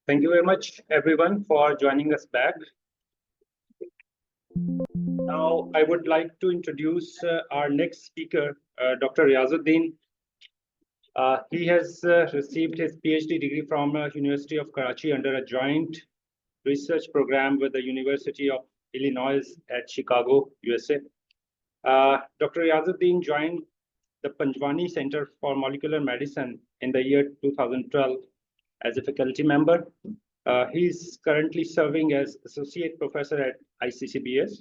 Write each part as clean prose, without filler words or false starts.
Thank you very much, everyone, for joining us back. Now, I would like to introduce our next speaker, Dr. Riazuddin. He has received his PhD degree from University of Karachi under a joint research program with the University of Illinois at Chicago, USA. Dr. Riazuddin joined the Panjwani Center for Molecular Medicine in the year 2012 as a faculty member. He's currently serving as associate professor at iccbs.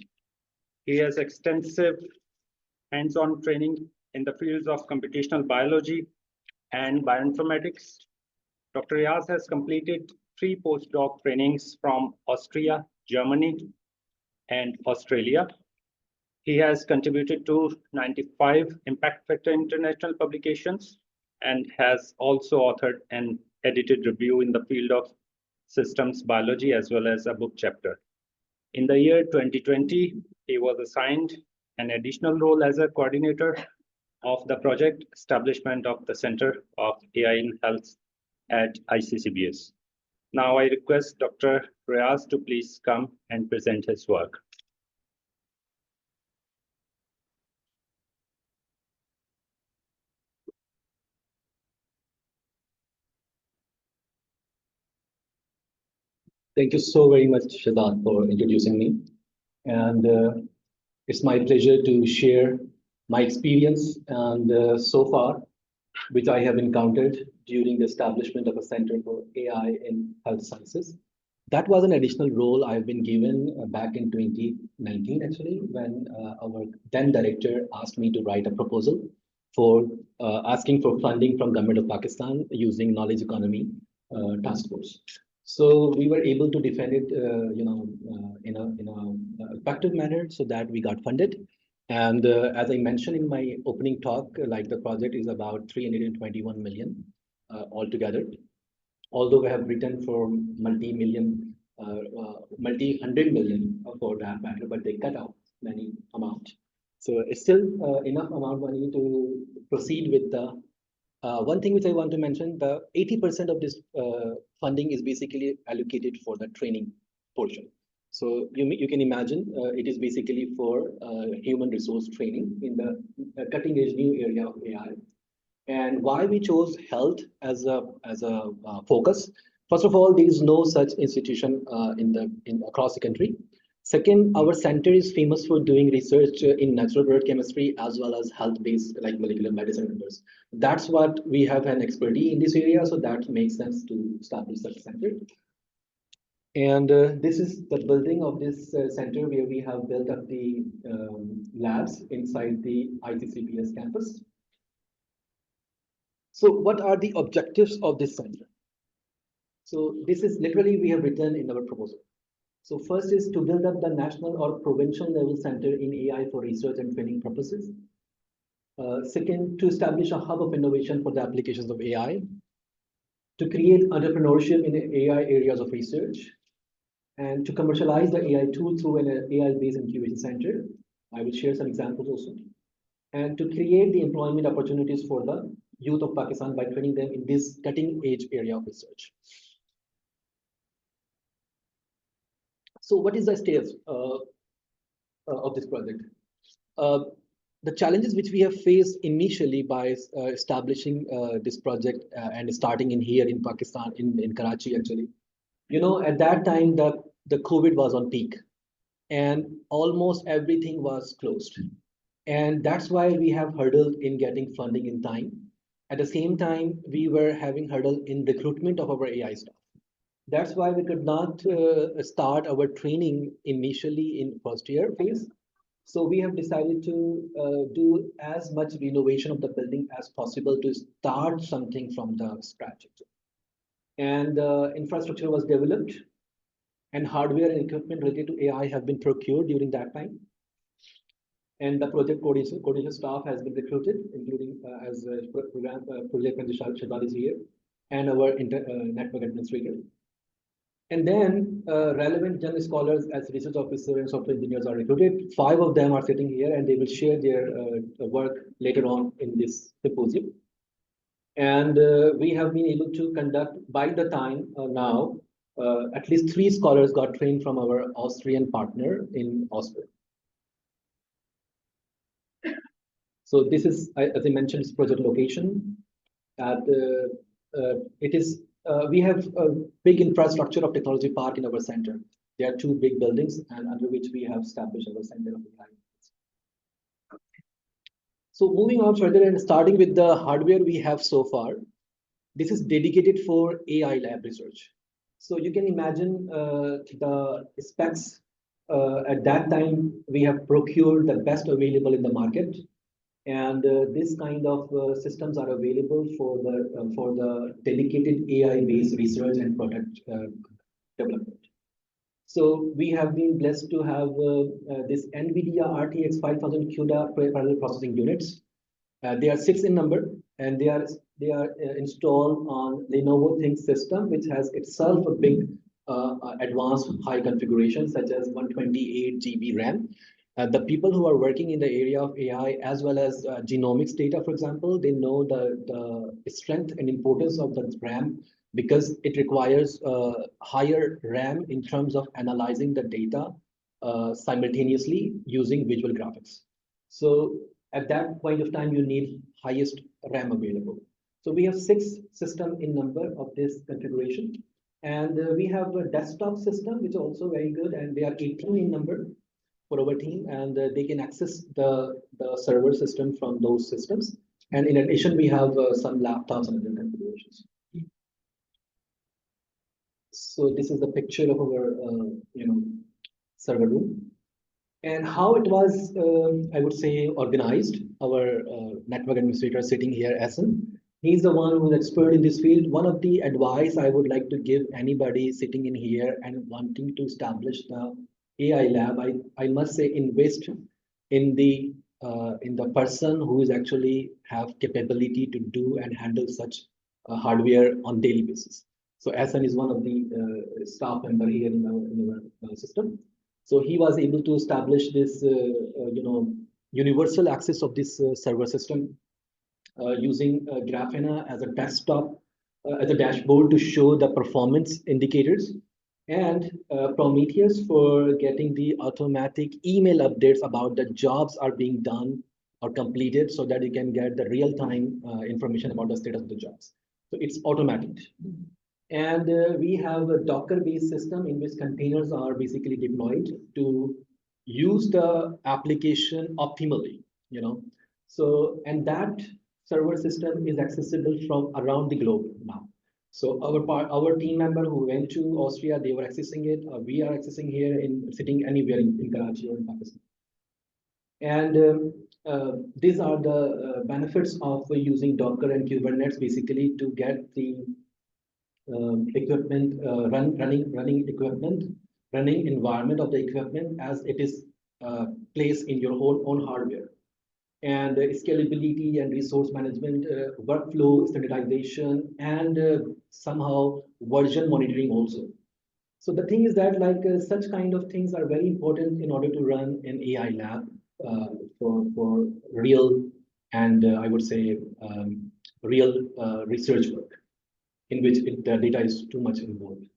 He has extensive hands-on training in the fields of computational biology and bioinformatics. Dr. Riaz has completed 3 postdoc trainings from Austria, Germany, and Australia. He has contributed to 95 impact factor international publications and has also authored an edited review in the field of systems biology as well as a book chapter. In the year 2020, he was assigned an additional role as a coordinator of the project establishment of the Center of AI in Health at iccbs. Now I request Dr. Riaz to please come and present his work. Thank you so very much, Shadad, for introducing me. And it's my pleasure to share my experience and so far, which I have encountered during the establishment of a Center for AI in Health Sciences. That was an additional role I've been given back in 2019, actually, when our then director asked me to write a proposal for asking for funding from Government of Pakistan using knowledge economy task force. So we were able to defend it, in a effective manner, so that we got funded. And as I mentioned in my opening talk, like the project is about 321 million altogether. Although we have written for multi-hundred million for that matter, but they cut out many amount. So it's still enough amount of money to proceed with the. One thing which I want to mention, the 80% of this funding is basically allocated for the training portion. So you can imagine it is basically for human resource training in the cutting edge new area of AI. And why we chose health as a focus? First of all, there is no such institution across the country. Second, our center is famous for doing research in natural product chemistry as well as health-based like molecular medicine members. That's what we have an expertise in this area, so that makes sense to establish such a center. And this is the building of this center where we have built up the labs inside the iccbs campus. So what are the objectives of this center? So this is literally we have written in our proposal. So first is to build up the national or provincial level center in AI for research and training purposes. Second, to establish a hub of innovation for the applications of AI. To create entrepreneurship in the AI areas of research. And to commercialize the AI tool through an AI-based incubation center. I will share some examples also. And to create the employment opportunities for the youth of Pakistan by training them in this cutting-edge area of research. So what is the stage of this project? The challenges which we have faced initially by establishing this project and starting in here in Pakistan, in Karachi actually. At that time, the COVID was on peak and almost everything was closed. And that's why we have hurdled in getting funding in time. At the same time, we were having hurdle in recruitment of our AI staff. That's why we could not start our training initially in first year phase. So we have decided to do as much renovation of the building as possible to start something from the scratch. And infrastructure was developed and hardware and equipment related to AI have been procured during that time. And the project coordination staff has been recruited, including as project manager Shadad is here, and our network administrator. And then relevant young scholars as research officers and software engineers are recruited. 5 of them are sitting here and they will share their work later on in this symposium. And we have been able to conduct by the time now, at least 3 scholars got trained from our Austrian partner in Austria. So this is, as I mentioned, this project location. It is we have a big infrastructure of technology park in our center. There are 2 big buildings, and under which we have established our center of AI. So moving on further and starting with the hardware we have so far, this is dedicated for AI lab research. So you can imagine the specs. At that time, we have procured the best available in the market, and this kind of systems are available for the dedicated AI-based research and product development. So we have been blessed to have this NVIDIA RTX 5000 CUDA parallel processing units. They are 6 in number, and they are installed on Lenovo Think system, which has itself a big advanced high configuration, such as 128 GB RAM. The people who are working in the area of AI as well as genomics data, for example, they know the strength and importance of the RAM because it requires higher RAM in terms of analyzing the data simultaneously using visual graphics. So at that point of time, you need highest RAM available. So we have 6 systems in number of this configuration. And we have a desktop system, which is also very good, and they are 18 in number for our team, and they can access the server system from those systems. And in addition, we have some laptops and other configurations. So this is the picture of our server room. And how it was, I would say, organized. Our network administrator sitting here, Essen, he's the one who's expert in this field. One of the advice I would like to give anybody sitting in here and wanting to establish the AI lab, I must say, invest in the person who is actually have capability to do and handle such hardware on daily basis. So Essen is one of the staff member here in our system. So he was able to establish this, universal access of this server system using Grafana as a desktop, as a dashboard to show the performance indicators, and Prometheus for getting the automatic email updates about the jobs are being done or completed, so that you can get the real-time information about the status of the jobs. So it's automatic. And we have a Docker-based system in which containers are basically deployed to use the application optimally, So, and that server system is accessible from around the globe now. So our team member who went to Austria, they were accessing it. We are accessing here sitting anywhere in Karachi or in Pakistan. And these are the benefits of using Docker and Kubernetes, basically to get the equipment, running environment of the equipment as it is placed in your own hardware. And scalability and resource management, workflow standardization, and somehow version monitoring also. So the thing is that such kind of things are very important in order to run an AI lab for real and I would say real research work, in which the data is too much involved.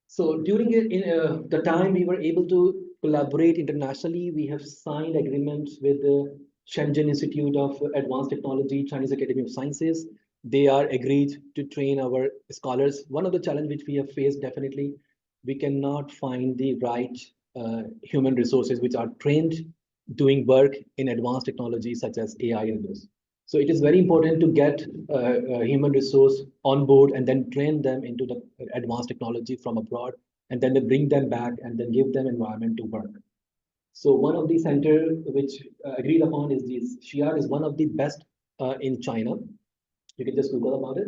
So during the time we were able to collaborate internationally, we have signed agreements with the Shenzhen Institute of Advanced Technology, Chinese Academy of Sciences. They are agreed to train our scholars. One of the challenges which we have faced, definitely, we cannot find the right human resources which are trained doing work in advanced technologies such as AI and others. So it is very important to get human resource on board and then train them into the advanced technology from abroad, and then they bring them back and then give them environment to work. So one of the center which agreed upon is this Xi'an is one of the best in China. You can just Google about it.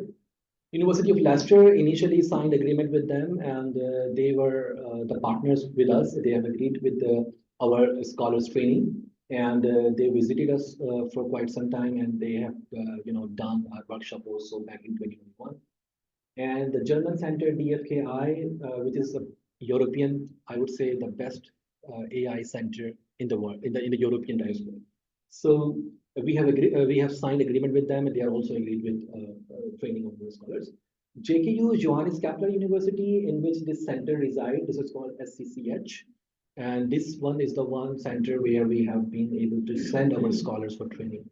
University of Leicester initially signed agreement with them, and they were the partners with us. They have agreed with our scholars training, and they visited us for quite some time, and they have done our workshop also back in 2021. And the German center DFKI, which is a European, I would say the best AI center in the world, in the European diaspora. So we have signed agreement with them, and they are also agreed with training of those scholars. JKU, Johannes Kepler University, in which this center resides, this is called SCCH. And this one is the one center where we have been able to send our scholars for training.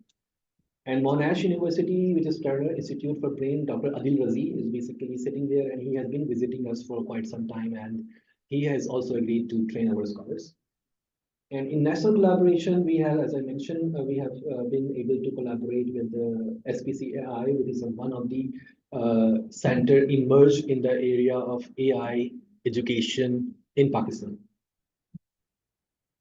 And Monash University, which is Turner Institute for Brain, Dr. Adil Razi is basically sitting there, and he has been visiting us for quite some time, and he has also agreed to train our scholars. And in national collaboration, we have, as I mentioned, we have been able to collaborate with the SPCAI, which is one of the center emerged in the area of AI education in Pakistan.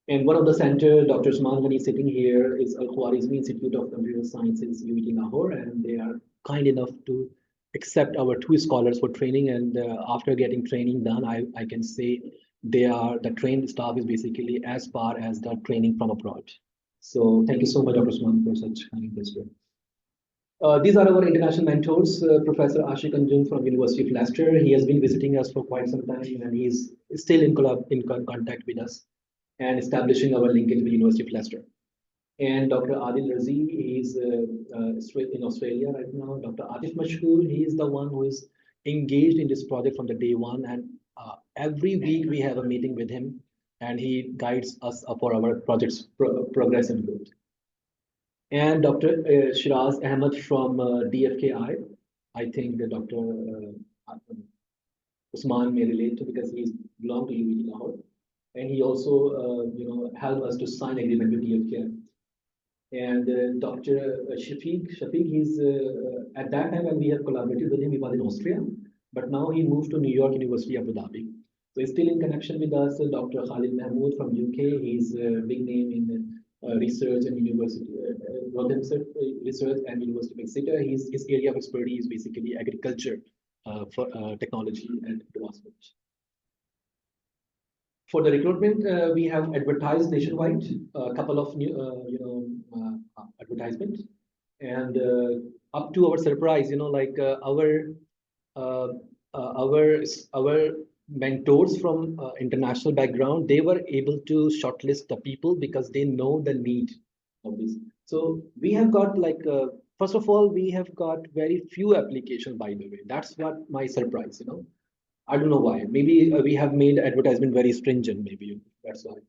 And one of the center, Dr. Usman Ghani, sitting here, is Al Khwarizmi Institute of Computer Sciences, UET Lahore, and they are kind enough to accept our two scholars for training. And after getting training done, I can say the trained staff is basically as far as the training from abroad. So thank you so much, Dr. Usman, for such kind gesture. These are our international mentors, Professor Ashik Anjum from University of Leicester. He has been visiting us for quite some time, and he's still in contact with us and establishing our linkage with University of Leicester. And Dr. Adil Razi, he's in Australia right now. Dr. Atif Mashkoor, he is the one who is engaged in this project from the day one. And every week we have a meeting with him, and he guides us for our project's progress and growth. And Dr. Shiraz Ahmed from DFKI. I think that Dr. Usman may relate to, because he's belonged to UET Lahore. And he also, helped us to sign agreement with DFKI. And Dr. Shafiq, he's at that time when we have collaborated with him, he was in Austria, but now he moved to New York University, Abu Dhabi. So he's still in connection with us. Dr. Khalid Mahmood from UK, he's a big name in research and university, research and University of Exeter. His area of expertise is basically agriculture for technology and advancement. For the recruitment, we have advertised nationwide a couple of new, advertisements, and up to our surprise, uh, our mentors from international background, they were able to shortlist the people because they know the need of this. So we have got first of all, we have got very few applications, by the way. That's what my surprise. I don't know why. Maybe we have made advertisement very stringent. Maybe that's why.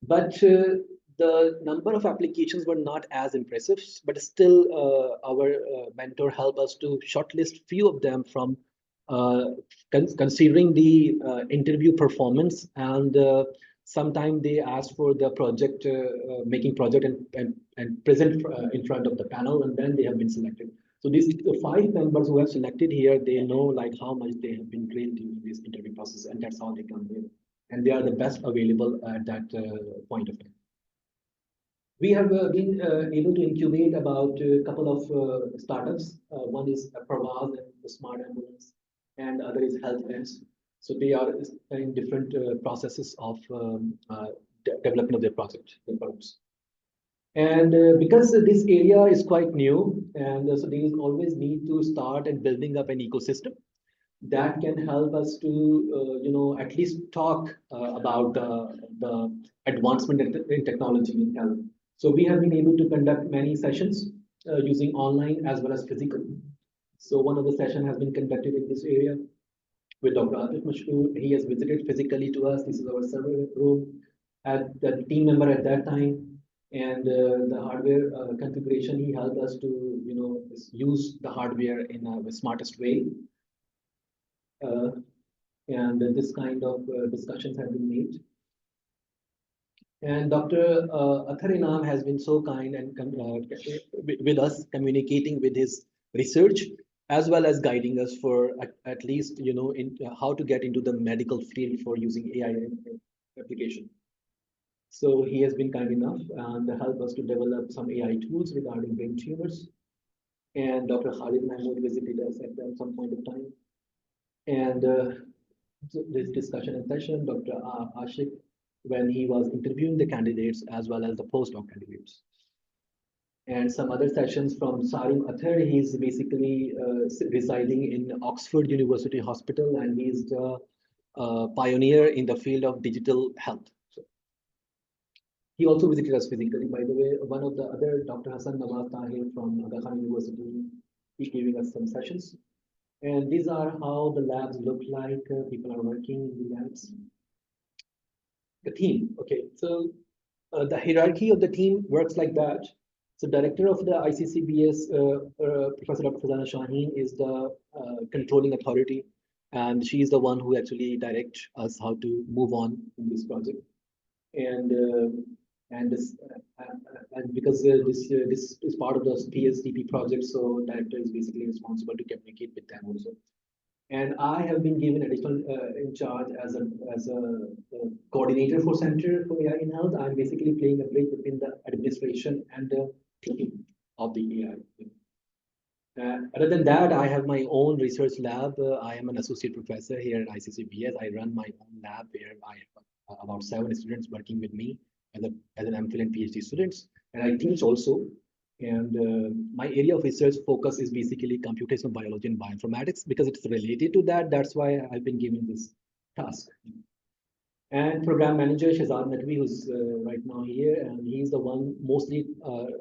But the number of applications were not as impressive. But still, our mentor helped us to shortlist few of them from considering the interview performance, and sometimes they asked for the project, making project and present in front of the panel, and then they have been selected. So these the 5 members who have selected here, they know like how much they have been trained during this interview process, and that's how they come here. And they are the best available at that point of time. We have been able to incubate about a couple of startups. One is Pravaz and the Smart Ambulance, and the other is Health Lens. So they are in different processes of development of their project, their products. And because this area is quite new, and so there is always need to start and building up an ecosystem that can help us to, at least talk about the advancement in technology in health. So we have been able to conduct many sessions using online as well as physical. So one of the session has been conducted in this area with Dr. Atif Mashkoor. He has visited physically to us. This is our server room at the team member at that time. And the hardware configuration, he helped us to, use the hardware in the smartest way. And this kind of discussions have been made. And Dr. Athar Inam has been so kind and with us, communicating with his research, as well as guiding us for at least, in how to get into the medical field for using AI application. So he has been kind enough and helped us to develop some AI tools regarding brain tumors. And Dr. Khalid Mahmood visited us at some point of time. And this discussion and session, Dr. Ashik, when he was interviewing the candidates as well as the postdoc candidates. and some other sessions from Sarim Athar. He's basically residing in Oxford University Hospital, and he's the pioneer in the field of digital health. So he also visited us physically, by the way. One of the other, Dr. Hassan Nawaz Tahir from Aga Khan University, he's giving us some sessions. And these are how the labs look like. People are working in the labs. The team, okay. So the hierarchy of the team works like that. So director of the iccbs, Professor Dr. Fazana Shaheen, is the controlling authority, and she is the one who actually directs us how to move on in this project. And this and because this is part of the PSDP project, so director is basically responsible to communicate with them also. And I have been given additional in charge as a coordinator for Center for AI in Health. I'm basically playing a bridge between the administration and the team of the AI. Other than that, I have my own research lab. I am an associate professor here at iccbs. I run my own lab where I have about 7 students working with me as an MPhil and PhD students, and I teach also. And my area of research focus is basically computational biology and bioinformatics because it's related to that. That's why I've been given this task. And program manager Shazad Nadwi, who's right now here, and he's the one mostly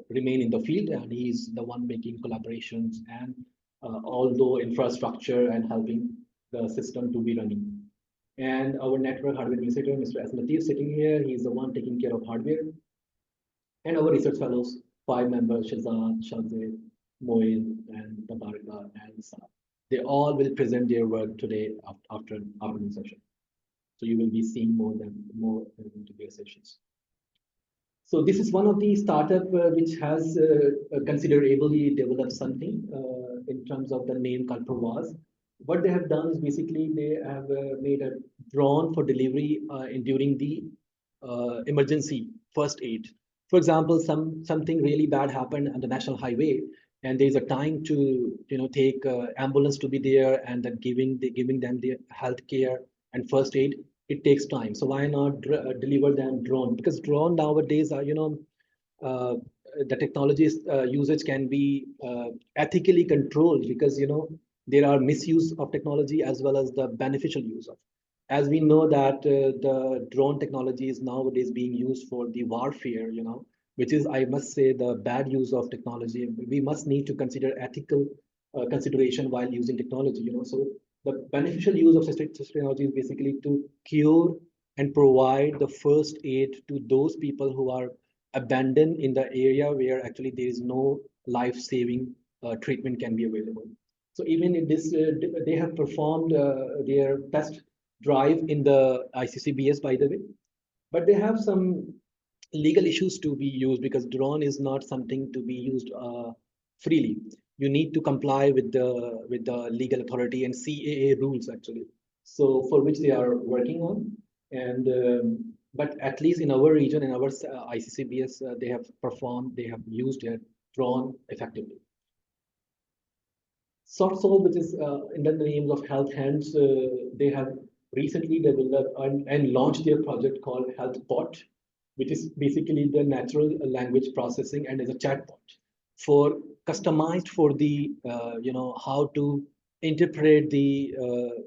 remain in the field, and he's the one making collaborations and although infrastructure and helping the system to be running. And our network hardware administrator, Mr. Asmatif, sitting here, he's the one taking care of hardware. And our research fellows, 5 members, Shazad, Shazid, Moin, and Tabarika, and Saab. They all will present their work today after afternoon session. So you will be seeing more into their sessions. So this is one of the startup which has considerably developed something in terms of the name called Provaz. What they have done is basically they have made a drone for delivery during the emergency first aid. For example, something really bad happened on the national highway, and there's a time to take ambulance to be there and then giving them the health care and first aid. It takes time, so why not deliver them drone? Because drone nowadays are uh, the technologies usage can be ethically controlled because there are misuse of technology as well as the beneficial use of. As we know that the drone technology is nowadays being used for the warfare, which is, I must say, the bad use of technology. We must need to consider ethical consideration while using technology. So the beneficial use of such technology is basically to cure and provide the first aid to those people who are abandoned in the area where actually there is no life-saving treatment can be available. So even in this, they have performed their test drive in the iccbs, by the way, but they have some legal issues to be used because drone is not something to be used freely. You need to comply with the legal authority and CAA rules actually. So for which they are working on, and but at least in our region, in our iccbs, they have used their drone effectively. SoftSolve, which is in the names of Health Hands, they have recently developed and launched their project called HealthBot, which is basically the natural language processing and is a chatbot for customized for the how to interpret the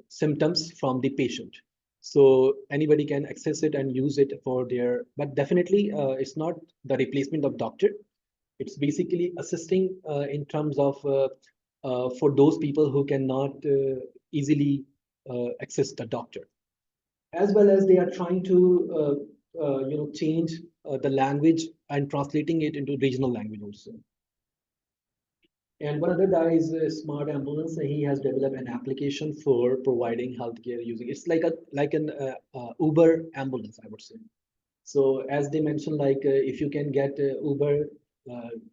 symptoms from the patient. So anybody can access it and use it for their, but definitely it's not the replacement of doctor. It's basically assisting in terms of for those people who cannot easily access the doctor, as well as they are trying to change the language and translating it into regional language also. And one other guy is Smart Ambulance. He has developed an application for providing healthcare using. It's like an Uber ambulance, I would say. So as they mentioned, like if you can get Uber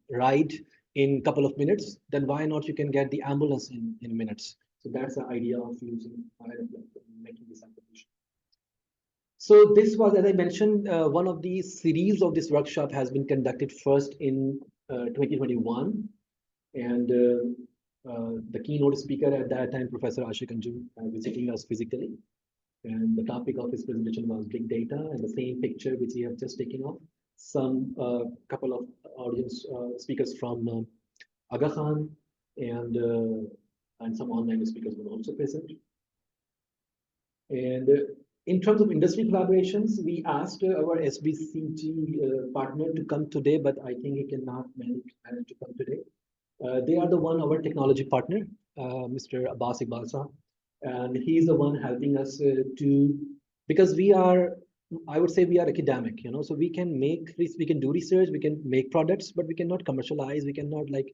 ride in couple of minutes, then why not you can get the ambulance in minutes? So that's the idea of using making this application. So this was, as I mentioned, one of the series of this workshop has been conducted first in 2021, and the keynote speaker at that time, Professor Ashik Anjum, visiting us physically. And the topic of his presentation was big data, and the same picture which we have just taken off. some couple of audience speakers from Aga Khan, and some online speakers were also present. And in terms of industry collaborations, we asked our SBCG partner to come today, but I think he cannot manage to come today. They are the one, our technology partner, Mr. Abbas Iqbal Saab, and he's the one helping us because we are, I would say we are academic, so we can do research, we can make products, but we cannot commercialize, we cannot like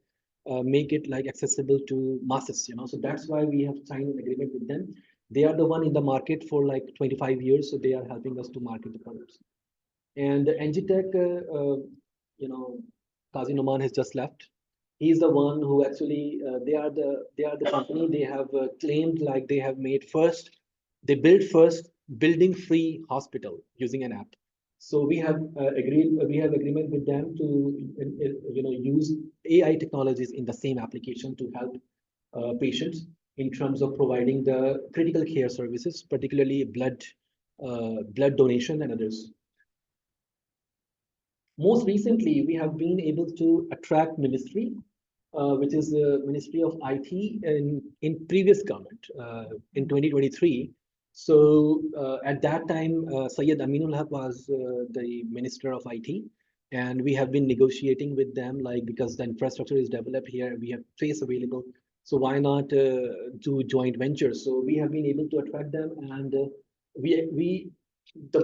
make it like accessible to masses, so that's why we have signed an agreement with them. They are the one in the market for like 25 years, so they are helping us to market the products. And NGTech, Qazi Noman has just left. He's the one who actually they are the company. They have claimed like they built first building free hospital using an app. So we have agreement with them to use AI technologies in the same application to help patients in terms of providing the critical care services, particularly blood donation and others. Most recently, we have been able to attract ministry, which is the Ministry of IT in previous government in 2023. So at that time, Syed Aminul Haq was the Minister of IT, and we have been negotiating with them, like because the infrastructure is developed here, we have space available. So why not do joint ventures? So we have been able to attract them, and the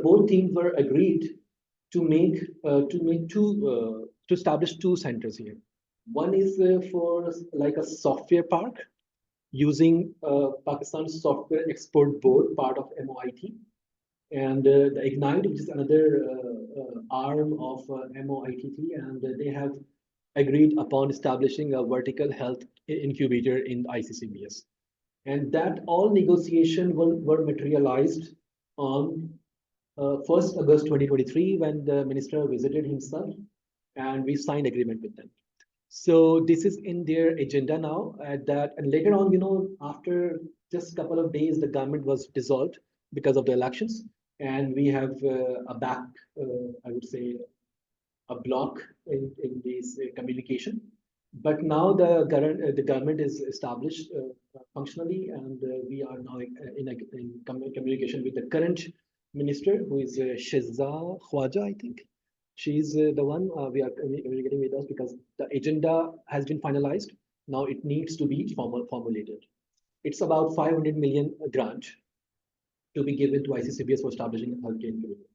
board teams were agreed to establish two centers here. One is for like a software park using Pakistan Software Export Board, part of MOIT, and the Ignite, which is another arm of MOITT, and they have agreed upon establishing a vertical health incubator in iccbs. And that all negotiation were materialized on 1st August 2023 when the minister visited himself, and we signed agreement with them. So this is in their agenda now. And later on, after just a couple of days, the government was dissolved because of the elections, and we have I would say, a block in this communication. But now the government is established functionally, and we are now in communication with the current minister, who is Shehza Khwaja, I think. She's the one we are communicating with us because the agenda has been finalized. Now it needs to be formulated. It's about 500 million grant to be given to iccbs for establishing a healthcare incubator.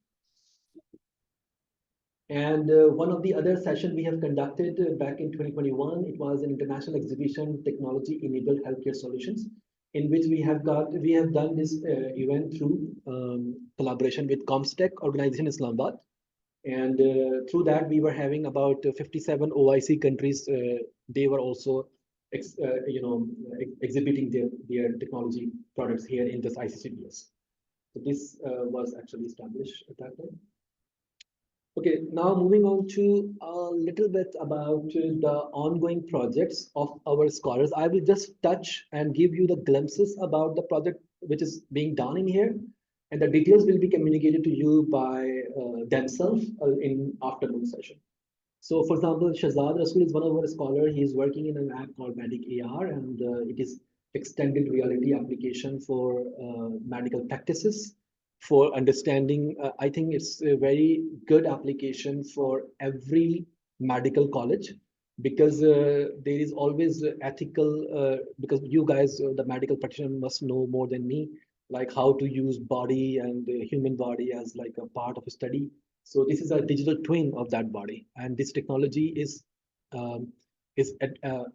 And one of the other sessions we have conducted back in 2021, it was an international exhibition, Technology-Enabled Healthcare Solutions, in which we have done this event through collaboration with Comstech organization in Islamabad. And through that, we were having about 57 OIC countries. They were also exhibiting their technology products here in this iccbs. So this was actually established at that time. Okay, now moving on to a little bit about the ongoing projects of our scholars. I will just touch and give you the glimpses about the project which is being done in here, and the details will be communicated to you by themselves in afternoon session. So, for example, Shahzad Rasool is one of our scholars. He is working in an app called Medic AR, and it is extended reality application for medical practices, for understanding. I think it's a very good application for every medical college, because there is always ethical, because you guys, the medical practitioner, must know more than me, like how to use body and the human body as like a part of a study. So this is a digital twin of that body, and this technology is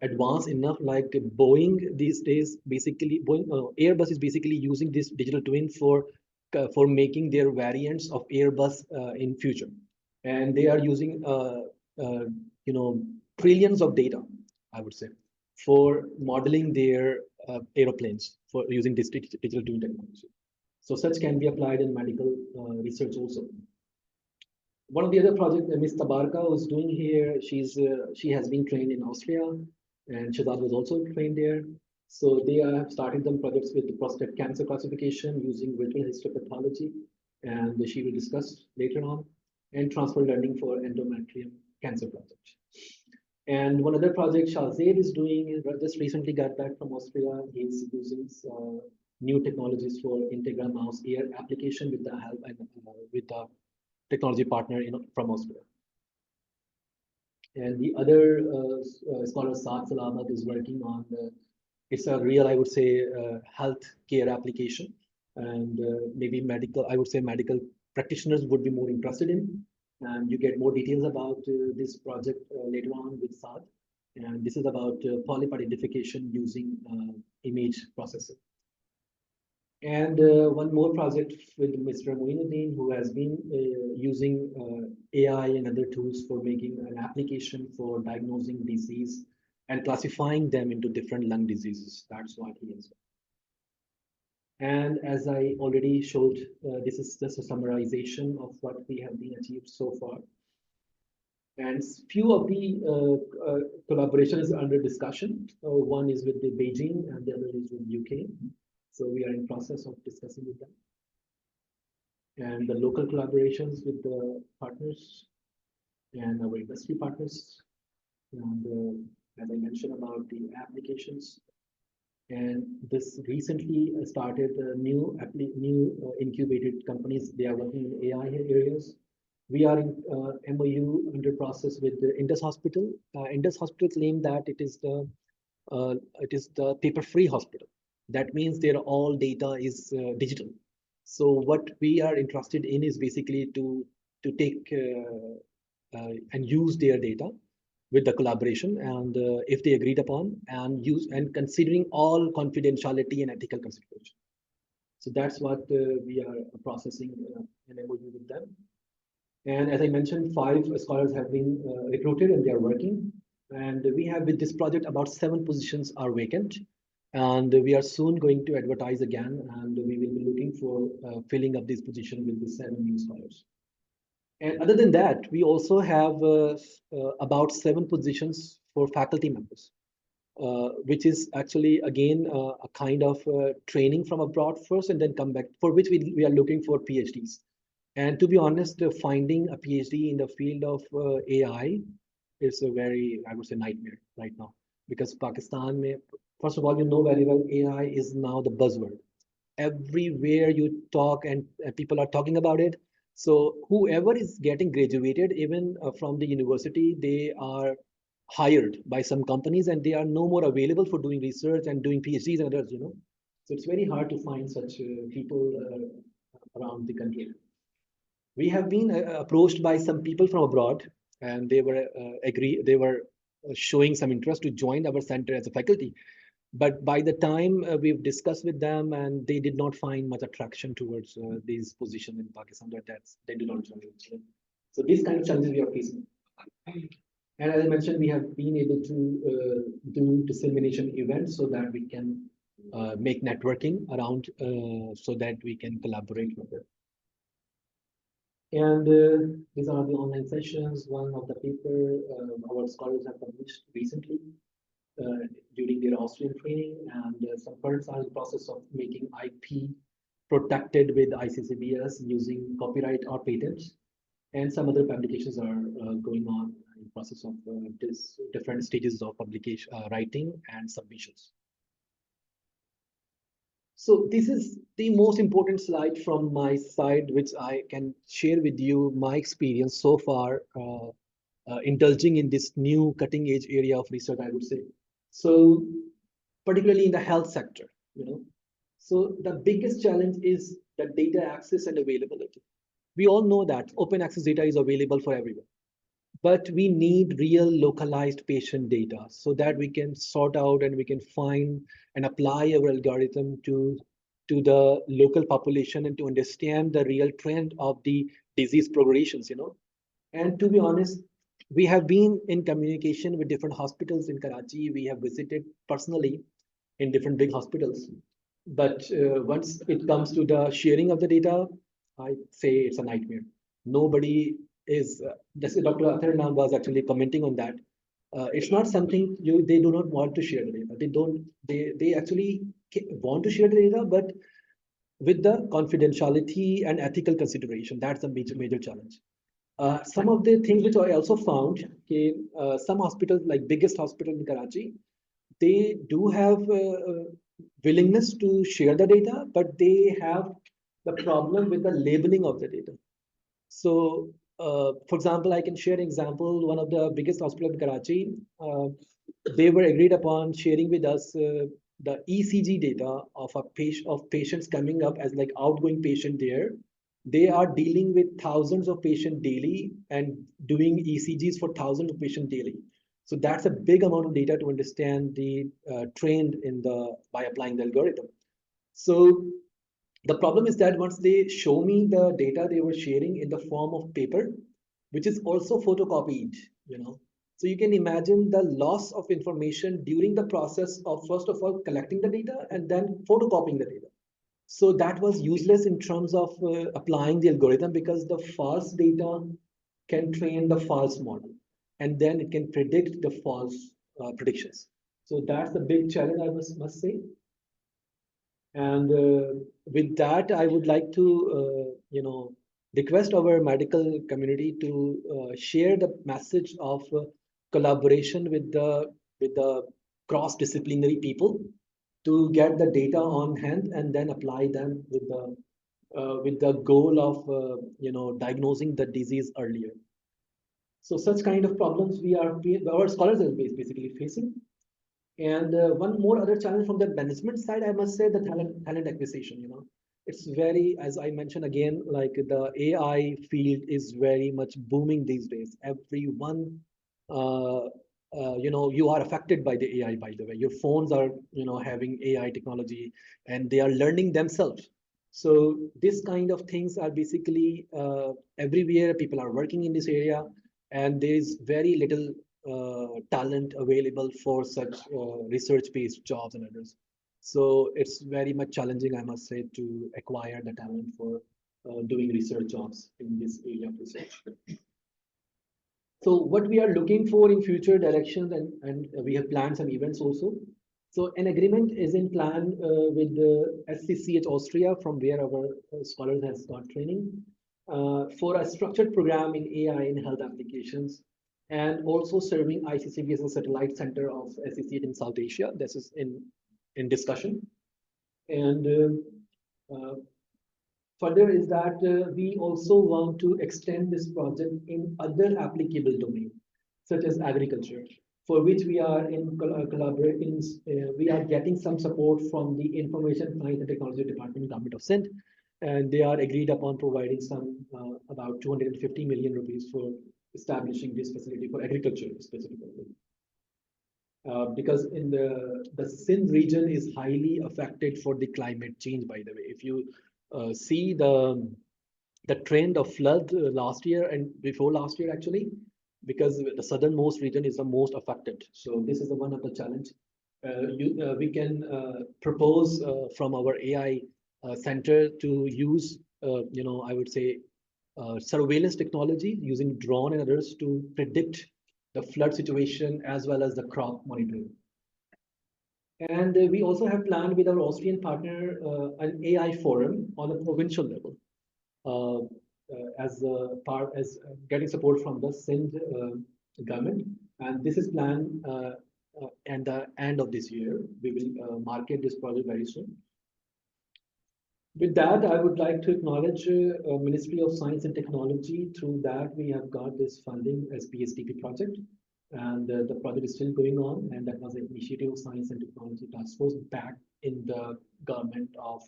advanced enough. Like Boeing these days, basically Airbus is basically using this digital twin for making their variants of Airbus in future, and they are using trillions of data, I would say, for modeling their aeroplanes for using this digital twin technology. So such can be applied in medical research also. One of the other projects Ms. Tabarka was doing here, she has been trained in Austria, and Shahzad was also trained there. So they have started some projects with the prostate cancer classification using virtual histopathology, and she will discuss later on. and transfer learning for endometrium cancer project. And one other project Shahzad is doing is just recently got back from Austria. He's using new technologies for Integra mouse ear application with the help and with the technology partner from Austria. And the other scholar Saad Salamat is working on it's a real, I would say, health care application, and maybe medical. I would say medical practitioners would be more interested in. And you get more details about this project later on with Saad. And this is about polyp identification using image processing. And one more project with Mr. Moinuddin, who has been using AI and other tools for making an application for diagnosing disease and classifying them into different lung diseases. That's what he is. And as I already showed, this is just a summarization of what we have been achieved so far. And few of the collaborations under discussion. One is with the Beijing and the other is with UK. So we are in process of discussing with them. And the local collaborations with the partners and our industry partners. And as I mentioned about the applications. And this recently started new incubated companies. They are working in AI areas. We are in MOU under process with the Indus Hospital. Indus Hospital claimed that it is the paper-free hospital. That means their all data is digital. So what we are interested in is basically to take and use their data with the collaboration, and if they agreed upon and use and considering all confidentiality and ethical consideration. So that's what we are processing an MOU with them. And as I mentioned, 5 scholars have been recruited and they are working. And we have with this project about 7 positions are vacant. And we are soon going to advertise again, and we will be looking for filling up this position with the 7 new scholars. And other than that, we also have about 7 positions for faculty members, which is actually, again, a kind of training from abroad first and then come back, for which we are looking for PhDs. And to be honest, finding a PhD in the field of AI is a very, I would say, nightmare right now. Because Pakistan, first of all, you know very well, AI is now the buzzword. Everywhere you talk and people are talking about it. So whoever is getting graduated, even from the university, they are hired by some companies and they are no more available for doing research and doing PhDs and others, So it's very hard to find such people around the country. We have been approached by some people from abroad, and they were showing some interest to join our center as a faculty. But by the time we've discussed with them, and they did not find much attraction towards these positions in Pakistan, they do not join. So these kind of challenges we are facing. And as I mentioned, we have been able to do dissemination events so that we can make networking around, so that we can collaborate with it. And these are the online sessions. One of the paper our scholars have published recently during their Austrian training, and some currents are in the process of making IP protected with iccbs using copyright or patents. And some other publications are going on in the process of different stages of publication, writing and submissions. So this is the most important slide from my side, which I can share with you my experience so far indulging in this new cutting edge area of research, I would say. So particularly in the health sector, So the biggest challenge is the data access and availability. We all know that open access data is available for everyone. But we need real localized patient data so that we can sort out and we can find and apply our algorithm to the local population and to understand the real trend of the disease progressions, And to be honest, we have been in communication with different hospitals in Karachi. We have visited personally in different big hospitals. But once it comes to the sharing of the data, I say it's a nightmare. Nobody is, just Dr. Atharnam was actually commenting on that. It's not something they do not want to share the data. They actually want to share the data, but with the confidentiality and ethical consideration, that's a major challenge. Some of the things which I also found, okay, some hospitals, like biggest hospital in Karachi, they do have willingness to share the data, but they have the problem with the labeling of the data. So, for example, I can share an example. One of the biggest hospital in Karachi, they were agreed upon sharing with us the ECG data of a patient of patients coming up as like outgoing patient there. They are dealing with thousands of patients daily and doing ECGs for thousands of patients daily. So that's a big amount of data to understand the trend in the by applying the algorithm. So the problem is that once they show me the data they were sharing in the form of paper, which is also photocopied, you know, so you can imagine the loss of information during the process of first of all collecting the data and then photocopying the data. So that was useless in terms of applying the algorithm because the false data can train the false model and then it can predict the false predictions. So that's the big challenge I must say. And with that, I would like to, request our medical community to share the message of collaboration with the cross-disciplinary people to get the data on hand and then apply them with the goal of diagnosing the disease earlier. So such kind of problems our scholars are basically facing. And one more other challenge from the management side, I must say, the talent acquisition. You know, it's very, as I mentioned again, like the AI field is very much booming these days. Everyone, you are affected by the AI. By the way, your phones are, having AI technology, and they are learning themselves. So this kind of things are basically everywhere. People are working in this area, and there is very little talent available for such research-based jobs and others. So it's very much challenging, I must say, to acquire the talent for doing research jobs in this area of research. So what we are looking for in future directions, and we have planned some events also. So an agreement is in plan with the SCCH Austria, from where our scholars has got training for a structured program in AI in health applications, and also serving ICCB as a satellite center of SCCH in South Asia. This is in discussion. And further is that we also want to extend this project in other applicable domains, such as agriculture, for which we are in collaborating. We are getting some support from the Information Science and Technology Department, Government of Sindh, and they are agreed upon providing some about 250 million rupees for establishing this facility for agriculture specifically. Because in the Sindh region is highly affected for the climate change, by the way. If you see the trend of flood last year and before last year, actually, because the southernmost region is the most affected. So this is the one of the challenge. We can propose from our AI center to use, I would say, surveillance technology using drone and others to predict the flood situation as well as the crop monitoring. And we also have planned with our Austrian partner an AI forum on a provincial level, as part as getting support from the Sindh government. And this is planned at the end of this year. We will market this project very soon. With that, I would like to acknowledge Ministry of Science and Technology. Through that, we have got this funding as PSDP project, and the project is still going on. And that was an initiative of Science and Technology Task Force back in the government of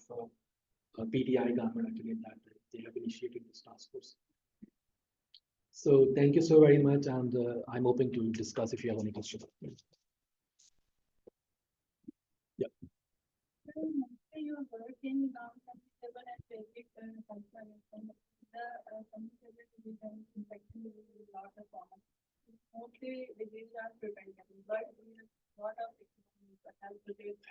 PTI government. Actually, in that they have initiated this task force. So thank you so very much, and I'm open to discuss if you have any questions. Yeah. You work in non-communicable and basic concern. The communicable disease infection is a lot of common. Mostly diseases are preventable, but we have a lot of health projects.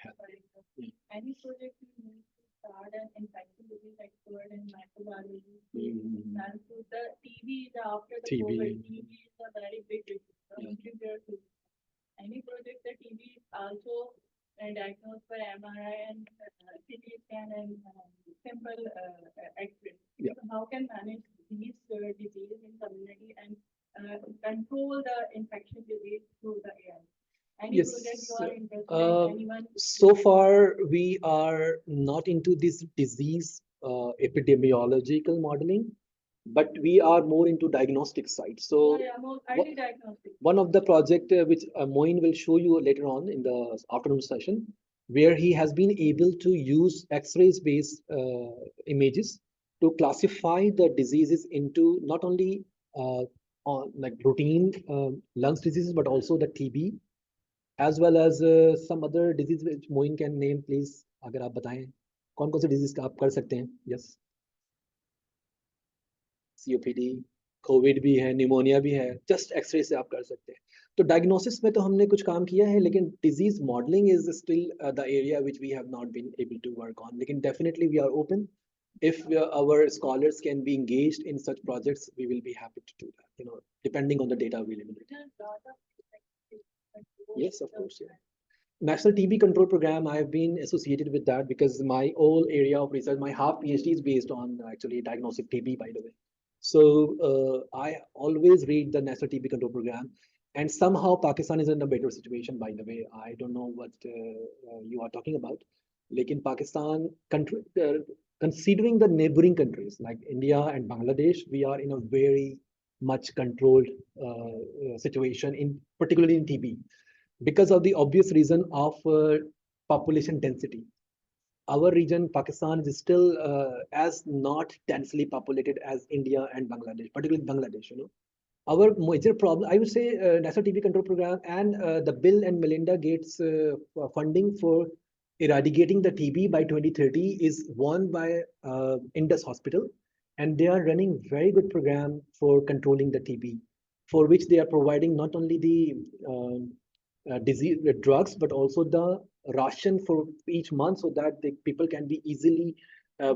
Any project you need to start an infection disease expert in microbiology. And so the TB is after the COVID. TB is a very big issue. Any project that TB is also diagnosed by MRI and CT scan and simple X-ray. Yeah. So how can manage this? these diseases in community and control the infection disease through the air? Any project you are interested in? Anyone? So far, we are not into this disease epidemiological modeling, but we are more into diagnostic side. So Yeah, more early diagnostic. one of the project which Moin will show you later on in the afternoon session, where he has been able to use X-rays based images to classify the diseases into not only like routine lungs diseases, but also the TB, as well as some other disease which Moin can name, please. अगर आप बताएं कौन कौन से disease का आप कर सकते हैं? Yes. COPD, कोविड भी है, निमोनिया भी है, जस्ट एक्सरे से आप कर सकते हैं. तो डायग्नोसिस में तो हमने कुछ काम किया है, लेकिन disease modelling is still the area which we have not been able to work on. लेकिन definitely we are open. If our scholars can be engaged in such projects, we will be happy to do that, depending on the data availability. Yes, of course, yeah. National TB Control Program, I've been associated with that because my whole area of research, my half PhD is based on actually diagnostic TB, by the way. So I always read the National TB Control Program, and somehow Pakistan is in a better situation, by the way. I don't know what you are talking about. Lekin Pakistan, considering the neighboring countries like India and Bangladesh, we are in a very much controlled situation, in particularly in TB, because of the obvious reason of population density. Our region, Pakistan, is still as not densely populated as India and Bangladesh, particularly Bangladesh. Our major problem, I would say, National TB Control Program and the Bill and Melinda Gates funding for eradicating the TB by 2030 is won by Indus Hospital, and they are running very good program for controlling the TB, for which they are providing not only the disease drugs, but also the ration for each month, so that the people can be easily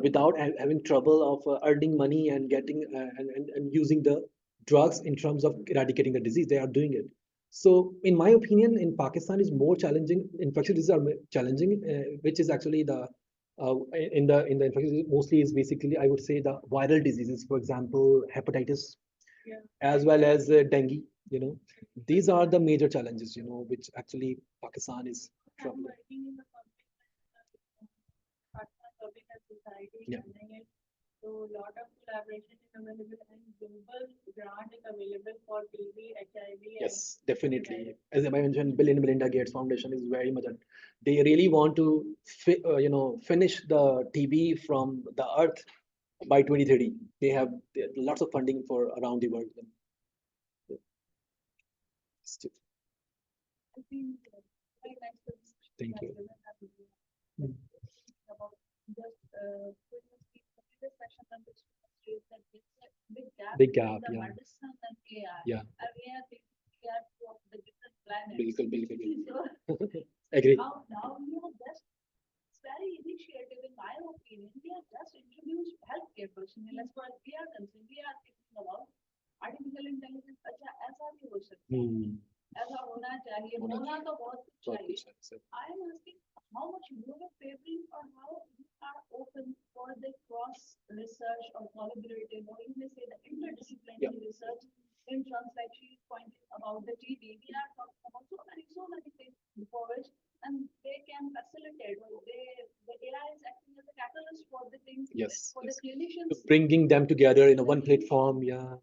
without having trouble of earning money and getting and using the drugs in terms of eradicating the disease. They are doing it. So in my opinion, in Pakistan is more challenging. Infectious diseases are challenging, which is actually the in the infectious disease mostly is basically, I would say, the viral diseases, for example, hepatitis, Yeah. as well as dengue. These are the major challenges, which actually Pakistan is I'm troubling. working in the Pakistan Public Health Society, Yeah. running it. So a lot of collaboration is available and global grant is available for TB, HIV. Yes, definitely. As I mentioned, Bill and Melinda Gates Foundation is very much. They really want to, finish the TB from the earth by 2030. They have lots of funding for around the world. Yeah. I think very nice to Thank you. Mm. about just previous session on which is that Big gap, between the yeah. medicine and AI. Yeah. And we are two of the different planets. बिल्कुल बिल्कुल So agree. now we have just, it's very initiative in my opinion. We have just introduced healthcare personnel as far as we are concerned. We are thinking about artificial intelligence. अच्छा ऐसा भी हो सकता है, ऐसा होना चाहिए, होना तो बहुत कुछ चाहिए. I am asking how much you are favoring or how you are open for the cross research or collaborative, or you may say the interdisciplinary research in terms like she is pointing about the TB. We are talking about so many things for which, and they can facilitate, or the AI is acting as a catalyst for the things, Yes. for the clinicians. Bringing them together in a one platform, yeah.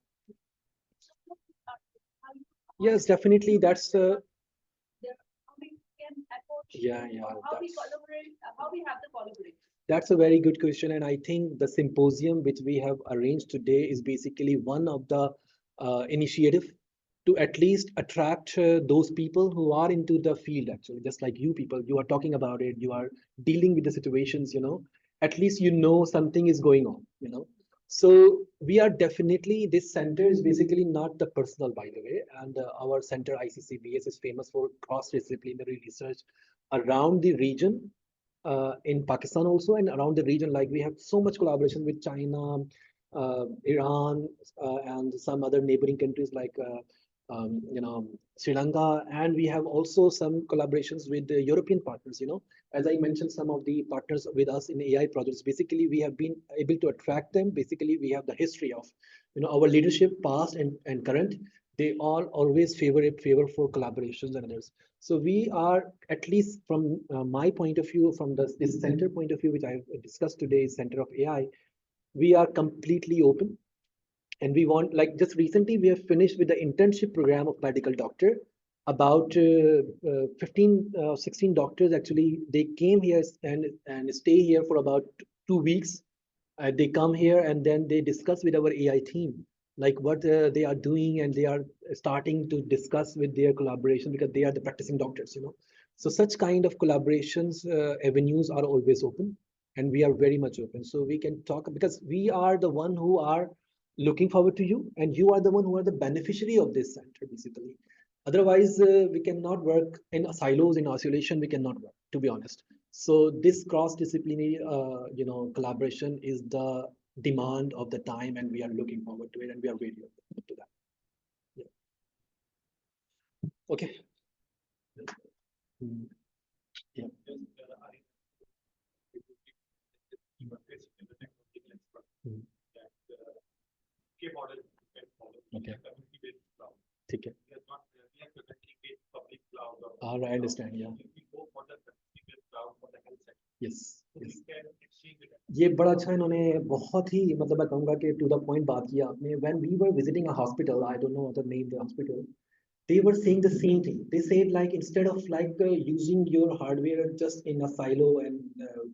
Yes, definitely. That's How we can approach, yeah. or how we collaborate, how we have the collaboration. That's a very good question, and I think the symposium which we have arranged today is basically one of the initiative to at least attract those people who are into the field, actually, just like you people. You are talking about it, you are dealing with the situations, at least something is going on. So we are definitely, this center is basically not the personal, by the way, and our center iccbs is famous for cross-disciplinary research around the region, in Pakistan also, and around the region. Like, we have so much collaboration with China, Iran, and some other neighboring countries like Sri Lanka, and we have also some collaborations with the European partners. As I mentioned, some of the partners with us in AI projects. Basically, we have been able to attract them. Basically, we have the history of, our leadership, past and current. They all always favor for collaborations and others. So we are, at least from my point of view, from this center point of view, which I have discussed today, Center of AI, we are completely open, and we want, like, just recently we have finished with the internship program of medical doctor. About 15 16 doctors, actually, they came here and stay here for about 2 weeks. They come here and then they discuss with our AI team, like what they are doing, and they are starting to discuss with their collaboration, because they are the practicing doctors. So such kind of collaborations avenues are always open, and we are very much open. So we can talk, because we are the one who are looking forward to you, and you are the one who are the beneficiary of this center, basically. Otherwise, we cannot work in silos, in isolation. We cannot work, to be honest. So this cross-disciplinary, collaboration is the demand of the time, and we are looking forward to it, and we are very open to that. Yeah. Okay. Mm. Yeah. Mm. Okay. ठीक है. I understand. Yeah. Yes. Yes. ये बड़ा अच्छा इन्होंने बहुत ही, मतलब मैं कहूँगा कि टू द पॉइंट बात किया आपने. When we were visiting a hospital, I don't know the name of the hospital, they were saying the same thing. They said, like, instead of like using your hardware just in a silo and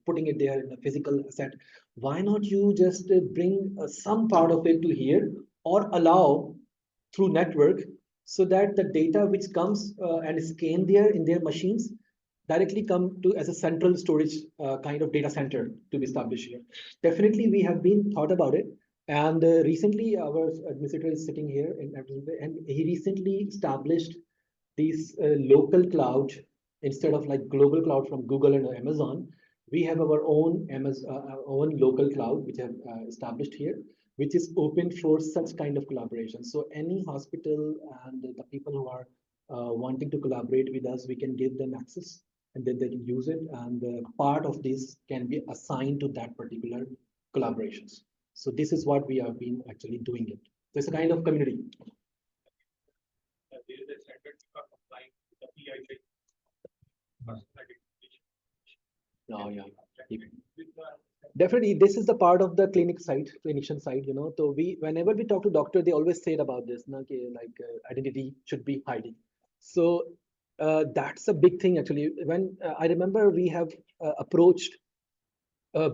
putting it there in a physical asset, why not you just bring some part of it to here, or allow through network, so that the data which comes and scan there in their machines directly come to as a central storage kind of data center to be established here. Definitely, we have been thought about it. And recently, our administrator is sitting here and he recently established these local cloud instead of like global cloud from Google and Amazon. We have our own our own local cloud which have established here, which is open for such kind of collaboration. So any hospital and the people who are wanting to collaborate with us, we can give them access, and then they can use it. And part of this can be assigned to that particular collaborations. So this is what we have been actually doing it. So it's a kind of community. Oh, yeah. Definitely, this is the part of the clinician side. So whenever we talk to doctor, they always say about this, na, like identity should be hiding. So that's a big thing actually. When I remember we have approached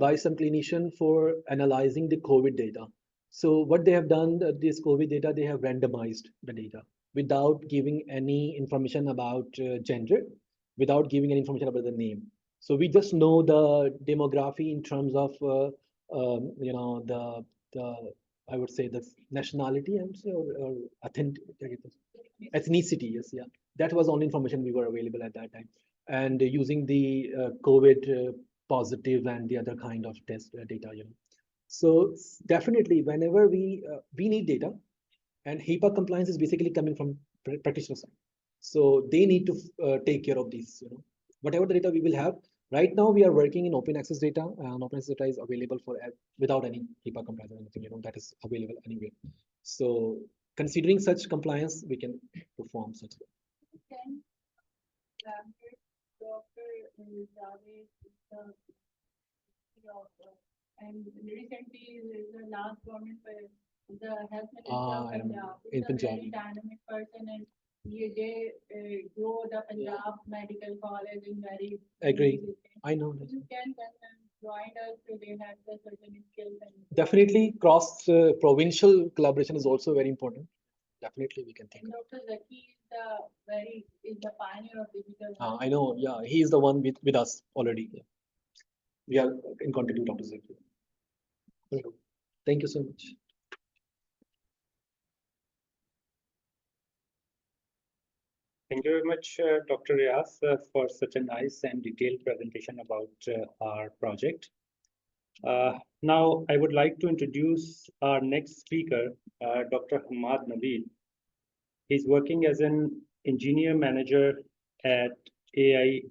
by some clinician for analyzing the COVID data. So what they have done, this COVID data, they have randomized the data without giving any information about gender, without giving any information about the name. So we just know the demography in terms of, the I would say the nationality, or authentic ethnicity. Yes, yeah. That was only information we were available at that time, and using the COVID positive and the other kind of test data. So definitely, whenever we need data, and HIPAA compliance is basically coming from practitioner side. So they need to take care of these. Whatever the data we will have. Right now, we are working in open access data, and open access data is available for without any HIPAA compliance or anything. That is available anywhere. So considering such compliance, we can perform such. Can Dr. Javed, and recently the last government, the health minister of Punjab, is a very dynamic person, and they grow the Punjab Medical College in very. Agree. I know that. You can join us, so they have the certain skills. And definitely, cross provincial collaboration is also very important. Definitely, we can think. And Dr. Zaki is the pioneer of digital. I know. Yeah, he is the one with us already. Yeah. We are in contact with Dr. Zaki. Thank you so much. Thank you very much, Dr. Riaz, for such a nice and detailed presentation about our project. Now, I would like to introduce our next speaker, Dr. Hamad Nabil. He's working as an engineer manager at AI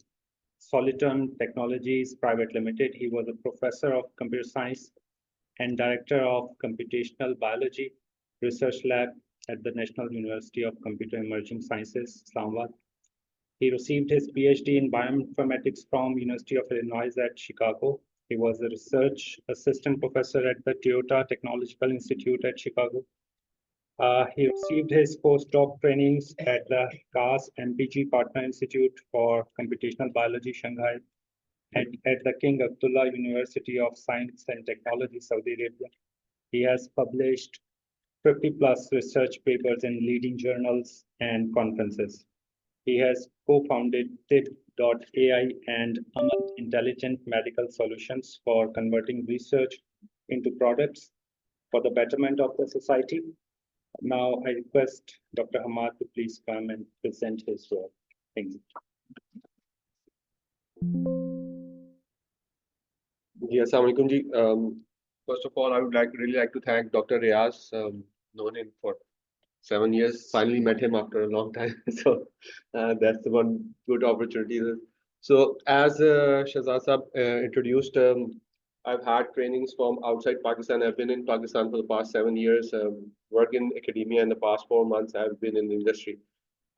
Soliton Technologies Private Limited. He was a professor of computer science and director of computational biology research lab at the National University of Computer Emerging Sciences, Islamabad. He received his PhD in bioinformatics from University of Illinois at Chicago. He was a research assistant professor at the Toyota Technological Institute at Chicago. He received his postdoc trainings at the CAS MPG Partner Institute for Computational Biology, Shanghai, and at the King Abdullah University of Science and Technology, Saudi Arabia. He has published 50 plus research papers in leading journals and conferences. He has co-founded Tip.ai and Amal Intelligent Medical Solutions for converting research into products for the betterment of the society. Now I request Dr. Hamad to please come and present his work. Thank you. Yes, Assalamualaikum ji. First of all, I would really like to thank Dr. Riaz, known him for 7 years. Finally met him after a long time. So that's the one good opportunity. So as Shahzad Sahab introduced, I've had trainings from outside Pakistan. I've been in Pakistan for the past 7 years, work in academia in the past 4 months. I've been in the industry.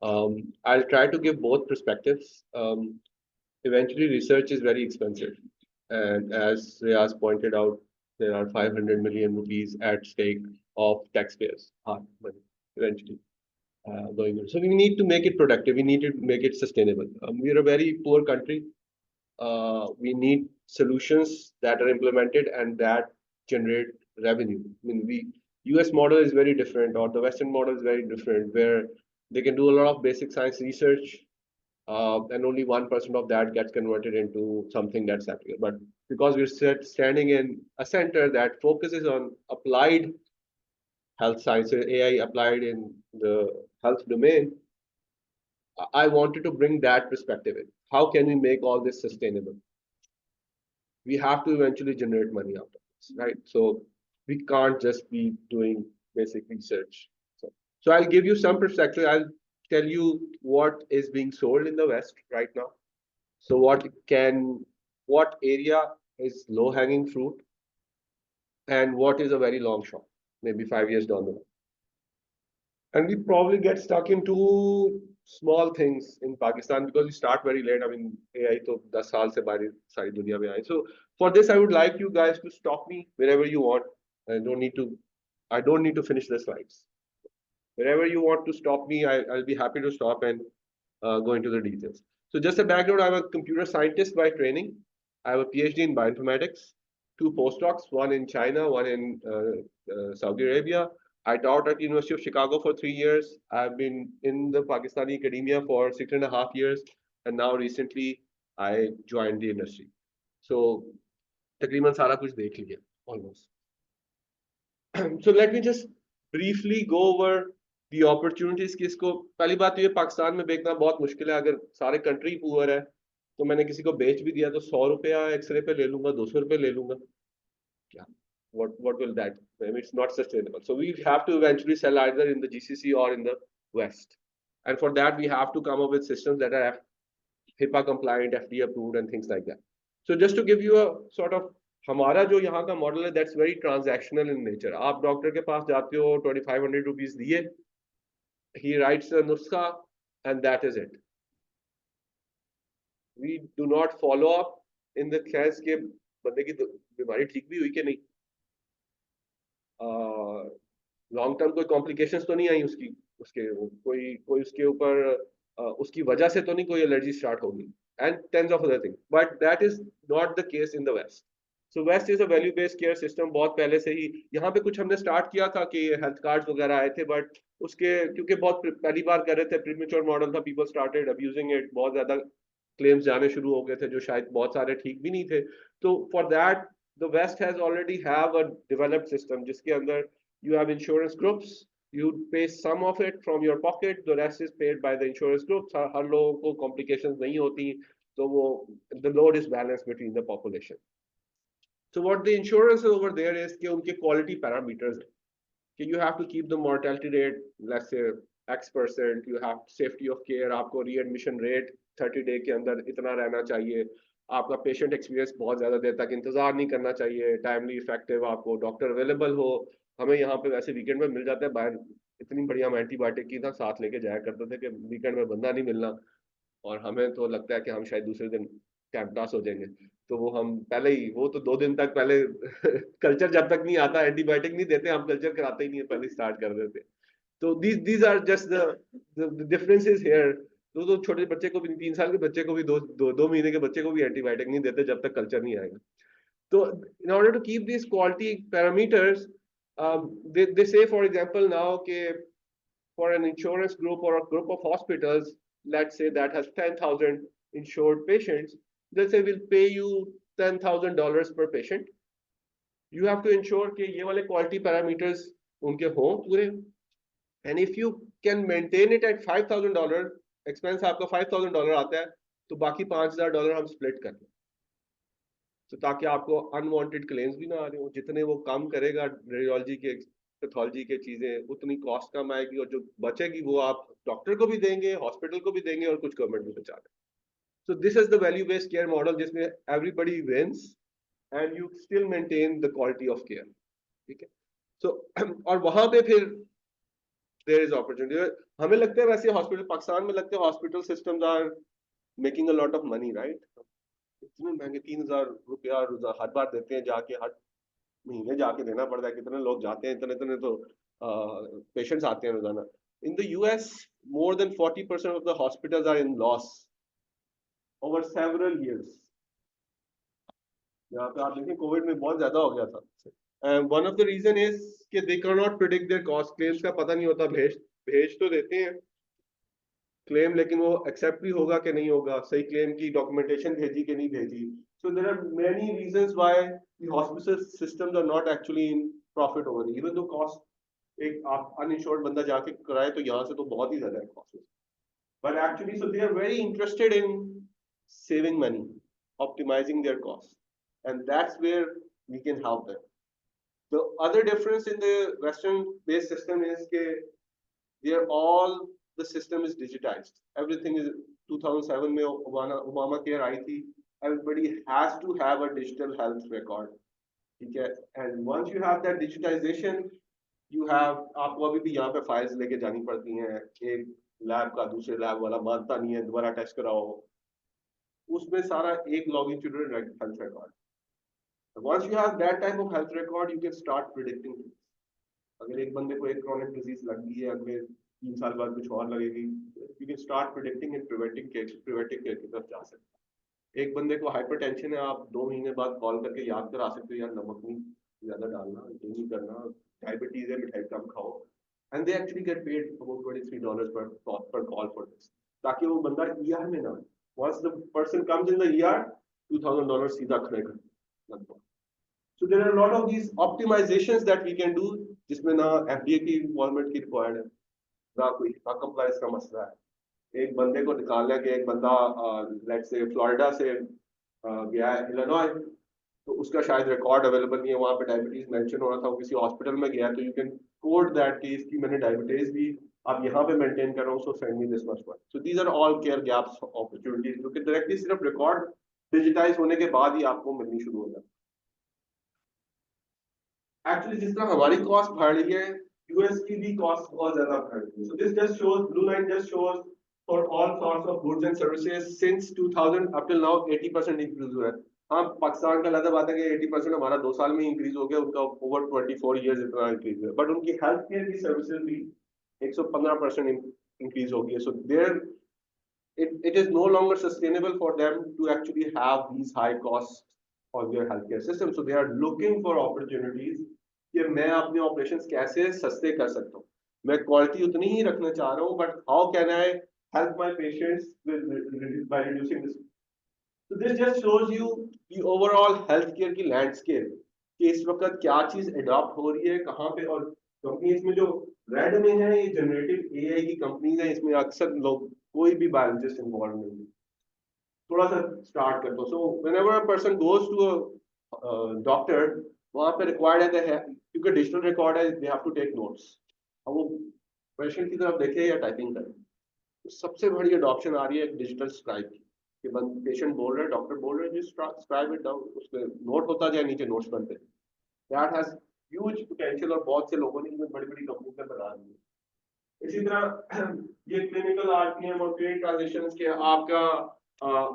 I'll try to give both perspectives. Eventually, research is very expensive. And as Riaz pointed out, there are 500 million rupees at stake of taxpayers' hard money eventually going on. So we need to make it productive. We need to make it sustainable. We are a very poor country. We need solutions that are implemented and that generate revenue. I mean, US model is very different, or the Western model is very different, where they can do a lot of basic science research, and only 1% of that gets converted into something that's applicable. But because we're standing in a center that focuses on applied health sciences, AI applied in the health domain, I wanted to bring that perspective in. How can we make all this sustainable? We have to eventually generate money out of this, right? So we can't just be doing basic research. So I'll give you some perspective. I'll tell you what is being sold in the West right now. So what area is low-hanging fruit, and what is a very long shot, maybe 5 years down the line. And we probably get stuck into small things in Pakistan because we start very late. I mean, AI to 10 saal se bari sari duniya mein aayi. So for this, I would like you guys to stop me wherever you want. I don't need to finish the slides. Wherever you want to stop me, I'll be happy to stop and go into the details. So just a background, I'm a computer scientist by training. I have a PhD in bioinformatics, 2 postdocs, one in China, one in Saudi Arabia. I taught at University of Chicago for 3 years. I've been in the Pakistani academia for 6.5 years. And now recently, I joined the industry. So, takriban sara kuch dekh liya, almost. So let me just briefly go over the opportunities कि इसको पहली बात तो ये पाकिस्तान में बेचना बहुत मुश्किल है अगर सारे कंट्री पुअर है तो मैंने किसी को बेच भी दिया तो 100 रुपया एक्सरे पे ले लूंगा 200 रुपये ले लूंगा क्या what will that I mean, it's not sustainable so we have to eventually sell either in the GCC or in the West and for that we have to come up with systems that are HIPAA compliant FDA approved and things like that so just to give you a sort of हमारा जो यहाँ का model है that's very transactional in nature आप doctor के पास जाते हो 2500 rupees दिए he writes a nuskha and that is it we do not follow up in the sense के बंदे की बीमारी ठीक भी हुई कि नहीं लॉन्ग टर्म कोई कॉम्प्लिकेशंस तो नहीं आई उसकी उसके कोई उसके ऊपर उसकी वजह से तो नहीं कोई एलर्जी स्टार्ट होगी and tens of other things but that is not the case in the West so West is a value based care system बहुत पहले से ही यहाँ पे कुछ हमने स्टार्ट किया था कि हेल्थ कार्ड्स वगैरह आए थे बट उसके क्योंकि बहुत पहली बार कर रहे थे प्रीमेच्योर मॉडल था पीपल स्टार्टेड अब्यूजिंग इट बहुत ज्यादा क्लेम्स जाने शुरू हो गए थे जो शायद बहुत सारे ठीक भी नहीं थे तो for that the West has already have a developed system जिसके अंदर you have insurance groups you pay some of it from your pocket the rest is paid by the insurance groups हर लोगों को complications नहीं होती तो वो the load is balanced between the population so what the insurance over there is कि उनके quality parameters कि you have to keep the mortality rate let's say X%, you have safety of care, आपको readmission rate 30 day के अंदर इतना रहना चाहिए, आपका पेशेंट एक्सपीरियंस बहुत ज्यादा देर तक इंतजार नहीं करना चाहिए, टाइमली इफेक्टिव, आपको डॉक्टर अवेलेबल हो। हमें यहाँ पे वैसे वीकेंड में मिल जाते हैं बाहर, इतनी बढ़िया हम एंटीबायोटिक की था साथ लेके जाया करते थे कि वीकेंड में बंदा नहीं मिलना, और हमें तो लगता है कि हम शायद दूसरे दिन कैंपटास हो जाएंगे, तो वो हम पहले ही, वो तो 2 दिन तक पहले कल्चर जब तक नहीं आता एंटीबायोटिक नहीं देते, हम कल्चर कराते ही नहीं है, पहले स्टार्ट कर देते। तो these are just the differences here। तो छोटे बच्चे को भी, 3 साल के बच्चे को भी, 2 महीने के बच्चे को भी एंटीबायोटिक नहीं देते जब तक कल्चर नहीं आएगा। तो in order to keep these quality parameters, they say for example now के for an insurance group or a group of hospitals, let's say that has 10,000 insured patients, they'll say we'll pay you $10,000 per patient। You have to ensure कि ये वाले quality parameters उनके हों पूरे, and if you can maintain it at $5,000, expense आपका $5,000 आता है, तो बाकी $5,000 हम स्प्लिट कर लें, तो ताकि आपको अनवांटेड क्लेम्स भी ना आ रहे हो। जितने वो कम करेगा रेडियोलॉजी के, पैथोलॉजी के चीजें, उतनी कॉस्ट कम आएगी, और जो बचेगी वो आप डॉक्टर को भी देंगे, हॉस्पिटल को भी देंगे, और कुछ गवर्नमेंट भी बचा दें। So this is the value based care model, जिसमें everybody wins and you still maintain the quality of care. ठीक है, सो और वहां पे फिर देयर इज अपॉर्चुनिटी। हमें लगता है वैसे हॉस्पिटल पाकिस्तान में लगता है hospital systems are making a lot of money, right? इतने महंगे ₹3,000 हर बार देते हैं, जाके हर महीने जाके देना पड़ता है, कितने लोग जाते हैं, इतने इतने तो पेशेंट्स आते हैं रोजाना। In the US more than 40% of the hospitals are in loss over several years। यहाँ पे आप देखें कोविड में बहुत ज्यादा हो गया था, and one of the reason is कि they cannot predict their cost। claims का पता नहीं होता, भेज तो देते हैं क्लेम, लेकिन वो एक्सेप्ट भी होगा कि नहीं होगा, सही क्लेम की डॉक्यूमेंटेशन भेजी कि नहीं भेजी। So there are many reasons why the hospital systems are not actually in profit over there, even though cost, एक आप uninsured बंदा जाके कराए तो यहाँ से तो बहुत ही ज्यादा है cost, but actually so they are very interested in saving money, optimizing their costs, and that's where we can help them। The other difference in the Western based system is that they are all, the system is digitized, everything is 2007 में Obama care आई थी, everybody has to have a digital health record। ठीक है, and once you have that digitization, you have, आपको अभी भी यहाँ पे files लेके जानी पड़ती हैं, एक लैब का दूसरे लैब वाला मानता नहीं है, दोबारा टेस्ट कराओ, उसमें सारा एक longitudinal health record. once you have that type of health record, you can start predicting things। अगर एक बंदे को एक क्रॉनिक डिजीज लग गई है, अगले 3 साल बाद कुछ और लगेगी, you can start predicting and preventing care की तरफ जा सकते हैं। एक बंदे को हाइपरटेंशन है, आप 2 महीने बाद कॉल करके याद करा सकते हो, यार नमक नहीं ज्यादा डालना, ये नहीं करना, डायबिटीज है मिठाई कम खाओ, and they actually get paid about $23 per call for this, ताकि वो बंदा ER में ना, once the person comes in the ER, $2,000 सीधा खड़ेगा लगभग। So there are a lot of these optimizations that we can do, जिसमें ना FDA की इन्वॉल्वमेंट की रिक्वायर्ड है, ना कोई कंप्लायंस का मसला है। एक बंदे को निकालना है कि एक बंदा लेट्स से फ्लोरिडा से गया है इलिनॉय, तो उसका शायद रिकॉर्ड अवेलेबल नहीं है, वहाँ पे डायबिटीज मेंशन हो रहा था, वो किसी हॉस्पिटल में गया, तो यू कैन कोड दैट कि इसकी मैंने डायबिटीज भी आप यहाँ पे मेंटेन कर रहा हूँ, so send me this much money. So these are all care gaps opportunities, जो कि डायरेक्टली सिर्फ रिकॉर्ड डिजिटाइज होने के बाद ही आपको मिलनी शुरू हो जाए। एक्चुअली जिस तरह हमारी कॉस्ट बढ़ रही है, यूएस की भी कॉस्ट बहुत ज्यादा बढ़ रही है। So this just shows, blue line just shows for all sorts of goods and services since 2000 up till now 80% increase हुआ है। हाँ, पाकिस्तान का अलग बात है कि 80% हमारा 2 साल में इंक्रीज हो गया, उनका ओवर 24 इयर्स इतना इंक्रीज हुआ, बट उनकी हेल्थ केयर की सर्विसेज भी 115% इंक्रीज हो गई है। So there it is no longer sustainable for them to actually have these high costs on their healthcare system, so they are looking for opportunities कि मैं अपने operations कैसे सस्ते कर सकता हूँ, मैं क्वालिटी उतनी ही रखना चाह रहा हूँ, but how can I help my patients by reducing this। So this just shows you the overall healthcare की landscape कि इस वक्त क्या चीज adopt हो रही है कहाँ पे, और कंपनीज में जो रेड में है ये जनरेटिव एआई की कंपनीज है, इसमें अक्सर लोग कोई भी बायोलॉजिस्ट इन्वॉल्व नहीं है। थोड़ा सा स्टार्ट करता हूँ। So whenever a person goes to a doctor, वहाँ पे रिक्वायर्ड है क्योंकि डिजिटल रिकॉर्ड है, they have to take notes. अब वो क्वेश्चन की तरफ देखें या टाइपिंग करें, तो सबसे बड़ी अडॉप्शन आ रही है डिजिटल स्क्राइब की, कि पेशेंट बोल रहे हैं, डॉक्टर बोल रहे हैं, just स्क्राइब इट डाउन, उसमें नोट होता जाए, नीचे नोट्स बनते हैं। दैट हैज ह्यूज पोटेंशियल और बहुत से लोगों ने बड़ी बड़ी कंपनी में बना दी है। इसी तरह ये क्लिनिकल आरपीएम और क्रेडिट ट्रांजेक्शंस के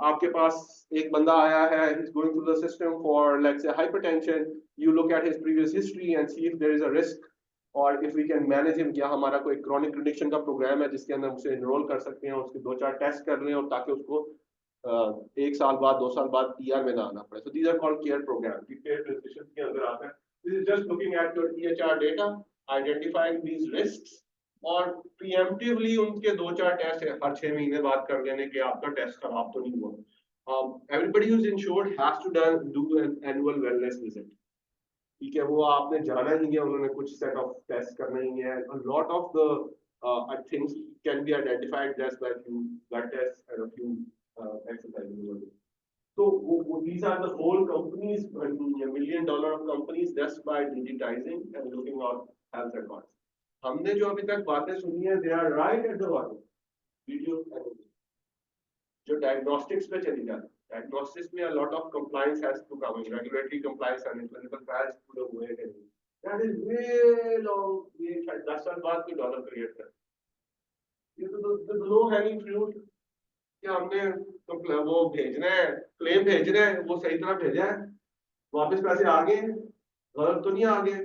आपके पास एक बंदा आया है, he is going through the system for let's say hypertension, you look at his previous history and see if there is a risk or if we can manage him, या हमारा कोई क्रॉनिक कंडीशन का programme है जिसके अंदर उसे enrol कर सकते हैं, उसके 2-4 टेस्ट कर रहे हैं और ताकि उसको 1 साल बाद 2 साल बाद पीआर में ना आना पड़े। So these are called care programme, की केयर ट्रांजेक्शन के अंदर आता है। This is just looking at your EHR data, identifying these risks और प्रीएम्प्टिवली उनके 2-4 टेस्ट हर 6 महीने बाद कर देने के आपका टेस्ट खराब तो नहीं हुआ। Everybody who is insured has to do an annual wellness visit. ठीक है, वो आपने जाना ही है, उन्होंने कुछ सेट ऑफ टेस्ट करना ही है। A lot of the things can be identified just by few blood tests and a few exercises. So these are the whole companies, $1 million companies, just by digitizing and looking at health records. हमने जो अभी तक बातें सुनी है, they are right at the bottom. Video and जो diagnostics पे चली जाती है, diagnostics में a lot of compliance has to come in, regulatory compliance and clinical trials पूरे हुए हैं। That is way long, ये शायद 10 साल बाद कोई डॉलर क्रिएट कर। ये तो लो हैंगिंग फ्रूट, क्या हमने वो भेजना है, क्लेम भेजना है, वो सही तरह भेजा है, वापस पैसे आ गए, गलत तो नहीं आ गए,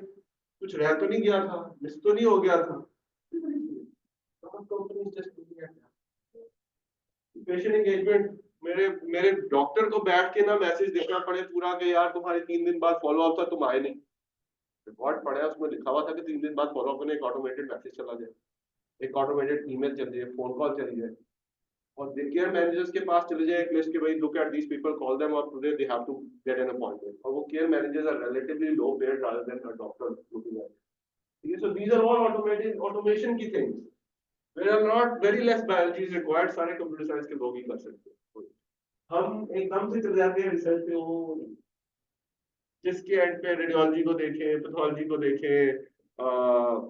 कुछ रह तो नहीं गया था, मिस तो नहीं हो गया था। Company just looking eight patient engagement, मेरे डॉक्टर को बैठ के ना मैसेज देखना पड़े पूरा कि यार तुम्हारे 3 दिन बाद फॉलो अप था, तुम आए नहीं। रिकॉर्ड पढ़ा, उसमें लिखा हुआ था कि 3 दिन बाद फॉलो अप में एक ऑटोमेटेड मैसेज चला जाए, एक ऑटोमेटेड ईमेल चल जाए, फोन कॉल चली जाए और केयर मैनेजर्स के पास चले जाए एक लिस्ट के भाई look at these people, call them और today they have to get an appointment. और वो care managers are relatively low paid rather than a doctor looking at. ठीक है, so these are all automated automation की things. There are not very less biology is required, सारे कंप्यूटर साइंस के लोग ही कर सकते हैं। हम एकदम से चले जाते हैं रिसर्च पे, वो जिसके एंड पे रेडियोलॉजी को देखें, पैथोलॉजी को देखें,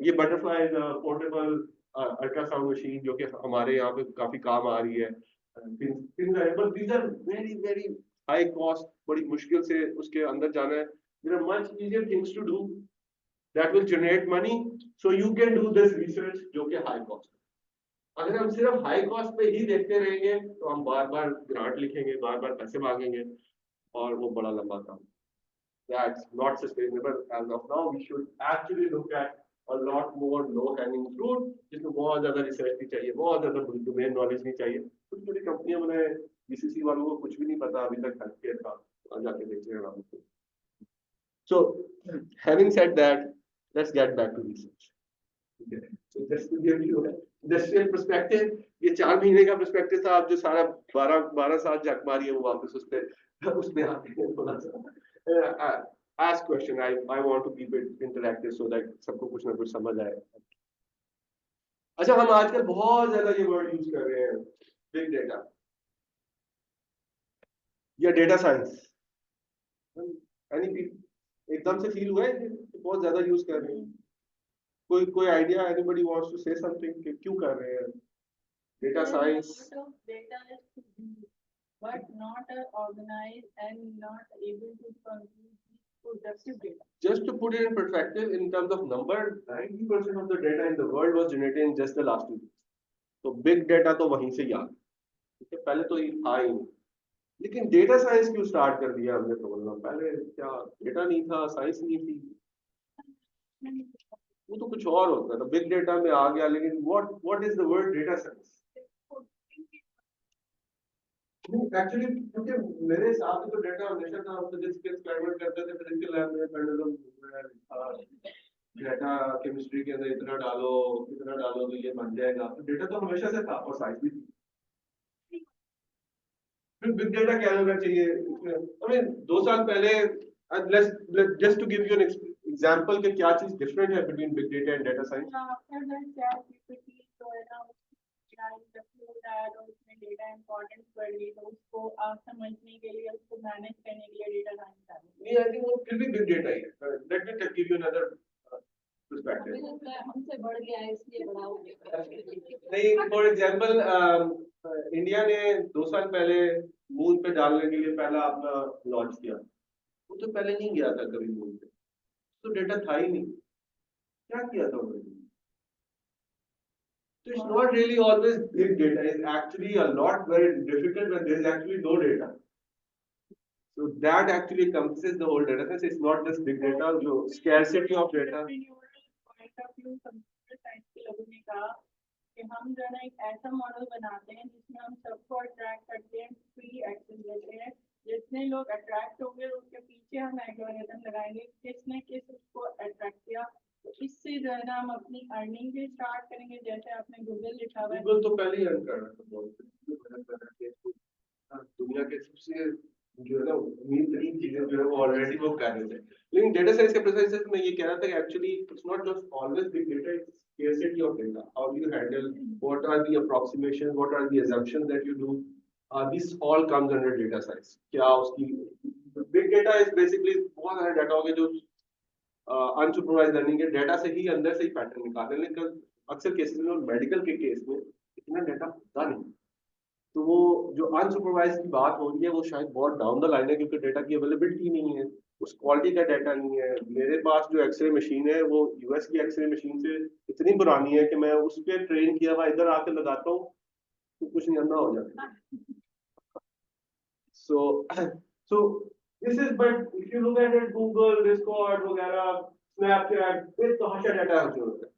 ये बटरफ्लाई पोर्टेबल अल्ट्रासाउंड मशीन जो कि हमारे यहाँ पे काफी काम आ रही है, but these are very very high cost, बड़ी मुश्किल से उसके अंदर जाना है। There are much easier things to do that will generate money, so you can do this research जो कि हाई कॉस्ट। अगर हम सिर्फ हाई कॉस्ट पे ही देखते रहेंगे तो हम बार बार ग्रांट लिखेंगे, बार बार पैसे मांगेंगे और वो बड़ा लंबा काम। That's not sustainable. As of now, we should actually look at a lot more low-hanging fruit, जिसमें बहुत ज्यादा रिसर्च नहीं चाहिए, बहुत ज्यादा डोमेन नॉलेज नहीं चाहिए। कुछ छोटी कंपनियां बनाए, बीसीसी वालों को कुछ भी नहीं पता अभी तक हेल्थ केयर का, जाके देखते हैं आपको। So, having said that, let's get back to research. Okay. So just to give you industrial perspective, ये 4 महीने का perspective था, आप जो सारा 12 साल जक मारी है वो वापस उसमें आते हैं थोड़ा सा। Ask question. I want to keep it interactive so that सबको कुछ ना कुछ समझ आए। अच्छा, हम आजकल बहुत ज्यादा ये वर्ड यूज कर रहे हैं, बिग डेटा या डेटा साइंस। एकदम से फील हुआ है कि बहुत ज्यादा यूज कर रहे हैं? कोई idea? Anybody wants to say something कि क्यों कर रहे हैं data science? Data is to use, but not organized and not able to produce productive data. Just to put it in perspective, in terms of number, 90% of the data in the world was generated in just the last 2 years. तो big data तो वहीं से याद, ठीक है, पहले तो ये था ही नहीं। लेकिन डेटा साइंस क्यों स्टार्ट कर दिया हमने समझना? पहले क्या डेटा नहीं था, साइंस नहीं थी, वो तो कुछ और होता था, बिग डेटा में आ गया। लेकिन what is the word data science? Actually क्योंकि मेरे हिसाब से तो डेटा हमेशा था, हम फिजिक्स के एक्सपेरिमेंट करते थे फिजिकल लैब में, पेंडुलम डेटा केमिस्ट्री के अंदर इतना डालो तो ये बन जाएगा। तो डेटा तो हमेशा से था और साइंस भी थी। फिर बिग डेटा क्या होना चाहिए? आई मीन 2 साल पहले, just to give you an example कि क्या चीज डिफरेंट है between big data and data science. After that ChatGPT तो है ना, और उसमें डेटा इंपॉर्टेंट कर ली, तो उसको समझने के लिए, उसको मैनेज करने के लिए डेटा साइंस आ गई। नहीं, आई थिंक वो फिर भी बिग डेटा ही है। Let me give you another perspective. हमसे बढ़ गया है इसलिए बड़ा हो गया। नहीं, फॉर एग्जाम्पल इंडिया ने 2 साल पहले मून पे डालने के लिए पहला अपना लॉन्च किया। वो तो पहले नहीं गया था कभी मून पे, तो डेटा था ही नहीं, क्या किया था उन्होंने? So it's not really always big data. It's actually a lot very difficult when there is actually no data. So that actually encompasses the whole data. It's not just big data, जो scarcity of data. Point of view computer साइंस के लोगों ने कहा कि हम जो है ना एक ऐसा मॉडल बनाते हैं जिसमें हम सबको अट्रैक्ट करते हैं, फ्री एक्सेस देते हैं, जितने लोग अट्रैक्ट होंगे उसके पीछे हम एल्गोरिथम लगाएंगे किसने किस उसको अट्रैक्ट किया, तो इससे जो है ना हम अपनी अर्निंग भी स्टार्ट करेंगे। जैसे आपने गूगल लिखा हुआ है, गूगल तो पहले ही अर्न कर रहा था, दुनिया के सबसे जो है ना मेन तरीन चीजें जो है वो ऑलरेडी वो कर रहे थे। लेकिन डेटा साइंस के प्रोसेस में ये कह रहा था कि actually it's not just always big data, it's scarcity of data. How do you handle, what are the approximations, what are the assumptions that you do? This all comes under data science. क्या उसकी big data is basically बहुत सारे data हो गए जो unsupervised learning के data से ही अंदर से ही पैटर्न निकालने, लेकिन अक्सर केसेस में मेडिकल के केस में इतना डाटा होता नहीं, तो वो जो अनसुपरवाइज की बात हो रही है वो शायद बहुत डाउन द लाइन है, क्योंकि डाटा की अवेलेबिलिटी नहीं है, उस क्वालिटी का डाटा नहीं है। मेरे पास जो एक्सरे मशीन है वो यूएस की एक्सरे मशीन से इतनी पुरानी है कि मैं उस पर ट्रेन किया हुआ इधर आके लगाता हूँ तो कुछ नहीं अंदर हो जाता। सो this is, but if you look at it, Google, Discord वगैरह, स्नैपचैट, ये तो हमेशा डाटा है जो है।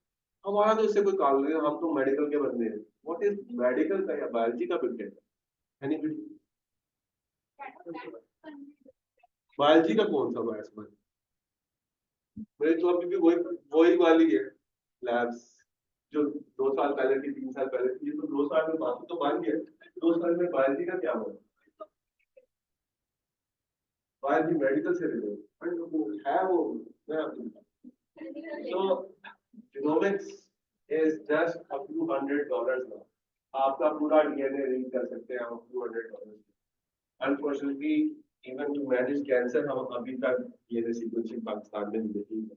हमारा तो इससे कोई काम नहीं है, हम तो मेडिकल के बंदे हैं। व्हाट इज मेडिकल का या बायोलॉजी का बिग डेटा? एनीबडी? बायोलॉजी का कौन सा बायस में? मेरी तो अभी भी वही वाली है लैब्स जो 2 साल पहले थी, 3 साल पहले थी, ये तो 2 साल में बाकी तो बन गया। 2 साल में बायोलॉजी का क्या हुआ? बायोलॉजी मेडिकल से रिलेटेड है वो। तो genomics is just a few $100 now. आपका पूरा डीएनए रीड कर सकते हैं हम $200। Unfortunately, even to manage cancer, हम अभी तक डीएनए सीक्वेंसिंग पाकिस्तान में नहीं देखी है।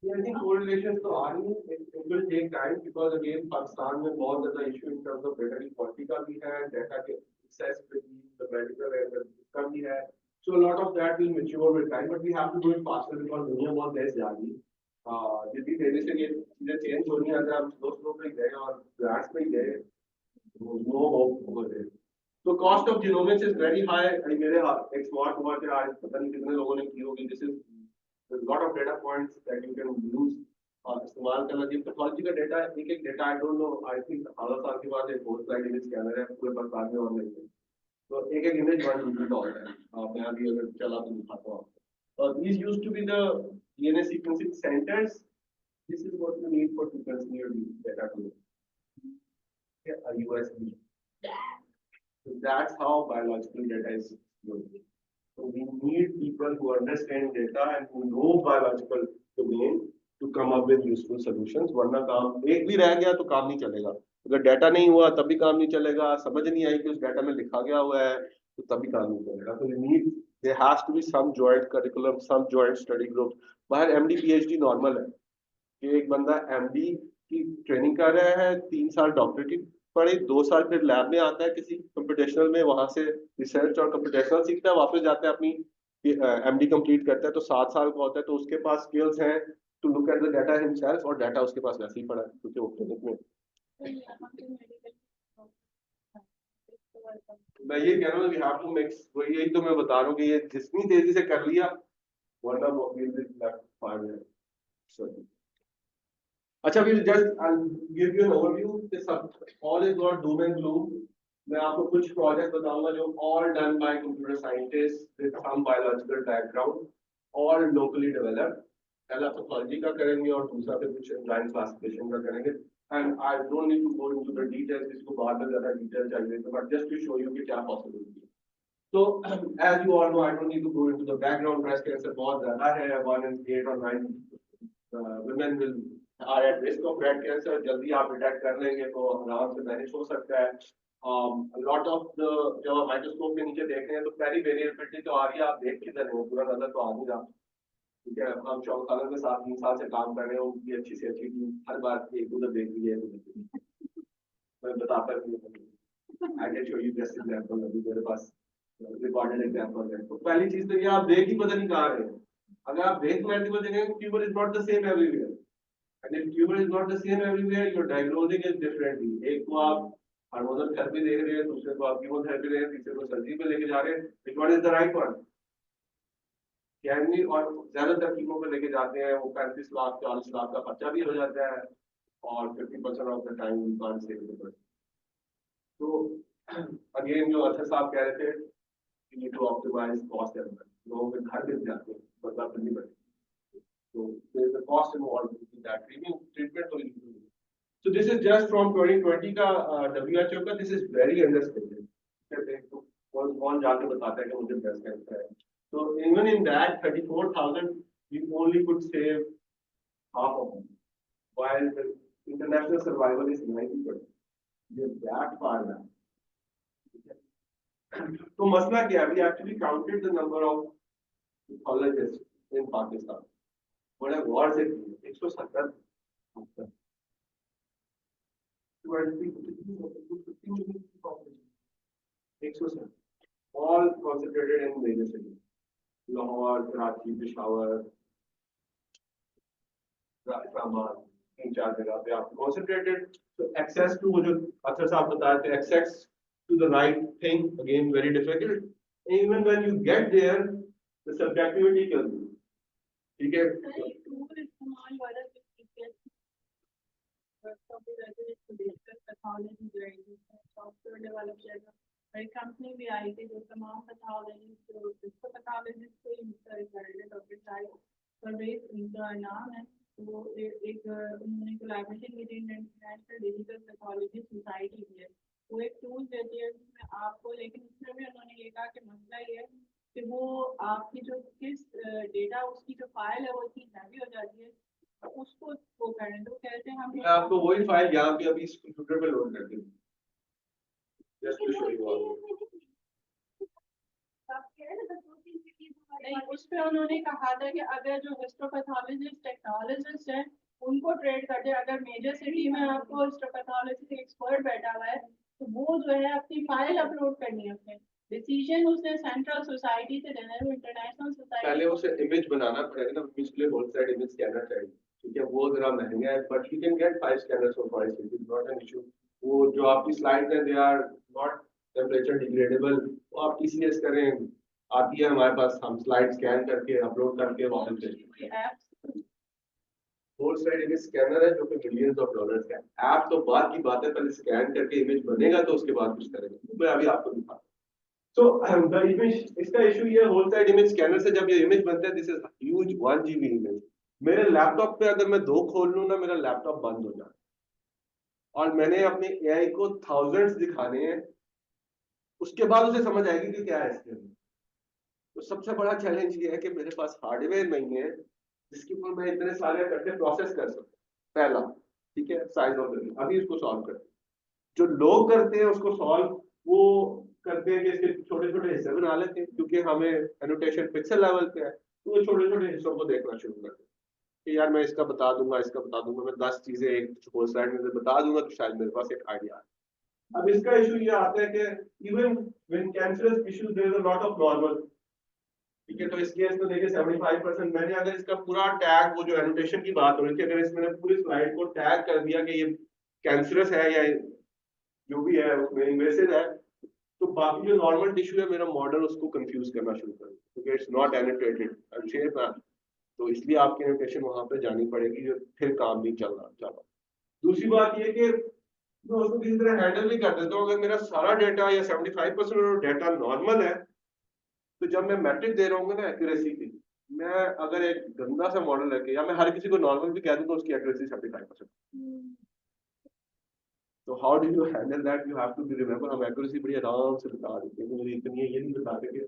I think correlations तो आ रही है, it will take time because again Pakistan में बहुत ज़्यादा issue in terms of data quality का भी है, data के access between the medical and the का भी है, so a lot of that will mature with time, but we have to do it faster because दुनिया बहुत तेज जा रही है। जितनी तेजी से ये चीजें चेंज हो रही हैं, अगर हम दोस्तों पे गए और ग्राड्स पे गए, no hope over there. So cost of genomics is very high। मेरे एक स्मार्ट हुआ थे आज, पता नहीं कितने लोगों ने की होगी। This is a lot of data points that you can use इस्तेमाल करना चाहिए। पैथोलॉजी का डाटा एक एक data, I don't no, I think 18 साल के बाद एक होल स्लाइड इमेज स्कैनर है पूरे पाकिस्तान में ऑनलाइन है, तो एक एक इमेज 1 GB का होता है। मैं अभी अगर चला तो दिखाता हूँ। और these used to be the DNA sequencing centers. This is what you need for sequencing your data to a USB. So that's how biological data is going. So we need people who understand data and who know biological domain to come up with useful solutions. वरना काम एक भी रह गया तो काम नहीं चलेगा। अगर डाटा नहीं हुआ तब भी काम नहीं चलेगा, समझ नहीं आई कि उस डाटा में लिखा गया हुआ है तो तब भी काम नहीं चलेगा। So we need, there has to be some joint curriculum, some joint study group. बाहर MD PhD नॉर्मल है कि एक बंदा MD की ट्रेनिंग कर रहा है, 3 साल डॉक्टर की पढ़े, 2 साल फिर लैब में आता है किसी कंप्यूटेशनल में, वहां से रिसर्च और कंप्यूटेशनल सीखता है, वापस जाता है अपनी MD कंप्लीट करता है, तो 7 साल का होता है। तो उसके पास स्किल्स हैं to look at the data himself, और डाटा उसके पास वैसे ही पड़ा है क्योंकि वो क्लिनिक में। मैं ये कह रहा हूँ वी हैव टू मिक्स, वही यही तो मैं बता रहा हूँ कि ये जितनी तेजी से कर लिया वरना वो विल बी लेफ्ट फाइव। अच्छा, we'll just I'll give you an overview. This all is not doom and gloom. मैं आपको कुछ प्रोजेक्ट बताऊंगा जो all done by computer scientists with some biological background, all locally developed. पहला pathology का करेंगे और दूसरा फिर कुछ एंजाइम क्लासिफिकेशन का करेंगे. And I don't need to go into the details. इसको बाद में ज़्यादा डिटेल चाहिए तो but just to show you कि क्या possibility है. So as you all know, I don't need to go into the background. Breast cancer बहुत ज़्यादा है. 1 in 8 or 9 women will are at risk of breast cancer. जल्दी आप detect कर लेंगे तो आराम से मैनेज हो सकता है. A lot of the जब आप माइक्रोस्कोप के नीचे देख रहे हैं तो पहली वेरिएबिलिटी तो आ रही है. आप देख किधर हैं, पूरा नजर तो आ नहीं रहा. ठीक है, हम शौक के साथ 3 साल से काम कर रहे हैं. उनकी अच्छी से अच्छी टीम हर बार एक उधर देख रही है. मैं बताता नहीं हूँ. I can show you just example. अभी मेरे पास रिकॉर्डेड एग्जांपल है. तो पहली चीज तो ये आप देख ही पता नहीं कहाँ रहे हैं. अगर आप देख मल्टीपल जगह, tumour is not the same everywhere. And if tumor is not the same everywhere, you're diagnosing it differently. एक को आप हार्मोनल थेरेपी दे रहे हैं, दूसरे को आप कीमोथेरेपी दे रहे हैं, तीसरे को सर्जरी पे लेके जा रहे हैं. Which one is the right one? कैमनी और ज्यादातर कीमो पे लेके जाते हैं, वो 35 लाख 40 लाख का खर्चा भी हो जाता है और 50% of the time we can't save the person. तो अगेन जो अर्थर साहब कह रहे थे, you need to optimize cost and लोगों के घर मिल जाते हैं, बदलाव करनी पड़ती है. So there is a cost involved in that treatment. So this is just from 2020 का WHO का. This is very understated. कौन जाके बताता है कि मुझे ब्रेस्ट कैंसर है. So even in that 34,000 we only could save half of them, while the international survival is 90%. We are that far back. तो मसला क्या है? We actually counted the number of pathologists in Pakistan. बड़े गौर से 170 all concentrated in major cities. Lahore, Karachi, Peshawar, Islamabad, इन 4 जगह पे आप concentrated. So access to वो जो अक्षर साहब बताए थे, access to the right thing again very difficult. Even when you get there, the subjectivity kills you. ठीक है. सॉफ्टवेयर डेवलप किया. एक कंपनी भी आई थी जो तमाम पैथोलॉजिस्ट को डॉक्टर साहिब परवेज उनका नाम है. वो एक उन्होंने कोलैबोरेशन की थी इंटरनेशनल डिजिटल पैथोलॉजी सोसाइटी की है. वो एक टूल देती है जिसमें आपको, लेकिन उसमें भी उन्होंने ये कहा कि मसला ये है कि वो आपकी जो किस डेटा उसकी जो फाइल है वो इतनी हैवी हो जाती है, उसको वो करें तो कहते हैं हम आपको वही फाइल यहाँ पे अभी इस कंप्यूटर पे लोड कर दूँ. Just to show you all. नहीं, उस पे उन्होंने कहा था कि अगर जो हिस्टोपैथोलॉजिस्ट टेक्नोलॉजिस्ट है उनको ट्रेड कर दे. अगर मेजर सिटी में आपको हिस्टोपैथोलॉजी एक्सपर्ट बैठा हुआ है तो वो जो है अपनी फाइल अपलोड करनी है. उसने डिसीजन उसने सेंट्रल सोसाइटी से लेना है, इंटरनेशनल सोसाइटी. पहले उसे इमेज बनाना पड़ेगा ना. इमेज के लिए होल साइड इमेज स्कैनर चाहिए. ठीक है, वो जरा महंगा है, but you can get 5 scanners for price. It is not an issue. वो जो आपकी स्लाइड्स हैं, they are not temperature degradable. वो आप टीसीएस करें, आती है हमारे पास, हम स्लाइड स्कैन करके अपलोड करके वापस भेजते हैं. होल साइड इमेज स्कैनर है जो कि मिलियंस ऑफ डॉलर्स का. ऐप तो बात की बात है, पहले स्कैन करके इमेज बनेगा तो उसके बाद कुछ करेंगे. मैं अभी आपको दिखाता हूं. So the image, इसका इशू ये होल साइड इमेज स्कैनर से जब ये इमेज बनता है, this is huge 1 GB image. मेरे लैपटॉप पे अगर मैं 2 खोल लूं ना, मेरा लैपटॉप बंद हो जाए. और मैंने अपने एआई को थाउजेंड्स दिखाने हैं, उसके बाद उसे समझ आएगी कि क्या है इसके अंदर. तो सबसे बड़ा चैलेंज ये है कि मेरे पास हार्डवेयर नहीं है जिसके ऊपर मैं इतने सारे करके प्रोसेस कर सकूं. पहला, ठीक है, साइज ऑफ द. अभी इसको सॉल्व करते हैं. जो लोग करते हैं उसको सॉल्व वो करते हैं कि इसके छोटे छोटे हिस्से बना लेते हैं, क्योंकि हमें एनोटेशन पिक्सल लेवल पे है. तो वो छोटे छोटे हिस्सों को देखना शुरू करते हैं कि यार मैं इसका बता दूंगा, इसका बता दूंगा, मैं 10 चीजें एक होल स्लाइड में बता दूंगा तो शायद मेरे पास एक आइडिया है. अब इसका इशू ये आता है कि even when cancerous issues there is a lot of normal. ठीक है, तो इस केस में देखिए 75%. मैंने अगर इसका पूरा टैग, वो जो एनोटेशन की बात हो रही थी, अगर इसमें पूरी स्लाइड को टैग कर दिया कि ये कैंसरस है या जो भी है उसमें इन्वेसिव है, तो बाकी जो नॉर्मल टिश्यू है, मेरा मॉडल उसको कंफ्यूज करना शुरू कर, क्योंकि इट्स नॉट एनोटेटेड. तो इसलिए आपकी इन्विटेशन वहां पे जानी पड़ेगी, फिर काम नहीं चल रहा। दूसरी बात ये कि मैं उसको किसी तरह हैंडल नहीं कर देता हूँ। अगर मेरा सारा डेटा या 75% डेटा नॉर्मल है, तो जब मैं मैट्रिक दे रहा हूँ ना एक्यूरेसी की, मैं अगर एक गंदा सा मॉडल रखे या मैं हर किसी को नॉर्मल भी कह दूँ तो उसकी एक्यूरेसी 75%। तो how do you handle that? You have to be remember, हम एक्यूरेसी बड़ी आराम से बता देते हैं, मुझे इतनी है ये नहीं बताते कि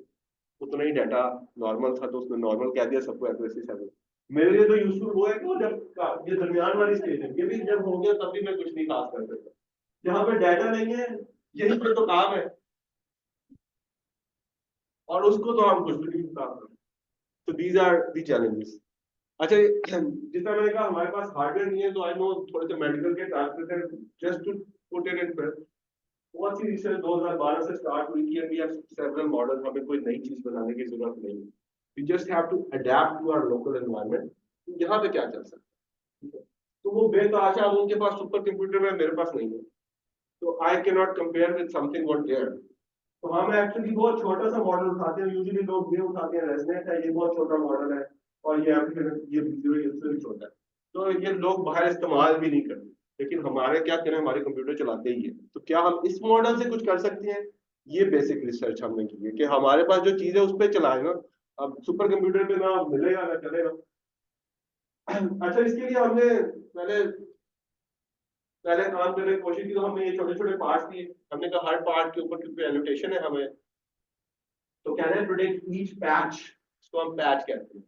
उतना ही डाटा नॉर्मल था तो उसने नॉर्मल कह दिया, सबको एक्यूरेसी 7। मेरे लिए तो यूजफुल वो है कि जब ये दरमियान वाली स्टेज है, ये भी जब हो गया तब भी मैं कुछ नहीं खास कर सकता। जहाँ पे डाटा नहीं है यही पे तो काम है, और उसको तो हम कुछ भी नहीं काम करते। तो दीज आर दी चैलेंजेस। अच्छा, जिस तरह मैंने कहा हमारे पास हार्डवेयर नहीं है, तो आई नो थोड़े से मेडिकल के translator, just to put it in, बहुत सी रिसर्च 2012 से स्टार्ट हुई कि वी हैव सेवरल मॉडल, हमें कोई नई चीज बनाने की जरूरत नहीं है, we just have to adapt to our local environment, यहाँ पे क्या चल सकता है। तो वो बेतहाशा, अब उनके पास सुपर कंप्यूटर है, मेरे पास नहीं है, तो I can not compare with something what there. तो हम एक्चुअली बहुत छोटा सा मॉडल उठाते हैं, यूजुअली लोग ये उठाते हैं रेजनेट है, ये बहुत छोटा मॉडल है, और ये ये छोटा है, तो ये लोग बाहर इस्तेमाल भी नहीं करते। लेकिन हमारे क्या करें, हमारे कंप्यूटर चलाते ही है, तो क्या हम इस मॉडल से कुछ कर सकते हैं? ये बेसिक रिसर्च हमने की है कि हमारे पास जो चीज है उस पर चलाए ना। अब सुपर कंप्यूटर पे ना मिलेगा ना चलेगा। अच्छा, इसके लिए हमने पहले पहले काम करने की कोशिश की, तो हमने ये छोटे छोटे पार्ट्स दिए, हमने कहा हर पार्ट के ऊपर एनोटेशन है हमें, तो can I predict each patch, इसको हम पैच कहते हैं।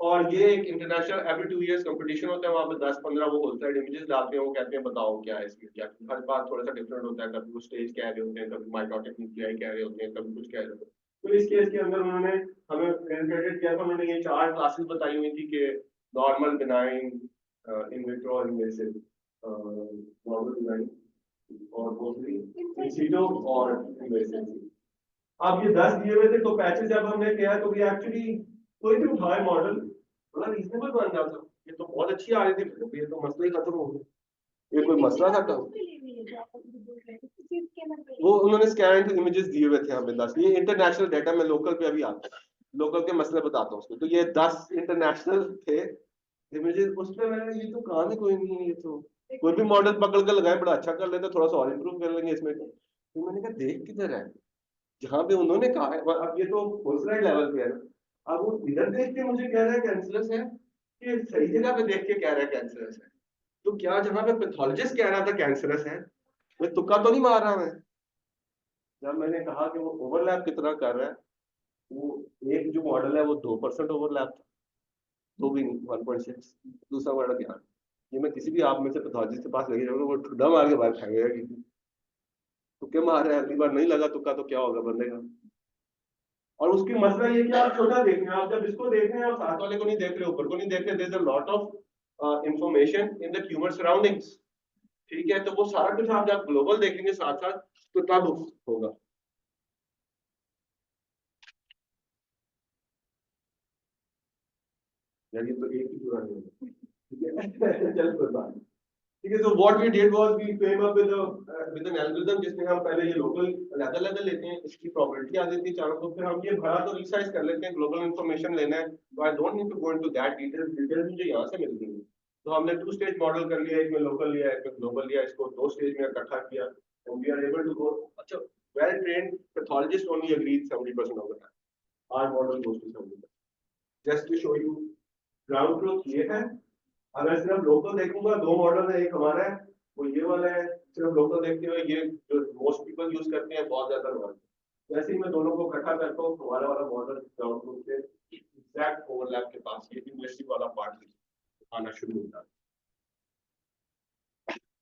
और ये एक इंटरनेशनल एवरी 2 इयर्स कंपटीशन होता है, वहाँ पे 10-15 वो होल साइड इमेजेस डालते हैं, वो कहते हैं बताओ क्या है इसमें क्या। हर बार थोड़ा सा डिफरेंट होता है, कभी वो स्टेज कह रहे होते हैं, कभी माइटोटिक न्यूक्लियाई कह रहे होते हैं, कभी कुछ कह रहे होते हैं। तो इस केस के अंदर उन्होंने हमें प्रेजेंटेड किया था, उन्होंने ये 4 क्लासेस बताई हुई थी कि नॉर्मल, बिनाइन, इन विट्रो और इन्वेसिव, नॉर्मल, बिनाइन और मोस्टली इन सीटो और इन्वेसिव। अब ये 10 दिए हुए थे, तो पैचेस जब हमने किया तो भी एक्चुअली कोई भी उठाए मॉडल बड़ा रीजनेबल बन जाता, ये तो बहुत अच्छी आ रही थी, ये तो मसला ही खत्म हो गया, ये कोई मसला था कब? वो उन्होंने स्कैन इमेजेस दिए हुए थे हमें 10, ये इंटरनेशनल डाटा में लोकल पे अभी आता है, लोकल के मसले बताता हूँ उसको। तो ये 10 इंटरनेशनल थे इमेजेस, उसमें मैंने ये तो काम ही कोई नहीं है, ये तो कोई भी मॉडल पकड़ कर लगाए बड़ा अच्छा कर लेते, थोड़ा सा और इम्प्रूव कर लेंगे इसमें। तो मैंने कहा देख किधर है, जहाँ पे उन्होंने कहा है, अब ये तो पर्सनल लेवल पे है ना, अब वो इधर देख के मुझे कह रहा है कैंसरस है, कि सही जगह पे देख के कह रहा है कैंसरस है, तो क्या जहाँ पे पैथोलॉजिस्ट कह रहा था कैंसरस है, मैं तुक्का तो नहीं मार रहा मैं? जब मैंने कहा कि वो ओवरलैप कितना कर रहा है, वो एक जो मॉडल है वो 2% ओवरलैप था, तो भी नहीं 1.6। दूसरा मॉडल क्या, ये मैं किसी भी आप में से पैथोलॉजिस्ट के पास लगे जाऊंगा, वो ठुड्डा मार के बाहर फेंकेगा कि तुक्के मार रहे हैं, अगली बार नहीं लगा तुक्का तो क्या होगा बंदे का। और उसकी मसला ये कि आप छोटा देख रहे हैं, आप जब इसको देख रहे हैं आप साथ वाले को नहीं देख रहे, ऊपर को नहीं देख रहे, there is a lot of information in the human surroundings, ठीक है, तो वो सारा कुछ आप जब ग्लोबल देखेंगे साथ साथ तो तब होगा। यार ये तो एक ही पूरा नहीं होगा, ठीक है। चल कोई बात नहीं, ठीक है। So what we did was we came up with an algorithm जिसमें हम पहले ये लोकल अलग-अलग लेते हैं, इसकी प्रोबेबिलिटी आ जाती है चारों को, फिर हम ये भरा तो रिसाइज कर लेते हैं, ग्लोबल इंफॉर्मेशन लेना है, तो I don't need to go into that details मुझे यहाँ से मिल गई। तो हमने 2 स्टेज मॉडल कर लिया, एक में लोकल लिया, एक में ग्लोबल लिया, इसको 2 स्टेज में इकट्ठा किया, and we are able to go. अच्छा, well trained pathologist only agreed 70% of the time, our model goes to 70%। Just to show you ground truth ये है। अगर सिर्फ लोकल देखूंगा, 2 मॉडल है, एक हमारा है वो ये वाला है, सिर्फ लोकल देखते हुए ये जो मोस्ट पीपल यूज करते हैं बहुत ज्यादा नॉर्मल, जैसे ही मैं दोनों को इकट्ठा करता हूँ हमारा वाला मॉडल ग्राउंड ट्रूथ से एग्जैक्ट ओवरलैप के पास ये यूनिवर्सिटी वाला पार्ट आना शुरू होता है।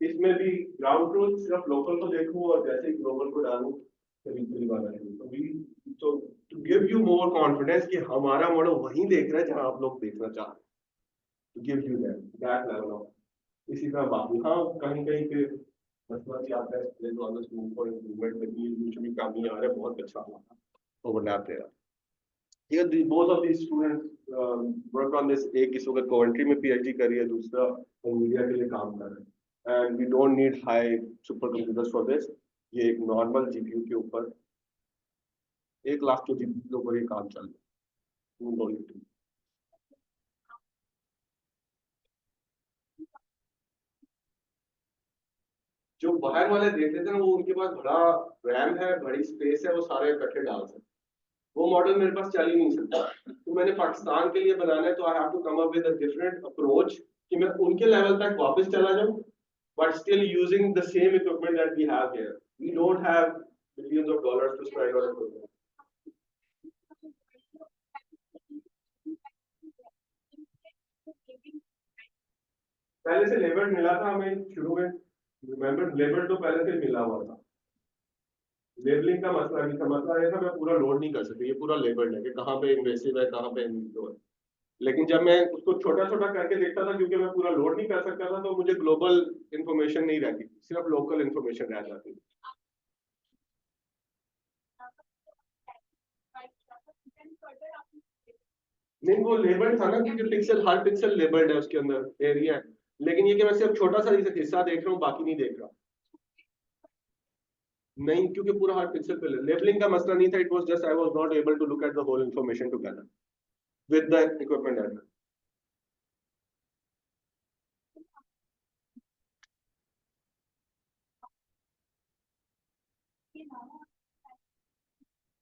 इसमें भी ग्राउंड ट्रूथ सिर्फ लोकल को देखूं और जैसे ही ग्लोबल को डालूं कभी वाला तो to give you more confidence कि हमारा मॉडल वहीं देख रहा है जहां आप लोग देखना चाहते हैं, to give you that level of, इसी तरह बाकी हाँ कहीं कहीं पे मसला भी आता है, there's always room for improvement, लेकिन यूजुअली काम नहीं आ रहा है, बहुत अच्छा ओवरलैप है। ठीक है, both of these students work on this, एक इस वक्त कॉवेंट्री में पीएचडी कर रही है, दूसरा मीडिया के लिए काम कर रहा है, and we don't need high supercomputers for this, ये एक नॉर्मल जीपीयू के ऊपर 1 लाख के जीपीयू के ऊपर ये काम चल रहा है। जो बाहर वाले देख लेते हैं वो उनके पास बड़ा रैम है, बड़ी स्पेस है, वो सारे इकट्ठे डाल सकते, वो मॉडल मेरे पास चल ही नहीं सकता। तो मैंने पाकिस्तान के लिए बनाना है, तो I have to come up with a different approach कि मैं उनके लेवल तक वापस चला जाऊं, but still using the same equipment that we have here. We don't have billions of dollars to spend on equipment. पहले से लेबल मिला था हमें शुरू में, रिमेंबर लेबल तो पहले से मिला हुआ था, लेबलिंग का मसला नहीं था। मसला ये था मैं पूरा लोड नहीं कर सकता, ये पूरा लेबल्ड है कि कहाँ पे इन्वेसिव है, कहाँ पे इन्वेसिव है। लेकिन जब मैं उसको छोटा छोटा करके देखता था, क्योंकि मैं पूरा लोड नहीं कर सकता था, तो मुझे ग्लोबल इंफॉर्मेशन नहीं रहती, सिर्फ लोकल इंफॉर्मेशन रह जाती थी। नहीं, वो लेबल्ड था ना, क्योंकि पिक्सल, हर पिक्सल लेबल्ड है, उसके अंदर एरिया है। लेकिन ये कि मैं सिर्फ छोटा सा हिस्सा देख रहा हूँ, बाकी नहीं देख रहा। नहीं, क्योंकि पूरा हर पिक्सल पे लेबलिंग का मसला नहीं था, it was just I was not able to look at the whole information together with the equipment as well.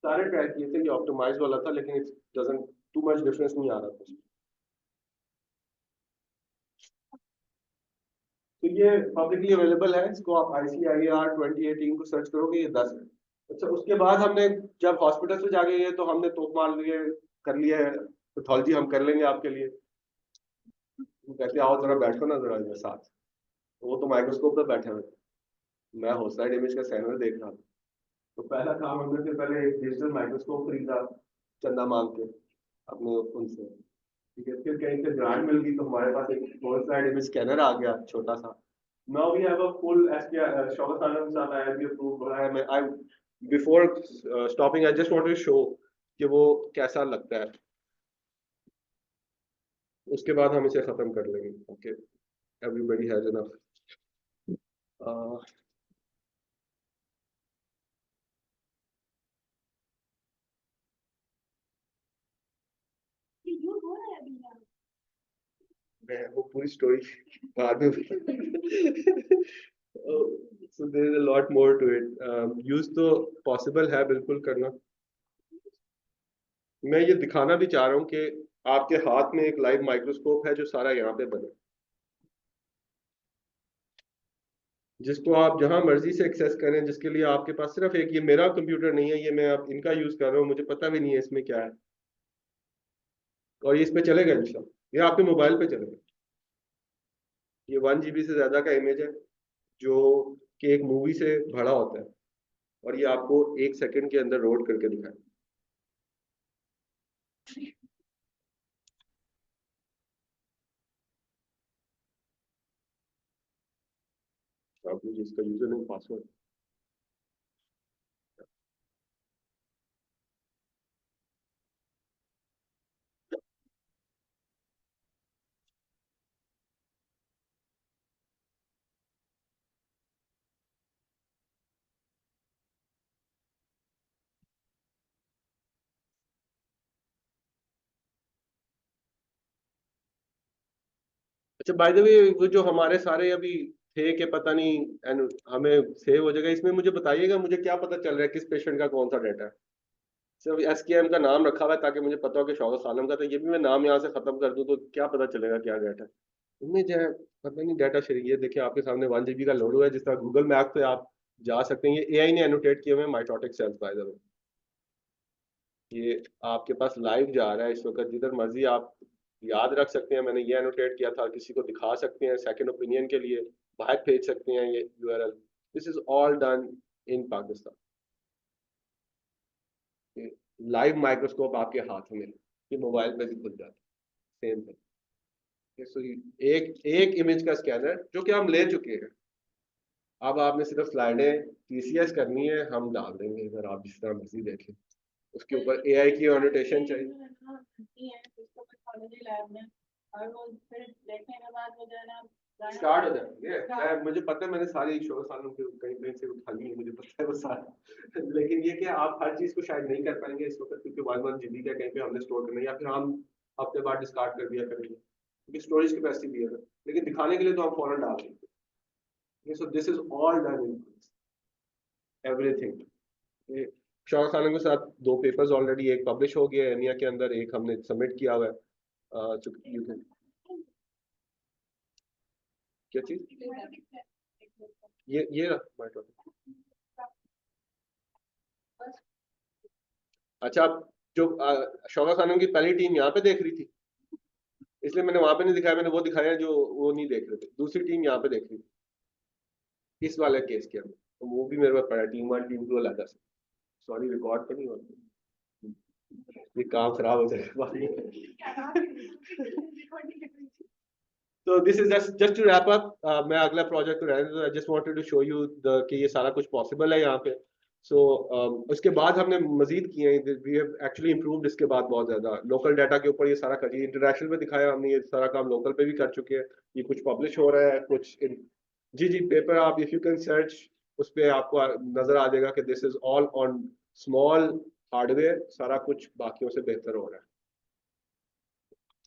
सारे ट्राई किए थे, ये ऑप्टिमाइज वाला था, लेकिन it doesn't too much difference नहीं आ रहा था। तो ये पब्लिकली अवेलेबल है, इसको आप ICIR 2018 को सर्च करोगे, ये 10 है। अच्छा, उसके बाद हमने जब हॉस्पिटल में जाके गए तो हमने तोप मार लिए, कर लिया है पैथोलॉजी हम कर लेंगे आपके लिए। वो कहते आओ जरा बैठो ना जरा मेरे साथ, तो वो तो माइक्रोस्कोप पे बैठे हुए थे, मैं होस्ट साइड इमेज का स्कैनर देख रहा था। तो पहला काम हमने फिर पहले एक डिजिटल माइक्रोस्कोप खरीदा, चंदा मांग के अपने उनसे, ठीक है। फिर कहीं से ग्रांट मिल गई तो हमारे पास एक होल साइड इमेज स्कैनर आ गया छोटा सा। Now we have a full SPI, Shaukat Khanam साहब IRB approved है। I before stopping I just want to show कि वो कैसा लगता है, उसके बाद हम इसे खत्म कर लेंगे। Okay, everybody has enough. मैं वो पूरी स्टोरी बाद में so there is a lot more to it. Use तो पॉसिबल है बिल्कुल करना। मैं ये दिखाना भी चाह रहा हूँ कि आपके हाथ में एक लाइव माइक्रोस्कोप है जो सारा यहाँ पे बना, जिसको आप जहां मर्जी से एक्सेस करें, जिसके लिए आपके पास सिर्फ एक, ये मेरा कंप्यूटर नहीं है, ये मैं आप इनका यूज कर रहा हूँ, मुझे पता भी नहीं है इसमें क्या है, और ये इस पे चलेगा इंशाल्लाह, ये आपके मोबाइल पे चलेगा। ये 1 GB से ज्यादा का इमेज है जो कि एक मूवी से भरा होता है, और ये आपको 1 सेकंड के अंदर लोड करके दिखाए। आप मुझे इसका यूजर नेम पासवर्ड, अच्छा बाय द वे वो जो हमारे सारे अभी थे कि पता नहीं हमें सेव हो जाएगा, इसमें मुझे बताइएगा मुझे क्या पता चल रहा है किस पेशेंट का कौन सा डाटा है। सिर्फ SKM का नाम रखा हुआ है ताकि मुझे पता हो कि शौकत खानम का, तो ये भी मैं नाम यहाँ से खत्म कर दूं तो क्या पता चलेगा क्या डाटा है इनमें जो है, पता नहीं डाटा शेयरिंग। ये देखिए आपके सामने 1 GB का लोड हुआ है, जिस तरह गूगल मैप पे आप जा सकते हैं। ये AI ने एनोटेट किए हुए mitotic cells by the way, ये आपके पास लाइव जा रहा है इस वक्त, जिधर मर्जी आप याद रख सकते हैं। मैंने ये एनोटेट किया था, किसी को दिखा सकते हैं सेकंड ओपिनियन के लिए, बाहर भेज सकते हैं ये URL। This is all done in Pakistan. Live microscope आपके हाथ में, ये मोबाइल पे भी खुल जाता है, सेम है। सो एक एक इमेज का स्कैनर जो कि हम ले चुके हैं, अब आपने सिर्फ स्लाइडें TCS करनी है, हम डाल देंगे अगर आप जिस तरह मर्जी देखें। उसके ऊपर AI की एनोटेशन चाहिए, स्टार्ट हो जाती है। मुझे पता है, मैंने सारी शोर सालों के कहीं कहीं से उठा ली है, मुझे पता है वो सारा लेकिन ये कि आप हर चीज को शायद नहीं कर पाएंगे इस वक्त, क्योंकि 1 GB का कहीं पे हमने स्टोर करना है, या फिर हम हफ्ते बाद डिस्कार्ड कर दिया करेंगे, क्योंकि स्टोरेज कैपेसिटी भी है। लेकिन दिखाने के लिए तो हम फौरन डाल देंगे। Okay, so this is all done in Greece. Everything. Okay. Shaukat Khan के साथ 2 पेपर्स ऑलरेडी, एक पब्लिश हो गया है एनिया के अंदर, एक हमने सबमिट किया हुआ है। यू कैन क्या चीज ये माय टॉपिक। अच्छा, आप जो शौकत खान की पहली टीम यहाँ पे देख रही थी, इसलिए मैंने वहां पे नहीं दिखाया, मैंने वो दिखाया जो वो नहीं देख रहे थे। दूसरी टीम यहाँ पे देख रही थी इस वाले केस के अंदर, तो वो भी मेरे पास पड़ा, टीम 1 टीम 2 अलग से। सॉरी, रिकॉर्ड तो नहीं होता, ये काम खराब हो जाएगा। So this is just to wrap up. मैं अगला प्रोजेक्ट को रहने दूँ। I just wanted to show you कि ये सारा कुछ पॉसिबल है यहाँ पे। So उसके बाद हमने मजीद किए हैं, we have actually improved इसके बाद बहुत ज्यादा। लोकल डाटा के ऊपर ये सारा कर, इंटरनेशनल में दिखाया हमने, ये सारा काम लोकल पे भी कर चुके हैं। ये कुछ पब्लिश हो रहा है, कुछ जी पेपर आप इफ यू कैन सर्च उस पे आपको नजर आ जाएगा कि this is all on small hardware, सारा कुछ बाकियों से बेहतर हो रहा है।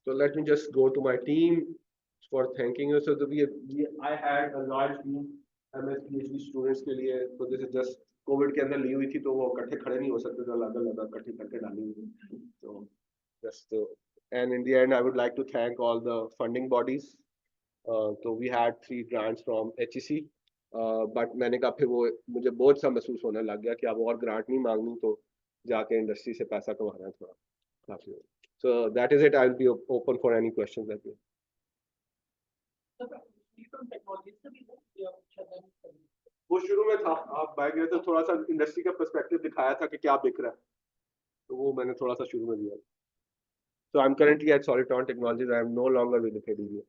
So let me just go to my team for thanking you. So I had a large team MS PhD students के लिए, so this is just Covid के अंदर ली हुई थी, तो वो इकट्ठे खड़े नहीं हो सकते थे, अलग अलग इकट्ठे करके डाली हुई। So just and in the end I would like to thank all the funding bodies. So we had 3 grants from HEC, but मैंने कहा फिर वो मुझे बोझ सा महसूस होने लग गया कि अब और ग्रांट नहीं मांगनी, तो जाके इंडस्ट्री से पैसा कमाना है थोड़ा काफी। So that is it. I'll be open for any questions that you वो शुरू में था, आप बैठ गए तो थोड़ा सा इंडस्ट्री का पर्सपेक्टिव दिखाया था कि क्या बिक रहा है, तो वो मैंने थोड़ा सा शुरू में दिया। So I'm currently at Soliton Technologies. I am no longer with the KDB.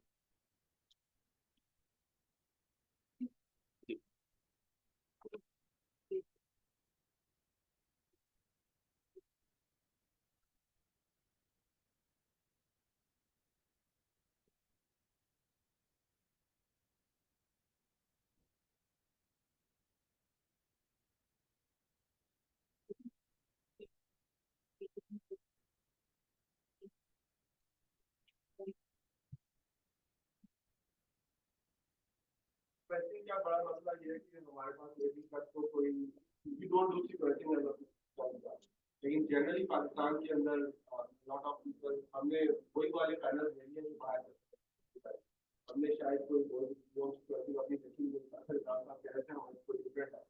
वैसे क्या बड़ा मसला ये है कि हमारे पास लेडी तक तो कोई we don't do security as a, लेकिन जनरली पाकिस्तान के अंदर लॉट ऑफ पीपल, हमने वही वाले पैनल भेजे हैं जो बाहर, हमने शायद कोई जो सिक्योरिटी अपनी देखी नहीं, कह रहे थे हमारे कोई डिफरेंट है,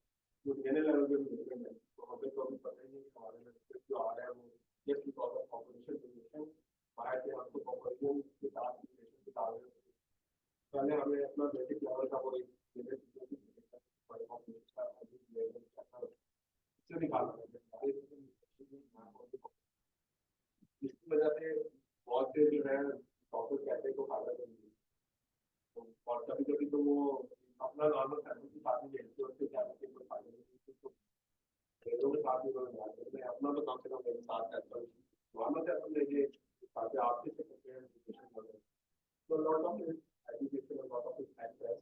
जो जनरल लेवल पे भी डिफरेंट है, तो हमें तो अभी पता ही नहीं कि हमारे में जो आ रहा है वो just because of competition position बाहर के हमको कॉम्पिटिशन के साथ रिलेशन के साथ पहले हमें अपना बेसिक लेवल का कोई इसकी वजह से बहुत से जो है डॉक्टर कहते को फायदा करेंगे, और कभी कभी तो वो अपना नॉर्मल फैमिली के साथ ही भेजते हैं, उससे क्या कोई फायदा नहीं, लोगों के साथ ही उन्होंने अपना तो कम से कम मेरे साथ नॉर्मल से अपन लेके ताकि आपसे तो लॉट ऑफ एजुकेशन और लॉट ऑफ एक्सेस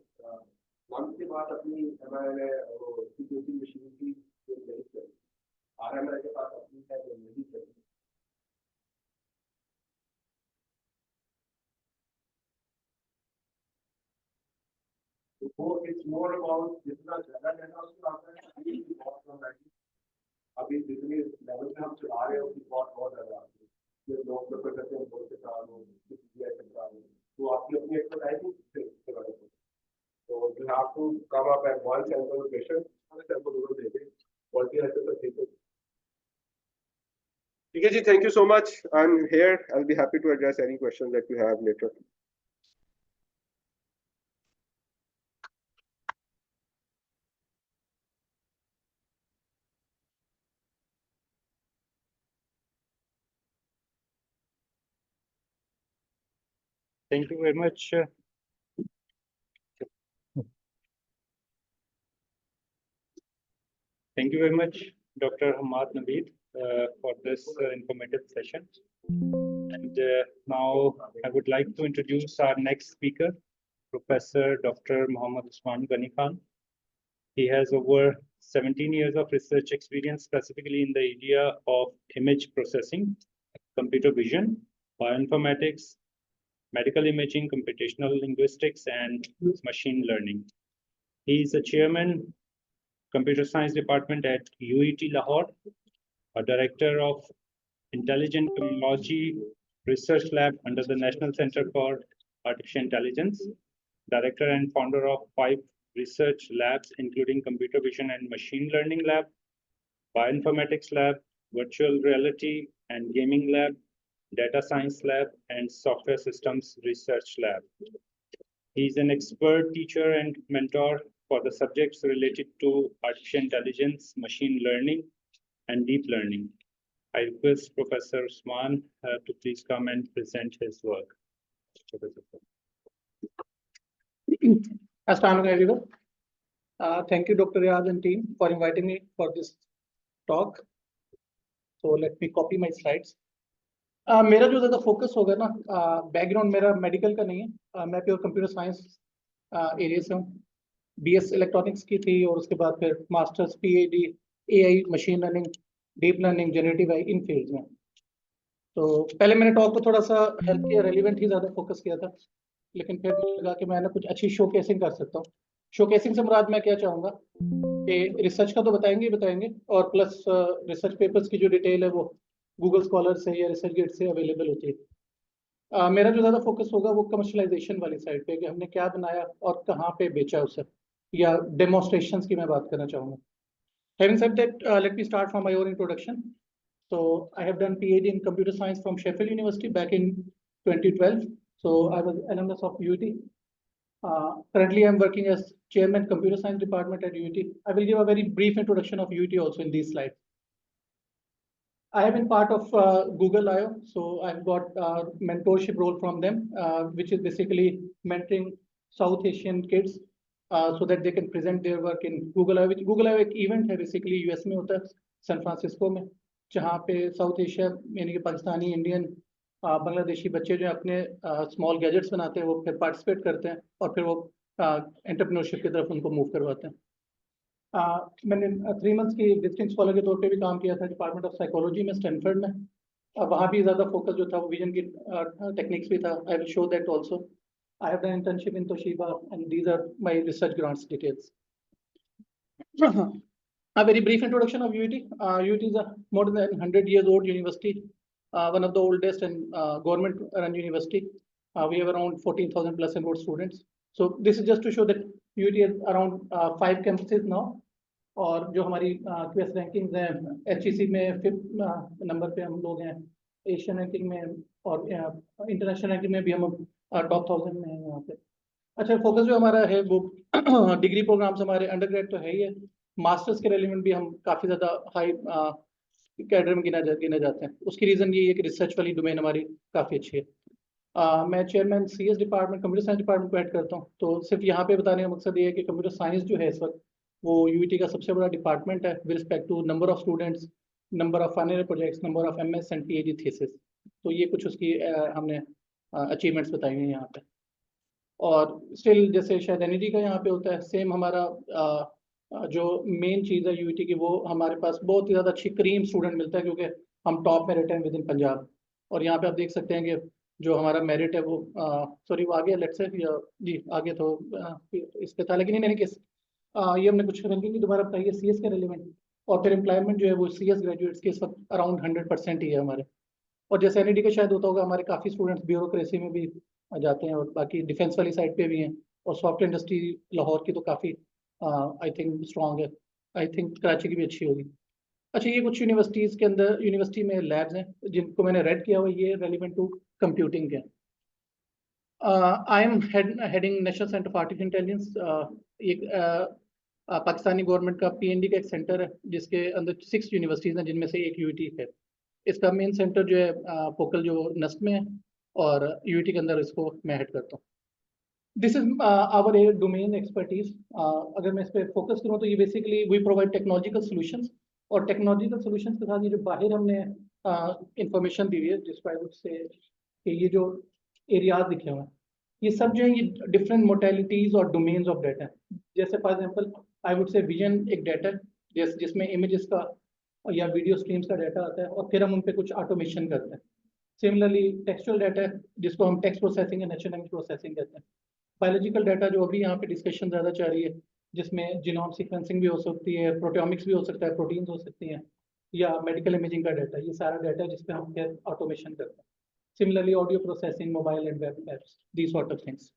वन के बाद अपनी मैंने सिक्योरिटी मशीन की जो नहीं करी, RMI के पास अपनी है जो नहीं करी। वो इट्स मोर अबाउट जितना ज्यादा डाटा उसमें आता है, बहुत कम है। अभी जितने लेवल पे हम चला रहे हैं उसकी बहुत ज्यादा आती है, जो लोग प्रेफर करते हैं बहुत से तो आपकी अपनी एक्सपर्टाइज है। So you have to come up at one sample location, sample उधर दे दें, quality ऐसे तो ठीक है। ठीक है जी, thank you so much. I'm here. I'll be happy to address any questions that you have later. Thank you very much. Thank you very much, Dr. Hamad Naveed, for this informative session. And now I would like to introduce our next speaker, Professor Dr. Muhammad Usman Ghani Khan. He has over 17 years of research experience, specifically in the area of image processing, computer vision, bioinformatics, medical imaging, computational linguistics, and machine learning. He is the chairman, Computer Science Department at UET Lahore, a director of Intelligent Technology Research Lab under the National Center for Artificial Intelligence, director and founder of 5 research labs, including Computer Vision and Machine Learning Lab, Bioinformatics Lab, Virtual Reality and Gaming Lab, Data Science Lab, and Software Systems Research Lab. He is an expert teacher and mentor for the subjects related to artificial intelligence, machine learning, and deep learning. I request Professor Usman to please come and present his work. Assalamu alaikum everyone. Thank you, Dr. Riaz and team, for inviting me for this talk. So let me copy my slides. मेरा जो ज़्यादा focus होगा ना, background मेरा medical का नहीं है, मैं प्योर कंप्यूटर साइंस एरिया से हूँ. BS इलेक्ट्रॉनिक्स की थी और उसके बाद फिर masters PhD AI machine learning deep learning generative AI इन फील्ड में. तो पहले मैंने टॉक को थोड़ा सा हेल्थ केयर रेलिवेंट ही ज़्यादा फोकस किया था, लेकिन फिर लगा कि मैं ना कुछ अच्छी शोकेसिंग कर सकता हूँ. शोकेसिंग से मुराद मैं क्या चाहूँगा कि रिसर्च का तो बताएंगे और प्लस रिसर्च पेपर्स की जो डिटेल है वो गूगल स्कॉलर से या रिसर्च गेट से अवेलेबल होती है. मेरा जो ज़्यादा फोकस होगा वो कमर्शलाइजेशन वाली साइड पे कि हमने क्या बनाया और कहाँ पे बेचा उसे, या डेमोन्स्ट्रेशंस की मैं बात करना चाहूँगा. Having said that, let me start from my own introduction. So I have done PhD in computer science from Sheffield University back in 2012. So I was alumnus of UT. Currently, I'm working as chairman computer science department at UT. I will give a very brief introduction of UT also in these slides. I have been part of Google I/O, so I've got mentorship role from them, which is basically mentoring South Asian kids so that they can present their work in Google I/O. Google I/O एक event है basically US में होता है, San Francisco में, जहाँ पे south Asia यानी कि पाकिस्तानी, इंडियन, बांग्लादेशी बच्चे जो अपने स्मॉल गैजेट्स बनाते हैं वो फिर पार्टिसिपेट करते हैं और फिर वो एंटरप्रेन्योरशिप की तरफ उनको मूव करवाते हैं. मैंने 3 मंथ्स की विजिटिंग स्कॉलर के तौर पे भी काम किया था डिपार्टमेंट ऑफ साइकोलॉजी में स्टैनफोर्ड में. वहाँ भी ज़्यादा फोकस जो था वो विजन की टेक्निक्स भी था. I will show that also. I have done internship in Toshiba, and these are my research grants details. A very brief introduction of UT. UT is a more than 100 years old university, one of the oldest and government-run university. We have around 14,000 plus enrolled students. So this is just to show that UT has around 5 campuses now. और जो हमारी QS rankings हैं, HEC में 5th number पे हम लोग हैं, Asian ranking में और इंटरनेशनल रैंकिंग में भी हम टॉप 1000 में हैं यहाँ पे. अच्छा, फोकस जो हमारा है वो डिग्री प्रोग्राम्स हमारे अंडर ग्रेड तो है ही है, मास्टर्स के रेलिवेंट भी हम काफ़ी ज़्यादा हाई कैडर में गिने जाते हैं. उसकी रीज़न ये है कि रिसर्च वाली डोमेन हमारी काफ़ी अच्छी है. मैं chairman CS department computer science department को हेड करता हूँ. तो सिर्फ यहाँ पे बताने का मकसद ये है कि कंप्यूटर साइंस जो है इस वक्त वो UT का सबसे बड़ा डिपार्टमेंट है with respect to number of students, number of final projects, number of MS and PhD thesis. तो ये कुछ उसकी हमने अचीवमेंट्स बताई हैं यहाँ पे. और स्टिल जैसे शायद एनर्जी का यहाँ पे होता है, सेम हमारा जो मेन चीज़ है UT की, वो हमारे पास बहुत ही ज़्यादा अच्छी क्रीम स्टूडेंट मिलता है क्योंकि हम टॉप में रहते हैं विद इन पंजाब. और यहाँ पे आप देख सकते हैं कि जो हमारा मेरिट है वो सॉरी वो आगे लेट्स से जी आगे तो इस पे था, लेकिन नहीं किस ये हमने कुछ रैंकिंग दोबारा बताई है CS के रेलिवेंट. और फिर एम्प्लॉयमेंट जो है वो CS ग्रेजुएट्स के इस वक्त अराउंड 100% ही है हमारे. और जैसे NED का शायद होता होगा, हमारे काफ़ी स्टूडेंट्स ब्यूरोक्रेसी में भी जाते हैं और बाकी डिफेंस वाली साइड पे भी हैं. और सॉफ्टवेयर इंडस्ट्री लाहौर की तो काफ़ी आई थिंक स्ट्रॉन्ग है. आई थिंक कराची की भी अच्छी होगी. अच्छा, ये कुछ यूनिवर्सिटीज़ के अंदर यूनिवर्सिटी में लैब्स हैं जिनको मैंने रेड किया हुआ, ये रेलिवेंट टू कंप्यूटिंग के. I am heading national centre for artificial intelligence. एक पाकिस्तानी गवर्नमेंट का PND का एक सेंटर है जिसके अंदर 6 यूनिवर्सिटीज़ हैं जिनमें से एक UT है. इसका मेन सेंटर जो है फोकल जो नस्ट में है और UT के अंदर इसको मैं हेड करता हूँ. This is our domain expertise. अगर मैं इस पर फोकस करूँ तो ये basically we provide technological solutions. और टेक्नोलॉजिकल सॉल्यूशंस के साथ ये जो बाहर हमने इंफॉर्मेशन दी हुई है जिसको आई वुड से कि ये जो एरियाज दिखे हुए हैं ये सब जो है ये डिफरेंट मोडेलिटीज और डोमेन्स ऑफ डाटा है. जैसे for example I would say vision एक डाटा है जिसमें इमेजेस का या वीडियो स्ट्रीम्स का डाटा आता है और फिर हम उन पे कुछ ऑटोमेशन करते हैं. सिमिलरली टेक्सचुअल डाटा है जिसको हम टेक्स्ट प्रोसेसिंग या नेचुरल लैंग्वेज प्रोसेसिंग कहते हैं. बायोलॉजिकल डाटा जो अभी यहाँ पे डिस्कशन ज़्यादा चल रही है जिसमें जीनोम सीक्वेंसिंग भी हो सकती है, प्रोटियोमिक्स भी हो सकता है, प्रोटीन्स हो सकती हैं, या मेडिकल इमेजिंग का डाटा, ये सारा डाटा जिस पे हम फिर ऑटोमेशन करते हैं। Similarly audio processing, mobile and web apps, the sort of things.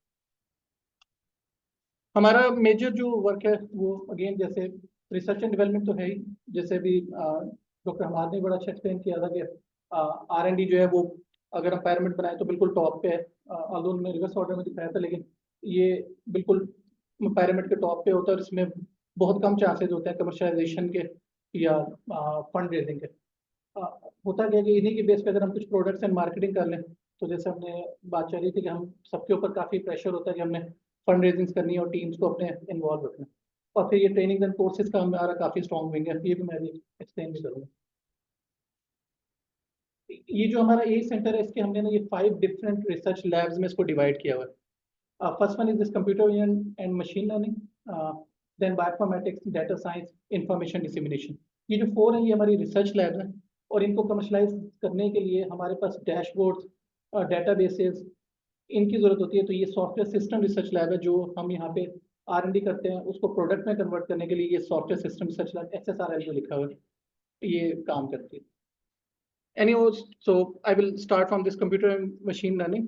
हमारा मेजर जो वर्क है वो अगेन जैसे रिसर्च एंड डेवलपमेंट तो है ही, जैसे भी डॉक्टर हमाद ने बड़ा अच्छा एक्सप्लेन किया था कि R&D जो है वो अगर हम पैरामिड बनाए तो बिल्कुल टॉप पे है, ऑल्दो उन्होंने रिवर्स ऑर्डर में दिखाया था, लेकिन ये बिल्कुल पैरामिड के टॉप पे होता है और इसमें बहुत कम चांसेस होते हैं कमर्शलाइजेशन के या फंड रेजिंग के। होता क्या है कि इन्हीं के बेस पे अगर हम कुछ प्रोडक्ट्स एंड मार्केटिंग कर लें, तो जैसे हमने बात चली थी कि हम सबके ऊपर काफ़ी प्रेशर होता है कि हमने फंड रेजिंग करनी है और टीम्स को अपने इन्वॉल्व रखना है। और फिर ये ट्रेनिंग एंड कोर्सेज का हमारा काफ़ी स्ट्रॉन्ग विंग है, ये भी मैं भी एक्सप्लेन भी करूँगा। ये जो हमारा ए सेंटर है, इसके हमने ना ये 5 डिफरेंट रिसर्च लैब्स में इसको डिवाइड किया हुआ है। First one is this computer vision and machine learning, then bioinformatics, data science, information dissemination. ये जो 4 हैं ये हमारी रिसर्च लैब हैं, और इनको कमर्शलाइज करने के लिए हमारे पास डैशबोर्ड्स, डेटाबेसेस इनकी जरूरत होती है। तो ये सॉफ्टवेयर सिस्टम रिसर्च लैब है जो हम यहाँ पे R&D करते हैं, उसको प्रोडक्ट में कन्वर्ट करने के लिए ये software system research lab SSRL जो लिखा हुआ है ये काम करती है। Anyways, so I will start from this computer and machine learning.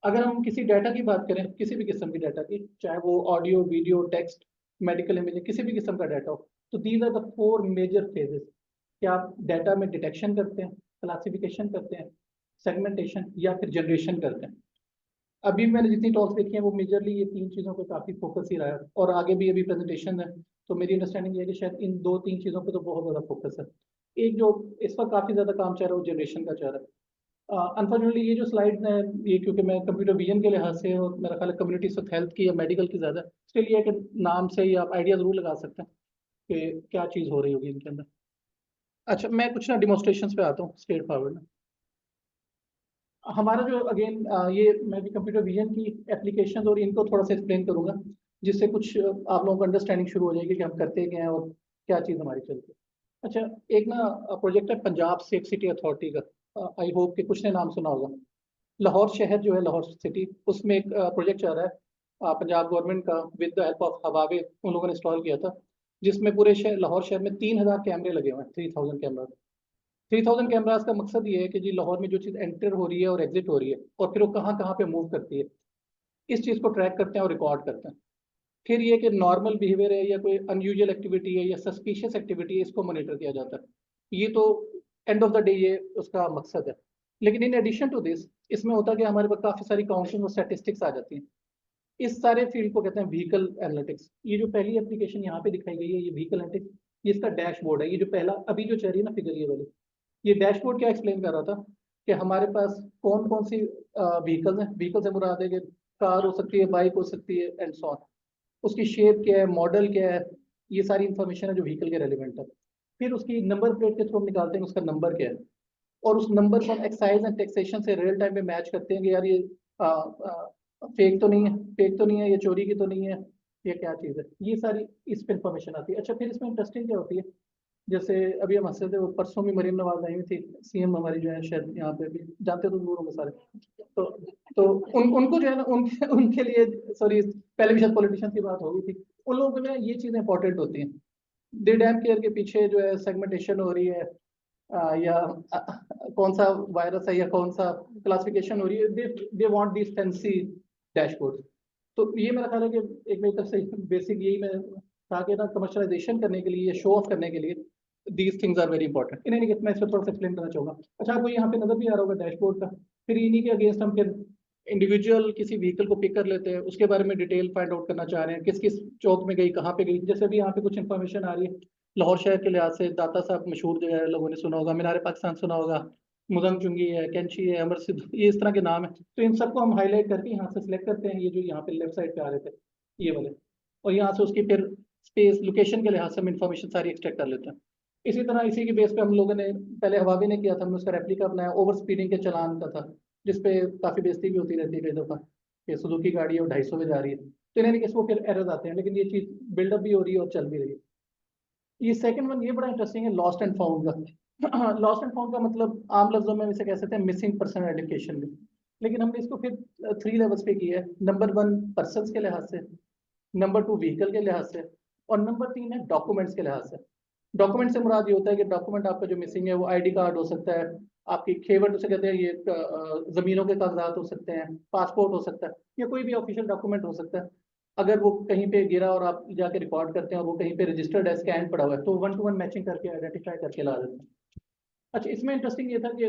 अगर हम किसी डाटा की बात करें, किसी भी किस्म की डाटा की, चाहे वो audio, video, text, medical imaging, किसी भी किस्म का डाटा हो, तो these are the 4 major phases कि आप डाटा में डिटेक्शन करते हैं, क्लासिफिकेशन करते हैं, सेगमेंटेशन या फिर जनरेशन करते हैं। अभी मैंने जितनी टॉक्स देखी हैं वो मेजरली ये 3 चीज़ों पे काफ़ी फोकस ही रहा है, और आगे भी अभी प्रेजेंटेशन है, तो मेरी अंडरस्टैंडिंग ये है कि शायद इन 2-3 चीज़ों पे तो बहुत ज़्यादा फोकस है। एक जो इस पर काफ़ी ज़्यादा काम चल रहा है वो जनरेशन का चल रहा है। अनफॉर्चुनेटली ये जो स्लाइड है ये, क्योंकि मैं कंप्यूटर विजन के लिहाज से और मेरा ख्याल है कम्युनिटी हेल्थ की या मेडिकल की ज़्यादा, स्टिल ये कि नाम से ही आप आइडिया ज़रूर लगा सकते हैं कि क्या चीज़ हो रही होगी इनके अंदर। अच्छा, मैं कुछ ना डिमोस्ट्रेशन पे आता हूँ स्ट्रेट फॉरवर्ड में। हमारा जो अगेन ये मैं भी कंप्यूटर विजन की एप्लीकेशन और इनको थोड़ा सा एक्सप्लेन करूंगा, जिससे कुछ आप लोगों को अंडरस्टैंडिंग शुरू हो जाएगी कि हम करते क्या हैं और क्या चीज़ हमारी चलती है। अच्छा, एक ना प्रोजेक्ट है पंजाब सेफ सिटी अथॉरिटी का, आई होप कि कुछ ने नाम सुना होगा। लाहौर शहर जो है, लाहौर सिटी, उसमें एक प्रोजेक्ट चल रहा है पंजाब गवर्नमेंट का, with the help of Huawei उन लोगों ने इंस्टॉल किया था, जिसमें पूरे शहर लाहौर शहर में 3000 कैमरे लगे हुए हैं, 3000 कैमरा। 3000 कैमराज का मकसद ये है कि जी लाहौर में जो चीज़ एंटर हो रही है और एग्जिट हो रही है और फिर वो कहाँ कहाँ पे मूव करती है, इस चीज़ को ट्रैक करते हैं और रिकॉर्ड करते हैं। फिर ये कि नॉर्मल बिहेवियर है या कोई अनयूजुअल एक्टिविटी है या सस्पिशियस एक्टिविटी है, इसको मॉनिटर किया जाता है। ये तो एंड ऑफ द डे ये उसका मकसद है। लेकिन इन एडिशन टू दिस, इसमें होता है कि हमारे पास काफ़ी सारी काउंटिंग और स्टैटिस्टिक्स आ जाती हैं। इस सारे फील्ड को कहते हैं व्हीकल एनालिटिक्स। ये जो पहली एप्लीकेशन यहाँ पे दिखाई गई है ये व्हीकल एनालिटिक्स, ये इसका डैशबोर्ड है। ये जो पहला अभी जो चल रही है ना फिगर, ये वाली, ये डैशबोर्ड क्या एक्सप्लेन कर रहा था कि हमारे पास कौन कौन सी व्हीकल्स हैं। व्हीकल से मुराद है कि कार हो सकती है, बाइक हो सकती है एंड सो ऑन, उसकी शेप क्या है, मॉडल क्या है, ये सारी इंफॉर्मेशन है जो व्हीकल के रेलिवेंट है। फिर उसकी नंबर प्लेट के थ्रू हम निकालते हैं उसका नंबर क्या है, और उस नंबर को हम एक्साइज एंड टैक्सेशन से रियल टाइम में मैच करते हैं कि यार ये फेक तो नहीं है, फेक तो नहीं है, ये चोरी की तो नहीं है, ये क्या चीज़ है। ये सारी इस पर इंफॉर्मेशन आती है। अच्छा, फिर इसमें इंटरेस्टिंग क्या होती है, जैसे अभी हम हंसे थे, वो परसों भी मरीम नवाज आई हुई थी, CM हमारी जो है शायद यहाँ पे भी जानते तो दूर होंगे सारे, तो तो उनको जो है ना उनके उनके लिए, सॉरी पहले भी शायद पॉलिटिशियन की बात हो गई थी, उन लोगों के लिए ये चीज़ें इंपॉर्टेंट होती हैं। दे डैम केयर के पीछे जो है सेगमेंटेशन हो रही है, या कौन सा वायरस है या कौन सा क्लासिफिकेशन हो रही है, they want this fancy dashboard. तो ये मेरा ख्याल है कि एक मेरी तरफ से बेसिक यही मैं था कि ना कमर्शलाइजेशन करने के लिए, शो ऑफ करने के लिए these things are very important. इन्हें नहीं, मैं इसको थोड़ा सा एक्सप्लेन करना चाहूँगा। अच्छा, आपको यहाँ पे नजर भी आ रहा होगा डैशबोर्ड का। फिर इन्हीं के अगेंस्ट हम फिर इंडिविजुअल किसी व्हीकल को पिक कर लेते हैं, उसके बारे में डिटेल फाइंड आउट करना चाह रहे हैं, किस किस चौक में गई, कहाँ पे गई। जैसे भी यहाँ पे कुछ इन्फॉर्मेशन आ रही है लाहौर शहर के लिहाज से, दाता साहब मशहूर जो है, लोगों ने सुना होगा, मीनार पाकिस्तान सुना होगा, मुजंग चुंगी है, कैंची है, अमर सिद्ध, ये इस तरह के नाम है। तो इन सबको हम हाईलाइट करके यहाँ से सिलेक्ट करते हैं, ये जो यहाँ पे लेफ्ट साइड पे आ रहे थे ये वाले, और यहाँ से उसकी फिर स्पेस लोकेशन के लिहाज से हम इन्फॉर्मेशन सारी एक्सट्रैक्ट कर लेते हैं। इसी तरह इसी के बेस पे हम लोगों ने पहले हवावी ने किया था, हमने उसका रेप्लिका बनाया, ओवर स्पीडिंग के चलान का था, जिसपे काफ़ी बेइज्जती भी होती रहती है कई दफ़ा कि सुजुकी गाड़ी है और 250 पे जा रही है, तो इन्हें इसको फिर एरर्स आते हैं, लेकिन ये चीज़ बिल्डअप भी हो रही है और चल भी रही है। ये सेकंड वन ये बड़ा इंटरेस्टिंग है, लॉस्ट एंड फाउंड का। लॉस्ट एंड फाउंड का मतलब आम लफ्जों में इसे कह सकते हैं मिसिंग पर्सन आइडेंटिफिकेशन में, लेकिन हमने इसको फिर 3 लेवल्स पे किया है। नंबर 1 पर्सन के लिहाज से, नंबर 2 व्हीकल के लिहाज से, और नंबर 3 है डॉक्यूमेंट्स के लिहाज से। डॉक्यूमेंट से मुराद ये होता है कि डॉक्यूमेंट आपका जो मिसिंग है वो आईडी कार्ड हो सकता है, आपकी खेवट उसे कहते हैं, ये जमीनों के कागजात हो सकते हैं, पासपोर्ट हो सकता है, या कोई भी ऑफिशियल डॉक्यूमेंट हो सकता है। अगर वो कहीं पे गिरा और आप जाके रिकॉर्ड करते हैं और वो कहीं पे रजिस्टर्ड है, स्कैन पड़ा हुआ है, तो 1 to 1 मैचिंग करके आइडेंटिफाई करके ला देते हैं। अच्छा, इसमें इंटरेस्टिंग ये था कि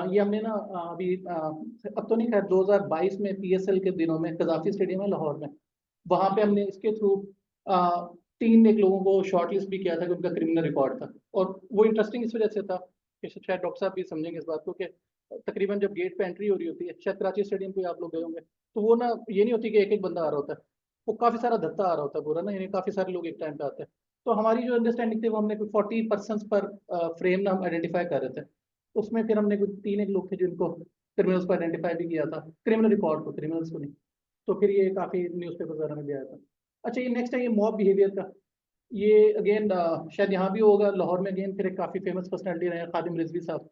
ये हमने ना अभी अब तो नहीं, खैर 2022 में पीएसएल के दिनों में कजाफी स्टेडियम है लाहौर में, वहां पे हमने इसके थ्रू 3 एक लोगों को शॉर्टलिस्ट भी किया था कि उनका क्रिमिनल रिकॉर्ड था। और वो इंटरेस्टिंग इस वजह से था कि शायद डॉक्टर साहब भी समझेंगे इस बात को, कि तकरीबन जब गेट पे एंट्री हो रही होती है, शायद कराची स्टेडियम पे आप लोग गए होंगे, तो वो ना ये नहीं होती कि एक एक बंदा आ रहा होता है, वो काफी सारा धत्ता आ रहा होता है पूरा ना, यानी काफी सारे लोग एक टाइम पे आते हैं। तो हमारी जो अंडरस्टैंडिंग थी वो हमने कोई 40 पर्सन पर फ्रेम ना हम आइडेंटिफाई कर रहे थे। उसमें फिर हमने कुछ 3 एक लोग थे जिनको क्रिमिनल्स को आइडेंटिफाई भी किया था, क्रिमिनल रिकॉर्ड को, क्रिमिनल्स को नहीं। तो फिर ये काफी न्यूज़पेपर वगैरह में भी आया था। अच्छा, ये नेक्स्ट है ये मॉब बिहेवियर का। ये अगेन शायद यहाँ भी होगा, लाहौर में अगेन फिर एक काफी फेमस पर्सनैलिटी रहे खादिम रिजवी साहब,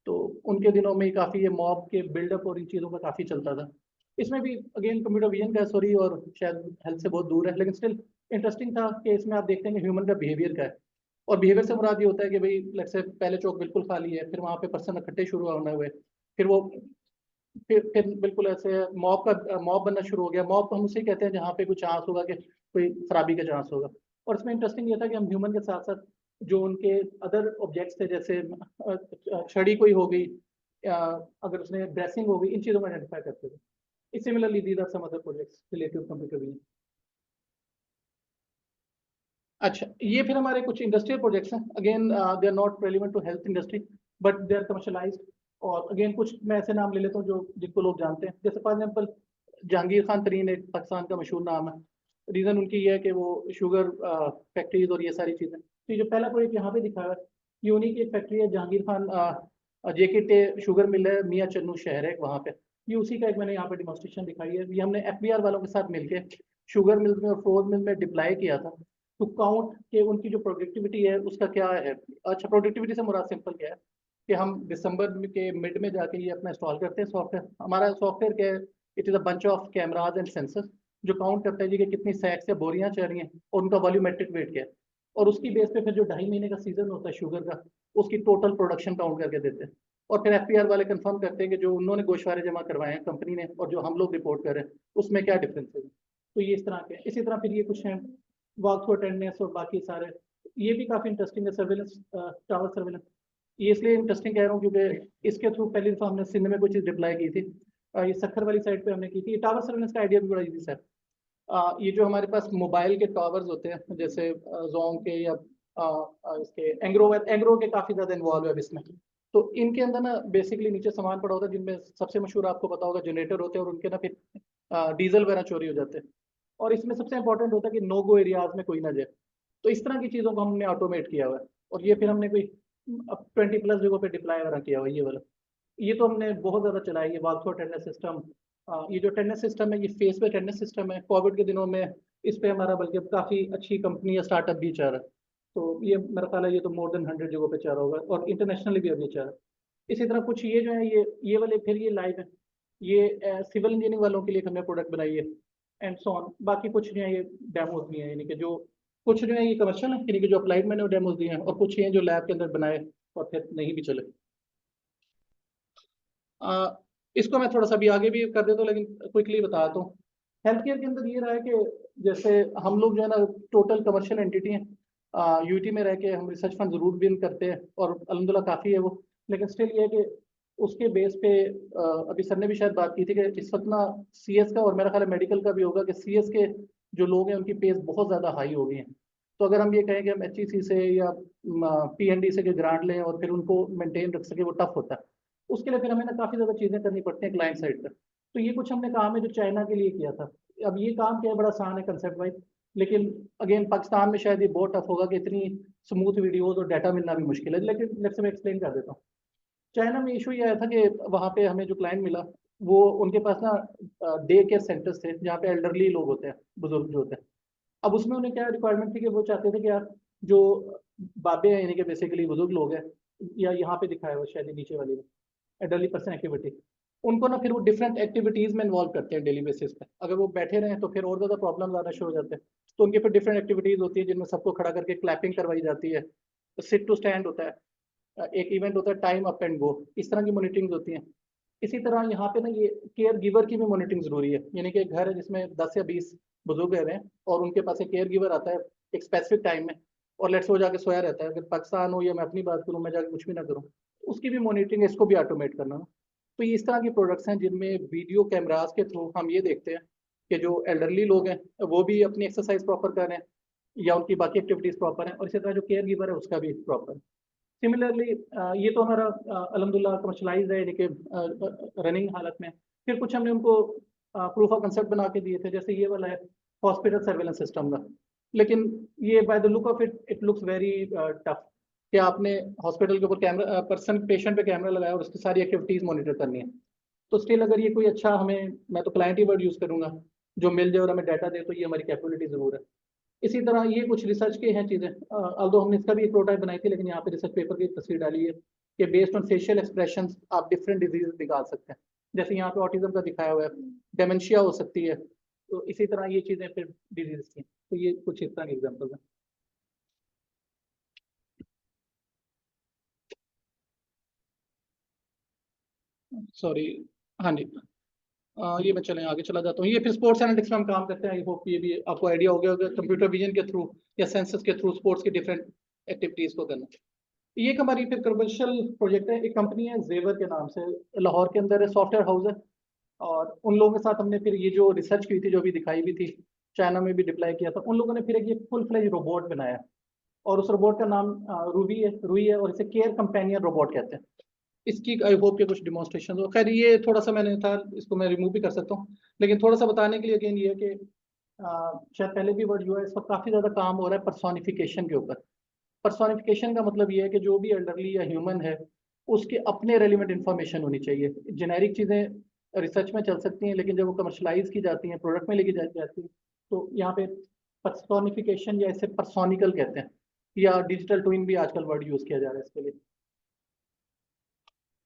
तो उनके दिनों में काफी ये मॉब के बिल्डअप और इन चीजों का काफी चलता था। इसमें भी अगेन कंप्यूटर विजन का सॉरी, और शायद हेल्थ से बहुत दूर है, लेकिन स्टिल इंटरेस्टिंग था कि इसमें आप देखते हैं कि ह्यूमन का बिहेवियर का है। और बिहेवियर से मुराद ये होता है कि भाई लेट्स से पहले चौक बिल्कुल खाली है, फिर वहाँ पे पर्सन इकट्ठे शुरू होने हुए, फिर वो फिर बिल्कुल ऐसे मॉब बनना शुरू हो गया। मॉब तो हम उसे कहते हैं जहाँ पे कुछ चांस होगा कि कोई खराबी का चांस होगा। और इसमें इंटरेस्टिंग ये था कि हम ह्यूमन के साथ साथ जो उनके अदर ऑब्जेक्ट्स थे, जैसे छड़ी कोई हो गई, अगर उसने ड्रेसिंग हो गई, इन चीज़ों को आइडेंटिफाई करते थे। Similarly these are some other projects related computer vision. अच्छा, ये फिर हमारे कुछ इंडस्ट्रियल प्रोजेक्ट्स हैं। Again they are not relevant to health industry, but they are commercialized. और अगेन कुछ मैं ऐसे नाम ले लेता हूँ जो जिनको लोग जानते हैं, जैसे फॉर एग्जाम्पल जहांगीर खान तरीन एक पाकिस्तान का मशहूर नाम है। रीज़न उनकी ये है कि वो शुगर फैक्ट्रीज और ये सारी चीज़ें, तो ये जो पहला प्रोजेक्ट यहाँ पे दिखा है ये उन्हीं की एक फैक्ट्री है, जहांगीर खान जेके शुगर मिल है, मियाँ चन्नू शहर है वहाँ पे। ये उसी का एक मैंने यहाँ पे डिमॉन्स्ट्रेशन दिखाई है। ये हमने एफबीआर वालों के साथ मिलके शुगर मिल में और फ्लोर मिल में डिप्लाई किया था टू काउंट के उनकी जो प्रोडक्टिविटी है उसका क्या है। अच्छा, प्रोडक्टिविटी से मुराद सिंपल क्या है कि हम दिसंबर के मिड में जाके ये अपना इंस्टॉल करते हैं सॉफ्टवेयर। हमारा सॉफ्टवेयर क्या है, it is a bunch of cameras and sensors जो काउंट करता है जी कि कितनी सैक्स या बोरियां चल रही हैं और उनका वॉल्यूमेट्रिक वेट क्या है। और उसकी बेस पे फिर जो 2.5 महीने का सीजन होता है शुगर का, उसकी टोटल प्रोडक्शन काउंट करके देते हैं। और फिर एफपीआर वाले कंफर्म करते हैं कि जो उन्होंने गोशवारे जमा करवाए हैं कंपनी ने और जो हम लोग रिपोर्ट कर रहे हैं उसमें क्या डिफरेंस है। तो ये इस तरह के, इसी तरह फिर ये कुछ हैं वॉक टू अटेंडेंस और बाकी सारे। ये भी काफी इंटरेस्टिंग है, सर्वेलेंस, टावर सर्वेलेंस। ये इसलिए इंटरेस्टिंग कह रहा हूँ क्योंकि इसके थ्रू पहली दफा हमने सिंध में कोई चीज डिप्लाई की थी। ये सक्खर वाली साइड पे हमने की थी। टावर सर्वेलेंस का आइडिया भी बड़ा इजी है। ये जो हमारे पास मोबाइल के टावर्स होते हैं, जैसे जोंग के या इसके एंग्रो के काफी ज्यादा इन्वॉल्व है अब इसमें। तो इनके अंदर ना बेसिकली नीचे सामान पड़ा होता है, जिनमें सबसे मशहूर आपको पता होगा जनरेटर होते हैं, और उनके ना फिर डीजल वगैरह चोरी हो जाते हैं। और इसमें सबसे इंपॉर्टेंट होता है कि नो गो एरियाज में कोई ना जाए। तो इस तरह की चीज़ों को हमने ऑटोमेट किया हुआ है। और ये फिर हमने कोई 20+ जगहों पे डिप्लाई वगैरह किया हुआ है ये वाला। ये तो हमने बहुत ज़्यादा चलाई है वॉक थ्रू अटेंडेंस सिस्टम। ये जो अटेंडेंस सिस्टम है ये फेस पे अटेंडेंस सिस्टम है। कोविड के दिनों में इस पे हमारा बल्कि काफ़ी अच्छी कंपनी या स्टार्टअप भी चल रहा है। तो ये मेरा ख्याल है ये तो मोर देन 100 जगहों पे चल रहा होगा और इंटरनेशनली भी अभी चल रहा है। इसी तरह कुछ ये जो है ये वाले फिर ये लाइव है। ये सिविल इंजीनियरिंग वालों के लिए हमने प्रोडक्ट बनाई है एंड सो ऑन। बाकी कुछ जो है ये डेमोज भी है, यानी कि जो कुछ जो है ये कमर्शियल है, यानी कि जो अप्लाइड मैंने वो डेमोज दिए हैं, और कुछ ये हैं जो लैब के अंदर बनाए और फिर नहीं भी चले। इसको मैं थोड़ा सा भी आगे भी कर देता हूँ, लेकिन क्विकली बताता हूँ। हेल्थ केयर के अंदर ये रहा है कि जैसे हम लोग जो है ना टोटल कमर्शियल एंटिटी हैं, यूटी में रह के हम रिसर्च फंड जरूर भी करते हैं और अलहमदुलिल्लाह काफ़ी है वो। लेकिन स्टिल ये है कि उसके बेस पे अभी सर ने भी शायद बात की थी कि इस वक्त ना सीएस का और मेरा ख्याल है मेडिकल का भी होगा कि सीएस के जो लोग हैं उनकी पेस बहुत ज़्यादा हाई हो गई हैं। तो अगर हम ये कहें कि हम एचईसी से या पीएनडी से के ग्रांट लें और फिर उनको मेंटेन रख सके, वो टफ होता है। उसके लिए फिर हमें ना काफ़ी ज़्यादा चीज़ें करनी पड़ती हैं क्लाइंट साइड पर। तो ये कुछ हमने काम है जो चाइना के लिए किया था। अब ये काम क्या है, बड़ा आसान है कंसेप्ट वाइज, लेकिन अगेन पाकिस्तान में शायद ये बहुत टफ होगा कि इतनी स्मूथ वीडियोस और डाटा मिलना भी मुश्किल है। लेकिन लेट्स मैं एक्सप्लेन कर देता हूँ। चाइना में इशू ये आया था कि वहाँ पे हमें जो क्लाइंट मिला वो उनके पास ना डे केयर सेंटर्स थे जहाँ पे एल्डरली लोग होते हैं, बुजुर्ग जो होते हैं। अब उसमें उन्हें क्या रिक्वायरमेंट थी कि वो चाहते थे कि यार जो बाबे हैं, यानी कि बेसिकली बुजुर्ग लोग हैं, या यहाँ पे दिखाया हुआ शायद नीचे वाली में एल्डरली पर्सन एक्टिविटी, उनको ना फिर वो डिफरेंट एक्टिविटीज में इन्वॉल्व करते हैं डेली बेसिस पे। अगर वो बैठे रहें तो फिर और ज़्यादा प्रॉब्लम आना शुरू हो जाते हैं। तो उनके फिर डिफरेंट एक्टिविटीज होती है जिनमें सबको खड़ा करके क्लैपिंग करवाई जाती है, सिट टू स्टैंड होता है, एक इवेंट होता है टाइम अप एंड गो, इस तरह की मॉनिटरिंग होती है। इसी तरह यहाँ पे ना ये केयर गिवर की भी मॉनिटरिंग जरूरी है, यानी कि एक घर है जिसमें 10 या 20 बुजुर्ग रह रहे हैं और उनके पास एक केयर गिवर आता है एक स्पेसिफिक टाइम में, और लेट्स वो जाके सोया रहता है। अगर पाकिस्तान हो या मैं अपनी बात करूँ, मैं जाके कुछ भी ना करूँ, उसकी भी मॉनिटरिंग इसको भी ऑटोमेट करना। तो ये इस तरह की प्रोडक्ट्स हैं जिनमें वीडियो कैमरास के थ्रू हम ये देखते हैं कि जो एल्डरली लोग हैं वो भी अपनी एक्सरसाइज प्रॉपर कर रहे हैं या उनकी बाकी एक्टिविटीज प्रॉपर हैं, और इसी तरह जो केयर गिवर है उसका भी प्रॉपर। सिमिलरली ये तो हमारा अल्हम्दुलिल्लाह कमर्शलाइज है, यानी कि रनिंग हालत में। फिर कुछ हमने उनको प्रूफ ऑफ कंसेप्ट बना के दिए थे, जैसे ये वाला है हॉस्पिटल सर्वेलेंस सिस्टम का। लेकिन ये by the look of it it looks very tough कि आपने हॉस्पिटल के ऊपर कैमरा पर्सन पेशेंट पे कैमरा लगाया और उसकी सारी एक्टिविटीज मॉनिटर करनी है। तो स्टिल अगर ये कोई अच्छा हमें, मैं तो क्लाइंट ही वर्ड यूज़ करूंगा, जो मिल जाए और हमें डाटा दे, तो ये हमारी कैपेबिलिटी जरूर है। इसी तरह ये कुछ रिसर्च के हैं चीज़ें, although हमने इसका भी एक प्रोटोटाइप बनाई थी, लेकिन यहाँ पे रिसर्च पेपर की तस्वीर डाली है कि बेस्ड ऑन फेशियल एक्सप्रेशन आप डिफरेंट डिजीज निकाल सकते हैं। जैसे यहाँ पे ऑटिज्म का दिखाया हुआ है, डेमेंशिया हो सकती है, तो इसी तरह ये चीज़ें फिर डिजीज की। तो ये कुछ इस तरह के एग्जाम्पल हैं। सॉरी, हाँ जी, ये मैं चले आगे चला जाता हूँ। ये फिर स्पोर्ट्स एनालिटिक्स में हम काम करते हैं। आई होप ये भी आपको आइडिया हो गया होगा, कंप्यूटर विजन के थ्रू या सेंसस के थ्रू स्पोर्ट्स की डिफरेंट एक्टिविटीज को करना। ये एक हमारी फिर कमर्शियल प्रोजेक्ट है। एक कंपनी है जेवर के नाम से, लाहौर के अंदर है, सॉफ्टवेयर हाउस है। और उन लोगों के साथ हमने फिर ये जो रिसर्च की थी, जो भी दिखाई भी थी, चाइना में भी डिप्लाई किया था, उन लोगों ने फिर एक ये फुल फ्लेज रोबोट बनाया। और उस रोबोट का नाम रूई है, और इसे केयर कंपेनियन रोबोट कहते हैं। इसकी आई होप के कुछ डिमॉन्स्ट्रेशन हो। खैर ये थोड़ा सा मैंने था, इसको मैं रिमूव भी कर सकता हूँ, लेकिन थोड़ा सा बताने के लिए अगेन ये है कि शायद पहले भी वर्ड हुआ है, इस वक्त काफ़ी ज़्यादा काम हो रहा है पर्सोनिफिकेशन के ऊपर। पर्सोनिफिकेशन का मतलब ये है कि जो भी एल्डरली या ह्यूमन है उसके अपने रेलिवेंट इन्फॉर्मेशन होनी चाहिए। जेनेरिक चीज़ें रिसर्च में चल सकती हैं, लेकिन जब वो कमर्शलाइज की जाती हैं, प्रोडक्ट में लेके जाती हैं, तो यहाँ पे पर्सोनिफिकेशन या इसे पर्सोनिकल कहते हैं, या डिजिटल ट्विन भी आजकल वर्ड यूज़ किया जा रहा है इसके लिए।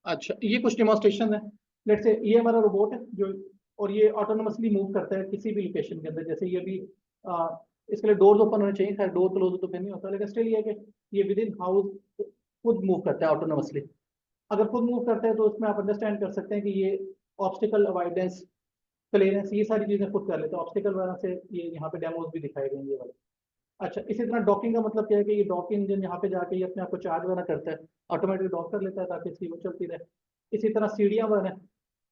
अच्छा, ये कुछ डिमॉन्स्ट्रेशन है। लेट्स से ये हमारा रोबोट है जो, और ये ऑटोनोमसली मूव करता है किसी भी लोकेशन के अंदर। जैसे ये भी इसके लिए डोर्स ओपन होने चाहिए, खैर डोर क्लोज तो फिर नहीं होता, लेकिन स्टिल ये है कि ये विद इन हाउस खुद मूव करता है ऑटोनोमसली। अगर खुद मूव करता है तो उसमें आप अंडरस्टैंड कर सकते हैं कि ये ऑब्स्टिकल अवॉइडेंस, क्लियरेंस, ये सारी चीजें खुद कर लेते हैं। ऑब्स्टिकल वजह से ये यहाँ पे डेमोज भी दिखाए गए हैं ये वाले। अच्छा, इसी तरह डॉकिंग का मतलब क्या है कि ये डॉक इंजन यहाँ पे जाके ये अपने आप को चार्ज वगैरह करता है, ऑटोमेटिक डॉक कर लेता है ताकि इसकी वो चलती रहे। इसी तरह सीढ़ियाँ वगैरह हैं,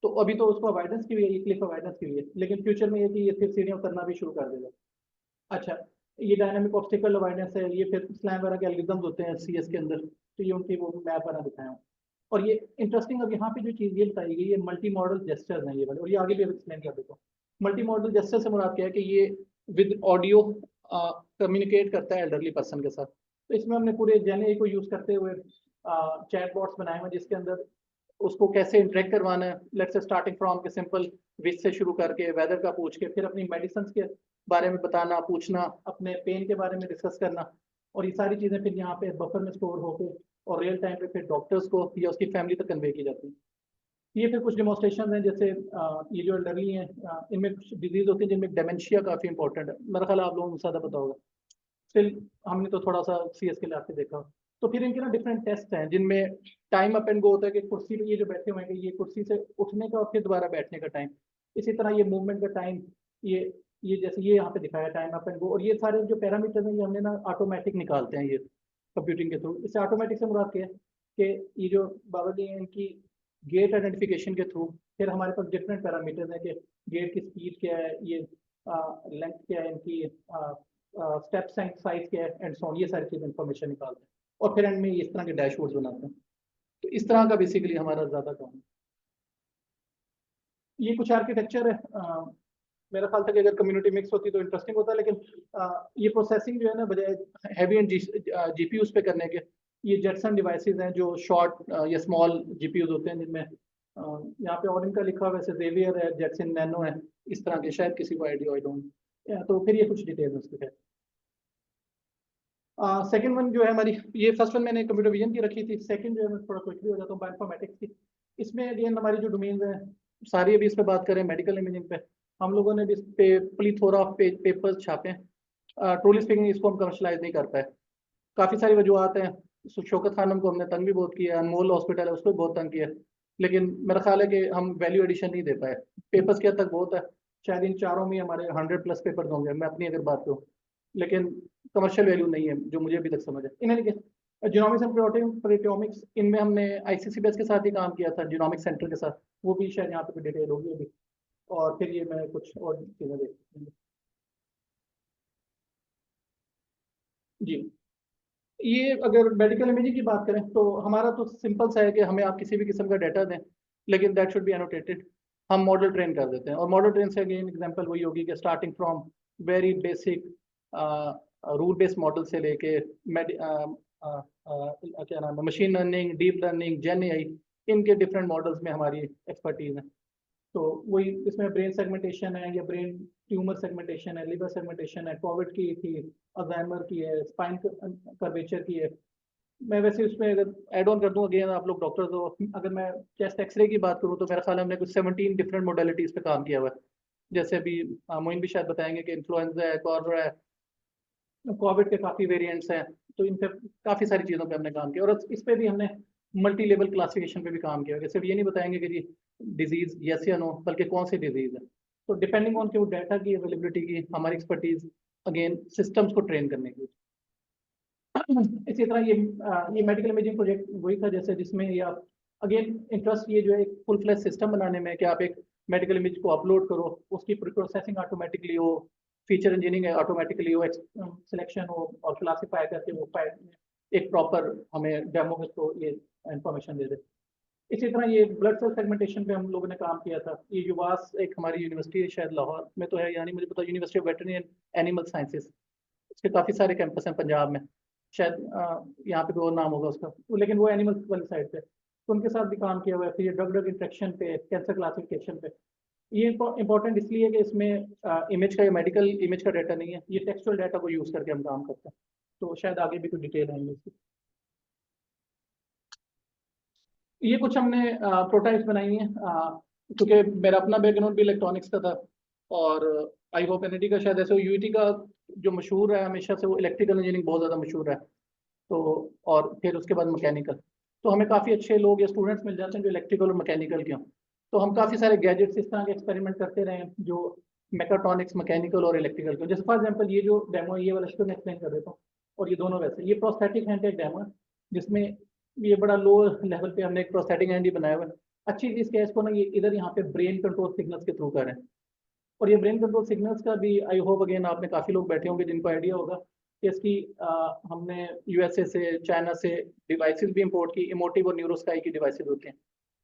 तो अभी तो उसको अवॉइडेंस की भी है, ये क्लिफ अवॉइडेंस की भी है, लेकिन फ्यूचर में ये कि ये फिर सीढ़ियाँ उतरना भी शुरू कर देगा। अच्छा, ये डायनामिक ऑब्स्टिकल अवॉइडेंस है, ये फिर स्लैम वगैरह के एल्गोरिथम्स होते हैं सीएस के अंदर, तो ये उनकी वो मैप वगैरह दिखाए हैं। और ये इंटरेस्टिंग, अब यहाँ पे जो चीज़ ये बताई गई, ये मल्टी मॉडल जेस्चर्स हैं ये वाले, और ये आगे भी एक्सप्लेन कर देता हूँ। मल्टी मॉडल जेस्चर से मुराद क्या है कि ये विद ऑडियो कम्युनिकेट करता है एल्डरली पर्सन के साथ। तो इसमें हमने पूरे जेन को यूज़ करते हुए चैट बॉट्स बनाए हुए, जिसके अंदर उसको कैसे इंटरेक्ट करवाना है। लेट्स से स्टार्टिंग फ्रॉम के सिंपल विश से शुरू करके वेदर का पूछ के, फिर अपनी मेडिसिन के बारे में बताना, पूछना, अपने पेन के बारे में डिस्कस करना, और ये सारी चीज़ें फिर यहाँ पे बफर में स्टोर होके और रियल टाइम पे फिर डॉक्टर्स को या उसकी फैमिली तक कन्वे की जाती है। ये फिर कुछ डेमोस्ट्रेशन हैं, जैसे ये जो एल्डरली हैं, इनमें कुछ डिजीज होती है जिनमें डेमेंशिया काफ़ी इंपॉर्टेंट है। मेरा ख्याल आप लोगों को ज़्यादा पता होगा, स्टिल हमने तो थोड़ा सा सीएस के लिए देखा। तो फिर इनके ना डिफरेंट टेस्ट हैं जिनमें टाइम अप एंड गो होता है कि कुर्सी पे ये जो बैठे हुए हैं, कि ये कुर्सी से उठने का और फिर दोबारा बैठने का टाइम। इसी तरह ये मूवमेंट का टाइम, ये ये जैसे ये यहाँ पे दिखाया टाइम अप एंड गो, और ये सारे जो पैरामीटर्स हैं ये हमने ना ऑटोमेटिक निकालते हैं ये कंप्यूटिंग के थ्रू। इससे ऑटोमेटिक से मुराद क्या है कि ये जो बाबा जी हैं इनकी गेट आइडेंटिफिकेशन के थ्रू फिर हमारे पास डिफरेंट पैरामीटर्स हैं कि गेट की स्पीड क्या है, ये लेंथ क्या है इनकी, स्टेप साइज क्या है, एंड सो, ये सारी चीज़ इन्फॉर्मेशन निकालते हैं, और फिर एंड में इस तरह के डैशबोर्ड्स बनाते हैं। तो इस तरह का बेसिकली हमारा ज़्यादा काम है। ये कुछ आर्किटेक्चर है। मेरा ख्याल था कि अगर कम्युनिटी मिक्स होती तो इंटरेस्टिंग होता, लेकिन ये प्रोसेसिंग जो है ना, बजाय हैवी एंड जीपीयूज पे करने के, ये जेटसन डिवाइसेस हैं जो शॉर्ट या स्मॉल जीपीयूज होते हैं, जिनमें यहाँ पे और इनका लिखा हुआ वैसे जेवियर है, जेटसन नैनो है, इस तरह के, शायद किसी को आइडिया, आई डोंट। तो फिर ये कुछ डिटेल्स उसके है। सेकंड वन जो है हमारी, ये फर्स्ट वन मैंने कंप्यूटर विजन की रखी थी, सेकंड जो है मैं थोड़ा क्विकली हो जाता हूँ, बायोइन्फॉर्मेटिक्स की। इसमें अगेन हमारी जो डोमेन्स हैं सारी, अभी इस पे बात करें मेडिकल इमेजिंग पे, हम लोगों ने भी इस पे प्लीथोरा ऑफ पेपर्स छापे हैं। ट्रूली स्पीकिंग इसको हम कमर्शलाइज नहीं कर पाए, काफ़ी सारी वजूहत हैं। शौकत खानम को हमने तंग भी बहुत किया, अनमोल हॉस्पिटल है उसको भी बहुत तंग किया, लेकिन मेरा ख्याल है कि हम वैल्यू एडिशन नहीं दे पाए। पेपर्स के हद तक बहुत है, शायद इन चारों में हमारे 100+ पेपर्स होंगे, मैं अपनी अगर बात करूँ, लेकिन कमर्शियल वैल्यू नहीं है जो मुझे अभी तक समझ है। In any case, genomics and proteomics, इनमें हमने आईसीसीबीएस के साथ ही काम किया था, जीनोमिक सेंटर के साथ, वो भी शायद यहाँ पे डिटेल होगी अभी। और फिर ये मैं कुछ और चीज़ें देख जी। ये अगर मेडिकल इमेजिंग की बात करें तो हमारा तो सिंपल सा है कि हमें आप किसी भी किस्म का डाटा दें, लेकिन दैट शुड बी एनोटेटेड। हम मॉडल ट्रेन कर देते हैं, और मॉडल ट्रेन से अगेन एग्जांपल वही होगी कि starting from very basic rule based model से लेके क्या नाम है, मशीन लर्निंग, डीप लर्निंग, जेन एआई, इनके डिफरेंट मॉडल्स में हमारी एक्सपर्टीज है। तो वही इसमें ब्रेन सेगमेंटेशन है, या ब्रेन ट्यूमर सेगमेंटेशन है, लिवर सेगमेंटेशन है, कोविड की थी, अल्जाइमर की है, स्पाइन कर्वेचर की है। मैं वैसे उसमें अगर ऐड ऑन कर दूं, अगेन आप लोग डॉक्टर हो, अगर मैं चेस्ट एक्सरे की बात करूं तो मेरा ख्याल है हमने कुछ 17 डिफरेंट मोडालिटीज पे काम किया हुआ है। जैसे अभी मोइन भी शायद बताएंगे कि इन्फ्लुएंजा है, कॉलरा है, कोविड के काफ़ी वेरिएंट्स हैं, तो इन पे काफ़ी सारी चीज़ों पे हमने काम किया, और इस पे भी हमने मल्टी लेवल क्लासिफिकेशन पे भी काम किया। जैसे ये नहीं बताएंगे कि जी डिजीज यस या नो, बल्कि कौन सी डिजीज है। तो डिपेंडिंग ऑन के वो डाटा की अवेलेबिलिटी की हमारी एक्सपर्टीज अगेन सिस्टम्स को ट्रेन करने की। इसी तरह ये मेडिकल इमेजिंग प्रोजेक्ट वही था जैसे जिसमें ये आप अगेन इंटरेस्ट ये जो है एक फुल फ्लैश सिस्टम बनाने में, कि आप एक मेडिकल इमेज को अपलोड करो, उसकी प्रोसेसिंग ऑटोमेटिकली हो, फीचर इंजीनियरिंग ऑटोमेटिकली हो, सिलेक्शन हो, और क्लासीफाई करके वो एक प्रॉपर हमें डेमो में तो ये इंफॉर्मेशन दे दे। इसी तरह ये ब्लड सेल सेगमेंटेशन पे हम लोगों ने काम किया था। ये युवास एक हमारी यूनिवर्सिटी है, शायद लाहौर में तो है, यानी मुझे पता, university of veterinary and animal sciences, उसके काफ़ी सारे कैंपस हैं पंजाब में, शायद यहाँ पे भी और नाम होगा उसका, लेकिन वो एनिमल वाली साइड पे, तो उनके साथ भी काम किया हुआ है। फिर ये ड्रग ड्रग इंट्रैक्शन पे, कैंसर क्लासिफिकेशन पे, ये इंपॉर्टेंट इसलिए है कि इसमें इमेज का, मेडिकल इमेज का डाटा नहीं है, ये टेक्सचुअल डाटा को यूज़ करके हम काम करते हैं। तो शायद आगे भी कुछ डिटेल आएंगे इसकी। ये कुछ हमने प्रोटाइप्स बनाई हैं, क्योंकि मेरा अपना बैकग्राउंड भी इलेक्ट्रॉनिक्स का था, और आई होप एनईटी का शायद ऐसे, यूईटी का जो मशहूर है हमेशा से, वो इलेक्ट्रिकल इंजीनियरिंग बहुत ज़्यादा मशहूर है। तो और फिर उसके बाद मैकेनिकल, तो हमें काफ़ी अच्छे लोग या स्टूडेंट्स मिल जाते हैं जो इलेक्ट्रिकल और मैकेनिकल के हों। तो हम काफ़ी सारे गैजेट्स इस तरह के एक्सपेरिमेंट करते रहे हैं जो मेकाट्रॉनिक्स, मैकेनिकल और इलेक्ट्रिकल के। जैसे फॉर एग्जांपल ये जो डेमो है, ये वाला इसको मैं एक्सप्लेन कर देता हूँ, और ये दोनों वैसे, ये प्रोस्थेटिक हैंड का एक डेमो है, जिसमें ये बड़ा लो लेवल पे हमने एक प्रोस्थेटिक हैंड ही बनाया हुआ है। अच्छी चीज़ क्या है, इसको ना ये इधर यहाँ पे ब्रेन कंट्रोल सिग्नल्स के थ्रू कर रहे हैं, और ये ब्रेन कंट्रोल सिग्नल्स का भी आई होप अगेन आप में काफ़ी लोग बैठे होंगे जिनको आइडिया होगा कि इसकी हमने यूएसए से, चाइना से डिवाइसेस भी इंपोर्ट की, इमोटिव और न्यूरोस्काई की डिवाइसेस होती हैं,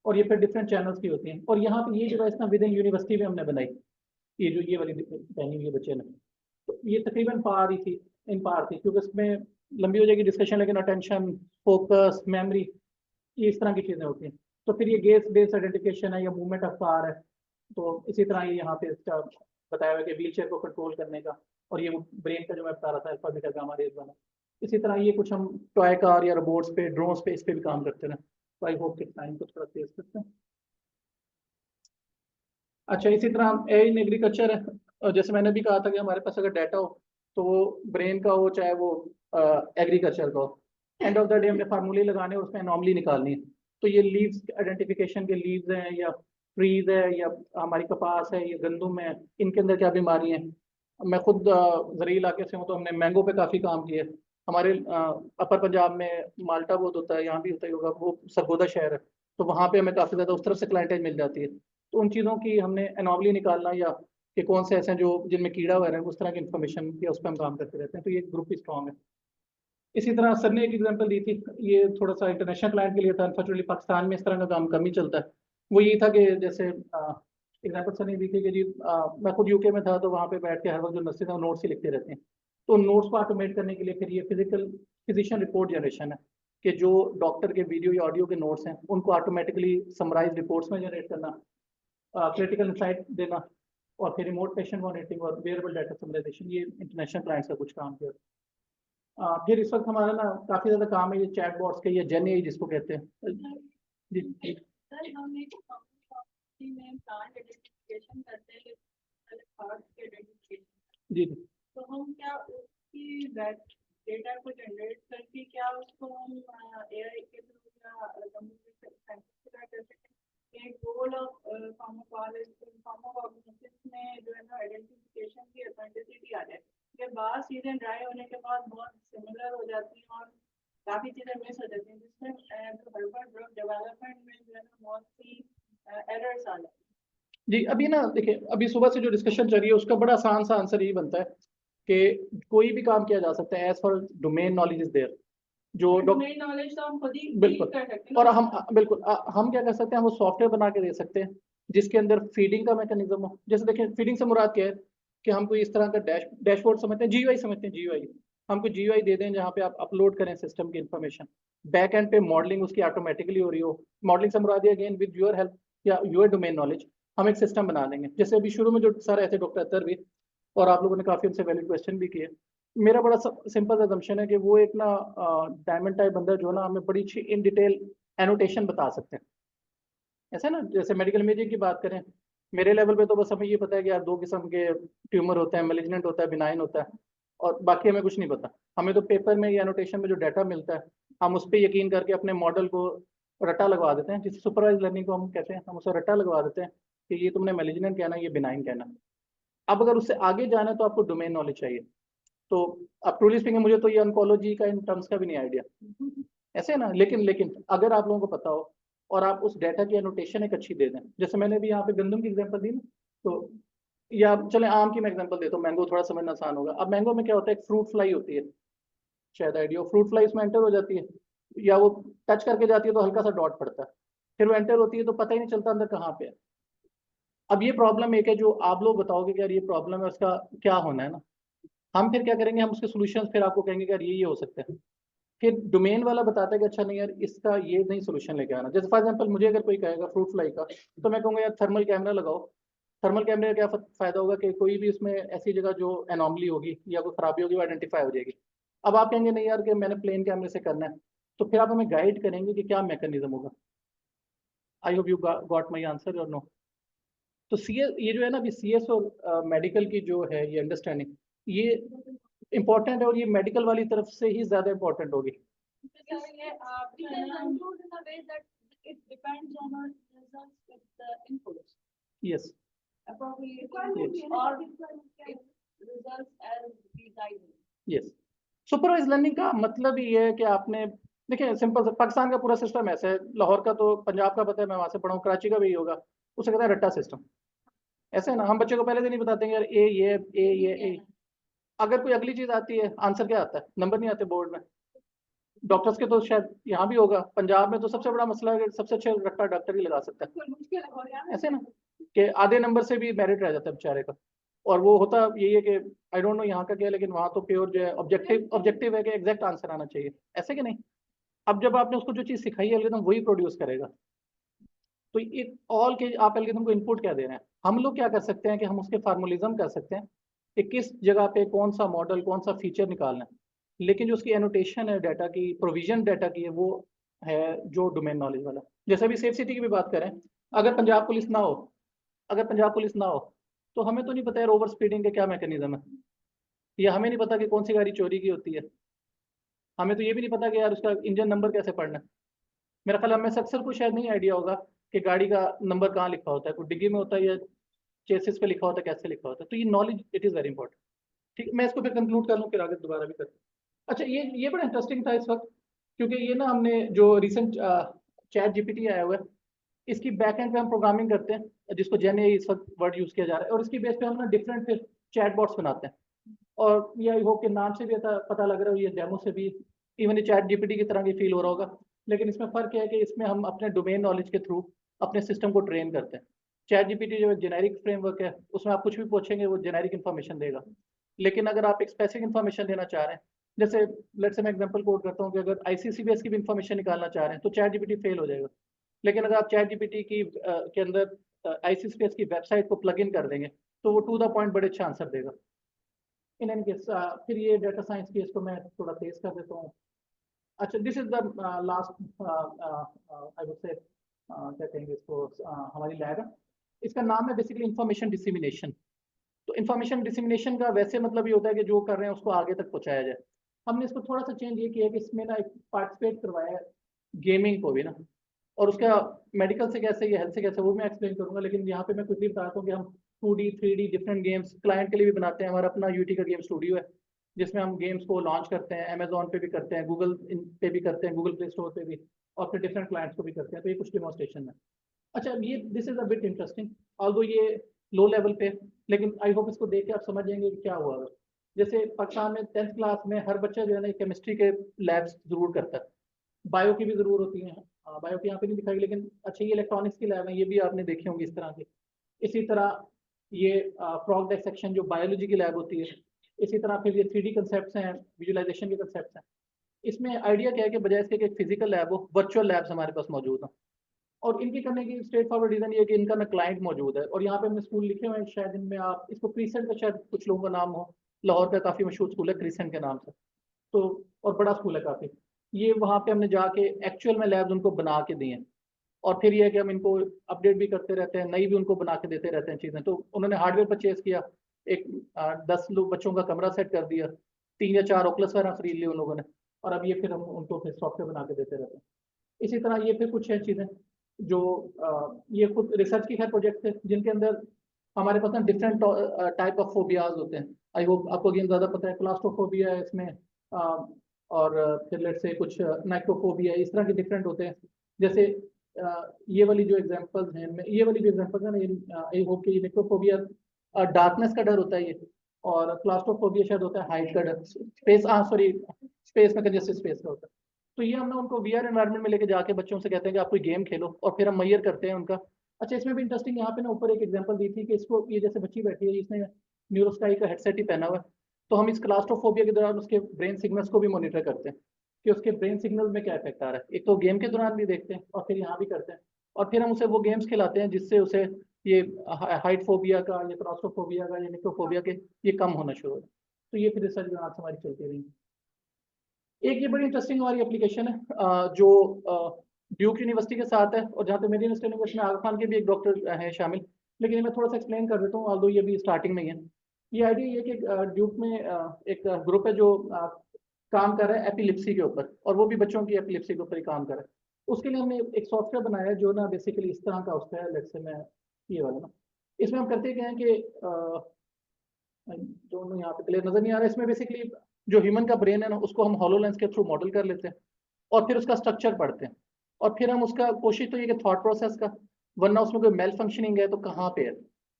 और ये फिर डिफरेंट चैनल्स की होती हैं। और यहाँ पे ये डिवाइस ना विद इन यूनिवर्सिटी में हमने बनाई, ये जो ये वाली पहनी हुई है बच्चे ने, तो ये तकरीबन पार ही थी, इन पार थी, क्योंकि इसमें लंबी हो जाएगी डिस्कशन, लेकिन अटेंशन, फोकस, मेमोरी, ये इस तरह की चीज़ें होती हैं। तो फिर ये गेस बेस्ड आइडेंटिफिकेशन है या मूवमेंट ऑफ कार है। तो इसी तरह ये यहाँ पे इसका बताया हुआ है कि व्हील चेयर को कंट्रोल करने का, और ये ब्रेन का जो मैं बता रहा था, अल्फा बीटा गामा रेज वाला। इसी तरह ये कुछ हम टॉय कार या रोबोट्स पे, ड्रोन्स पे, इस पे भी काम करते हैं। तो आई होप कि टाइम को थोड़ा तेज करते हैं। अच्छा, इसी तरह हम ए इन एग्रीकल्चर है, और जैसे मैंने भी कहा था कि हमारे पास अगर डाटा हो तो वो ब्रेन का हो चाहे वो एग्रीकल्चर का हो, एंड ऑफ द डे हमने फार्मूले लगाने और उसमें एनॉमली निकालनी है। तो ये लीव्स आइडेंटिफिकेशन के, लीव्स हैं या ट्रीज है या हमारी कपास है या गंदुम है, इनके अंदर क्या बीमारी है। मैं खुद ज़रूरी इलाके से हूँ, तो हमने मैंगो पे काफ़ी काम किया है। हमारे अपर पंजाब में माल्टा बहुत होता है, यहाँ भी होता ही होगा, वो सरगोदा शहर है, तो वहाँ पे हमें काफ़ी ज़्यादा उस तरफ से क्लाइंटेज मिल जाती है। तो उन चीज़ों की हमने एनॉमली निकालना, या कि कौन से ऐसे हैं जो जिनमें कीड़ा वगैरह है, उस तरह की इन्फॉर्मेशन या उस पर हम काम करते रहते हैं। तो ये ग्रुप भी स्ट्रॉन्ग है। इसी तरह सर ने एक एग्जांपल दी थी, ये थोड़ा सा इंटरनेशनल क्लाइंट के लिए था, अनफॉर्चुनेटली पाकिस्तान में इस तरह का काम कम ही चलता है। वो ये था कि जैसे एग्जांपल सर ने दी थी कि जी मैं खुद यूके में था, तो वहाँ पे बैठ के हर वक्त जो नर्सेज हैं वो नोट्स ही लिखते रहते हैं। तो नोट्स को ऑटोमेट करने के लिए फिर ये फिजिशियन रिपोर्ट जनरेशन है, कि जो डॉक्टर के वीडियो या ऑडियो के नोट्स हैं उनको ऑटोमेटिकली समराइज रिपोर्ट्स में जनरेट करना, क्रिटिकल इंसाइट देना, और फिर रिमोट पेशेंट मॉनिटरिंग और वेयरेबल डाटा समराइजेशन, ये इंटरनेशनल क्लाइंट्स का कुछ काम किया। फिर इस वक्त हमारा ना काफ़ी ज़्यादा काम है ये चैट बॉट्स के, ये जेन एआई जिसको कहते हैं। जी, सर हम एक कंपनी में प्लांट आइडेंटिफिकेशन करते हैं, पार्ट के आइडेंटिफिकेशन, जी तो हम क्या उसकी डेटा को जनरेट करके क्या उसको हम एआई के थ्रू या कंप्यूटर साइंस के थ्रू कर सकते हैं? एक गोल ऑफ फार्माकोग्नोसिस में जो है ना आइडेंटिफिकेशन की ऑथेंटिसिटी आ जाए, ये बात सीधे ड्राई होने के बाद बहुत सिमिलर हो जाती है और काफी चीजें मिस हो जाती हैं, जिसमें हर्बल ड्रग डेवलपमेंट में जो है ना बहुत सी एरर्स आ जाती हैं। जी। अभी ना देखिए, अभी सुबह से जो डिस्कशन चल रही है उसका बड़ा आसान सा आंसर यही बनता है कि कोई भी काम किया जा सकता है as for domain knowledge is there. जो डोमेन नॉलेज तो हम खुद ही बिल्कुल, कर सकते हैं और ना। हम बिल्कुल हम क्या कर सकते हैं, हम वो सॉफ्टवेयर बना के दे सकते हैं जिसके अंदर फीडिंग का मैकेनिज्म हो। जैसे देखिए, फीडिंग से मुराद क्या है कि हम कोई इस तरह का डैशबोर्ड समझते हैं, जीयूआई समझते हैं, जीयूआई। हम कोई जीयूआई दे दें जहाँ पे आप अपलोड करें सिस्टम की इंफॉर्मेशन, बैक एंड पे मॉडलिंग उसकी ऑटोमेटिकली हो रही हो। मॉडलिंग से मुराद अगेन विद योर हेल्प या योर डोमेन नॉलेज हम एक सिस्टम बना देंगे। जैसे अभी शुरू में जो सर आए थे डॉक्टर अतर भी, और आप लोगों ने काफी उनसे वैलिड क्वेश्चन भी किए। मेरा बड़ा सिंपल असम्पशन है कि वो एक ना डायमंड टाइप बंदा जो ना हमें बड़ी अच्छी इन डिटेल एनोटेशन बता सकते हैं। ऐसा ना, जैसे मेडिकल इमेजिंग की बात करें, मेरे लेवल पे तो बस हमें ये पता है कि यार दो किस्म के ट्यूमर होते हैं, मेलिग्नेंट होता है, बिनाइन होता है, और बाकी हमें कुछ नहीं पता। हमें तो पेपर में या एनोटेशन में जो डाटा मिलता है हम उस पर यकीन करके अपने मॉडल को रट्टा लगवा देते हैं, जिसे सुपरवाइज लर्निंग को हम कहते हैं। हम उसे रट्टा लगवा देते हैं कि ये तुमने मेलिग्नेंट कहना, ये बिनाइन कहना। अब अगर उससे आगे जाना है तो आपको डोमेन नॉलेज चाहिए। तो अब ट्रूली स्पीकिंग मुझे तो ये ऑन्कोलॉजी का इन टर्म्स का भी नहीं आइडिया, ऐसे है ना। लेकिन लेकिन अगर आप लोगों को पता हो और आप उस डाटा की एनोटेशन एक अच्छी दे दें, जैसे मैंने भी यहाँ पे गंदम की एग्जांपल दी ना, तो या चले आम की मैं एग्जांपल देता हूँ, मैंगो थोड़ा समझना आसान होगा। अब मैंगो में क्या होता है, एक फ्रूट फ्लाई होती है, शायद आइडिया, फ्रूट फ्लाई उसमें एंटर हो जाती है, या वो टच करके जाती है तो हल्का सा डॉट पड़ता है, फिर वो एंटर होती है तो पता ही नहीं चलता अंदर कहाँ पे है। अब ये प्रॉब्लम एक है जो आप लोग बताओगे कि यार ये प्रॉब्लम है, उसका क्या होना है ना। हम फिर क्या करेंगे, हम उसके सोल्यूशन फिर आपको कहेंगे कि यार ये हो सकता है। फिर डोमेन वाला बताता है कि अच्छा नहीं यार, इसका ये नहीं सोल्यूशन लेके आना। जैसे फॉर एग्जांपल मुझे अगर कोई कहेगा फ्रूट फ्लाई का, तो मैं कहूँगा यार थर्मल कैमरा लगाओ। थर्मल कैमरे का क्या फायदा होगा कि कोई भी उसमें ऐसी जगह जो एनॉमली होगी या कोई खराबी होगी वो आइडेंटिफाई हो जाएगी। अब आप कहेंगे नहीं यार कि मैंने प्लेन कैमरे से करना है, तो फिर आप हमें गाइड करेंगे कि क्या मैकेनिज्म होगा। I hope you got my answer और नो। तो सी एस, ये जो है ना अभी सी एस और मेडिकल की जो है ये अंडरस्टैंडिंग, ये इंपॉर्टेंट है, और ये मेडिकल वाली तरफ से ही ज्यादा इंपॉर्टेंट होगी। We can conclude in a way that it depends on our results with the inputs. Yes, Appropriate Yes. inputs or it results as we guide. Yes. Supervise learning का मतलब ही ये है कि आपने, देखिए सिंपल से पाकिस्तान का पूरा सिस्टम ऐसा है, लाहौर का तो, पंजाब का पता है, मैं वहां से पढ़ा हूँ, कराची का भी होगा, उसे कहते हैं रट्टा सिस्टम। ऐसे है ना, हम बच्चे को पहले से नहीं बताते हैं यार ए। अगर कोई अगली चीज आती है, आंसर क्या आता है, नंबर नहीं आते बोर्ड में। डॉक्टर्स के तो शायद यहाँ भी होगा, पंजाब में तो सबसे बड़ा मसला है कि सबसे अच्छा रट्टा डॉक्टर ही लगा सकता है। ऐसे ना कि आधे नंबर से भी मेरिट रह जाता है बेचारे का। और वो होता यही है कि आई डोंट नो यहाँ का क्या है, लेकिन वहाँ तो प्योर जो है ऑब्जेक्टिव है कि एग्जैक्ट आंसर आना चाहिए, ऐसे कि नहीं। अब जब आपने उसको जो चीज़ सिखाई है एल्गोरिथम वही प्रोड्यूस करेगा। तो एक ऑल के आप एल्गोरिथम को इनपुट क्या दे रहे हैं, हम लोग क्या कर सकते हैं कि हम उसके फार्मूलिज्म कर सकते हैं कि किस जगह पे कौन सा मॉडल, कौन सा फीचर निकालना है। लेकिन जो उसकी एनोटेशन है डाटा की, प्रोविजन डाटा की है, वो है जो डोमेन नॉलेज वाला। जैसे अभी सेफ सिटी की भी बात करें, अगर पंजाब पुलिस ना हो, अगर पंजाब पुलिस ना हो तो हमें तो नहीं पता है ओवर स्पीडिंग के क्या मैकेनिज्म है, या हमें नहीं पता कि कौन सी गाड़ी चोरी की होती है। हमें तो ये भी नहीं पता कि यार उसका इंजन नंबर कैसे पढ़ना है। मेरा ख्याल हमें से अक्सर को शायद नहीं आइडिया होगा कि गाड़ी का नंबर कहाँ लिखा होता है, कोई डिग्गी में होता है या चेसिस पे लिखा होता है, कैसे लिखा होता है। तो ये knowledge it is very important. ठीक, मैं इसको फिर कंक्लूड कर लूँ, फिर आगे दोबारा भी कर। अच्छा, ये बड़ा इंटरेस्टिंग था इस वक्त, क्योंकि ये ना हमने जो रिसेंट चैट जीपीटी आया हुआ है, इसकी बैक एंड पे हम प्रोग्रामिंग करते हैं, जिसको जेन इस वक्त वर्ड यूज किया जा रहा है, और इसकी बेस पे हम ना डिफरेंट फिर चैट बॉट्स बनाते हैं। और ये आई होप के नाम से भी पता लग रहा है, ये डेमो से भी इवन ये चैट जीपीटी की तरह ही फील हो रहा होगा। लेकिन इसमें फ़र्क है कि इसमें हम अपने डोमेन नॉलेज के थ्रू अपने सिस्टम को ट्रेन करते हैं। चैट जीपीटी जो जेनेरिक फ्रेमवर्क है, उसमें आप कुछ भी पूछेंगे वो जेनेरिक इन्फॉर्मेशन देगा। लेकिन अगर आप एक स्पेसिफिक इन्फॉर्मेशन देना चाह रहे हैं, जैसे लेट्स से मैं एग्जांपल कोट करता हूँ कि अगर आईसीसीबीएस की भी इन्फॉर्मेशन निकालना चाह रहे हैं तो चैट जीपीटी फेल हो जाएगा। लेकिन अगर आप चैट जीपीटी की के अंदर आईसीसीबीएस की वेबसाइट को प्लग इन कर देंगे तो वो टू द पॉइंट बड़े अच्छा आंसर देगा। इन एनी केस फिर ये डाटा साइंस केस को मैं थोड़ा तेज कर देता हूँ। अच्छा, this is the last I would say क्या कहेंगे इसको, हमारी लैब है, इसका नाम है बेसिकली इंफॉर्मेशन डिसिमिनेशन। तो इंफॉर्मेशन डिसिमिनेशन का वैसे मतलब ये होता है कि जो कर रहे हैं उसको आगे तक पहुंचाया जाए। हमने इसको थोड़ा सा चेंज ये किया कि इसमें ना एक पार्टिसिपेट करवाया है गेमिंग को भी ना, और उसका मेडिकल से कैसे या हेल्थ से कैसे वो मैं एक्सप्लेन करूंगा, लेकिन यहाँ पे मैं क्विकली बताता हूँ कि हम 2D 3D different games client के लिए भी बनाते हैं। हमारा अपना यूटी का गेम स्टूडियो है जिसमें हम गेम्स को लॉन्च करते हैं, अमेजोन पे भी करते हैं, गूगल पे भी करते हैं, गूगल प्ले स्टोर पे भी, और फिर डिफरेंट क्लाइंट्स को भी करते हैं। तो ये कुछ डेमोन्स्ट्रेशन है। अच्छा, ये this is a bit interesting, although ये लो लेवल पे, लेकिन आई होप इसको देख के आप समझ जाएंगे कि क्या हुआ है। जैसे पाकिस्तान में 10th क्लास में हर बच्चा जो है ना केमिस्ट्री के लैब्स जरूर करता है, बायो की भी जरूर होती है। बायो की यहाँ पे नहीं दिखाई, लेकिन अच्छा ये इलेक्ट्रॉनिक्स की लैब है, ये भी आपने देखी होंगी इस तरह की। इसी तरह ये फ्रॉग डाइसेक्शन जो बायोलॉजी की लैब होती है। इसी तरह फिर ये 3D कंसेप्ट हैं, विजुअलाइजेशन के कंसेप्ट हैं। इसमें आइडिया क्या है कि बजाय इसके कि एक फिजिकल लैब हो, वर्चुअल लैब्स हमारे पास मौजूद हैं। और इनके करने की स्ट्रेट फॉरवर्ड रीजन ये है कि इनका ना क्लाइंट मौजूद है, और यहाँ पे हमने स्कूल लिखे हुए हैं, शायद इनमें आप इसको क्रिसेंट का शायद कुछ लोगों का नाम हो, लाहौर का काफी मशहूर स्कूल है क्रिसेंट के नाम से। तो और बड़ा स्कूल है काफी। ये वहाँ पे हमने जाके एक्चुअल में लैब्स उनको बना के दिए हैं, और फिर ये है कि हम इनको अपडेट भी करते रहते हैं, नई भी उनको बना के देते रहते हैं चीजें। तो उन्होंने हार्डवेयर परचेज किया, एक 10 लोग बच्चों का कमरा सेट कर दिया, 3 या 4 ओकलस वगैरह खरीद लिए उन लोगों ने, और अब ये फिर हम उनको फिर सॉफ्टवेयर बना के देते रहते हैं। इसी तरह ये फिर कुछ है चीजें जो ये खुद रिसर्च की खैर प्रोजेक्ट थे जिनके अंदर हमारे पास ना डिफरेंट टाइप ऑफ फोबियाज होते हैं। आई होप आपको अगेन ज्यादा पता है, क्लास्ट्रोफोबिया है इसमें, और फिर लेट्स से कुछ नाइक्रोफोबिया, इस तरह के डिफरेंट होते हैं। जैसे ये वाली जो एग्जांपल्स हैं, ये वाली जो एग्जांपल्स है ना, आई होप कि नाइक्रोफोबिया डार्कनेस का डर होता है ये, और क्लास्ट्रोफोबिया शायद होता है हाइट का डर, स्पेस सॉरी स्पेस में कंजेस्टेड स्पेस का होता है। तो ये हम ना उनको वीआर एनवायरनमेंट में लेके जाके बच्चों से कहते हैं कि आप कोई गेम खेलो, और फिर हम मैयर करते हैं उनका। अच्छा, इसमें भी इंटरेस्टिंग यहाँ पे ना ऊपर एक एग्जांपल दी थी कि इसको, ये जैसे बच्ची बैठी है इसने न्यूरोस्काई का हेडसेट ही पहना हुआ है, तो हम इस क्लास्ट्रोफोबिया के दौरान उसके ब्रेन सिग्नल्स को भी मॉनिटर करते हैं कि उसके ब्रेन सिग्नल में क्या इफेक्ट आ रहा है। एक तो गेम के दौरान भी देखते हैं और फिर यहाँ भी करते हैं, और फिर हम उसे वो गेम्स खिलाते हैं जिससे उसे ये हाइट फोबिया का या क्लास्ट्रोफोबिया का या निक्रोफोबिया के ये कम होना शुरू हो। तो ये फिर रिसर्च ग्रांट्स हमारी चलती रही। एक ये बड़ी इंटरेस्टिंग हमारी एप्लीकेशन है जो ड्यूक यूनिवर्सिटी के साथ है, और जहाँ तक मेरी अंडरस्टैंडिंग है उसमें आगा खान के भी एक डॉक्टर है शामिल, लेकिन मैं थोड़ा सा एक्सप्लेन कर देता हूँ, ऑल्दो ये भी स्टार्टिंग में ही है। ये आइडिया ये कि ड्यूक में एक ग्रुप है जो काम कर रहा है एपिलिप्सी के ऊपर, और वो भी बच्चों की एपिलिप्सी के ऊपर ही काम कर रहा है। उसके लिए हमने एक सॉफ्टवेयर बनाया है जो ना बेसिकली इस तरह का उसका है। लेट्स से मैं ये वाला ना, इसमें हम करते क्या है कि दोनों यहाँ पे क्लियर नजर नहीं आ रहा है। इसमें बेसिकली जो ह्यूमन का ब्रेन है ना उसको हम हॉलोलेंस के थ्रू मॉडल कर लेते हैं, और फिर उसका स्ट्रक्चर पढ़ते हैं, और फिर हम उसका कोशिश तो ये कि थॉट प्रोसेस का, वरना उसमें कोई मेल फंक्शनिंग है तो कहाँ पे है,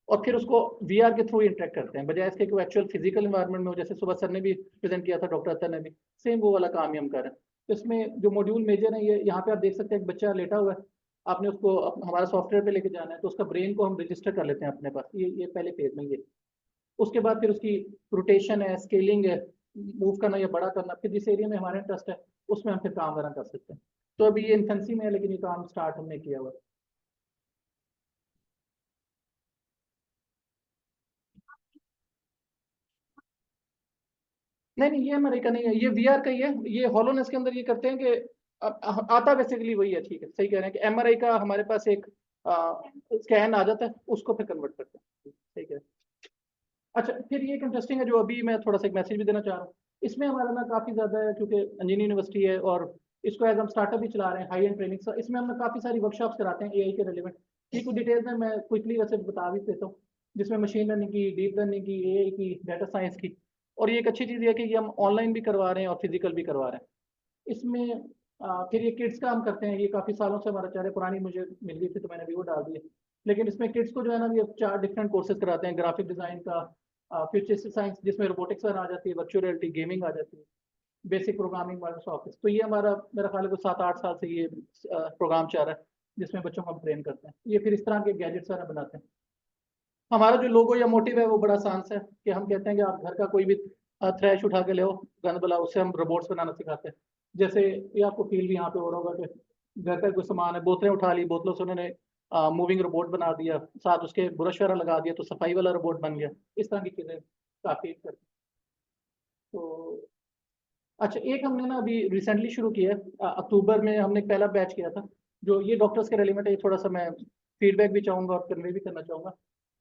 और फिर उसको वीआर के थ्रू इंटरेक्ट करते हैं, बजाय इसके कि एक्चुअल फिजिकल इन्वायरमेंट में हो, जैसे सुबह सर ने भी प्रेजेंट किया था, डॉक्टर अतर ने भी, सेम वो वाला काम ही हम कर रहे हैं। तो इसमें जो मॉड्यूल मेजर है, ये यहाँ पे आप देख सकते हैं एक बच्चा लेटा हुआ है, आपने उसको हमारा सॉफ्टवेयर पे लेके जाना है, तो उसका ब्रेन को हम रजिस्टर कर लेते हैं अपने पास, ये पहले पेज में ये। उसके बाद फिर उसकी रोटेशन है, स्केलिंग है, मूव करना या बड़ा करना, फिर जिस एरिया में हमारा इंटरेस्ट है उसमें हम फिर काम वगैरह कर सकते हैं। तो अभी ये इन्फेंसी में है, लेकिन ये काम स्टार्ट हमने किया हुआ है। नहीं नहीं, ये हमारे का नहीं है, ये वीआर का ही है। ये हॉलोनेस के अंदर ये करते हैं कि आता बेसिकली वही है, ठीक है, सही कह रहे हैं कि एमआरआई का हमारे पास एक स्कैन आ जाता है, उसको फिर कन्वर्ट करते हैं, सही कह रहे हैं। अच्छा, फिर ये एक इंटरेस्टिंग है जो अभी मैं थोड़ा सा एक मैसेज भी देना चाह रहा हूँ। इसमें हमारा ना काफ़ी ज़्यादा है, क्योंकि इंजीनियरिंग यूनिवर्सिटी है और इसको एज हम स्टार्टअप भी चला रहे हैं, हाई एंड ट्रेनिंग। इसमें हम काफ़ी सारी वर्कशॉप्स कराते हैं एआई के रिलेवेंट। ये कुछ डिटेल्स में मैं क्विकली वैसे बता भी देता हूँ, जिसमें मशीन लर्निंग की, डीप लर्निंग की, एआई की, डाटा साइंस की। और ये एक अच्छी चीज़ है कि ये हम ऑनलाइन भी करवा रहे हैं और फिजिकल भी करवा रहे हैं। इसमें फिर ये किड्स का हम करते हैं, ये काफ़ी सालों से हमारा चाह पुरानी मुझे मिल गई थी तो मैंने भी वो डाल दी है। लेकिन इसमें किड्स को जो है ना, ये 4 डिफरेंट कोर्सेज कराते हैं, ग्राफिक डिज़ाइन का, फ्यूचरिस्टिक साइंस जिसमें रोबोटिक्स आ जाती है, वर्चुअल रियलिटी, गेमिंग आ जाती है, बेसिक प्रोग्रामिंग, माइक्रोसॉफ्ट ऑफिस। तो ये हमारा, मेरा ख्याल है को 7-8 साल से ये प्रोग्राम चल रहा है, जिसमें बच्चों को हम ट्रेन करते हैं। ये फिर इस तरह के गैजेट्स वगैरह बनाते हैं। हमारा जो लोगो या मोटिव है वो बड़ा आसान सा है कि हम कहते हैं कि आप घर का कोई भी थ्रैश उठा के ले आओ, गंद बुलाओ, उससे हम रोबोट्स बनाना सिखाते हैं। जैसे ये आपको फील भी यहाँ पे हो रहा होगा कि घर का कोई सामान है, बोतलें उठा ली, बोतलों से उन्होंने मूविंग रोबोट बना दिया, साथ उसके ब्रश वगैरह लगा दिया तो सफाई वाला रोबोट बन गया। इस तरह की चीज़ें काफ़ी करते हैं। तो अच्छा, एक हमने ना अभी रिसेंटली शुरू किया है, अक्टूबर में हमने एक पहला बैच किया था, जो ये डॉक्टर्स के रेलिवेंट है, ये थोड़ा सा मैं फीडबैक भी चाहूँगा और कन्वे भी करना चाहूँगा।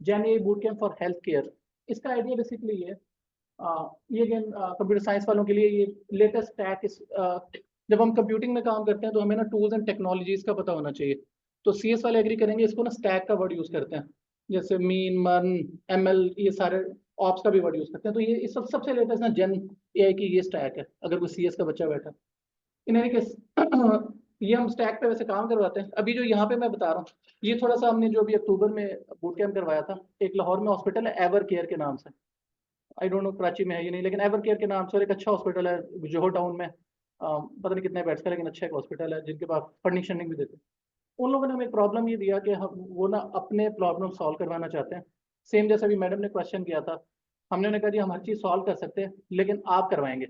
Jain boot camp for health care, इसका आइडिया बेसिकली ये ये अगेन कंप्यूटर साइंस वालों के लिए ये लेटेस्ट टैक इस जब हम कंप्यूटिंग में काम करते हैं तो हमें ना टूल्स एंड टेक्नोलॉजीज का पता होना चाहिए। तो सीएस वाले एग्री करेंगे, इसको ना स्टैक का वर्ड यूज करते हैं, जैसे मीन, मर्न, एमएल, ये सारे ऑप्स का भी वर्ड यूज करते हैं। तो ये इस सबसे लेटेस्ट ना जेन एआई की ये स्टैक है, अगर कोई सीएस का बच्चा बैठा। इन एनी केस ये हम स्टैक पे वैसे काम करवाते हैं। अभी जो यहाँ पे मैं बता रहा हूँ, ये थोड़ा सा हमने जो अभी अक्टूबर में बूट कैंप करवाया था, एक लाहौर में हॉस्पिटल है एवर केयर के नाम से, आई डोंट नो कराची में है या नहीं, लेकिन एवर केयर के नाम से, और एक अच्छा हॉस्पिटल है जोहो टाउन में, पता नहीं कितने बेड्स का, लेकिन अच्छा एक हॉस्पिटल है जिनके पास फंडिंग शंडिंग भी देते हैं। उन लोगों ने हमें एक प्रॉब्लम ये दिया कि हम वो ना अपने प्रॉब्लम सॉल्व करवाना चाहते हैं, सेम जैसा भी मैडम ने क्वेश्चन किया था। हमने उन्हें कहा जी हम हर चीज़ सॉल्व कर सकते हैं लेकिन आप करवाएंगे।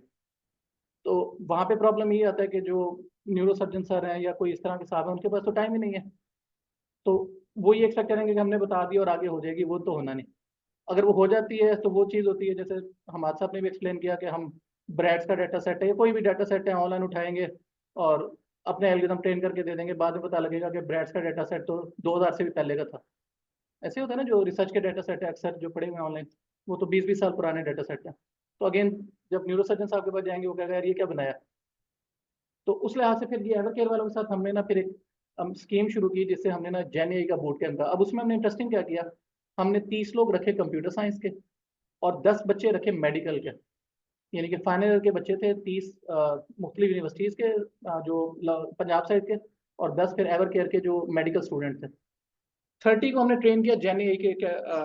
तो वहाँ पे प्रॉब्लम ये आता है कि जो न्यूरो सर्जन सर हैं या कोई इस तरह के साहब हैं, उनके पास तो टाइम ही नहीं है। तो वो ये एक्सपेक्ट करेंगे कि हमने बता दिया और आगे हो जाएगी, वो तो होना नहीं। अगर वो हो जाती है तो वो चीज़ होती है, जैसे हमारे साहब ने भी एक्सप्लेन किया कि हम ब्रैड्स का डाटा सेट है या कोई भी डाटा सेट है ऑनलाइन उठाएंगे और अपने एल्गोरिथम ट्रेन करके दे देंगे, बाद में पता लगेगा कि ब्रैड्स का डाटा सेट तो 2000 से भी पहले का था। ऐसे होता है ना, जो रिसर्च के डाटा सेट है अक्सर जो पड़े हुए हैं ऑनलाइन, वो तो 20-20 साल पुराने डाटा सेट हैं। तो अगेन जब न्यूरो सर्जन साहब के पास जाएंगे, वो कहेगा यार ये क्या बनाया। तो उस लिहाज से फिर ये एवर केयर वालों के साथ हमने ना फिर एक स्कीम शुरू की, जिससे हमने ना जेन एआई का बूट कैंप था। अब उसमें हमने इंटरेस्टिंग क्या किया, हमने 30 लोग रखे कंप्यूटर साइंस के और 10 बच्चे रखे मेडिकल के, यानी कि फाइनल ईयर के बच्चे थे 30 मुख्तलिफ यूनिवर्सिटीज़ के, पंजाब साइड के, और 10 फिर एवर केयर के जो मेडिकल स्टूडेंट थे। 30 को हमने ट्रेन किया जेन एआई के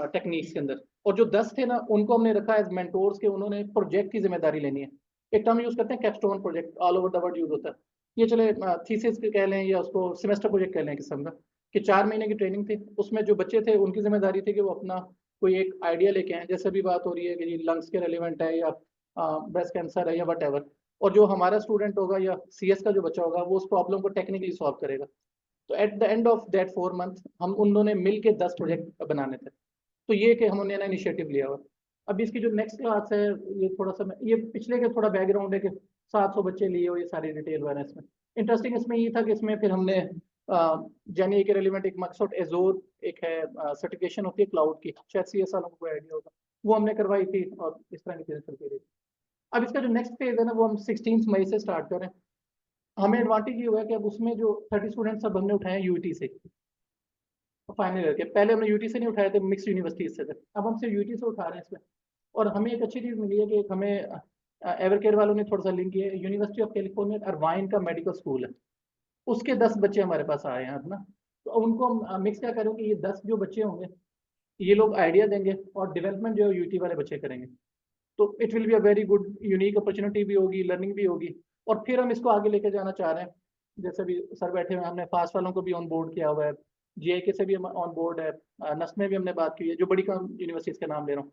टेक्निक्स के अंदर, और जो 10 थे ना उनको हमने रखा एज मेंटोर्स के, उन्होंने प्रोजेक्ट की जिम्मेदारी लेनी है। एक टर्म यूज करते हैं capstone project, all over the world use होता है। ये चले थीसिस कह लें या उसको सेमेस्टर प्रोजेक्ट कह लें किस्म का, कि 4 महीने की ट्रेनिंग थी। उसमें जो बच्चे थे उनकी जिम्मेदारी थी कि वो अपना कोई एक आइडिया लेके आए, जैसे भी बात हो रही है कि लंग्स के रेलिवेंट है या ब्रेस्ट कैंसर है या वट एवर, और जो हमारा स्टूडेंट होगा या सीएस का जो बच्चा होगा वो उस प्रॉब्लम को टेक्निकली सॉल्व करेगा। तो eight the end of that 4 month हम उन दोनों ने मिल के 10 प्रोजेक्ट बनाने थे। तो ये कि हमने ना इनिशिएटिव लिया हुआ। अब इसकी जो नेक्स्ट क्लास है, ये थोड़ा सा ये पिछले के थोड़ा बैकग्राउंड है कि 700 बच्चे लिए हो, ये सारी डिटेल वाले इसमें। इंटरेस्टिंग इसमें ये था कि इसमें फिर हमने जेनी के रेलिवेंट एक माइक्रोसॉफ्ट एजोर एक है सर्टिफिकेशन होती है क्लाउड की, शायद सीएस वालों को आइडिया होगा, वो हमने करवाई थी, और इस तरह की चीजें चलती रही। अब इसका जो नेक्स्ट फेज है ना, वो हम 16 मई से स्टार्ट करें। हमें एडवांटेज ये हुआ है कि अब उसमें जो 30 स्टूडेंट सब हमने उठाए हैं यूटी से, फाइनल ईयर के। पहले हमने यूटी से नहीं उठाए थे, मिक्स यूनिवर्सिटीज से थे, अब हम सिर्फ यूटी से उठा रहे हैं इसमें। और हमें एक अच्छी चीज़ मिली है कि एक हमें एवरकेयर वालों ने थोड़ा सा लिंक किया है, यूनिवर्सिटी ऑफ कैलिफोर्निया अरवाइन का मेडिकल स्कूल है, उसके 10 बच्चे हमारे पास आए हैं अब ना। तो उनको हम मिक्स क्या करें कि ये 10 जो बच्चे होंगे, ये लोग आइडिया देंगे और डेवलपमेंट जो यूटी वाले बच्चे करेंगे। तो it will be a very good unique opportunity भी होगी, लर्निंग भी होगी। और फिर हम इसको आगे लेके जाना चाह रहे हैं, जैसे भी सर बैठे हुए हैं, हमने फास्ट वालों को भी ऑन बोर्ड किया हुआ है, जीआईके से भी हम ऑन बोर्ड है, नस्ट में भी हमने बात की है, जो बड़ी यूनिवर्सिटीज़ के नाम ले रहा हूँ।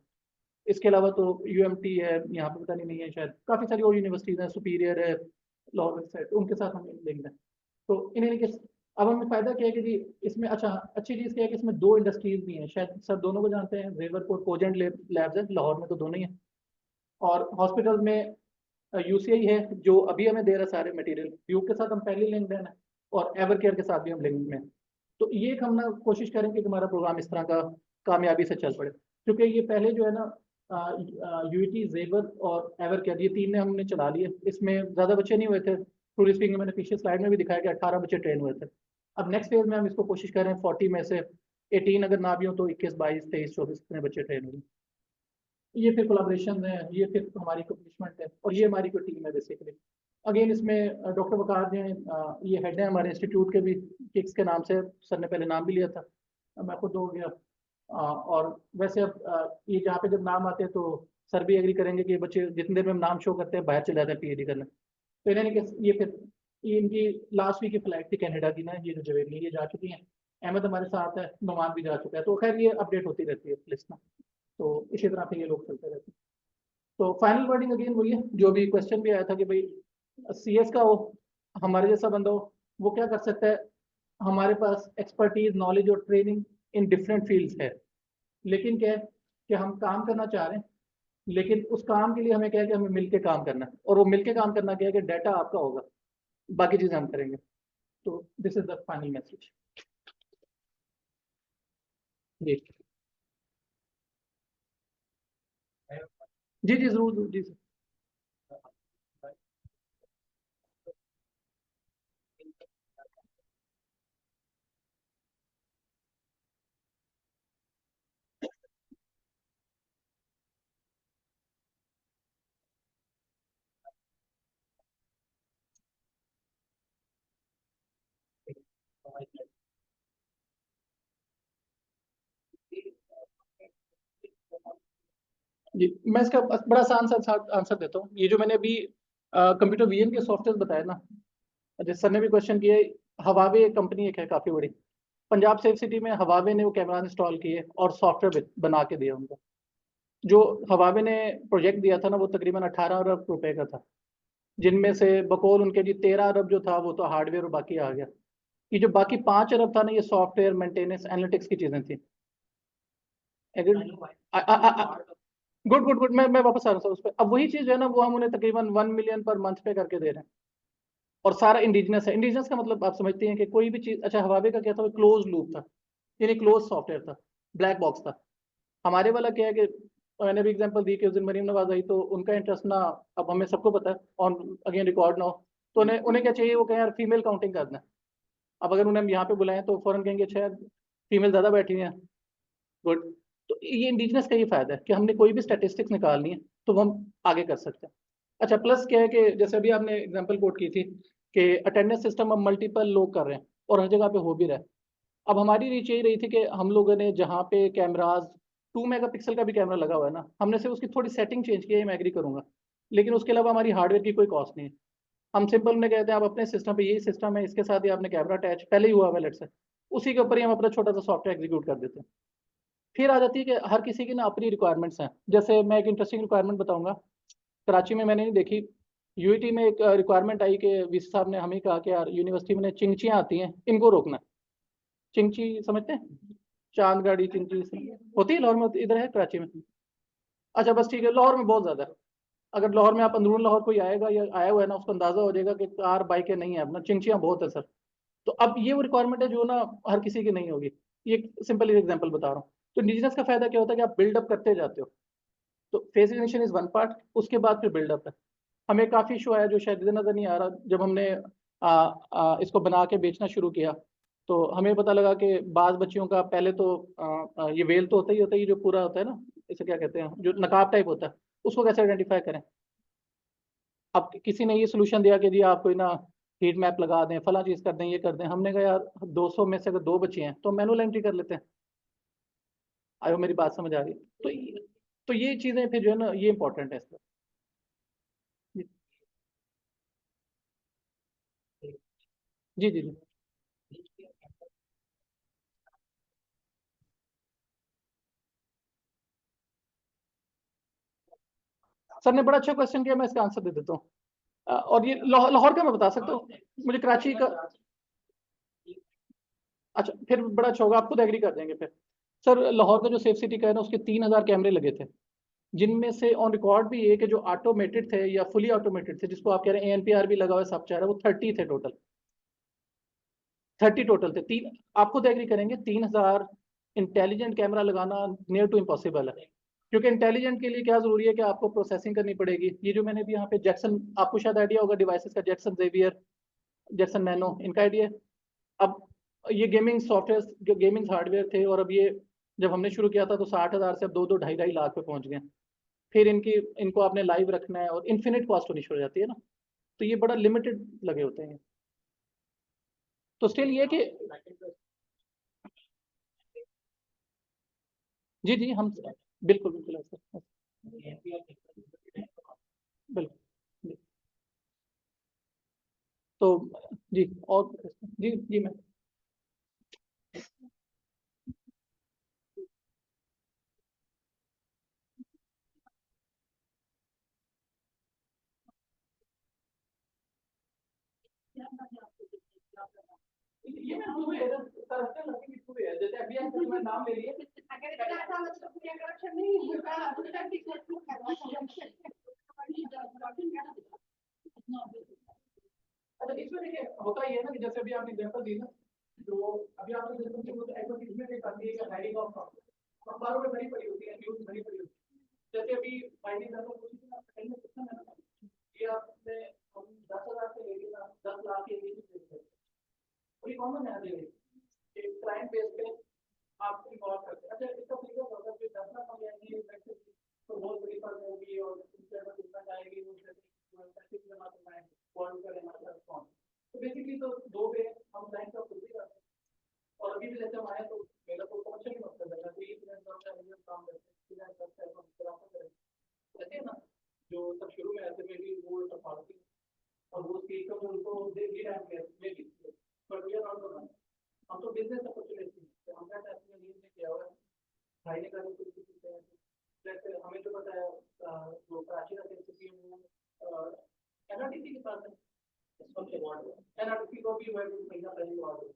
इसके अलावा तो यूएमटी है, यहाँ पे पता नहीं है शायद, काफ़ी सारी और यूनिवर्सिटीज़ हैं, सुपीरियर है, लाहौर सेट, उनके साथ हम लिंक हैं। तो इन एनी केस अब हमें फायदा क्या है कि जी इसमें अच्छा अच्छी चीज़ क्या है कि इसमें 2 इंडस्ट्रीज भी हैं, शायद सर दोनों को जानते हैं, रेवर को कोजेंट लैब्स है लाहौर में, तो दोनों ही हैं। और हॉस्पिटल में यूसीआई है जो अभी हमें दे रहा है सारे मटेरियल, व्यू के साथ हम पहले लिंक देना है, और एवर केयर के साथ भी हम लिंक में। तो ये एक हम ना कोशिश करेंगे कि हमारा प्रोग्राम इस तरह का कामयाबी से चल पड़े, क्योंकि ये पहले जो है ना यूटी, जेवर और एवर केयर, ये 3 ने हमने चला लिए। इसमें ज़्यादा बच्चे नहीं हुए थे, टूरिस्ट स्पीकिंग में मैंने पिछले स्लाइड में भी दिखाया कि 18 बच्चे ट्रेन हुए थे। अब नेक्स्ट फेज में हम इसको कोशिश कर रहे हैं 40 में से 18 अगर ना भी हो तो 21, 22, 23, 24 इतने बच्चे ट्रेन हुए। ये फिर कोलाब्रेशन है, ये फिर हमारी अकम्पलिशमेंट है, और ये हमारी कोई टीम है बेसिकली। अगेन इसमें डॉक्टर वकार जो हैं, ये हेड है हमारे इंस्टीट्यूट के भी, किक्स के नाम से सर ने पहले नाम भी लिया था, मैं खुद हो गया। और वैसे अब ये जहाँ पे जब नाम आते हैं तो सर भी एग्री करेंगे कि ये बच्चे जितनी देर में हम नाम शो करते हैं बाहर चले जाते हैं पीएचडी करने। तो यानी कि ये फिर ये इनकी लास्ट वीक की फ्लाइट थी कनाडा की ना, ये जो जवेली ये जा चुकी हैं, अहमद हमारे साथ है, नुमान भी जा चुका है। तो खैर ये अपडेट होती रहती है लिस्ट में, तो इसी तरह से ये लोग चलते रहते हैं। तो फाइनल वर्डिंग अगेन वही है जो भी क्वेश्चन भी आया था कि भाई सीएस का हो, हमारे जैसा बंदा हो, वो क्या कर सकता है। हमारे पास एक्सपर्टीज, नॉलेज और ट्रेनिंग इन डिफरेंट फील्ड्स है, लेकिन क्या है कि हम काम करना चाह रहे हैं, लेकिन उस काम के लिए हमें क्या है कि हमें मिलके काम करना है, और वो मिलके काम करना क्या है कि डाटा आपका होगा, बाकी चीज़ें हम करेंगे। तो this is the final message. जी जी जी जरूर जी सर। जी मैं इसका बड़ा आसान सा आंसर देता हूँ। ये जो मैंने अभी कंप्यूटर विजन के सॉफ्टवेयर बताया ना, जैसे सर ने भी क्वेश्चन किया, हवावे एक कंपनी एक है काफी बड़ी, पंजाब सेफ सिटी में हवावे ने वो कैमरा इंस्टॉल किए और सॉफ्टवेयर बना के दिया उनको। जो हवावे ने प्रोजेक्ट दिया था ना, वो तकरीबन 18 अरब रुपए का था, जिनमें से बकौल उनके जी 13 अरब जो था वो तो हार्डवेयर और बाकी आ गया। ये जो बाकी 5 अरब था ना, ये सॉफ्टवेयर मेंटेनेंस एनालिटिक्स की चीजें थी। गुड गुड गुड, मैं वापस आ रहा हूँ उस पर। अब वही चीज जो है ना, वो हम उन्हें तकरीबन 1 मिलियन पर मंथ पे करके दे रहे हैं, और सारा इंडिजिनस है। इंडिजिनस का मतलब आप समझते हैं कि कोई भी चीज, अच्छा हवावे का क्या था, क्लोज लूप था, यानी क्लोज सॉफ्टवेयर था, ब्लैक बॉक्स था। हमारे वाला क्या है कि मैंने भी एग्जांपल दी कि उस दिन मरीम नवाज आई तो उनका इंटरेस्ट ना, अब हमें सबको पता है ऑन अगेन रिकॉर्ड ना हो, तो उन्हें उन्हें क्या चाहिए, वो कहें यार फीमेल काउंटिंग करना है। अब अगर उन्हें हम यहाँ पे बुलाएं तो फौरन कहेंगे अच्छा यार फीमेल ज्यादा बैठी हुई हैं, गुड। तो ये इंडिजिनस का ये फायदा है कि हमने कोई भी स्टैटिस्टिक्स निकालनी है तो वो हम आगे कर सकते हैं। अच्छा प्लस क्या है कि जैसे अभी आपने एग्जांपल कोट की थी कि अटेंडेंस सिस्टम अब मल्टीपल लोग कर रहे हैं और हर जगह पे हो भी रहा है। अब हमारी रीच यही रही थी कि हम लोगों ने जहाँ पे कैमराज 2 मेगापिक्सल का भी कैमरा लगा हुआ है ना, हमने सिर्फ उसकी थोड़ी सेटिंग चेंज की है, मैं एग्री करूंगा, लेकिन उसके अलावा हमारी हार्डवेयर की कोई कॉस्ट नहीं है। हम सिंपल उन्हें कहते हैं आप अपने सिस्टम पे यही सिस्टम है, इसके साथ ही आपने कैमरा अटैच पहले ही हुआ हुआ, लेट्स से उसी के ऊपर ही हम अपना छोटा सा सॉफ्टवेयर एग्जीक्यूट कर देते हैं। फिर आ जाती है कि हर किसी की ना अपनी रिक्वायरमेंट्स हैं। जैसे मैं एक इंटरेस्टिंग रिक्वायरमेंट बताऊंगा, कराची में मैंने नहीं देखी, यूईटी में एक रिक्वायरमेंट आई कि वीसी साहब ने हमें कहा कि यार यूनिवर्सिटी में चिंचियाँ आती हैं, इनको रोकना है। चिंची समझते हैं, चांद गाड़ी चिंची होती है लाहौर में, इधर है कराची में। अच्छा बस ठीक है, लाहौर में बहुत ज्यादा है। अगर लाहौर में आप अंदरून लाहौर कोई आएगा या आया हुआ है ना, उसको अंदाजा हो जाएगा कि कार बाइकें नहीं है अपना, चिंचियाँ बहुत है सर। तो अब ये वो रिक्वायरमेंट है जो ना हर किसी की नहीं होगी। ये सिंपल एग्जाम्पल बता रहा हूँ। तो इंडिजिनस का फायदा क्या होता है कि आप बिल्डअप करते जाते हो। तो face recognition is one part, उसके बाद फिर बिल्डअप है। हमें काफी इशू आया जो शायद इधर नजर नहीं आ रहा, जब हमने इसको बना के बेचना शुरू किया तो हमें पता लगा कि बाज बच्चियों का पहले तो ये वेल तो होता ही जो पूरा होता है ना, इसे क्या कहते हैं, जो नकाब टाइप होता है, उसको कैसे आइडेंटिफाई करें। अब किसी ने ये सोल्यूशन दिया कि जी आप कोई ना हीट मैप लगा दें, फला चीज कर दें, ये कर दें। हमने कहा यार 200 में से अगर 2 बच्चे हैं तो मैनुअल एंट्री कर लेते हैं। आयो मेरी बात समझ आ रही है? तो ये चीजें फिर जो है ना, ये इंपॉर्टेंट है इसका। जी जी जी। सर ने बड़ा अच्छा क्वेश्चन किया, मैं इसका आंसर दे देता हूँ। और ये लाहौर का मैं बता सकता हूँ, मुझे कराची का। अच्छा फिर बड़ा अच्छा होगा, आप खुद एग्री कर देंगे फिर। सर लाहौर का जो सेफ सिटी का है ना, उसके 3,000 कैमरे लगे थे, जिनमें से ऑन रिकॉर्ड भी ये कि जो ऑटोमेटेड थे या फुली ऑटोमेटेड थे, जिसको आप कह रहे हैं एएनपीआर भी लगा हुआ है, सब चाह रहा है, वो 30 थे टोटल। 30 टोटल थे। तीन, आप खुद एग्री करेंगे 3,000 इंटेलिजेंट कैमरा लगाना नियर टू इम्पॉसिबल है। क्योंकि इंटेलिजेंट के लिए क्या जरूरी है कि आपको प्रोसेसिंग करनी पड़ेगी। ये जो मैंने भी यहाँ पे जैक्सन, आपको शायद आइडिया होगा डिवाइसेस का, जैक्सन जेवियर, जैक्सन नैनो, इनका आइडिया है। अब ये गेमिंग सॉफ्टवेयर, जो गेमिंग हार्डवेयर थे, और अब ये जब हमने शुरू किया था तो 60,000 से अब 2-2 ढाई लाख पे पहुंच गए। फिर इनको आपने लाइव रखना है और इन्फिनिट कॉस्ट होनी शुरू हो जाती है ना, तो ये बड़ा लिमिटेड लगे होते हैं। तो स्टिल ये कि जी जी हम बिल्कुल बिल्कुल ऐसा बिल्कुल जी। तो जी और जी जी मैं ये मैं आपको दे रहा हूं, सर हफ्ते लगे भी पूरे है, जैसे अभी आप मैं नाम ले लिए। अगर इसका ऐसा मतलब पूरा करप्शन नहीं होगा, उसका भी कुछ करवा सकते हैं। अच्छा इसमें देखिए होता ये है ना कि जैसे अभी आपने एग्जांपल दी ना, जो अभी आपने जैसे कि वो एडवर्टाइजमेंट एक आती है कि हायरिंग ऑफ अखबारों में भरी पड़ी होती है, न्यूज़ भरी पड़ी होती है। जैसे अभी फाइनल नंबर पूछी थी ना, पहले क्वेश्चन है ना कि आपने हम 10,000 से लेके 10 लाख के बीच में देखते हैं, कोई कॉमन है आगे एक क्लाइंट बेस पे आप इन्वॉल्व करते हैं। अच्छा इसका फिगर होगा कि 10 लाख हम लेंगे तो बहुत बड़ी फर्क होगी और उसके बाद कितना जाएगी वो पैसे जमा करना है, कॉल करें हमारा रिस्पॉन्स। तो बेसिकली तो दो वे हम क्लाइंट का खुद ही करते हैं। और अभी भी जैसे हम आए तो मेरा तो कमर्शियल ही मकसद है, कोई इवेंट करता है काम करते हैं करता है ऐसे है ना, जो सब शुरू में ऐसे में भी वो सब पालती और वो चीज को उनको दे टाइम में but we are not the one. हम तो बिजनेस अपॉर्चुनिटी हमने ऐसे में नीड किया हुआ है फाइनल का कुछ सीखते हैं। जैसे हमें तो पता है जो कराची का सिम्पोजियम एनआरटीसी के साथ है, एनआरटीसी को भी मैं महीना पहले अवार्ड।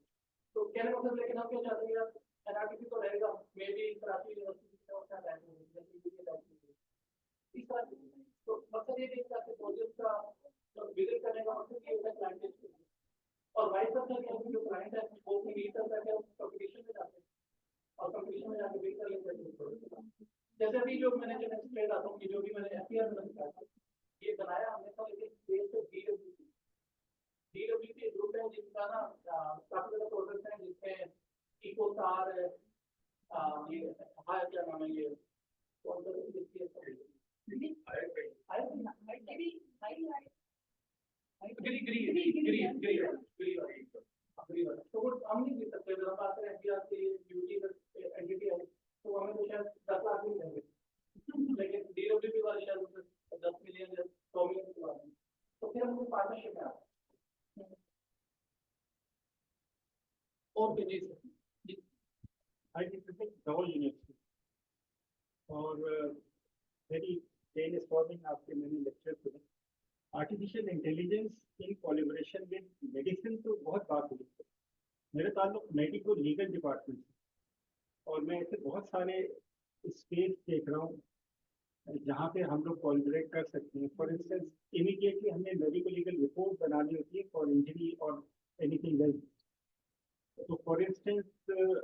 तो कहने का मतलब लेकिन हम क्या चाहते हैं यार एनआरटीसी तो रहेगा, मे बी कराची यूनिवर्सिटी का उसका टाइम इस तरह तो मकसद ये है कि प्रोजेक्ट का विजिट करने का मतलब ये होता है क्लाइंट और वाइस वर्सा कि जो क्लाइंट है वो अपनी नीड करता है कंपटीशन में जाते हैं और कंपटीशन में जाके बिल कर लेते हैं। जैसे अभी जो मैंने जो नेक्स्ट स्लाइड आता हूँ कि जो भी मैंने एफआईआर में बताया ये बनाया हमने था, लेकिन बेस पे डीडब्ल्यूसी ग्रुप है जिनका ना काफी ज्यादा प्रोजेक्ट है जिसमें इको स्टार है, ये हाय क्या नाम है ये कौन सा तो वो हम नहीं दे सकते अगर हम बात करें एफडीआर के ड्यूटी एंटिटी है तो हमें तो शायद 10 लाख नहीं देंगे, लेकिन डीडब्ल्यूपी वाले शायद 10 मिलियन या 100 मिलियन के बाद तो फिर हम पार्टनरशिप में आते हैं। और जी जी I represent Dhawal University और मेरी मेन स्कॉलिंग आपके मैंने लेक्चर सुने artificial intelligence in collaboration with medicine तो बहुत बात हुई है। मेरा ताल्लुक मेडिको लीगल डिपार्टमेंट से और मैं ऐसे बहुत सारे स्पेस देख रहा हूँ जहाँ पे हम लोग कोलैबोरेट कर सकते हैं। फॉर इंस्टेंस इमीडिएटली हमें मेडिको लीगल रिपोर्ट बनानी होती है फॉर इंजरी और एनीथिंग एल्स। तो फॉर इंस्टेंस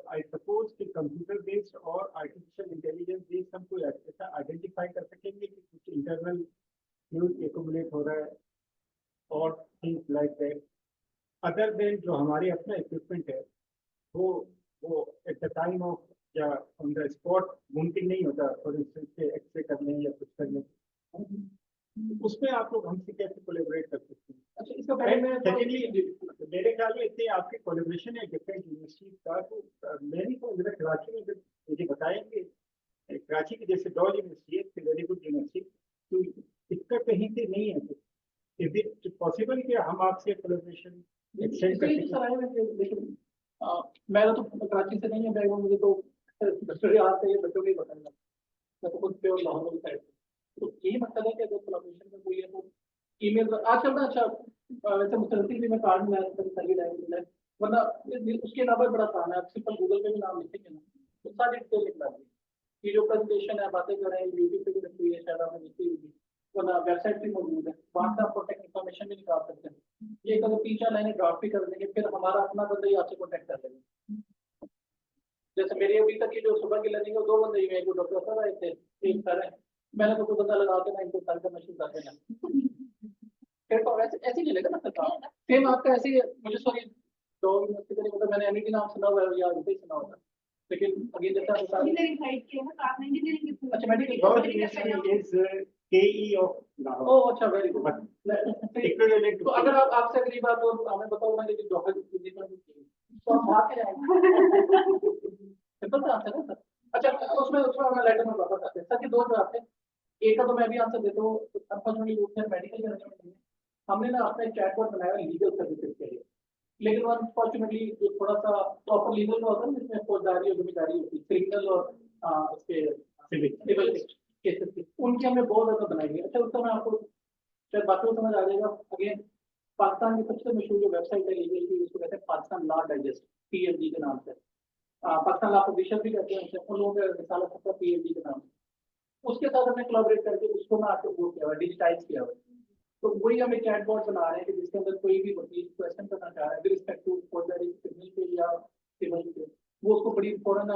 आई सपोज कि कंप्यूटर बेस्ड और आर्टिफिशियल इंटेलिजेंस बेस्ड हम कोई ऐसा आइडेंटिफाई कर सकेंगे कि कुछ इंटरनल न्यूज एक्यूमुलेट हो रहा है और things like that other than जो हमारे अपना इक्विपमेंट है वो एट द टाइम ऑफ या ऑन द स्पॉट मुमकिन नहीं होता। फॉर इंस्टेंस एक्सरे करने या कुछ करने उसमें आप लोग हमसे कैसे कोलैबोरेट कर सकते हैं? अच्छा इसका पहले सेकेंडली मेरे ख्याल में इतने आपके कोलैबोरेशन है डिफरेंट यूनिवर्सिटीज का तो मैंने तो जरा कराची में जब मुझे बताया कि कराची की जैसे डॉल यूनिवर्सिटी है वेरी गुड यूनिवर्सिटी तो इसका कहीं से नहीं है। इज इट पॉसिबल कि हम आपसे कोलैबोरेशन एक्सटेंड कर सकें? लेकिन मेरा तो कराची से नहीं है बैकग्राउंड, मुझे तो बच्चों के बच्चों के बताऊंगा मैं तो खुद पे और लाहौर की साइड तो यही मतलब है कि अगर कोलैबोरेशन में कोई है तो ईमेल आजकल ना अच्छा वैसे मुसलसल भी मैं कार्ड में सही लाइन है वरना उसके अलावा बड़ा आसान है। आप सिंपल गूगल पे भी नाम लिखेंगे ना तो सारी डिटेल लिख डालिए। ये जो प्रेजेंटेशन है बातें कर रहे हैं यूट्यूब पे भी रखी हुई है शायद आपने लिखी हुई वरना वेबसाइट भी मौजूद है वहाँ से आप कॉन्टेक्ट इन्फॉर्मेशन भी निकाल सकते हैं। ये अगर 3-4 लाइनें ड्राफ्ट भी कर देंगे फिर हमारा अपना बंदा ही आपसे कॉन्टेक्ट कर लेंगे। जैसे मेरी अभी तक की जो सुबह की लर्निंग है 2 बंदे ही हैं, एक डॉक्टर सर आए थे एक सर है मैंने तो कोई बंदा लगा के ना इनको साल करना शुरू कर देना फिर तो ऐसे ऐसे ही चलेगा ना सरकार सेम आपका ऐसे ही मुझे सॉरी तो मतलब मैंने एमईटी नाम सुना हुआ है या रुपये सुना हुआ है लेकिन अभी जैसा अच्छा मेडिकल KE of Lahore. ओह अच्छा वेरी गुड। तो अगर आप आपसे अगली बार तो हमें बताओ मैं लेकिन डॉक्टर तो आप भाग के जाएंगे सिंपल सा आंसर है सर। अच्छा उसमें मैं लेटर में वापस आते हैं सर के 2 जवाब थे। एक का तो मैं भी आंसर देता हूँ अनफॉर्चुनेटली वो मेडिकल के नहीं हमने ना अपना चैटबॉट बनाया लीगल सर्विसेज के लिए लेकिन अनफॉर्चुनेटली जो थोड़ा सा प्रॉपर लीगल होता है जिसमें फौजदारी और जिम्मेदारी होती है क्रिमिनल और उसके सिविल केसेस की उनकी हमने बहुत ज्यादा बनाई है। अच्छा उसका मैं आपको शायद बातों समझ आ जाएगा। अगेन पाकिस्तान की सबसे मशहूर जो वेबसाइट है लीगल की उसको कहते हैं पाकिस्तान लॉ डाइजेस्ट PLD के नाम से पाकिस्तान लॉ पब्लिशर भी कहते हैं उन लोगों का रिसाला सबका PLD के नाम से उसके साथ हमने कोलैबोरेट करके उसको मैं आपको वो किया हुआ डिजिटाइज किया हुआ तो वही हम एक चैटबॉट बना रहे हैं कि जिसके अंदर कोई भी वकील क्वेश्चन करना चाह रहा है विद रिस्पेक्ट टू सिग्नल पे या सिविल पे, वो उसको बड़ी फौरन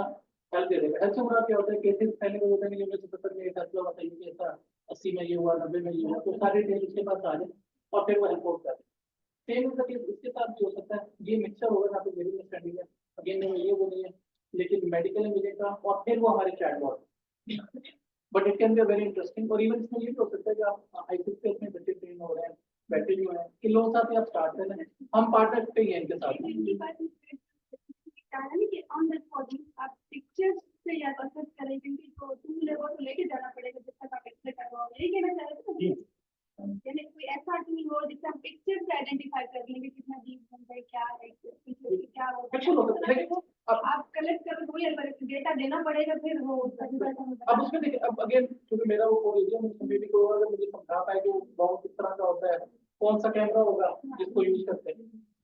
हेल्प दे देगा। हेल्प से मुराद क्या होता है, केसेस पहले वो होता है कि 1970 में एक फैसला हुआ था कि ऐसा 80 में ये हुआ, 90 में ये हुआ, तो सारे डिटेल उसके पास आ जाए और फिर वो हेल्प आउट कर दे। सेम मतलब इसके साथ भी हो सकता है, ये मिक्सर होगा जहाँ पे मेरी अंडरस्टैंडिंग है, अगेन नहीं ये वो नहीं है, लेकिन मेडिकल में मिलेगा और फिर वो हमारे chatbot. But it can be very interesting. और इवन इसमें ये भी हो सकता है कि आप आईसीएसपीएस में बच्चे ट्रेन हो रहे हैं, बैठे हुए हैं, इन लोगों के साथ ही आप स्टार्ट कर रहे हैं, हम पार्टनर पे ही हैं इनके साथ। ऑन द स्पॉट आप पिक्चर्स से या प्रोसेस करें, क्योंकि तो टू लेवल को लेके जाना पड़ेगा जब तक आप एक्सरे करवाओगे, यही कहना चाह रहे थे। यानी कोई ऐसा टूल हो जिससे हम पिक्चर से आइडेंटिफाई कर लेंगे कितना डीप बन है, क्या है क्या हो, बिल्कुल हो सकता है। आप कलेक्ट कर वही डेटा देना पड़ेगा, फिर वो अब उसमें देखिए, अब अगेन क्योंकि मेरा वो कोई बेटी को अगर मुझे समझा पाए कि गाँव किस तरह का होता है, कौन सा कैमरा होगा जिसको यूज करते हैं,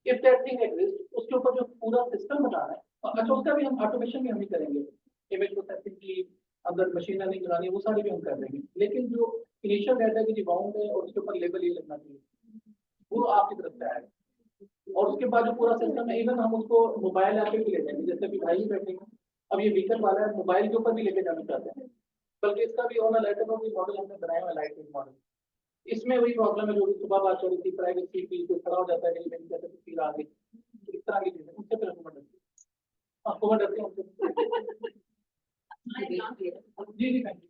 इफ दैट थिंग एग्जिस्ट, उसके ऊपर जो पूरा सिस्टम बनाना है, अच्छा उसका भी हम ऑटोमेशन भी हम ही करेंगे, इमेज प्रोसेसिंग की अगर मशीन लर्निंग लगानी है वो सारी भी हम कर देंगे। लेकिन जो इनिशियल डाटा की बाउंड है और उसके ऊपर लेबल ये लगना चाहिए, वो आपकी तरफ से आएगा। और उसके बाद जो पूरा सिस्टम है, इवन हम उसको मोबाइल ऐप पे भी ले जाएंगे, जैसे अभी भाई बैठे हैं, अब ये व्हीकल वाला है, मोबाइल के ऊपर भी लेके जाना चाहते हैं, बल्कि इसका भी ऑन लाइटर मॉडल हमने बनाया हुआ, लाइट मॉडल। इसमें वही प्रॉब्लम है जो सुबह बात हो रही थी, प्राइवेसी की, कोई खड़ा हो जाता है कहीं कैसे तस्वीर आ गई, इस तरह की चीजें, उससे फिर हमको डरते हैं, आपको डरते हैं जी जी थैंक यू।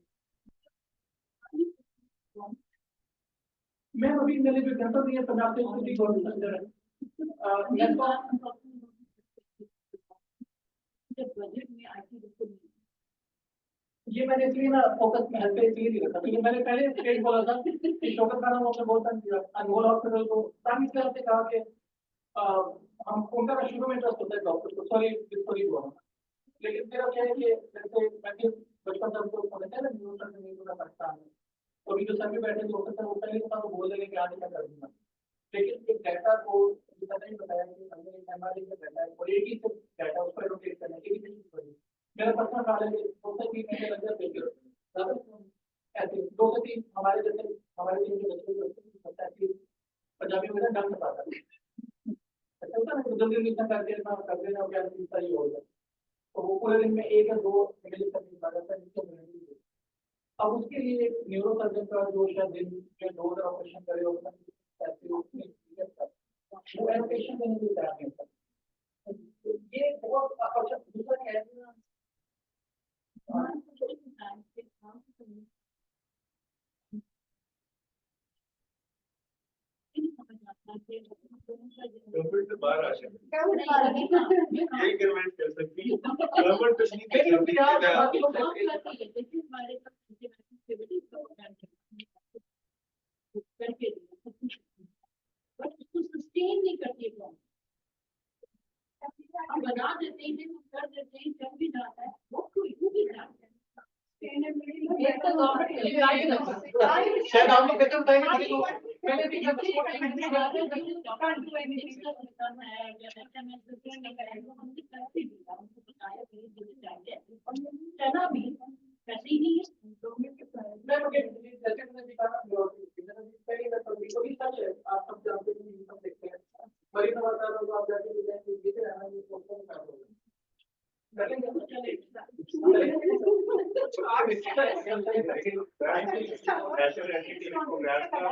मैं अभी मैंने जो एग्जाम्पल दिया पंजाब से उसकी गवर्नमेंट है, ये मैंने इसलिए ना फोकस में हल्के इसलिए नहीं रखा, क्योंकि मैंने पहले स्टेट बोला था कि शौकत खाना आपने बहुत टाइम किया अनमोल हॉस्पिटल को, तब इस तरह से कहा कि हम उनका शुरू में इंटरेस्ट होता है डॉक्टर को, सॉरी सॉरी हुआ, लेकिन मेरा क्या है कि जैसे मैं बचपन से हमको समझते हैं ना न्यूट्रल नहीं होना पाकिस्तान में, तो अभी जो सर भी बैठे हो सकता है वो पहले तो बोल देंगे कि आज मैं कर दूंगा, लेकिन एक डाटा को जितना नहीं बताया कि हमने एक एमआरआई का डाटा है और एक ही डाटा उसको एलोकेट करने की भी मेरा पर्सनल नॉलेज है, दो से तीन महीने लग जाते हैं ऐसे, दो से तीन हमारे जैसे हमारे टीम के बच्चे पंजाबी में डंग पाता है, ऐसा होता है ना, जल्दी लिखना करके कर देना क्या सही हो जाए, तो वो पूरे दिन में एक या दो इंग्लिश करने की बात है। अब उसके लिए एक न्यूरो सर्जन का जो शायद दिन में 2 ऑपरेशन करे होगा, वो एलोकेशन देने के लिए तैयार नहीं होता। ये बहुत अच्छा दूसरा क्या है, गवर्नमेंट से बाहर आ जाए, यही गवर्नमेंट कर सकती है, गवर्नमेंट कुछ नहीं कर सस्टेन नहीं करती, हम बना देते हैं, हम कर देते हैं, चल भी जाता है, वो कोई भी जाता है। शायद आप लोग बेहतर बताएंगे, मैंने भी आप सब जानते हैं, सब देखते हैं, आप जाके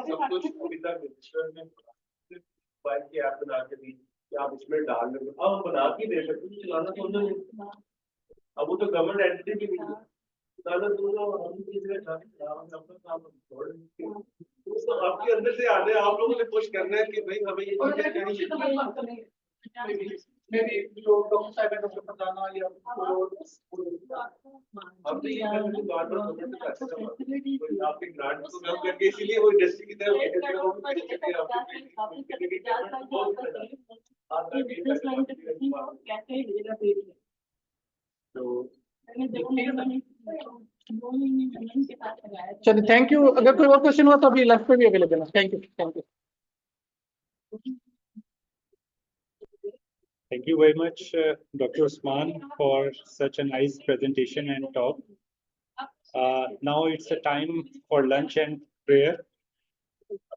सब कुछ सुविधा रजिस्टर में की ऐप बना के दी कि आप इसमें डाल देंगे, अब हम बना के दे सकते हैं, चलाना तो उन्होंने, अब वो तो गवर्नमेंट एंटिटी भी नहीं है, आपके अंदर से आने आप लोगों ने पुश करना है कि भाई हमें ये चीजें मेरी जो डॉक्टर साहब है, डॉक्टर फरजाना या हम तो ये आपके ग्रांट को कम करके इसीलिए वो इंडस्ट्री की चलिए थैंक यू। अगर कोई और क्वेश्चन हुआ तो अभी लेफ्ट पे भी अवेलेबल है। Thank you. Thank you very much, Dr. Usman, for such a nice presentation and talk. Now it's a time for lunch and prayer.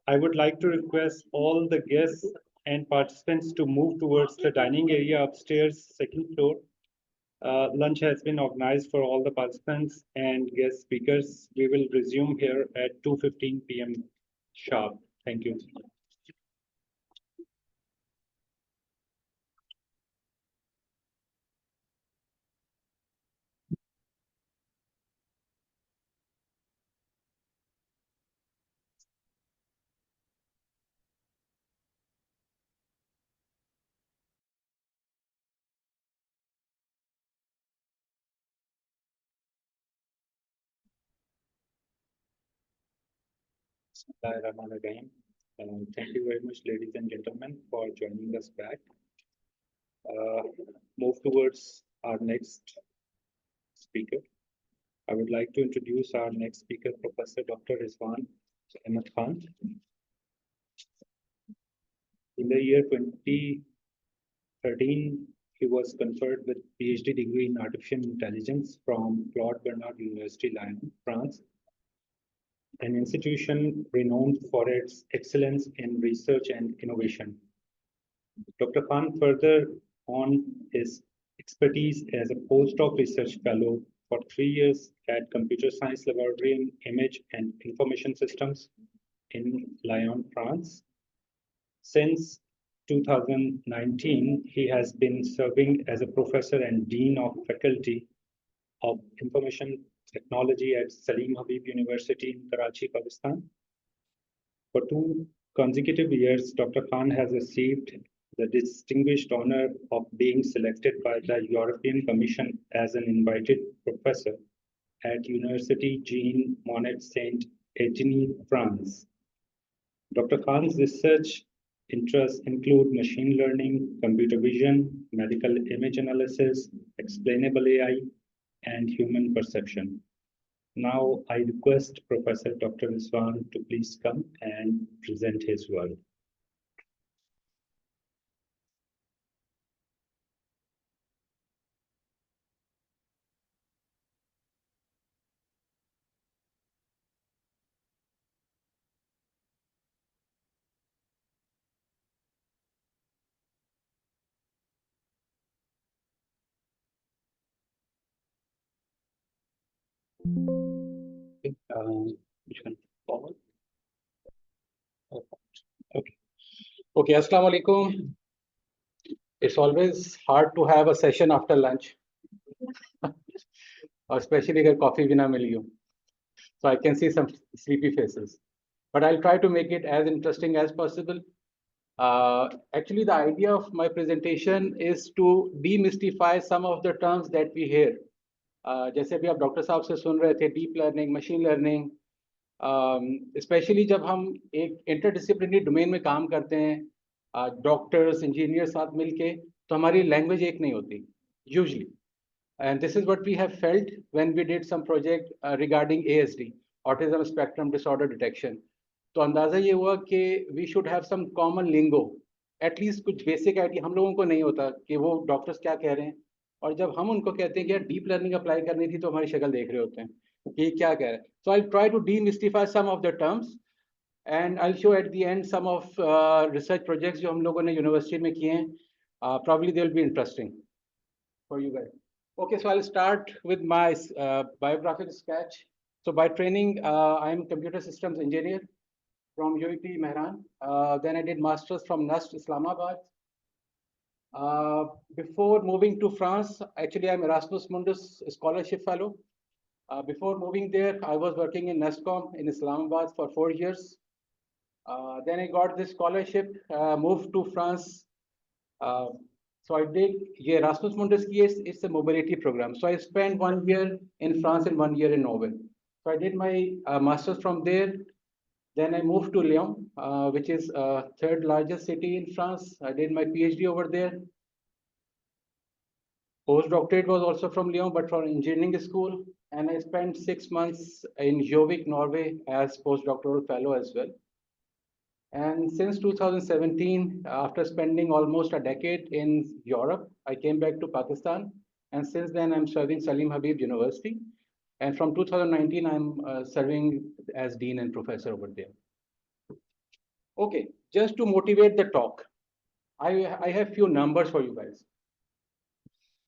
I would like to request all the guests and participants to move towards the dining area upstairs, second floor. Lunch has been organized for all the participants and guest speakers. We will resume here at 2:15 p.m. sharp. Thank you. Bismillahirrahmanirrahim. Thank you very much, ladies and gentlemen, for joining us back. Uh, Move towards our next speaker. I would like to introduce our next speaker, Professor Dr. Rizwan Ahmed Khan. In the year 2013, he was conferred with PhD degree in artificial intelligence from Claude Bernard University, Lyon, France, an institution renowned for its excellence in research and innovation. Dr. Khan further on his expertise as a postdoc research fellow for 3 years at Computer Science Laboratory in Image and Information Systems in Lyon, France. Since 2019, he has been serving as a professor and dean of faculty of information technology at Salim Habib University in Karachi, Pakistan. For 2 consecutive years, Dr. Khan has received the distinguished honor of being selected by the European Commission as an invited professor at University Jean Monnet Saint Etienne, France. Dr. Khan's research interests include machine learning, computer vision, medical image analysis, explainable AI, and human perception. Now I request Professor Dr. Rizwan to please come and present his work. Okay, which one? Forward? Okay. Okay, Assalamu alaikum. It's always hard to have a session after lunch, especially if coffee bina mil you. So I can see some sleepy faces, but I'll try to make it as interesting as possible. Actually, the idea of my presentation is to demystify some of the terms that we hear. जैसे भी आप doctor साहब से सुन रहे थे, deep learning, machine learning, specially जब हम एक इंटरडिसिप्लिनरी डोमेन में काम करते हैं, डॉक्टर्स इंजीनियर साथ मिलके, तो हमारी लैंग्वेज एक नहीं होती usually. And this is what we have felt when we did some project regarding ASD, Autism Spectrum Disorder Detection. तो अंदाजा ये हुआ कि we should have some common lingo, at least कुछ basic idea हम लोगों को नहीं होता कि वो डॉक्टर्स क्या कह रहे हैं, और जब हम उनको कहते हैं कि यार डीप लर्निंग अप्लाई करनी थी तो हमारी शक्ल देख रहे होते हैं कि क्या कह रहे हैं. So I'll try to demystify some of the terms and I'll show at the end some of research projects जो हम लोगों ने यूनिवर्सिटी में किए हैं. Probably they will be interesting for you guys. Okay, so I'll start with my biographical sketch. So by training, I'm a computer systems engineer from UIT Mehran. Then I did masters from NUST Islamabad. Before moving to France, actually I'm Erasmus Mundus Scholarship Fellow. Before moving there, I was working in NESCOM in Islamabad for 4 years. Then I got this scholarship, moved to France. So I did Erasmus Mundus ki it's a mobility program. So I spent 1 year in France and 1 year in Norway. So I did my masters from there. Then I moved to Lyon, which is third largest city in France. I did my PhD over there. Postdoctorate was also from Lyon, but for engineering school. And I spent 6 months in Gjøvik, Norway as postdoctoral fellow as well. And since 2017, after spending almost a decade in Europe, I came back to Pakistan. And since then, I'm serving Salim Habib University. And from 2019, I'm serving as dean and professor over there. Okay, just to motivate the talk, I have few numbers for you guys.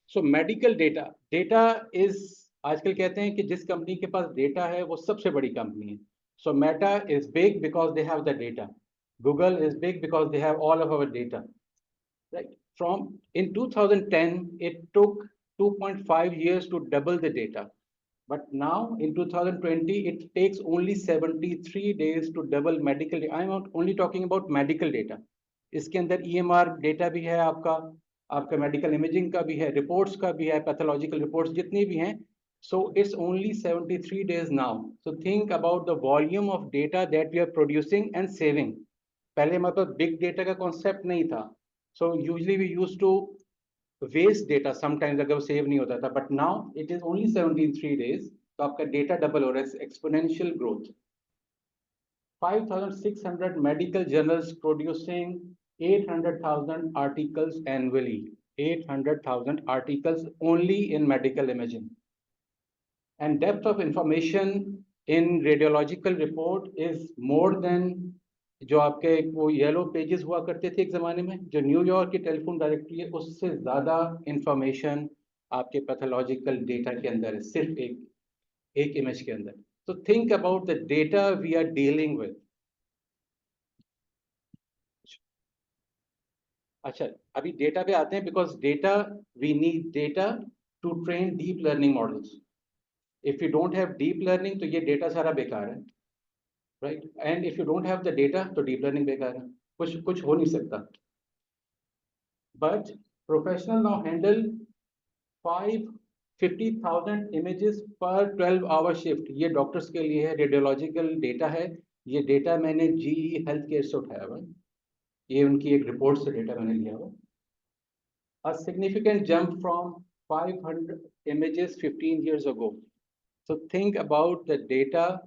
So medical data is आजकल कहते हैं कि जिस company के पास data है वो सबसे बड़ी कंपनी है. So Meta is big because they have the data. Google is big because they have all of our data. Right? From in 2010, it took 2.5 years to double the data. But now in 2020, it takes only 73 days to double medical. I'm only talking about medical data. इसके अंदर EMR data भी है आपका medical imaging का भी है, reports का भी है, पैथोलॉजिकल रिपोर्ट्स जितनी भी हैं. So it's only 73 days now. So think about the volume of data that we are producing and saving. पहले मतलब big data का concept नहीं था. So usually we used to waste data sometimes अगर वो save नहीं होता था. But now it is only 73 days. तो आपका data double हो रहा है, exponential growth. 5,600 medical journals producing 800,000 articles annually. 800,000 articles only in medical imaging. And depth of information in radiological report is more than जो आपके वो येलो पेजेस हुआ करते थे एक जमाने में, जो न्यूयॉर्क की टेलीफोन डायरेक्टरी है, उससे ज्यादा इंफॉर्मेशन आपके पैथोलॉजिकल डेटा के अंदर है, सिर्फ एक इमेज के अंदर. So think about the data we are dealing with. अच्छा, अभी डेटा पे आते हैं, because data, we need data to train deep learning models. If you don't have deep learning, तो ये डेटा सारा बेकार है, right? And if you don't have the data, तो deep learning बेकार है, कुछ हो नहीं सकता. But professional now handle 50,000 images per 12-hour shift. ये डॉक्टर्स के लिए है, रेडियोलॉजिकल डेटा है. ये डेटा मैंने GE हेल्थ केयर से उठाया हुआ है, ये उनकी एक रिपोर्ट से डेटा मैंने लिया हुआ. A significant jump from 500 images 15 years ago. So think about the data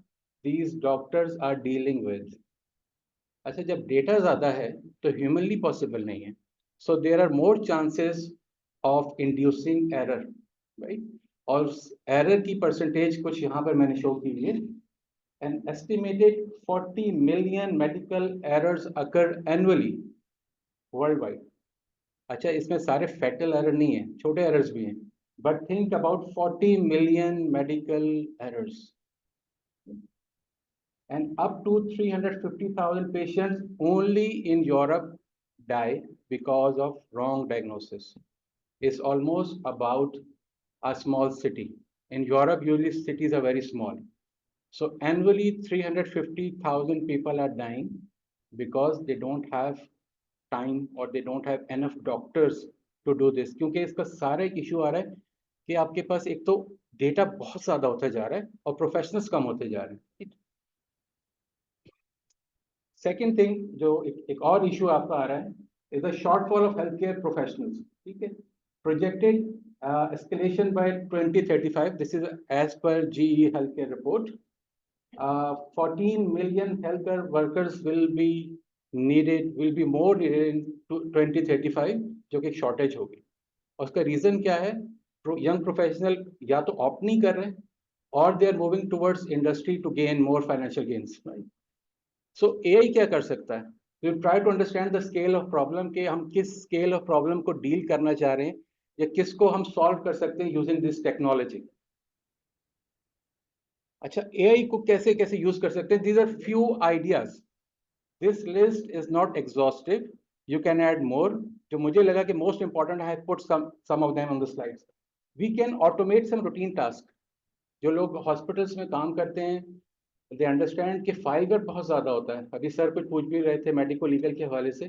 these doctors are dealing with. अच्छा, जब डेटा ज्यादा है तो ह्यूमनली पॉसिबल नहीं है. So there are more chances of inducing error, right? और error की percentage कुछ यहाँ पर मैंने show की है. An estimated 40 million medical errors occur annually worldwide. अच्छा, इसमें सारे fatal error नहीं है, छोटे errors भी हैं. But think about 40 million medical errors. And up to 350,000 patients only in Europe die because of wrong diagnosis. It's almost about a small city. In Europe, usually cities are very small. So annually 350,000 people are dying because they don't have time or they don't have enough doctors to do this. क्योंकि इसका सारा एक issue आ रहा है कि आपके पास एक तो डेटा बहुत ज़्यादा होता जा रहा है और प्रोफेशनल्स कम होते जा रहे हैं. सेकेंड थिंग जो एक और इशू आपका आ रहा है is the shortfall of health care professionals. ठीक है, projected escalation by 2035. This is as per GE healthcare report. 14 million healthcare workers will be more needed in 2035, जो कि शॉर्टेज होगी. और उसका रीजन क्या है? यंग प्रोफेशनल या तो ऑप्ट नहीं कर रहे हैं और they are moving towards industry to gain more financial gains. So AI क्या कर सकता है? We try to understand the scale of problem कि हम किस scale of problem को deal करना चाह रहे हैं या किसको हम solve कर सकते हैं using this technology. अच्छा, AI को कैसे कैसे use कर सकते हैं? These are few ideas. This list is not exhaustive. You can add more. जो मुझे लगा कि most important, I have put some of them on the slides. We can automate some routine tasks. जो लोग hospitals में काम करते हैं, they understand कि फाइल वर्क बहुत ज्यादा होता है. अभी सर कुछ पूछ भी रहे थे मेडिको लीगल के हवाले से.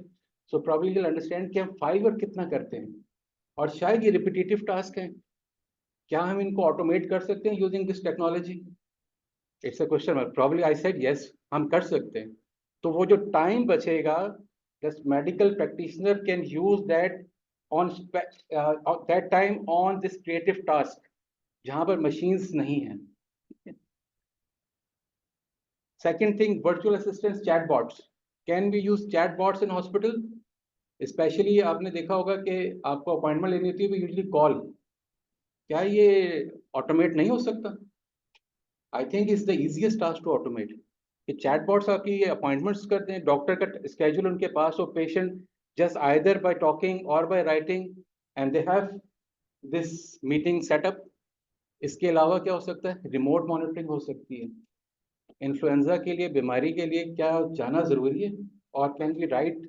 सो probably they'll understand कि हम फाइल वर्क कितना करते हैं और शायद ये रिपीटेटिव टास्क हैं, क्या हम इनको ऑटोमेट कर सकते हैं using this technology? It's a question mark. probably I said yes, हम कर सकते हैं. तो वो जो टाइम बचेगा, this medical practitioner can use that on that time on this creative task जहां पर machines नहीं हैं. Second thing, virtual assistants, chatbots. Can we use chatbots in hospital? Especially आपने देखा होगा कि आपको अपॉइंटमेंट लेनी होती है, वो यूजली कॉल. क्या ये ऑटोमेट नहीं हो सकता? I think it's the easiest task to automate. कि चैटबॉट्स आपकी अपॉइंटमेंट्स करते हैं, डॉक्टर का स्केड्यूल उनके पास हो, patient just either by talking or by writing and they have this meeting setup. इसके अलावा क्या हो सकता है, रिमोट मॉनिटरिंग हो सकती है। इन्फ्लुएंजा के लिए, बीमारी के लिए क्या जाना जरूरी है, और can we write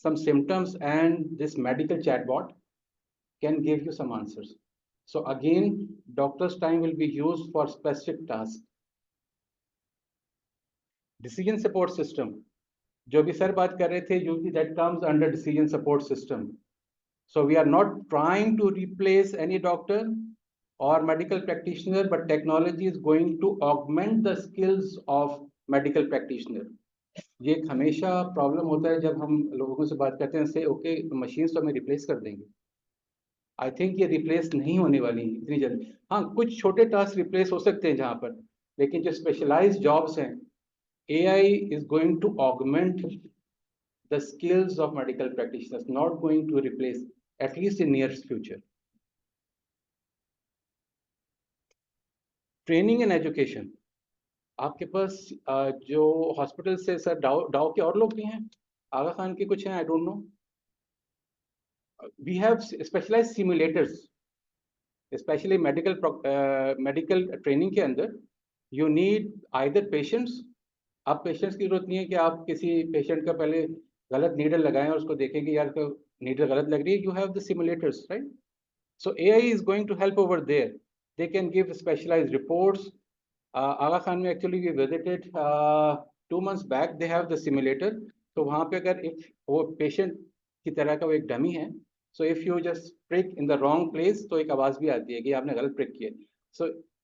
some symptoms and this medical chatbot can give you some answers. So again, doctor's time will be used for specific tasks. Decision support system, जो भी सर बात कर रहे थे, usually that comes under decision support system. So we are not trying to replace any doctor or medical practitioner, but technology is going to augment the skills of medical practitioner. ये एक हमेशा problem होता है जब हम लोगों से बात करते हैं, से ओके मशीन तो हमें रिप्लेस कर देंगे। आई थिंक ये रिप्लेस नहीं होने वाली इतनी जल्दी। हाँ, कुछ छोटे टास्क रिप्लेस हो सकते हैं जहाँ पर, लेकिन जो स्पेशलाइज्ड जॉब्स हैं, AI is going to augment the skills of medical practitioners, not going to replace, at least in near future. Training and education, आपके पास जो हॉस्पिटल से सर डाउ के और लोग भी हैं, आगा खान के कुछ हैं, I don't no. We have specialized simulators, especially medical training के अंदर you need either patients। अब पेशेंट्स की जरूरत नहीं है कि आप किसी पेशेंट का पहले गलत नीडल लगाएं और उसको देखें कि यार नीडल गलत लग रही है। You have the simulators, right? So AI is going to help over there. They can give specialized reports. Aga Khan में actually we visited 2 months back. They have the simulator. तो वहाँ पे अगर if वो पेशेंट की तरह का वो एक डमी है, so if you just prick in the wrong place, तो एक आवाज भी आती है कि आपने गलत prick किया।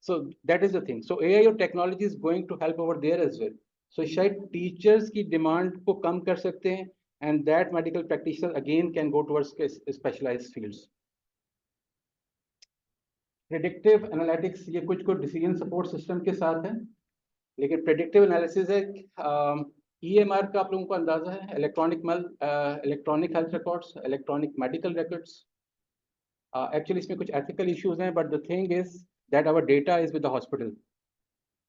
So that is the thing. So AI और technology is going to help over there as well. So शायद teachers की demand को कम कर सकते हैं, and that medical practitioner again can go towards specialized fields. Predictive analytics, ये कुछ decision support system के साथ है, लेकिन प्रेडिक्टिव एनालिसिस है। EMR का आप लोगों को अंदाजा है, electronic health records, electronic medical records. Actually इसमें कुछ एथिकल इश्यूज हैं, but the thing is that our data is with the hospital.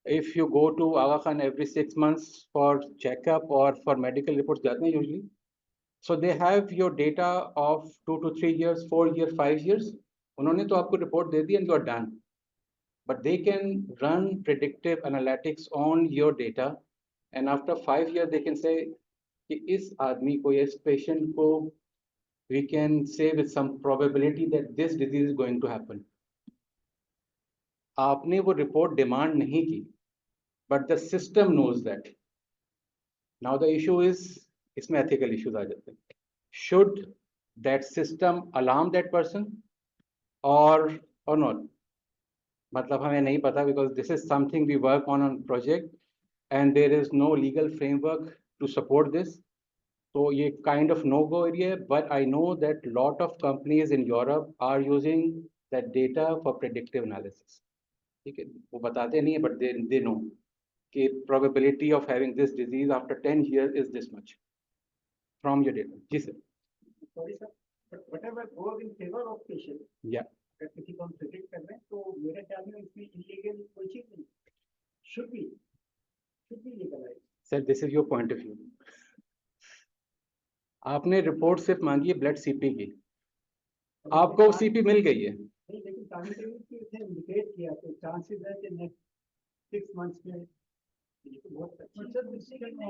If you go to Aga Khan every 6 months for checkup और फॉर मेडिकल रिपोर्ट्स जाते हैं usually, so they have your data of 2 to 3 years, 4 years, 5 years। उन्होंने तो आपको report दे दी and you are done, but they can run predictive analytics on your data, and after 5 years they can say कि इस आदमी को या इस पेशेंट को we can say with some probability that this disease is going to happen. आपने वो report demand नहीं की, but the system knows that. Now the issue is, इसमें ethical issues आ जाते हैं। Should that system alarm that person or not? मतलब हमें नहीं पता, because this is something we work on project and there is no legal framework to support this. So ये kind of no-go area, but I know that lot of companies in Europe are using that data for predictive analysis. ठीक है, वो बताते नहीं है, but they know कि probability of having this disease after 10 years is this much from your data. Ji sir. Sorry sir, but whatever goes in favor of patient, Yeah. अगर किसी को हम प्रेडिक्ट कर रहे हैं तो मेरे ख्याल में इसमें इलीगल कोई चीज नहीं, should be legalized. Sir, this is your point of view. आपने रिपोर्ट सिर्फ मांगी है ब्लड सीपी की, आपको सीपी मिल गई है। नहीं, लेकिन इसने इंडिकेट किया कि चांसेस है कि नेक्स्ट 6 months में ये तो बहुत अच्छा है।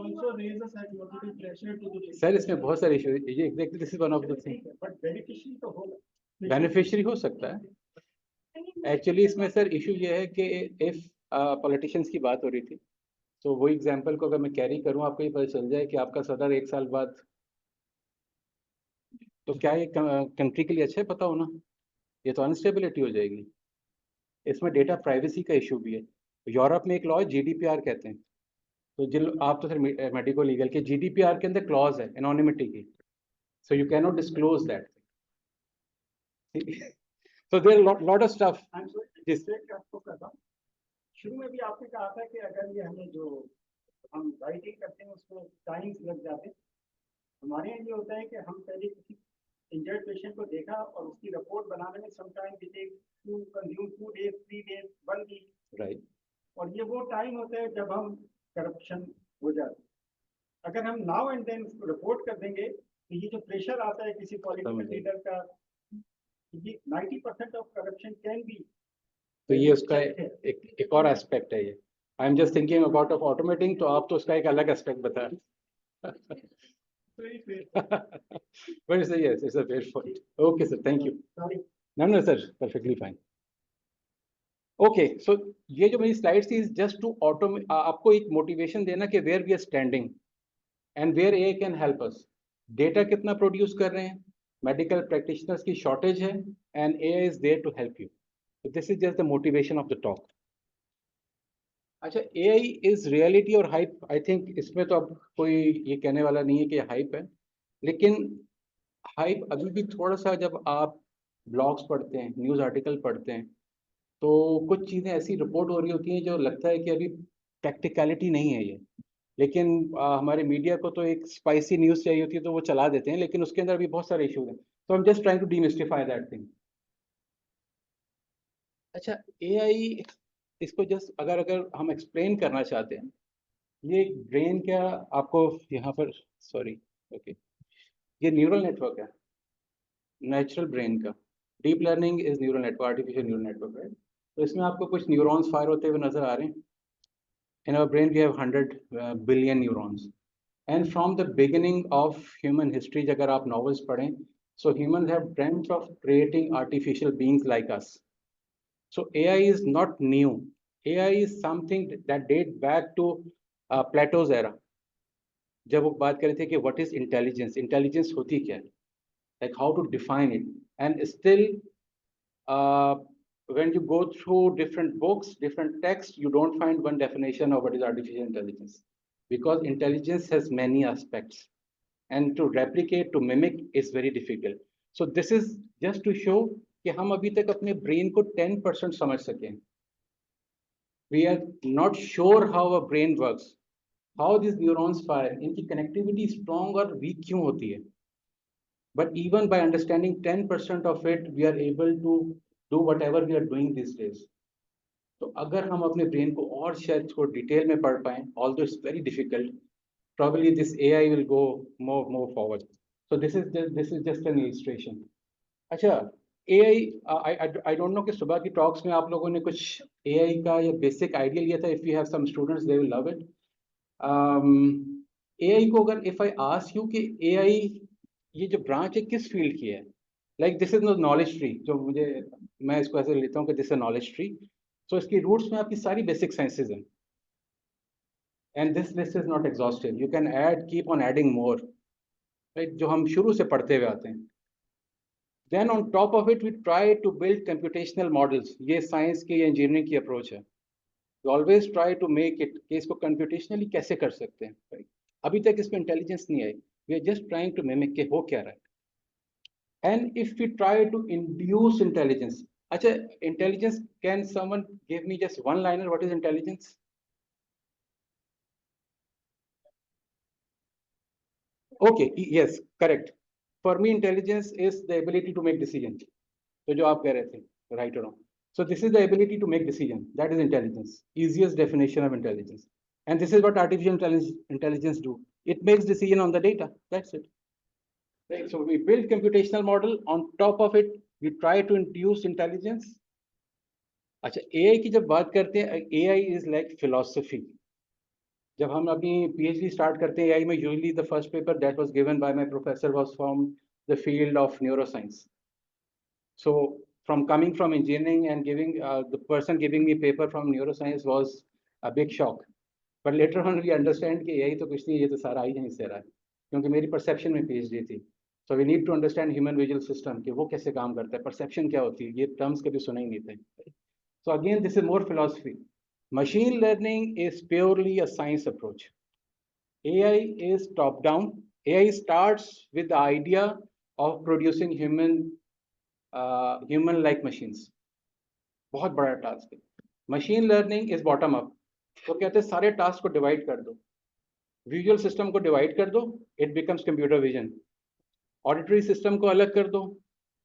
also raise a psychological pressure to the sir इसमें बहुत सारे इशू, ये exactly this is one of the thing. But beneficial तो होगा, बेनिफिशियरी हो सकता है। एक्चुअली इसमें सर इशू ये है कि इफ पॉलिटिशियंस की बात हो रही थी, तो वो एग्जांपल को अगर मैं कैरी करूं, आपको ये पता चल जाए कि आपका सदर 1 साल बाद, तो क्या ये कंट्री के लिए अच्छा है पता होना? ये तो अनस्टेबिलिटी हो जाएगी। इसमें डेटा प्राइवेसी का इशू भी है। यूरोप में एक लॉ है GDPR कहते हैं, तो जिन आप तो फिर मेडिको लीगल के GDPR के अंदर क्लॉज है एनोनिमिटी की, सो you can not disclose that. So there are lot of stuff. आपको करता हूँ, शुरू में भी आपने कहा था कि अगर ये हमें जो हम राइटिंग करते हैं उसको टाइम्स लग जाते हैं। हमारे यहाँ ये होता है कि हम पहले किसी इंजर्ड पेशेंट को देखा और उसकी रिपोर्ट बनाने में sometime we take to consume 2 days, 3 days, 1 week, right. और ये वो टाइम होता है जब हम करप्शन हो जाती है। अगर हम नाउ एंड देन उसको रिपोर्ट कर देंगे तो ये जो प्रेशर आता है किसी पॉलिटिकल लीडर का, ये 90% ऑफ करप्शन कैन बी, तो ये उसका एक और एस्पेक्ट है ये। आई am just thinking about of automating, तो आप तो उसका एक अलग एस्पेक्ट बता रहे But it's a yes, it's a fair point. Okay, sir, thank you. No, sir, perfectly fine. Okay, so ये जो मेरी स्लाइड थी जस्ट टू आपको एक मोटिवेशन देना कि where we are standing and where AI can help us. डेटा कितना प्रोड्यूस कर रहे हैं, मेडिकल प्रैक्टिशनर्स की शॉर्टेज है, and AI is there to help you. So this is just the motivation of the talk. अच्छा, AI is reality और hype, I think इसमें तो अब कोई ये कहने वाला नहीं है कि hype है, लेकिन hype अभी भी थोड़ा सा, जब आप ब्लॉग्स पढ़ते हैं, न्यूज़ आर्टिकल पढ़ते हैं, तो कुछ चीज़ें ऐसी रिपोर्ट हो रही होती हैं जो लगता है कि अभी प्रैक्टिकलिटी नहीं है ये, लेकिन हमारे मीडिया को तो एक स्पाइसी न्यूज़ चाहिए होती है तो वो चला देते हैं, लेकिन उसके अंदर भी बहुत सारे इश्यूज हैं। तो I am just trying to demystify that thing. अच्छा, AI इसको जस्ट अगर हम एक्सप्लेन करना चाहते हैं, ये ब्रेन क्या आपको यहाँ पर, सॉरी, ओके, ये न्यूरल नेटवर्क है नेचुरल ब्रेन का। Deep learning is neural network, artificial neural network है। तो इसमें आपको कुछ न्यूरॉन्स फायर होते हुए नजर आ रहे हैं। In our brain we have 100 billion neurons, and from the beginning of human history, अगर आप नॉवेल्स पढ़ें, so human have dreamed of creating artificial beings like us. So AI is not new. AI is something that date back to Plato's era. जब वो बात कर रहे थे कि what is intelligence, intelligence होती क्या है, like how to define it, and still uh, when you go through different books, different texts, you don't find one definition of what is artificial intelligence, because intelligence has many aspects, and to replicate, to mimic is very difficult. So this is just to show कि हम अभी तक अपने brain को 10% समझ सकें। We are not sure how a brain works, how these neurons fire, इनकी connectivity strong और weak क्यों होती है। But even by understanding 10% of it, we are able to do whatever we are doing these days. तो अगर हम अपने brain को और शायद थोड़ा डिटेल में पढ़ पाएं, although it's very difficult, probably this AI will go more forward. So this is just an illustration. अच्छा, AI, I don't know कि सुबह की टॉक्स में आप लोगों ने कुछ AI का या बेसिक आइडिया लिया था। If you have some students they will love it. AI को अगर इफ आई आस्क यू कि AI ये जो ब्रांच है किस फील्ड की है, like this is knowledge tree, जो मैं इसको ऐसे लेता हूँ कि दिस इज नॉलेज ट्री। सो इसकी रूट्स में आपकी सारी बेसिक साइंसेज हैं, and this list is not exhaustive, you can add, keep on adding more, right, जो हम शुरू से पढ़ते हुए आते हैं। Then on top of it, we try to build computational models. ये साइंस की या इंजीनियरिंग की अप्रोच है। We always try to make it कि इसको computationally कैसे कर सकते हैं, right? अभी तक इसमें इंटेलिजेंस नहीं आई। We are just trying to mimic के हो क्या रहा है। And if we try to induce intelligence, अच्छा, intelligence, can someone give me just one liner? What is intelligence? Okay, yes, correct. For me, intelligence is the ability to make decisions. तो जो आप कह रहे थे, right or wrong. So this is the ability to make decision. That is intelligence. Easiest definition of intelligence. And this is what artificial intelligence do. It makes decision on the data. That's it. Right. So we build computational model. On top of it, we try to induce intelligence. अच्छा, AI की जब बात करते हैं, AI is like philosophy. जब हम अपनी PhD start करते हैं AI में, usually the first paper that was given by my professor was from the field of neuroscience. So from coming from engineering and giving the person giving me paper from neuroscience was a big shock. But later on we understand कि यही तो कुछ नहीं, ये तो सारा ही नहीं से रहा है, क्योंकि मेरी परसेप्शन में PhD थी। So we need to understand human visual system कि वो कैसे काम करता है, perception क्या होती है, ये terms कभी सुने ही नहीं थे। So again, this is more philosophy. Machine learning is purely a science approach. AI is top down. AI starts with the idea of producing human like machines. बहुत बड़ा टास्क है। Machine learning is bottom up. तो कहते हैं सारे task को divide कर दो, विजुअल सिस्टम को डिवाइड कर दो, it becomes computer vision. Auditory system को अलग कर दो,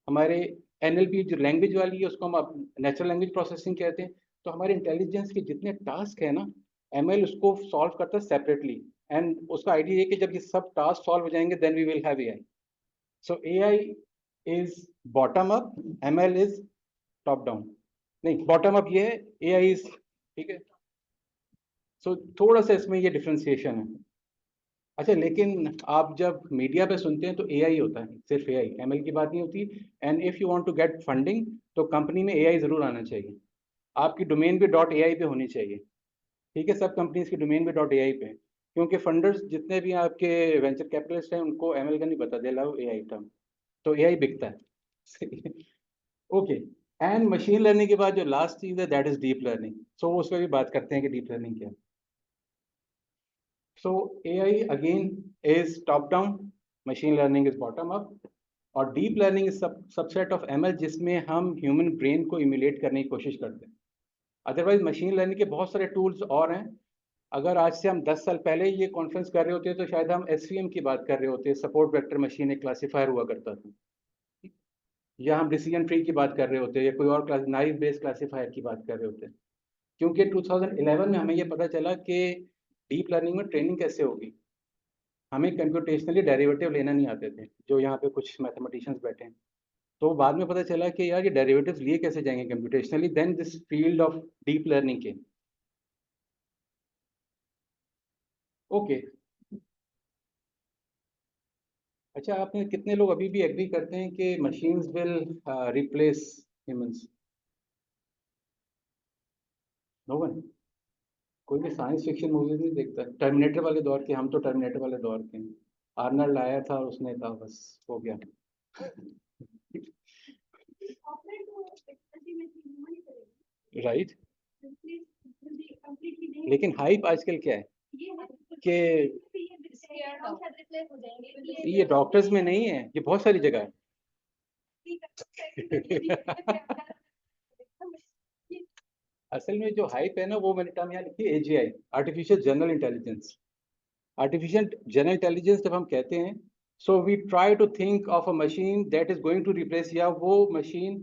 हमारे NLP जो लैंग्वेज वाली है उसको हम नेचुरल लैंग्वेज प्रोसेसिंग कहते हैं। तो हमारे इंटेलिजेंस के जितने टास्क है ना, ML उसको सॉल्व करता है सेपरेटली, एंड उसका आइडिया ये कि जब ये सब टास्क सॉल्व हो जाएंगे then we will have AI. So AI is bottom up, ML is top down. नहीं, bottom up ये है, AI is, ठीक है. So थोड़ा सा इसमें ये डिफ्रेंसिएशन है. अच्छा, लेकिन आप जब मीडिया पे सुनते हैं तो AI होता है, सिर्फ AI, ML की बात नहीं होती. And if you want to get funding तो कंपनी में AI जरूर आना चाहिए. आपकी डोमेन भी .ai पे होनी चाहिए. ठीक है, सब कंपनीज की डोमेन भी .ai पे है, क्योंकि फंडर्स जितने भी आपके वेंचर कैपिटलिस्ट हैं उनको ML का नहीं पता, दे लव AI टर्म. तो AI बिकता है. ओके. एंड मशीन लर्निंग के बाद जो लास्ट चीज है दैट इज डीप लर्निंग. सो उस पर भी बात करते हैं कि डीप लर्निंग क्या है. So AI again is top down, machine learning is bottom up, और deep learning is subset of ML जिसमें हम ह्यूमन ब्रेन को इमुलेट करने की कोशिश करते हैं. अदरवाइज मशीन लर्निंग के बहुत सारे टूल्स और हैं. अगर आज से हम 10 साल पहले ये कॉन्फ्रेंस कर रहे होते तो शायद हम SVM की बात कर रहे होते, सपोर्ट वेक्टर मशीन एक क्लासीफायर हुआ करता था, या हम डिसीजन ट्री की बात कर रहे होते, या कोई और क्लास नाइव बेस्ड क्लासीफायर की बात कर रहे होते. क्योंकि 2011 में हमें ये पता चला कि डीप लर्निंग में ट्रेनिंग कैसे होगी. हमें कंप्यूटेशनली डेरिवेटिव लेना नहीं आते थे, जो यहाँ पे कुछ मैथमेटिशियंस बैठे हैं. तो बाद में पता चला कि यार ये डेरिवेटिव्स लिए कैसे जाएंगे computationally, then this field of deep learning के. ओके. अच्छा, आप में कितने लोग अभी भी एग्री करते हैं कि machines will replace humans? No one. कोई भी साइंस फिक्शन मूवीज नहीं देखता. टर्मिनेटर वाले दौर के, हम तो टर्मिनेटर वाले दौर के हैं. आर्नल्ड आया था और उसने कहा बस हो गया. ऑपरेट तो अल्टीमेटली ह्यूमन ही करेगा, राइट. कंप्लीटली लेकिन हाइप आजकल क्या है कि ये डॉक्टर्स में नहीं है, ये बहुत सारी जगह है. असल में जो हाइप है ना, वो मैंने टर्म यहाँ लिखी है, AGI, artificial general intelligence. Artificial general intelligence जब हम कहते हैं, so we try to think of a machine that is going to replace, या वो मशीन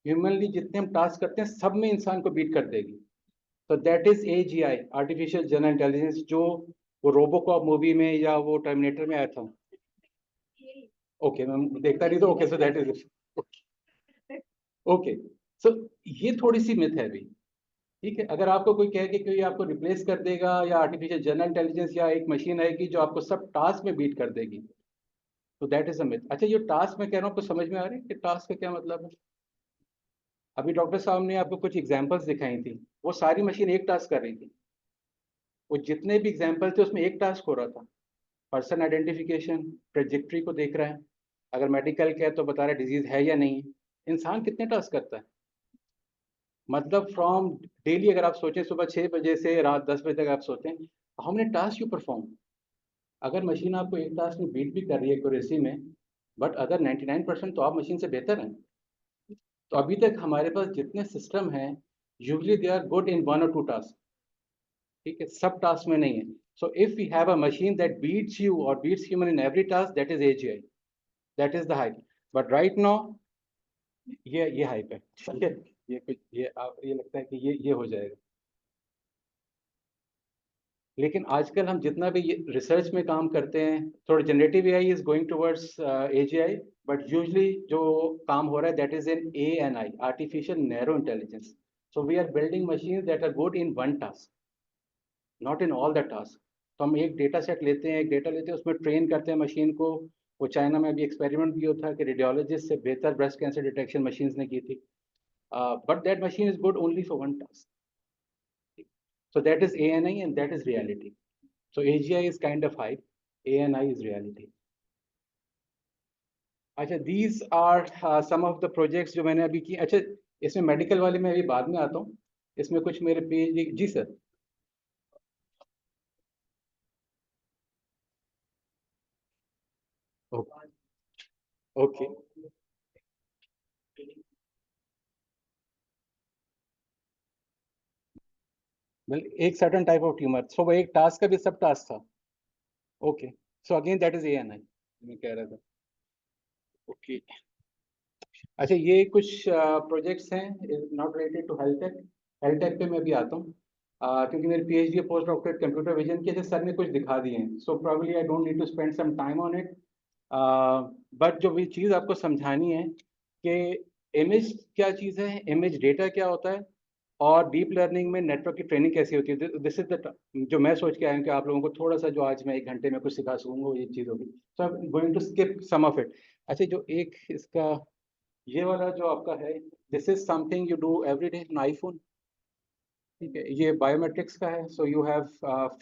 ह्यूमनली जितने हम टास्क करते हैं सब में इंसान को बीट कर देगी. तो that is AGI, artificial general intelligence, जो वो रोबोकॉप मूवी में या वो टर्मिनेटर में आया था. ओके, मैं देखता नहीं तो okay, so that is okay. So ये थोड़ी सी मिथ है अभी. ठीक है, अगर आपको कोई कहे कि कोई आपको रिप्लेस कर देगा, या आर्टिफिशियल जनरल इंटेलिजेंस या एक मशीन आएगी जो आपको सब टास्क में बीट कर देगी, तो दैट इज अ मिथ. अच्छा, ये टास्क में कह रहा हूँ, आपको समझ में आ रही है कि टास्क का क्या मतलब है? अभी डॉक्टर साहब ने आपको कुछ एग्जांपल्स दिखाई थी, वो सारी मशीन एक टास्क कर रही थी. वो जितने भी एग्जांपल थे उसमें एक टास्क हो रहा था. पर्सन आइडेंटिफिकेशन, ट्रेजेक्ट्री को देख रहा है, अगर मेडिकल का है तो बता रहा है डिजीज है या नहीं. इंसान कितने टास्क करता है? मतलब फ्रॉम डेली अगर आप सोचें, सुबह 6 बजे से रात 10 बजे तक आप सोते हैं, how many task you perform? अगर मशीन आपको एक टास्क में बीट भी कर रही है एक्यूरेसी में, बट अगर 99% तो आप मशीन से बेहतर हैं. तो अभी तक हमारे पास जितने सिस्टम हैं, usually they are good in 1 or 2 task. ठीक है, सब टास्क में नहीं है. So if we have a machine that beats you और beats human in every task, that is AGI, that is the hype. But right now ये hype है. ठीक है, ये कुछ ये लगता है कि ये हो जाएगा. लेकिन आजकल हम जितना भी रिसर्च में काम करते हैं, थोड़ा generative AI is going towards AGI, but usually जो काम हो रहा है that is in ANI, artificial narrow intelligence. So we are building machine that are good in 1 task, not in all the task. तो हम एक डेटा सेट लेते हैं, एक डेटा लेते हैं, उसमें ट्रेन करते हैं मशीन को. वो चाइना में अभी एक्सपेरिमेंट भी होता है कि रेडियोलॉजिस्ट से बेहतर ब्रेस्ट कैंसर डिटेक्शन मशीन ने की थी, but that machine is good only for 1 task. So that is ANI and that is reality. So AGI is kind of hype, ANI is reality. अच्छा, these are some of the projects जो मैंने अभी की. अच्छा, इसमें medical वाले में अभी बाद में आता हूँ. इसमें कुछ मेरे पेज, जी सर. ओके. वेल, एक सर्टन टाइप ऑफ ट्यूमर, सो वो एक टास्क का भी सब टास्क था. Okay. So again that is ANI, मैं कह रहा था. ओके. अच्छा, ये कुछ प्रोजेक्ट्स हैं not related to health tech. Health tech पे मैं भी आता हूँ. क्योंकि मेरी PhD post doctorate computer vision के सर ने कुछ दिखा दिए हैं, so probably I don't need to spend some time on it, but जो भी चीज़ आपको समझानी है कि इमेज क्या चीज़ है, इमेज डेटा क्या होता है, और डीप लर्निंग में नेटवर्क की ट्रेनिंग कैसी होती है, दिस इज द जो मैं सोच के आया हूँ कि आप लोगों को थोड़ा सा जो आज मैं 1 घंटे में कुछ सिखा सकूंगा वो ये चीज़ होगी, so I am going to skip some of it. अच्छा, जो एक इसका ये वाला जो आपका है, this is something you do every day on iPhone, ठीक है, ये बायोमेट्रिक्स का है। सो यू हैव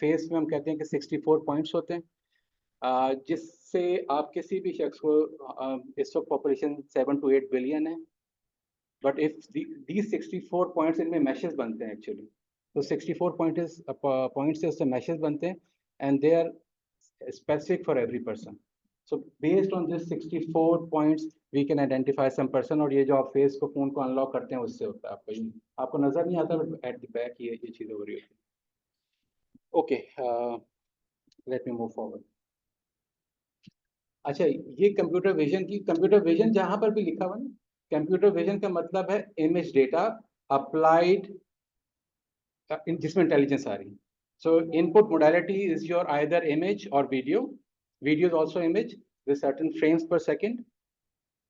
फेस में हम कहते हैं कि 64 पॉइंट्स होते हैं, जिससे आप किसी भी शख्स को, इस वक्त पॉपुलेशन 7 to 8 बिलियन है, बट इफ these 64 पॉइंट्स, इनमें मैशेस बनते हैं एक्चुअली, तो 64 पॉइंट्स से उससे मैशेस बनते हैं, and they are specific for every person. So based on this 64 points, we can identify some person, और ये जो आप फेस को फोन को अनलॉक करते हैं उससे होता है, आपको नजर नहीं आता, बट एट द बैक ये चीज हो रही होती है। Okay, let me move forward. अच्छा, ये कंप्यूटर विजन जहां पर भी लिखा हुआ है, कंप्यूटर विजन का मतलब है इमेज डेटा अप्लाइड, जिसमें इंटेलिजेंस आ रही है। So input modality is your either image or video. Video is also image with certain frames per second.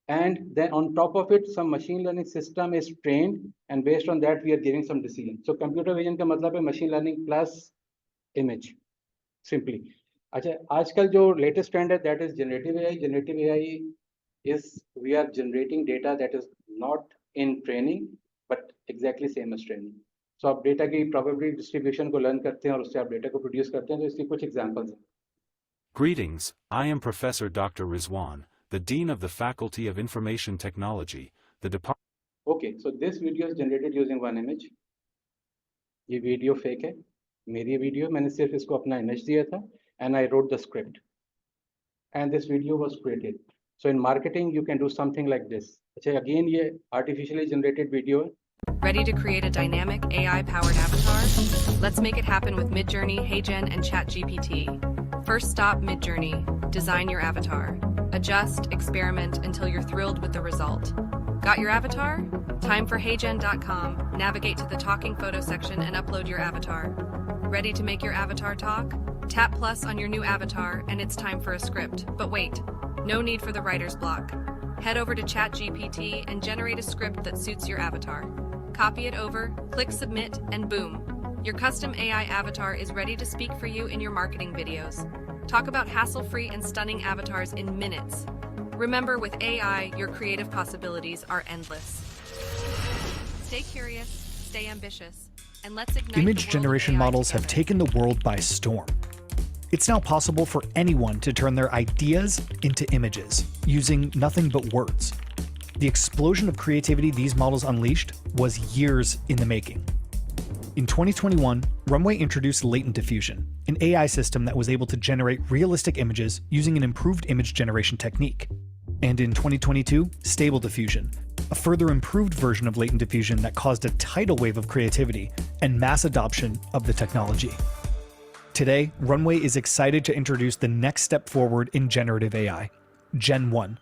And then on top of it, some machine learning system is trained, and based on that, we are giving some decision. So computer vision का मतलब है machine learning plus image, simply. अच्छा, आजकल जो latest trend है, that is generative AI. Generative AI is we are generating data that is not in training, but exactly same as training. So आप data की probability distribution को learn करते हैं और उससे आप डेटा को प्रोड्यूस करते हैं, तो इसके कुछ एग्जांपल्स हैं। Greetings, I am Professor Dr. Rizwan, the Dean of the Faculty of Information Technology, the Department. Okay, so this video is generated using one image. ये वीडियो फेक है, मेरी वीडियो, मैंने सिर्फ इसको अपना इमेज दिया था, and I wrote the script. And this video was created. So in marketing, you can do something like this. अच्छा, again ये artificially generated video है। Ready to create a dynamic AI-powered avatar? Let's make it happen with Midjourney, HeyGen, and ChatGPT. First stop, Midjourney. Design your avatar. Adjust, experiment until you're thrilled with the result. Got your avatar? Time for HeyGen.com. Navigate to the talking photo section and upload your avatar. Ready to make your avatar talk? Tap plus on your new avatar and it's time for a script. But wait, no need for the writer's block. Head over to ChatGPT and generate a script that suits your avatar. Copy it over, click submit, and boom. Your custom AI avatar is ready to speak for you in your marketing videos. Talk about hassle-free and stunning avatars in minutes. Remember, with AI, your creative possibilities are endless. Stay curious, stay ambitious, and let's ignite the Image world of generation AI models have together. taken the world by storm. It's now possible for anyone to turn their ideas into images using nothing but words. The explosion of creativity these models unleashed was years in the making. In 2021, Runway introduced latent diffusion, an AI system that was able to generate realistic images using an improved image generation technique. And in 2022, Stable Diffusion, a further improved version of latent diffusion that caused a tidal wave of creativity and mass adoption of the technology. Today, Runway is excited to introduce the next step forward in generative AI, Gen 1,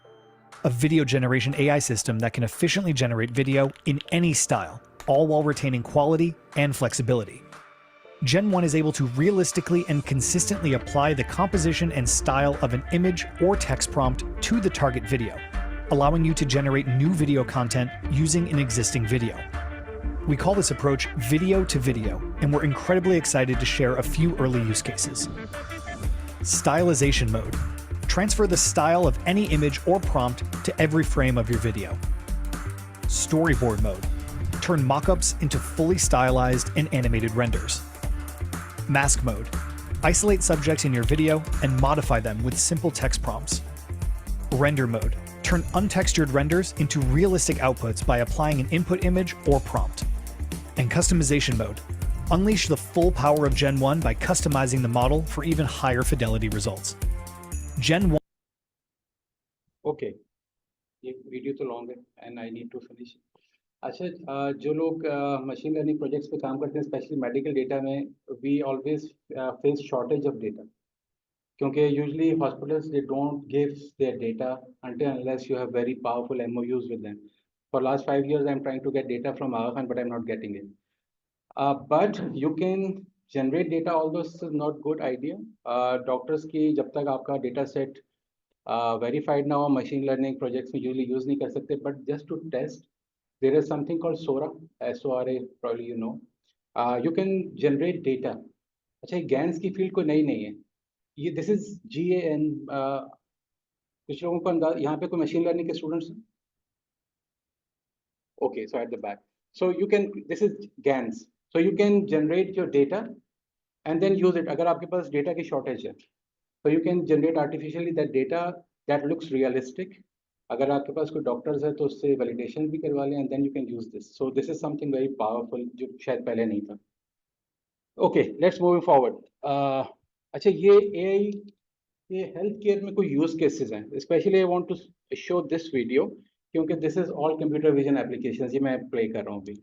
a video generation AI system that can efficiently generate video in any style, all while retaining quality and flexibility. Gen 1 is able to realistically and consistently apply the composition and style of an image or text prompt to the target video, allowing you to generate new video content using an existing video. We call this approach video to video, and we're incredibly excited to share a few early use cases. Stylization mode. Transfer the style of any image or prompt to every frame of your video. Storyboard mode. Turn mockups into fully stylized and animated renders. Mask mode. Isolate subjects in your video and modify them with simple text prompts. Render mode. Turn untextured renders into realistic outputs by applying an input image or prompt. And customization mode. Unleash the full power of Gen 1 by customizing the model for even higher fidelity results. Gen 1. Okay, ये video तो long है and I need to finish. अच्छा, जो लोग machine learning projects पे काम करते हैं, स्पेशली मेडिकल डेटा में, we always face shortage of data, क्योंकि usually hospitals they don't give their data until unless you have very powerful MOUs with them. For last 5 years, I'm trying to get data from Aga Khan, but I'm not getting it. But you can generate data, although this is not good idea. Doctors की जब तक आपका data set verified now, machine learning projects में usually use नहीं कर सकते, but just to test, there is something called SORA, SORA, probably you know. You can generate data. अच्छा, GANs की field कोई नई नहीं है. ये this is GAN. कुछ लोगों को अंदाज, यहाँ पे कोई machine learning के students हैं? Okay, so at the back. So you can, this is GANs. So you can generate your data and then use it. अगर आपके पास data की shortage है, so you can generate artificially that data that looks realistic. अगर आपके पास कोई doctors है तो उससे validation भी करवा लें, and then you can use this. So this is something very powerful जो शायद पहले नहीं था. Okay, let's move forward. अच्छा, ये AI ये हेल्थ केयर में कोई यूज केसेस हैं. Specially I want to show this video क्योंकि this is all computer vision applications. ये मैं प्ले कर रहा हूँ अभी.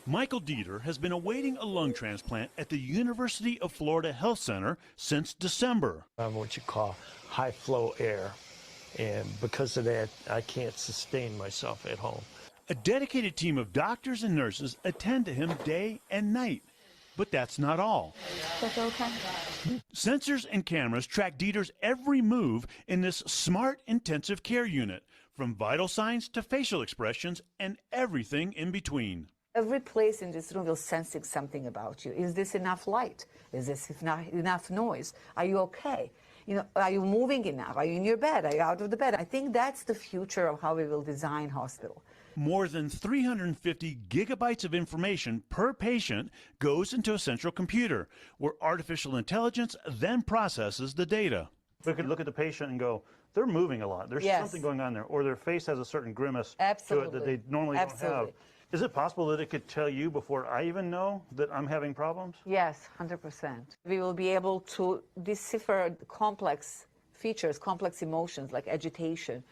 Michael Dieter has been awaiting a lung transplant at the University of Florida Health Center since December. I'm what you call high flow air, and because of that, I can't sustain myself at home. A dedicated team of doctors and nurses attend to him day and night. But that's not all. That's okay. Sensors and cameras track Dieter's every move in this smart intensive care unit, from vital signs to facial expressions and everything in between. Every place in this room will sensing something about you. Is this enough light? Is this enough noise? Are you okay? You know, are you moving enough? Are you in your bed? Are you out of the bed? I think that's the future of how we will design hospital. More than 350 gigabytes of information per patient goes into a central computer, where artificial intelligence then processes the data. We could look at the patient and go, they're moving a lot. There's something going on there, or their face has a certain grimace to it that they normally don't have. Is it possible that it could tell you before I even know that I'm having problems? Yes, 100%. We will be able to decipher complex features, complex emotions like agitation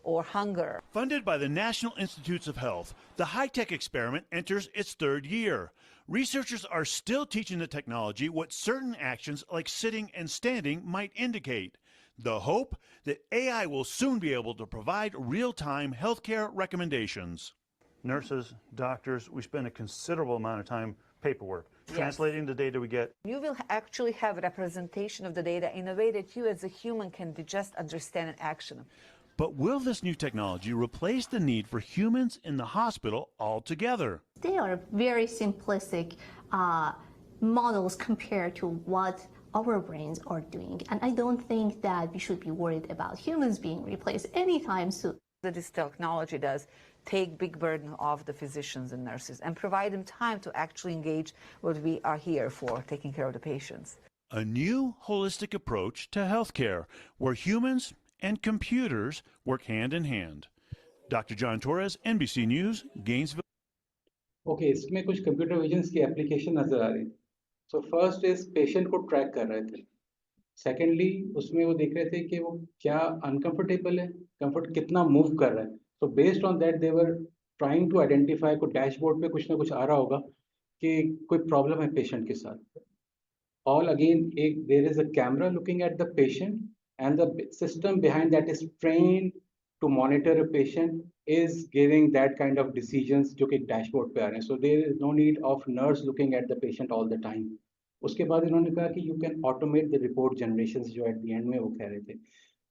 or hunger. Funded by the National Institutes of Health, the high-tech experiment enters its third year. Researchers are still teaching the technology what certain actions like sitting and standing might indicate. The hope that AI will soon be able to provide real-time healthcare recommendations. Nurses, doctors, we spend a considerable amount of time paperwork, translating the data we get. You will actually have representation of the data in a way that you as a human can just understand and action. But will this new technology replace the need for humans in the hospital altogether? They are very simplistic models compared to what our brains are doing. And I don't think that we should be worried about humans being replaced anytime soon. This technology does take big burden off the physicians and nurses and provide them time to actually engage what we are here for, taking care of the patients. A new holistic approach to healthcare, where humans and computers work hand in hand. Dr. John Torres, NBC News, Gainesville. Okay, इसमें कुछ computer vision की application नजर आ रही. So first is patient को track कर रहे थे. Secondly, उसमें वो देख रहे थे कि वो क्या uncomfortable है, comfort कितना move कर रहा है. So based on that, they were trying to identify कोई dashboard पे कुछ ना कुछ आ रहा होगा कि कोई problem है patient के साथ. All again, there is a camera looking at the patient, and the system behind that is trained to monitor a patient, is giving that kind of decisions जो कि dashboard पे आ रहे हैं. So there is no need of nurse looking at the patient all the time. उसके बाद इन्होंने कहा कि you can automate the report generations जो at the end में वो कह रहे थे.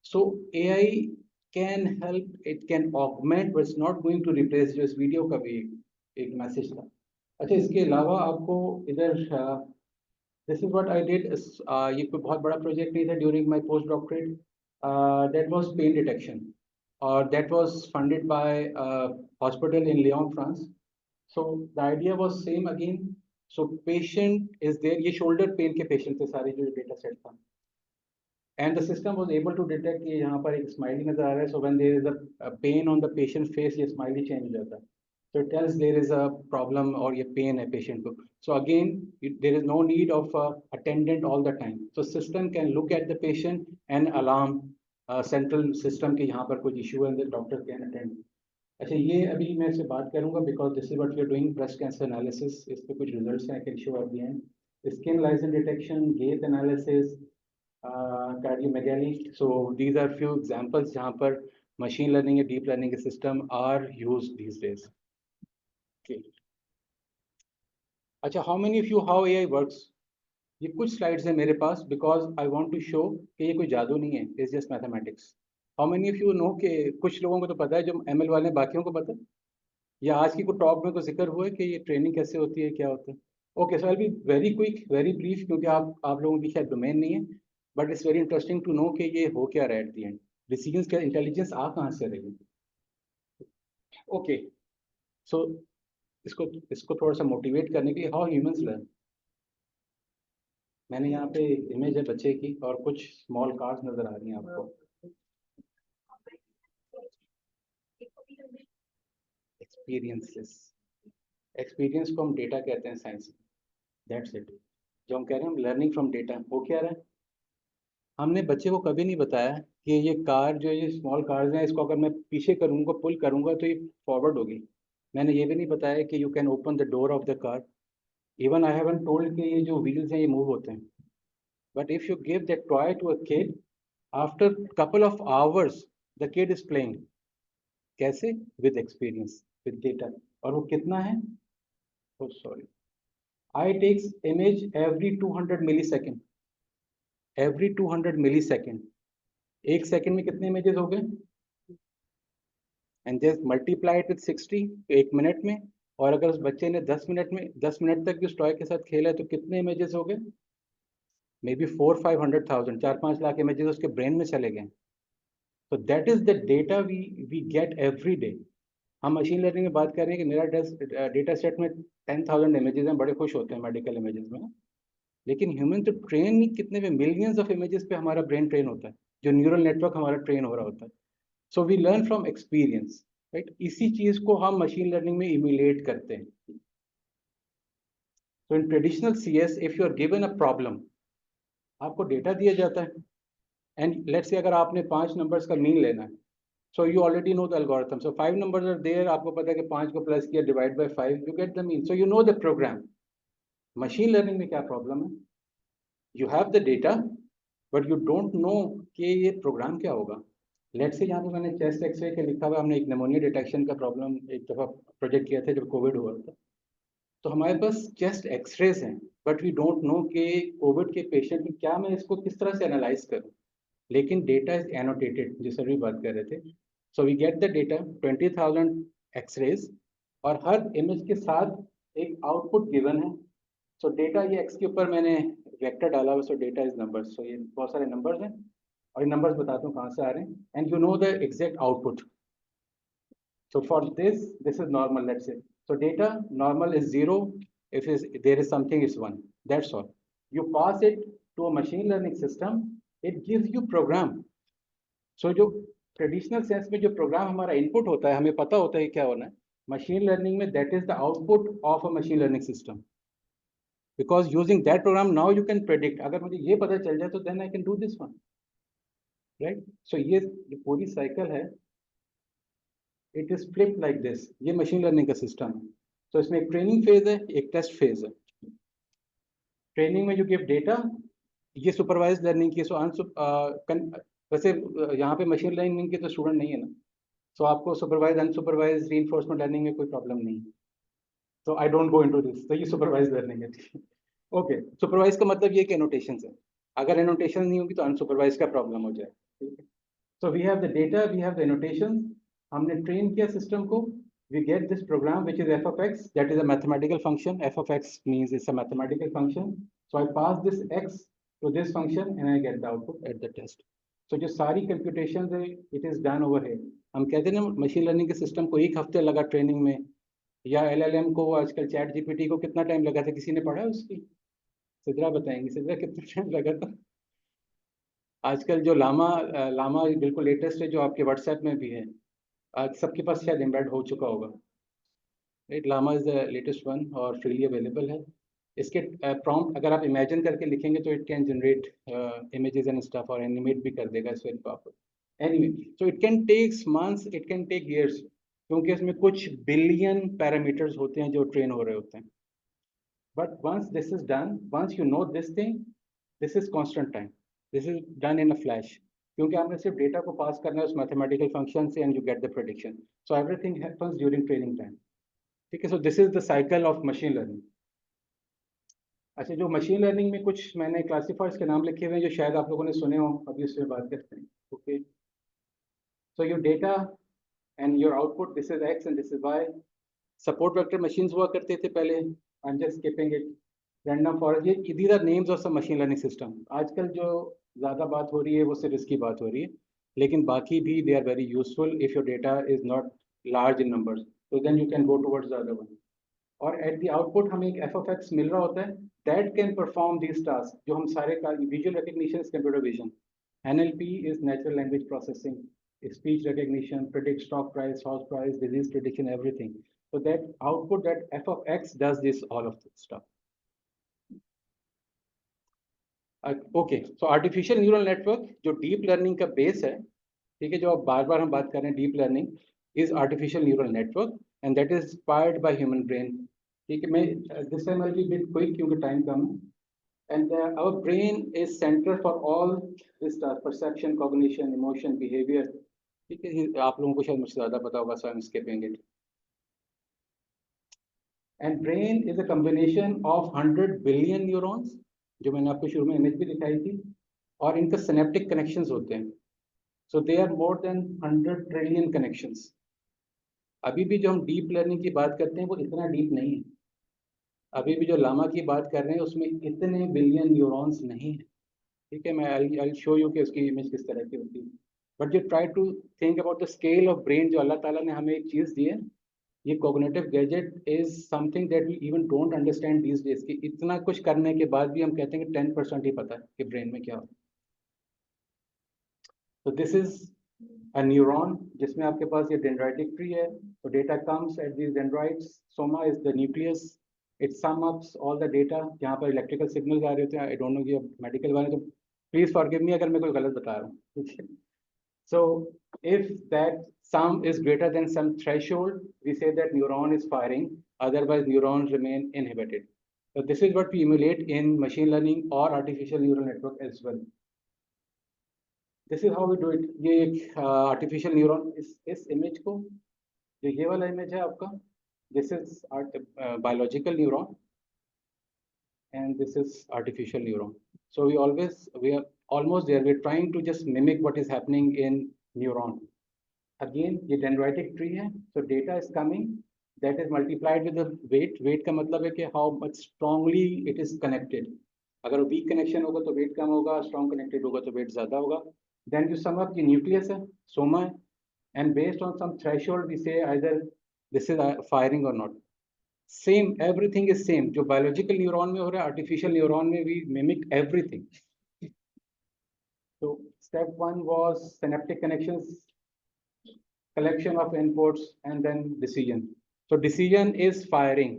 So AI can help, it can augment, but it's not going to replace. जो इस वीडियो का भी एक मैसेज था. अच्छा, इसके अलावा आपको इधर this is what I did. ये कोई बहुत बड़ा project नहीं था during my postdoctorate. That was pain detection, or that was funded by a hospital in Lyon, France. So the idea was same again. So patient is there. ये shoulder pain के patient थे सारे जो data set था. And the system was able to detect कि यहाँ पर एक smiley नजर आ रहा है. So when there is a pain on the patient's face, ये smiley change हो जाता है. So it tells there is a problem or ये pain है patient को. So again, there is no need of attendant all the time. So system can look at the patient and alarm central system कि यहाँ पर कुछ issue है, and the doctor can attend. अच्छा, ये अभी मैं इससे बात करूँगा because this is what we are doing, breast cancer analysis. इस पे कुछ results हैं, I can show at the end. Skin lesion detection, gait analysis, cardiomegaly. So these are few examples जहाँ पर machine learning and deep learning system are used these days. Okay. अच्छा, how many of you how AI works? ये कुछ slides हैं मेरे पास because I want to show कि ये कोई जादू नहीं है, it's just mathematics. How many of you know कि कुछ लोगों को तो पता है, जो एमएल वाले हैं, बाकियों को पता है? या आज की कोई टॉक में कोई जिक्र हुआ है कि ये ट्रेनिंग कैसे होती है, क्या होता है? Okay, so I be very quick, very brief, क्योंकि आप लोगों की शायद डोमेन नहीं है, but it's very interesting to know कि ये हो क्या रहा है एट द एंड. डिसीजंस क्या, इंटेलिजेंस आ कहाँ से रही है? ओके, सो इसको इसको थोड़ा सा मोटिवेट करने के लिए, हाउ ह्यूमंस लर्न. मैंने यहाँ पे इमेज है बच्चे की और कुछ स्मॉल कार्स नजर आ रही हैं आपको. एक्सपीरियंसेस, एक्सपीरियंस को हम डेटा कहते हैं साइंस में. That's it. जो हम कह रहे हैं हम लर्निंग फ्रॉम डेटा, वो क्या रहा है? हमने बच्चे को कभी नहीं बताया कि ये कार, जो ये स्मॉल कार्स हैं, इसको अगर मैं पीछे करूँगा, पुल करूँगा तो ये फॉरवर्ड होगी. मैंने ये भी नहीं बताया कि you can open the door of the car. Even I haven't told कि ये जो व्हील्स हैं ये मूव होते हैं. But if you give that toy to a kid, after couple of hours the kid is playing. कैसे? with experience, with data. और वो कितना है? oh sorry, I takes image every 200 millisecond. every 200 millisecond. एक second में कितने images हो गए? And just multiply it with 60 एक मिनट में. और अगर उस बच्चे ने 10 मिनट तक उस टॉय के साथ खेला है तो कितने इमेजेस हो गए? मे बी 400-500,000, 4-5 लाख इमेजेस उसके ब्रेन में चले गए. तो that is the data we get every day. हम मशीन लर्निंग में बात कर रहे हैं कि मेरा डेटा सेट में 10,000 इमेजेस हैं, बड़े खुश होते हैं मेडिकल इमेजेस में. लेकिन ह्यूमन तो ट्रेन कितने पे, मिलियंस ऑफ इमेजेस पे हमारा ब्रेन ट्रेन होता है, जो न्यूरल नेटवर्क हमारा ट्रेन हो रहा होता है. So we learn from experience, right. इसी चीज को हम मशीन लर्निंग में इम्यूलेट करते हैं. तो in traditional CS, if you are given a problem, आपको डेटा दिया जाता है. एंड लेट्स से अगर आपने 5 नंबर्स का मीन लेना है, so you already know the algorithm. So 5 numbers are there, आपको पता है कि 5 को प्लस किया, divide by 5, you get the mean. So you know the program. Machine learning में क्या प्रॉब्लम है? You have the data, but you don't know कि ये प्रोग्राम क्या होगा. लेट्स से यहाँ पे मैंने चेस्ट एक्सरे के लिखा हुआ, हमने एक निमोनिया डिटेक्शन का प्रॉब्लम एक दफ़ा प्रोजेक्ट किया था जब कोविड हुआ था. तो हमारे पास चेस्ट एक्सरेज हैं, बट वी डोंट नो कि कोविड के पेशेंट में क्या, मैं इसको किस तरह से एनालाइज करूँ. लेकिन डेटा इज एनोटेटेड, जिस पर भी बात कर रहे थे. So we get the data 20,000 x-rays, और हर इमेज के साथ एक आउटपुट गिवन है. सो डेटा, ये एक्स के ऊपर मैंने वेक्टर डाला हुआ, सो डेटा इज नंबर्स. सो ये बहुत सारे नंबर्स हैं और ये नंबर्स बताता हूँ कहाँ से आ रहे हैं. And you know the exact output. So for this is normal, let's say. So data normal is 0, if is there is something is 1. That's all. You pass it to a machine learning system, it gives you program. So जो traditional sense में जो programme हमारा input होता है, हमें पता होता है क्या होना है. मशीन लर्निंग में that is the output of a machine learning system. Because using that program now you can predict. अगर मुझे ये पता चल जाए तो then I can do this one, right. So ये पूरी साइकिल है, it is flip like this. ये मशीन लर्निंग का सिस्टम है. तो इसमें एक ट्रेनिंग फेज है, एक टेस्ट फेज है. ट्रेनिंग में जो गिव डेटा, ये सुपरवाइज लर्निंग की. वैसे यहाँ पे मशीन लर्निंग के तो स्टूडेंट नहीं है ना, तो आपको सुपरवाइज अनसुपरवाइज रीइंफोर्समेंट लर्निंग में कोई प्रॉब्लम नहीं है. तो I don't go into this. तो ये सुपरवाइज लर्निंग है. ओके, सुपरवाइज का मतलब ये कि एनोटेशंस है. अगर एनोटेशन नहीं होगी तो अनसुपरवाइज का प्रॉब्लम हो जाए. So we have the data, we have the annotations. हमने ट्रेन किया सिस्टम को. We get this program which is f of x, that is a mathematical function. F of x means it's a mathematical function. So I pass this x to this function and I get the output at the test. So जो सारी computations है, it is done over here. हम कहते हैं ना machine learning के system को 1 हफ्ते लगा ट्रेनिंग में, या LLM को आजकल चैट जीपीटी को कितना टाइम लगा था, किसी ने पढ़ा उसकी? सिद्रा बताएंगे. सिद्रा कितना टाइम लगा था? आजकल जो लामा बिल्कुल लेटेस्ट है, जो आपके व्हाट्सएप में भी है, आज सबके पास शायद एम्बेड हो चुका होगा, right. Llama is the latest one और फ्रीली अवेलेबल है. इसके प्रॉम्प्ट अगर आप इमेजिन करके लिखेंगे तो it can generate images and stuff, और एनिमेट भी कर देगा. It's very powerful. Anyway, so it can take months, it can take years, क्योंकि इसमें कुछ बिलियन पैरामीटर्स होते हैं जो ट्रेन हो रहे होते हैं. But once this is done, once you know this thing, this is constant time. This is done in a flash, क्योंकि आपने सिर्फ डेटा को पास करना है उस मैथमेटिकल फंक्शन से, and you get the prediction. So everything happens during training time. ठीक है. So this is the cycle of machine learning. अच्छा, जो मशीन लर्निंग में कुछ मैंने क्लासीफायर्स के नाम लिखे हुए हैं जो शायद आप लोगों ने सुने हो, अभी उसमें बात करते हैं. Okay, so your data and your output, this is X and this is Y. Support vector machines हुआ करते थे पहले. I am just skipping it. Random forest, ये these are names of some machine learning system. आजकल जो ज़्यादा बात हो रही है वो सिर्फ इसकी बात हो रही है, लेकिन बाकी भी they are very useful if your data is not large in numbers, तो then you can go towards the other one. और एट द आउटपुट हमें एक एफ ऑफ एक्स मिल रहा होता है that can perform this task, जो हम सारे का visual recognition, computer vision. NLP is natural language processing, speech recognition, predict stock price, house price, disease prediction, everything. So that output, that f of x does this, all of this stuff. Okay, so artificial neural network जो deep learning का base है, ठीक है, जो अब बार बार हम बात कर रहे हैं, deep learning is artificial neural network and that is inspired by human brain. ठीक है, मैं this time I'll be a bit quick क्योंकि time कम है. And our brain is center for all this stuff: perception, cognition, emotion, behavior. ठीक है, आप लोगों को शायद मुझसे ज़्यादा पता होगा, so I'm skipping it. And brain is a combination of 100 billion neurons, जो मैंने आपको शुरू में इमेज भी दिखाई थी, और इनका synaptic connections होते हैं. So they are more than 100 trillion connections. अभी भी जो हम deep learning की बात करते हैं वो इतना deep नहीं है. अभी भी जो लामा की बात कर रहे हैं उसमें इतने बिलियन न्यूरॉन्स नहीं है. ठीक है, मैं I'll show you कि उसकी इमेज किस तरह की होती है. बट जो try to think about the scale of brain, जो अल्लाह ताला ने हमें एक चीज़ दी है, ये cognitive gadget is something that we even don't understand these days. कि इतना कुछ करने के बाद भी हम कहते हैं कि 10% ही पता है कि ब्रेन में क्या हो. तो दिस इज अ न्यूरॉन जिसमें आपके पास ये डेंड्राइटिक ट्री है. तो data comes at these dendrites. Soma is the nucleus. It sum ups all the data. यहाँ पर इलेक्ट्रिकल सिग्नल्स आ रहे होते हैं. आई डोंट नो कि मेडिकल वाले, तो प्लीज फॉरगिव मी अगर मैं कोई गलत बता रहा हूँ. ठीक है. So if that sum is greater than some threshold, we say that neuron is firing, otherwise neurons remain inhibited. So this is what we emulate in machine learning or artificial neural network as well. This is how we do it. ये एक artificial neuron, इस image को, जो ये वाला image है आपका, this is biological neuron and this is artificial neuron. So we are almost there. We're trying to just mimic what is happening in neuron. Again, ये dendritic tree है. So data is coming. That is multiplied with the weight. Weight का मतलब है कि how much strongly it is connected. अगर weak connection होगा तो weight कम होगा, strong connected होगा तो weight ज़्यादा होगा. Then you sum up, ये nucleus है, soma है, and based on some threshold we say either this is firing or not. Same, everything is same. जो biological neuron में हो रहा है, artificial neuron में we mimic everything. So step one was synaptic connections, collection of inputs, and then decision. So decision is firing.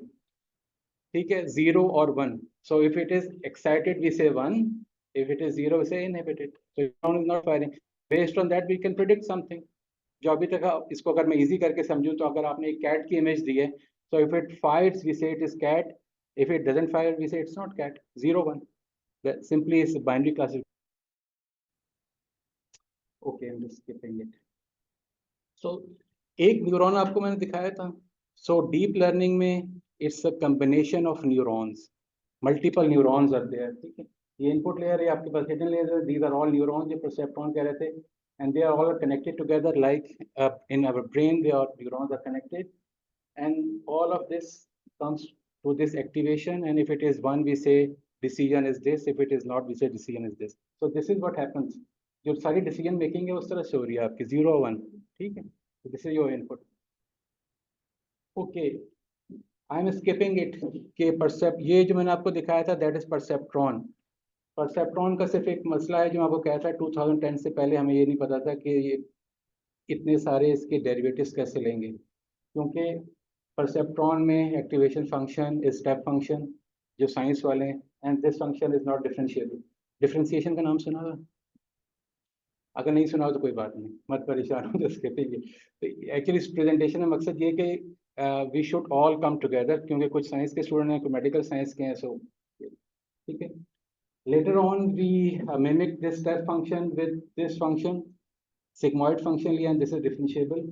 ठीक है, 0 or 1. So if it is excited, we say 1. If it is 0, we say inhibited. So neuron is not firing. Based on that, we can predict something. जो अभी तक इसको अगर मैं easy करके समझूं तो अगर आपने एक cat की image दी है, so if it fires, we say it is cat. If it doesn't fire, we say it's not cat. 0, 1. That simply is binary classification. Okay, I'm just skipping it. So एक neuron आपको मैंने दिखाया था. So deep learning में it's a combination of neurons. Multiple neurons are there. ठीक है, ये input layer है, आपके पास hidden layer है. These are all neurons जो perceptron कह रहे थे, and they are all connected together like in our brain. They are neurons are connected, and all of this comes to this activation. And if it is 1, we say decision is this. If it is not, we say decision is this. So this is what happens. जो सारी decision making है उस तरह से हो रही है आपकी 0 1. ठीक है, तो this is your input. Okay, I am skipping it के परसेप्ट, ये जो मैंने आपको दिखाया था दैट इज परसेप्ट्रॉन. परसेप्ट्रॉन का सिर्फ एक मसला है जो मैं आपको कहा था, 2010 से पहले हमें ये नहीं पता था कि ये इतने सारे इसके डेरिवेटिव्स कैसे लेंगे, क्योंकि परसेप्ट्रॉन में activation function is step function जो साइंस वाले हैं, and this function is not differentiable. Differentiation का नाम सुना था? अगर नहीं सुना हो तो कोई बात नहीं, मत परेशान हो, जस्ट स्किपिंग इट. तो एक्चुअली इस प्रेजेंटेशन में मकसद ये कि we should all come together, क्योंकि कुछ साइंस के स्टूडेंट हैं, कुछ मेडिकल साइंस के हैं. सो ठीक है, later on we mimic this step function with this function, sigmoid function लिया, and this is differentiable.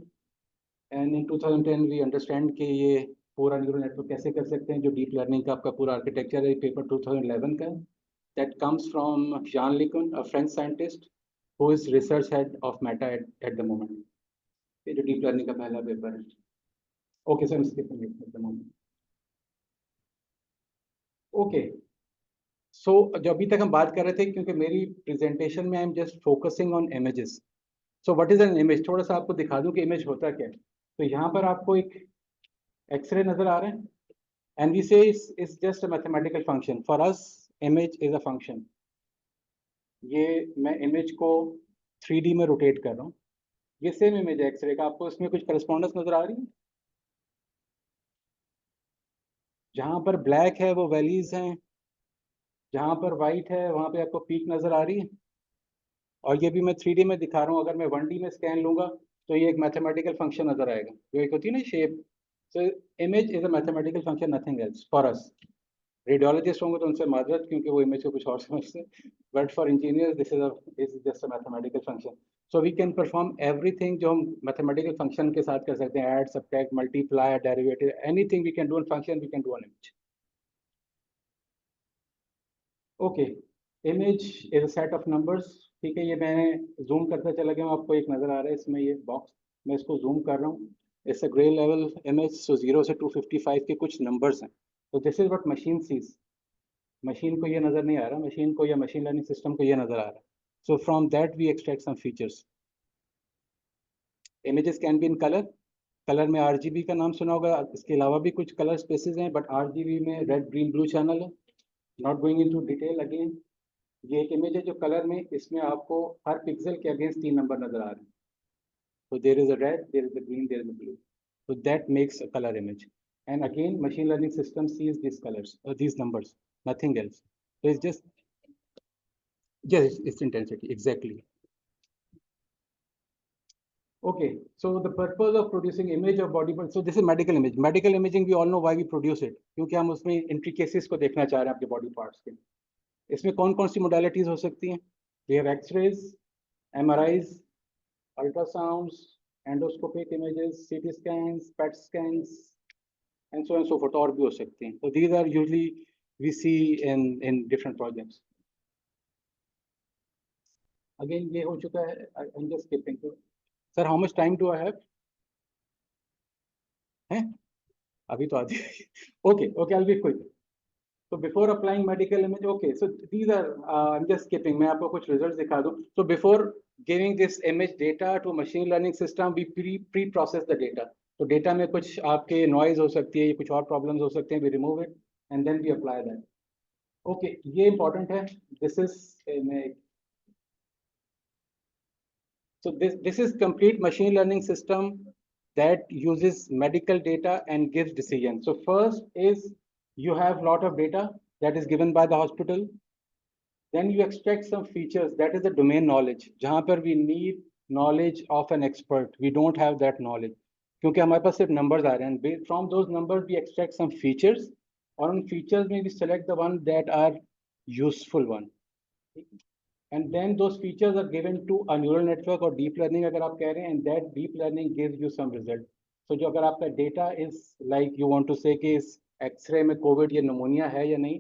And in 2010 we understand कि ये पूरा न्यूरल नेटवर्क कैसे कर सकते हैं, जो डीप लर्निंग का आपका पूरा आर्किटेक्चर है, पेपर 2011 का, that comes from Jean Lecun, a French scientist who is research head of Meta at the moment. ये जो डीप लर्निंग का पहला पेपर है. Okay, so I'm skipping it at the moment. Okay, so जो अभी तक हम बात कर रहे थे, क्योंकि मेरी प्रेजेंटेशन में आई am just focusing on images. So what is an image, थोड़ा सा आपको दिखा दूं कि इमेज होता क्या है. तो यहाँ पर आपको एक एक्सरे नजर आ रहा है, and we say it's just a mathematical function. For us, image is a function. ये मैं इमेज को 3D में रोटेट कर रहा हूँ. ये सेम इमेज है एक्सरे का. आपको इसमें कुछ करस्पॉन्डेंस नजर आ रही है? जहाँ पर ब्लैक है वो वैलीज हैं, जहाँ पर वाइट है वहाँ पे आपको पीक नजर आ रही है. और ये भी मैं 3D में दिखा रहा हूँ. अगर मैं 1D में स्कैन लूंगा तो ये एक मैथमेटिकल फंक्शन नजर आएगा, जो एक होती है ना shape. So image is a mathematical function, nothing else for us. Radiologist होंगे तो उनसे माजरत, क्योंकि वो इमेज को कुछ और समझते हैं. But for engineers this is just a mathematical function. So we can perform everything जो हम मैथमेटिकल फंक्शन के साथ कर सकते हैं. Add, subtract, multiply, derivative, anything we can do on function we can do on image. Okay, image is a set of numbers. ठीक है, ये मैं जूम करता चला गया हूँ. आपको एक नज़र आ रहा है इसमें ये बॉक्स, मैं इसको जूम कर रहा हूँ. It's a grey level image. So 0 से 255 के कुछ नंबर्स हैं. तो this is what machine sees. Machine को ये नज़र नहीं आ रहा, मशीन को या मशीन लर्निंग सिस्टम को ये नज़र आ रहा है. So from that we extract some features. Images can be in colour. Colour में RGB का नाम सुना होगा. इसके अलावा भी कुछ कलर स्पेसिस हैं, बट RGB में रेड, ग्रीन, ब्लू चैनल है. Not going into detail again. ये एक इमेज है जो कलर में, इसमें आपको हर पिक्सल के अगेंस्ट 3 नंबर नजर आ रहे हैं. So there is a red, there is a green, there is a blue. So that makes a color image. And again, machine learning system sees these colors, these numbers, nothing else. So it's just, yes, it's intensity, exactly. Okay, so the purpose of producing image of body part. So this is medical image. Medical imaging, we all know why we produce it. क्योंकि हम उसमें intricacies को देखना चाह रहे हैं आपके body parts के. इसमें कौन-कौन सी modalities हो सकती हैं? We have X-rays, MRIs, ultrasounds, endoscopic images, CT scans, PET scans, and so on and so forth. और भी हो सकते हैं. So these are usually we see in different projects. Again, ये हो चुका है. I'm just skipping. Sir, how much time do I have? हैं? अभी तो आधी. Okay, I'll be quick. So before applying medical image, okay, so these are, I'm just skipping. मैं आपको कुछ results दिखा दूँ. So before giving this image data to a machine learning system, we pre-process the data. तो data में कुछ आपके noise हो सकती है, कुछ और problems हो सकते हैं, we remove it and then we apply that. Okay, ये important है. This is so this is complete machine learning system that uses medical data and gives decisions. So first is you have lot of data that is given by the hospital. Then you extract some features, that is the domain knowledge. जहाँ पर we need knowledge of an expert, we don't have that knowledge. क्योंकि हमारे पास सिर्फ numbers आ रहे हैं. From those numbers we extract some features, और उन features में we select the one that are useful one. And then those features are given to a neural network or deep learning अगर आप कह रहे हैं, and that deep learning gives you some result. So जो अगर आपका data is like you want to say कि इस X-ray में COVID या pneumonia है या नहीं,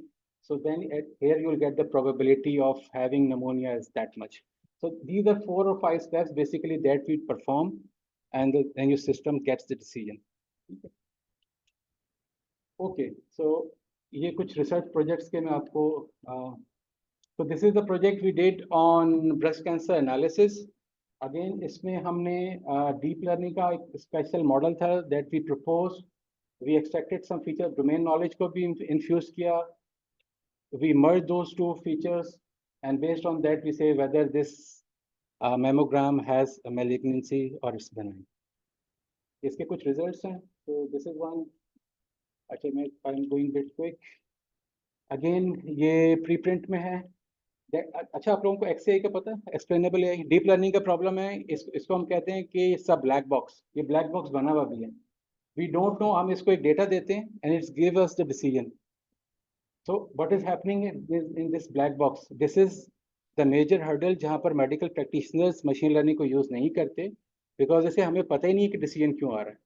so then here you will get the probability of having pneumonia is that much. So these are 4 or 5 steps basically that we perform, and then your system gets the decision. Okay, so ये कुछ research projects के मैं आपको So this is the project we did on breast cancer analysis. Again, इसमें हमने deep learning का एक special model था that we proposed. We extracted some features, domain knowledge को भी infused किया. We merged those two features, and based on that, we say whether this mammogram has a malignancy or it's benign. इसके कुछ results हैं. So this is one. अच्छा, I'm going bit quick. Again, ये preprint में है. अच्छा, आप लोगों को XAI का पता है? Explainable AI. डीप लर्निंग का प्रॉब्लम है, इसको हम कहते हैं कि सब ब्लैक बॉक्स. ये ब्लैक बॉक्स बना हुआ भी है. वी डोंट नो, हम इसको एक डेटा देते हैं and it's give us the decision. So what is happening in this black box? This is the major hurdle जहां पर मेडिकल प्रैक्टिशनर्स मशीन लर्निंग को यूज नहीं करते, बिकॉज इसे हमें पता ही नहीं है कि डिसीजन क्यों आ रहा है.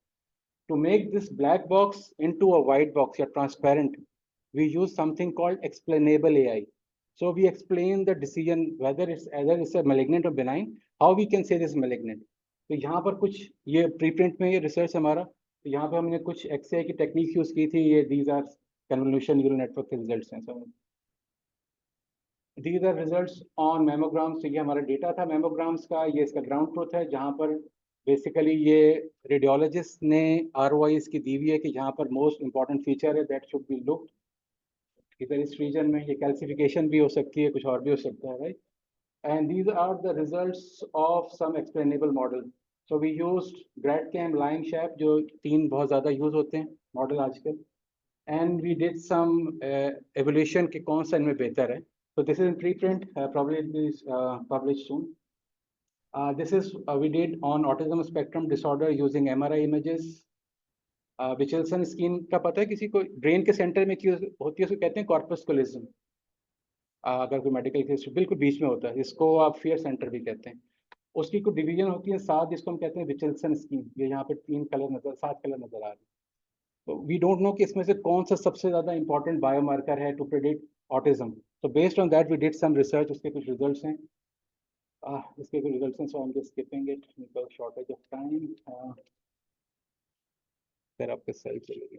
To make this black box into a white box or transparent, we use something called explainable AI. So we explain the decision whether it's a malignant or benign, how we can say this is malignant. तो यहाँ पर कुछ ये preprint में ये research हमारा, तो यहाँ पे हमने कुछ XAI की टेक्निक यूज की थी, ये these are convolution neural network के results हैं. So these are results on mammograms. तो ये हमारा डेटा था mammograms का, ये इसका ग्राउंड ट्रूथ है, जहाँ पर बेसिकली ये रेडियोलॉजिस्ट ने ROI इसकी दी हुई है कि जहाँ पर मोस्ट इंपॉर्टेंट फीचर है दैट शुड बी लुक्ड. इधर इस रीजन में ये कैल्सिफिकेशन भी हो सकती है, कुछ और भी हो सकता है, right. And these are the results of some explainable model. So we used GradCam, LionShap, जो तीन बहुत ज़्यादा यूज होते हैं मॉडल आजकल. And we did some evaluation कि कौन सा इनमें बेहतर है. So this is in preprint, probably it is published soon. This is we did on autism spectrum disorder using MRI images. विचेल्सन स्कीन का पता है किसी को? ब्रेन के सेंटर में क्यों होती है उसको कहते हैं कॉर्पस्कुलिज्म. अगर कोई मेडिकल केस बिल्कुल बीच में होता है, इसको आप फियर सेंटर भी कहते हैं. उसकी कुछ डिवीजन होती है 7, जिसको हम कहते हैं विचेल्सन स्कीम. ये यहाँ पे 7 कलर नजर आ रहे हैं. तो वी डोंट नो कि इसमें से कौन सा सबसे ज्यादा इंपॉर्टेंट बायोमार्कर है टू प्रेडिक्ट ऑटिज्म. तो based on that we did some research. उसके कुछ रिजल्ट्स हैं, इसके कुछ रिजल्ट्स हैं. So I am just skipping it because shortage of time. फिर आपके सेल चलेगी.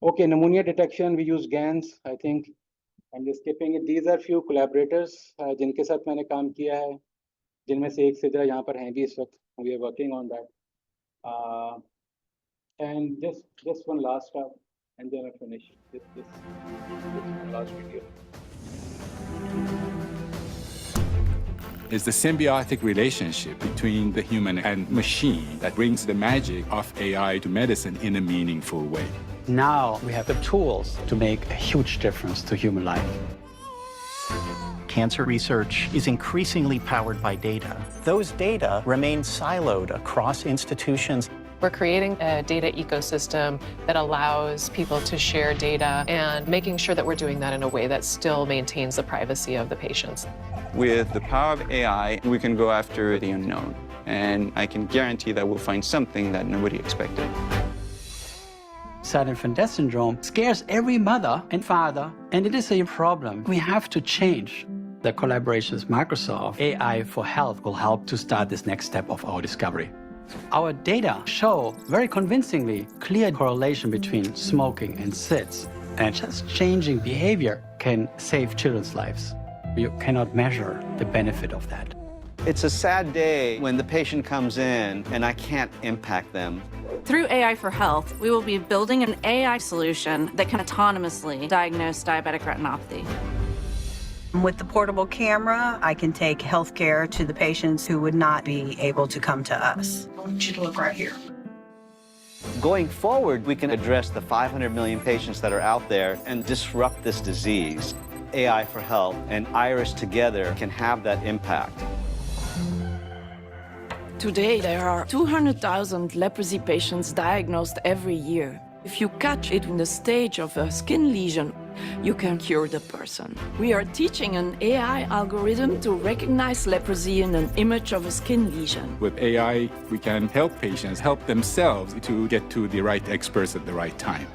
Okay, pneumonia detection we use GANs. I think I'm just skipping it. These are few collaborators जिनके साथ मैंने काम किया है, जिनमें से एक सिद्रा यहाँ पर हैं भी इस वक्त. We are working on that. And just one last stuff, and then I finish this last video. Is the symbiotic relationship between the human and machine that brings the magic of AI to medicine in a meaningful way. Now we have the tools to make a huge difference to human life. Cancer research is increasingly powered by data. Those data remain siloed across institutions. We're creating a data ecosystem that allows people to share data and making sure that we're doing that in a way that still maintains the privacy of the patients. With the power of AI, we can go after the unknown. And I can guarantee that we'll find something that nobody expected. Silent infant death syndrome scares every mother and father, and it is a problem we have to change. The collaboration with Microsoft, AI for Health, will help to start this next step of our discovery. Our data show very convincingly clear correlation between smoking and SIDS, and just changing behavior can save children's lives. You cannot measure the benefit of that. It's a sad day when the patient comes in and I can't impact them. Through AI for Health, we will be building an AI solution that can autonomously diagnose diabetic retinopathy. With the portable camera, I can take healthcare to the patients who would not be able to come to us. I want you to look right here. Going forward, we can address the 500 million patients that are out there and disrupt this disease. AI for Health and IRIS together can have that impact. Today, there are 200,000 leprosy patients diagnosed every year. If you catch it in the stage of a skin lesion, you can cure the person. We are teaching an AI algorithm to recognize leprosy in an image of a skin lesion. With AI, we can help patients help themselves to get to the right experts at the right time.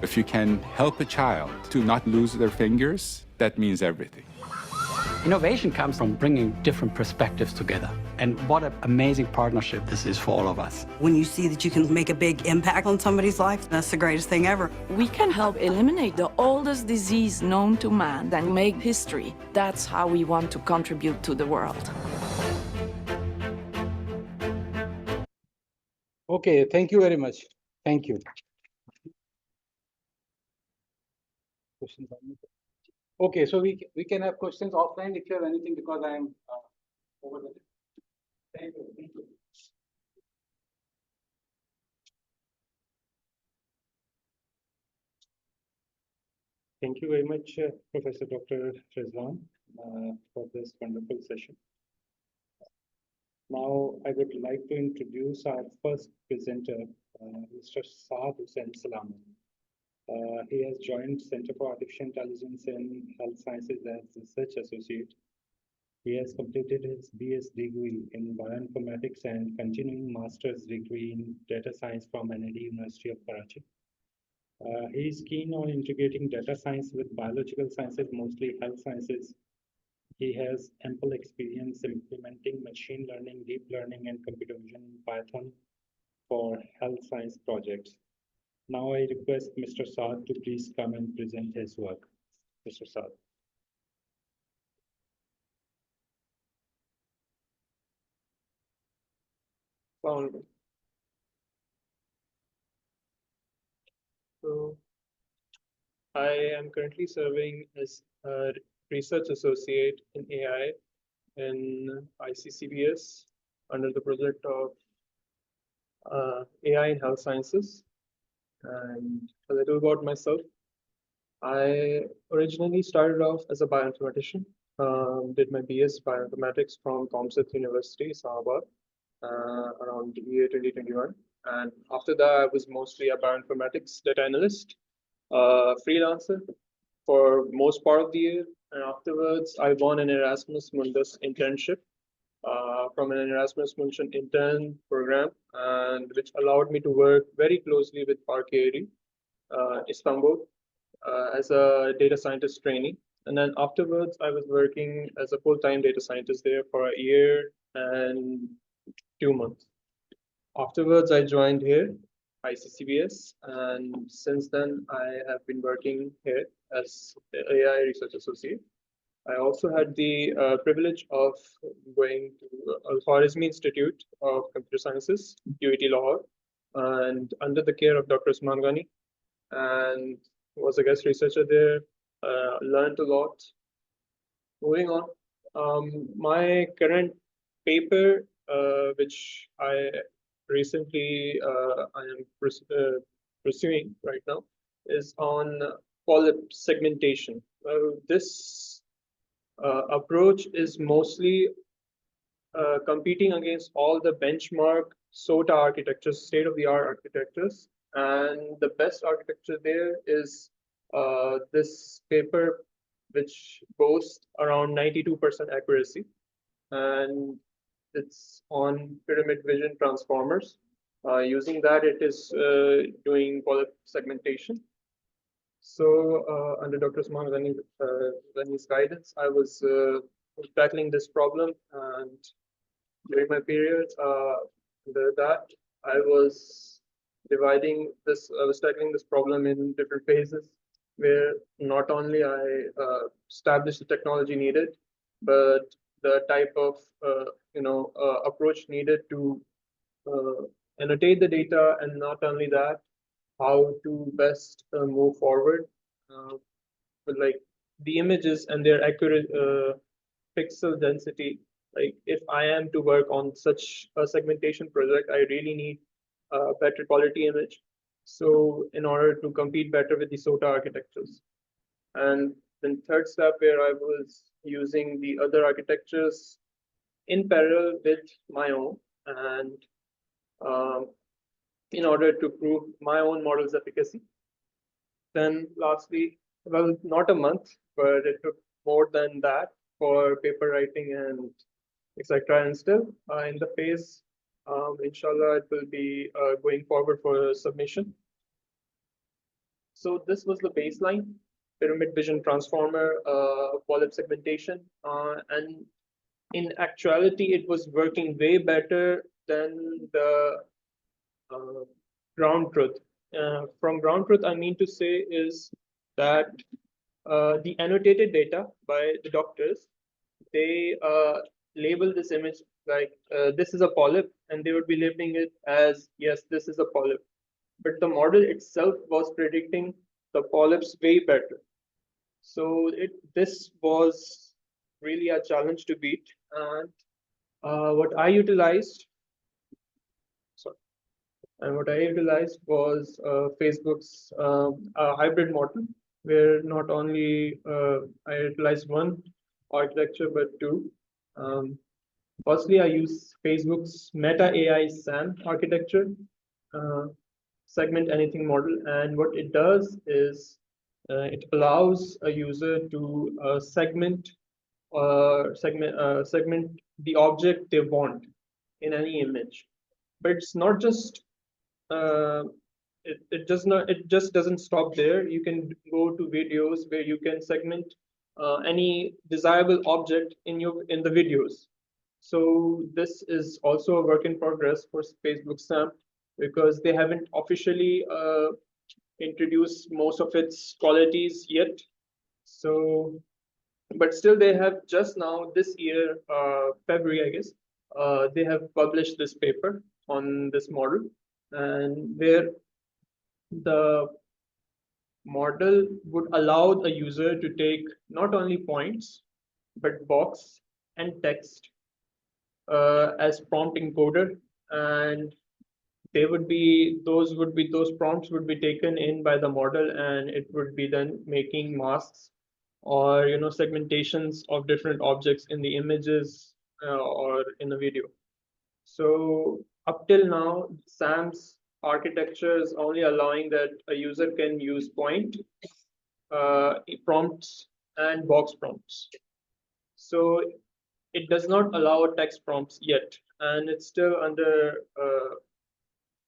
If you can help a child to not lose their fingers, that means everything. Innovation comes from bringing different perspectives together. And what an amazing partnership this is for all of us. When you see that you can make a big impact on somebody's life, that's the greatest thing ever. We can help eliminate the oldest disease known to man and make history. That's how we want to contribute to the world. Okay, thank you very much. Thank you. Okay, so we can have questions offline if you have anything, because I am over the. Thank you. Thank you. Thank you very much, Professor Dr. Rizwan, for this wonderful session. Now, I would like to introduce our first presenter, Mr. Saad Hussain Salam. He has joined Center for Artificial Intelligence and Health Sciences as Research Associate. He has completed his BS degree in bioinformatics and continuing master's degree in data science from NID University of Karachi. He is keen on integrating data science with biological sciences, mostly health sciences. He has ample experience implementing machine learning, deep learning, and computer vision in Python for health science projects. Now I request Mr. Saad to please come and present his work. Mr. Saad. So I am currently serving as a research associate in AI in iccbs under the project of AI in health sciences. And a little about myself. I originally started off as a bioinformatician, did my BS bioinformatics from Comseth University, Islamabad, around the year 2021. And after that, I was mostly a bioinformatics data analyst, freelancer for most part of the year. And afterwards, I won an Erasmus Mundus internship from an Erasmus Mundus intern program, and which allowed me to work very closely with Parkeri, Istanbul, as a data scientist trainee. And then afterwards, I was working as a full-time data scientist there for a year and 2 months. Afterwards, I joined here, iccbs, and since then, I have been working here as AI research associate. I also had the privilege of going to Al-Khwarizmi Institute of Computer Sciences, UET Lahore, and under the care of Dr. Usman Ghani, and was a guest researcher there, learned a lot. Moving on, my current paper, which I recently I am pursuing right now, is on polyp segmentation. This approach is mostly competing against all the benchmark SOTA architectures, state-of-the-art architectures, and the best architecture there is this paper, which boasts around 92% accuracy, and it's on pyramid vision transformers. Using that, it is doing polyp segmentation. So under Dr. Usman Ghani's guidance, I was tackling this problem, and during my period, under that, I was tackling this problem in different phases, where not only I established the technology needed, but the type of approach needed to annotate the data, and not only that, how to best move forward with like the images and their accurate pixel density. Like if I am to work on such a segmentation project, I really need a better quality image. So in order to compete better with the SOTA architectures. And then third step, where I was using the other architectures in parallel with my own, and in order to prove my own model's efficacy. Then lastly, well, not a month, but it took more than that for paper writing and etc. And still in the phase, inshallah, it will be going forward for submission. So this was the baseline, pyramid vision transformer, polyp segmentation, and in actuality, it was working way better than the ground truth. From ground truth, I mean to say is that the annotated data by the doctors, they label this image like this is a polyp, and they would be labeling it as, yes, this is a polyp. But the model itself was predicting the polyps way better. So this was really a challenge to beat. And what I utilized was Facebook's hybrid model, where not only I utilized one architecture, but two. Firstly, I use Facebook's Meta AI SAM architecture, segment anything model. And what it does is it allows a user to segment segment the object they want in any image. But it's not just it just doesn't stop there. You can go to videos where you can segment any desirable object in the videos. So this is also a work in progress for Facebook SAM, because they haven't officially introduced most of its qualities yet. So, but still they have just now this year, February, I guess, they have published this paper on this model, and where the model would allow the user to take not only points, but box and text as prompt encoder, and those prompts would be taken in by the model, and it would be then making masks or segmentations of different objects in the images or in the video. So up till now, SAM's architecture is only allowing that a user can use point prompts and box prompts. So it does not allow text prompts yet, and it's still under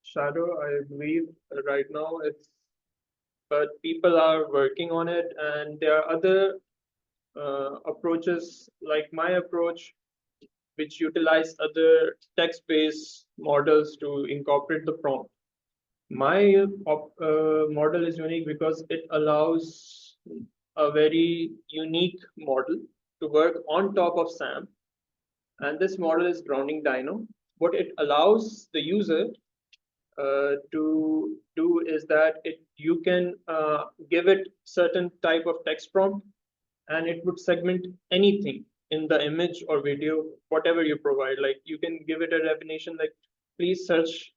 shadow, I believe, right now. But people are working on it, and there are other approaches like my approach, which utilize other text-based models to incorporate the prompt. My model is unique because it allows a very unique model to work on top of SAM. And this model is grounding Dino. What it allows the user to do is that you can give it certain type of text prompt, and it would segment anything in the image or video, whatever you provide. Like you can give it a definition like, please search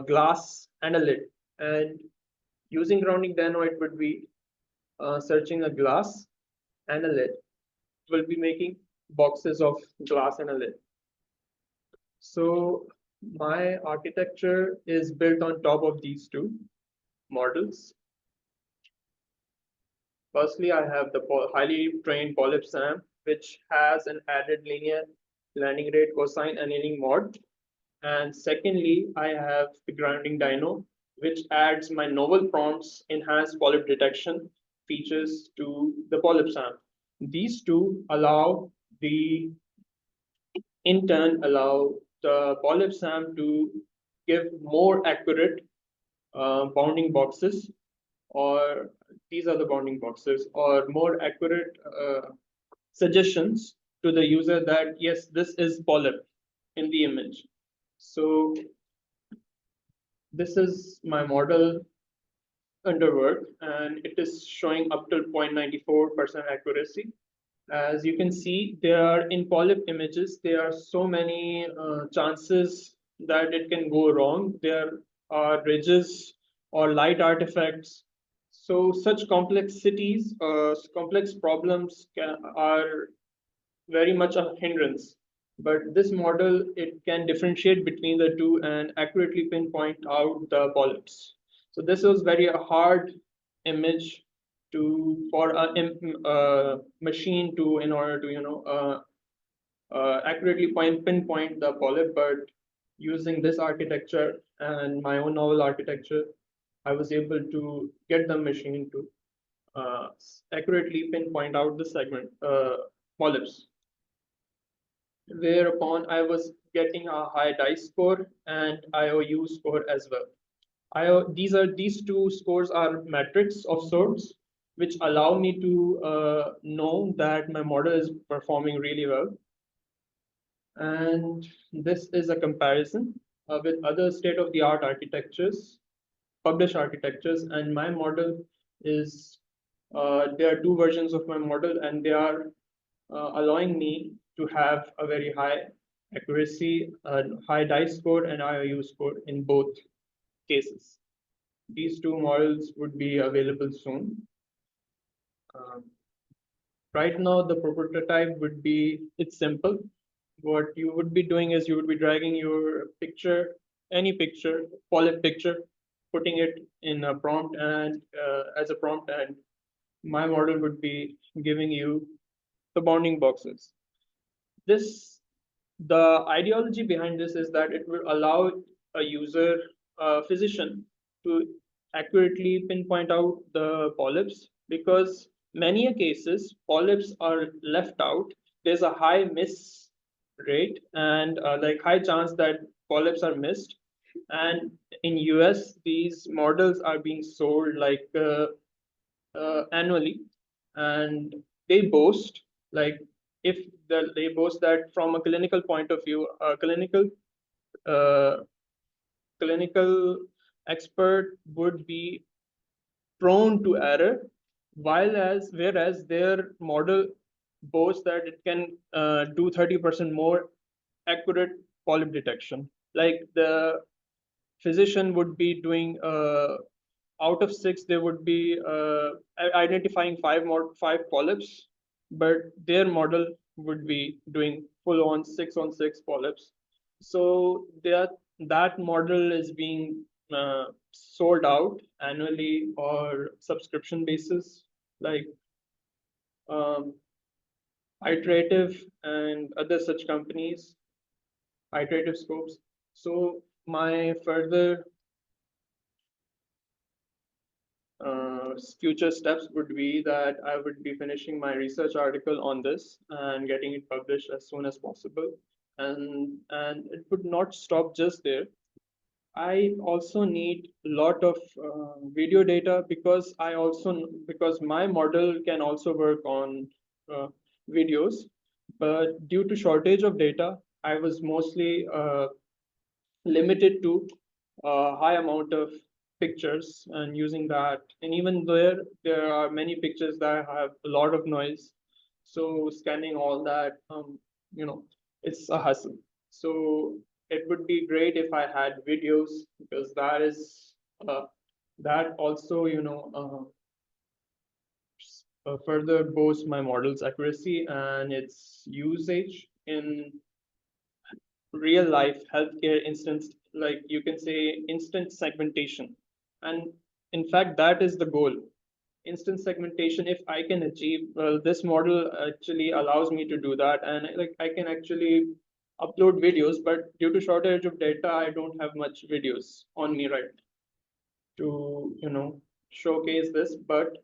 glass and a lid. And using grounding Dino, it would be searching a glass and a lid. It will be making boxes of glass and a lid. So my architecture is built on top of these two models. Firstly, I have the highly trained polyp SAM, which has an added linear landing rate, cosine, annealing mod. And secondly, I have the grounding Dino, which adds my novel prompts, enhanced polyp detection features to the polyp SAM. These two in turn allow the polyp SAM to give more accurate bounding boxes, or these are the bounding boxes, or more accurate suggestions to the user that yes, this is polyp in the image. So this is my model under work, and it is showing up to 0.94% accuracy. As you can see, there are in polyp images, there are so many chances that it can go wrong. There are ridges or light artifacts. So such complexities, complex problems are very much a hindrance. But this model, it can differentiate between the two and accurately pinpoint out the polyps. So this was very hard image for a machine to in order to accurately pinpoint the polyp. But using this architecture and my own novel architecture, I was able to get the machine to accurately pinpoint out the segment polyps. Whereupon I was getting a high dice score and IOU score as well. These two scores are metrics of sorts, which allow me to know that my model is performing really well. And this is a comparison with other state-of-the-art architectures, published architectures, and my model is, there are two versions of my model, and they are allowing me to have a very high accuracy, high dice score, and IOU score in both cases. These two models would be available soon. Right now, the prototype would be, it's simple. What you would be doing is you would be dragging your picture, any picture, polyp picture, putting it in a prompt and as a prompt, and my model would be giving you the bounding boxes. The ideology behind this is that it will allow a user, a physician, to accurately pinpoint out the polyps, because many cases polyps are left out. There's a high miss rate and like high chance that polyps are missed. And in US, these models are being sold like annually, and they boast, like, they boast that from a clinical point of view, a uh, clinical expert would be prone to error, whereas their model boasts that it can do 30% more accurate polyp detection. Like the physician would be doing out of 6, they would be identifying 5 polyps, but their model would be doing full on 6 polyps. So that model is being sold out annually or subscription basis, like Iterative and other such companies, Iterative Scopes. So my further future steps would be that I would be finishing my research article on this and getting it published as soon as possible. And it would not stop just there. I also need a lot of video data, because because my model can also work on videos, but due to shortage of data, I was mostly limited to a high amount of pictures and using that. And even there are many pictures that have a lot of noise. So scanning all that, it's a hassle. So it would be great if I had videos, because that also, further boosts my model's accuracy and its usage in real life healthcare instance, like you can say instant segmentation. And in fact, that is the goal. Instant segmentation, if I can achieve, well, this model actually allows me to do that. And like I can actually upload videos, but due to shortage of data, I don't have much videos on me right to, showcase this. But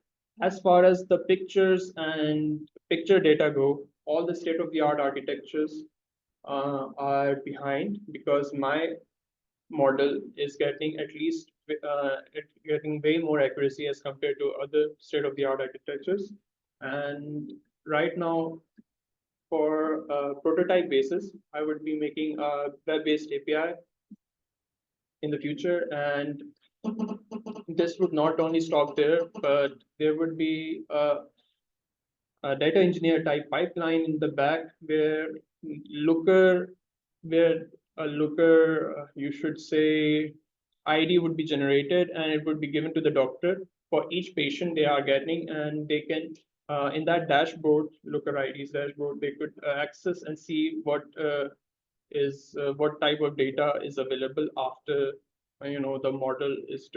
as far as the pictures and picture data go, all the state-of-the-art architectures are behind, because my model is getting at least getting way more accuracy as compared to other state-of-the-art architectures. And right now, for a prototype basis, I would be making a web-based API in the future. And this would not only stop there, but there would be a data engineer type pipeline in the back where a looker, you should say, ID would be generated and it would be given to the doctor for each patient they are getting, and they can in that dashboard, looker IDs dashboard, they could access and see what type of data is available after the model is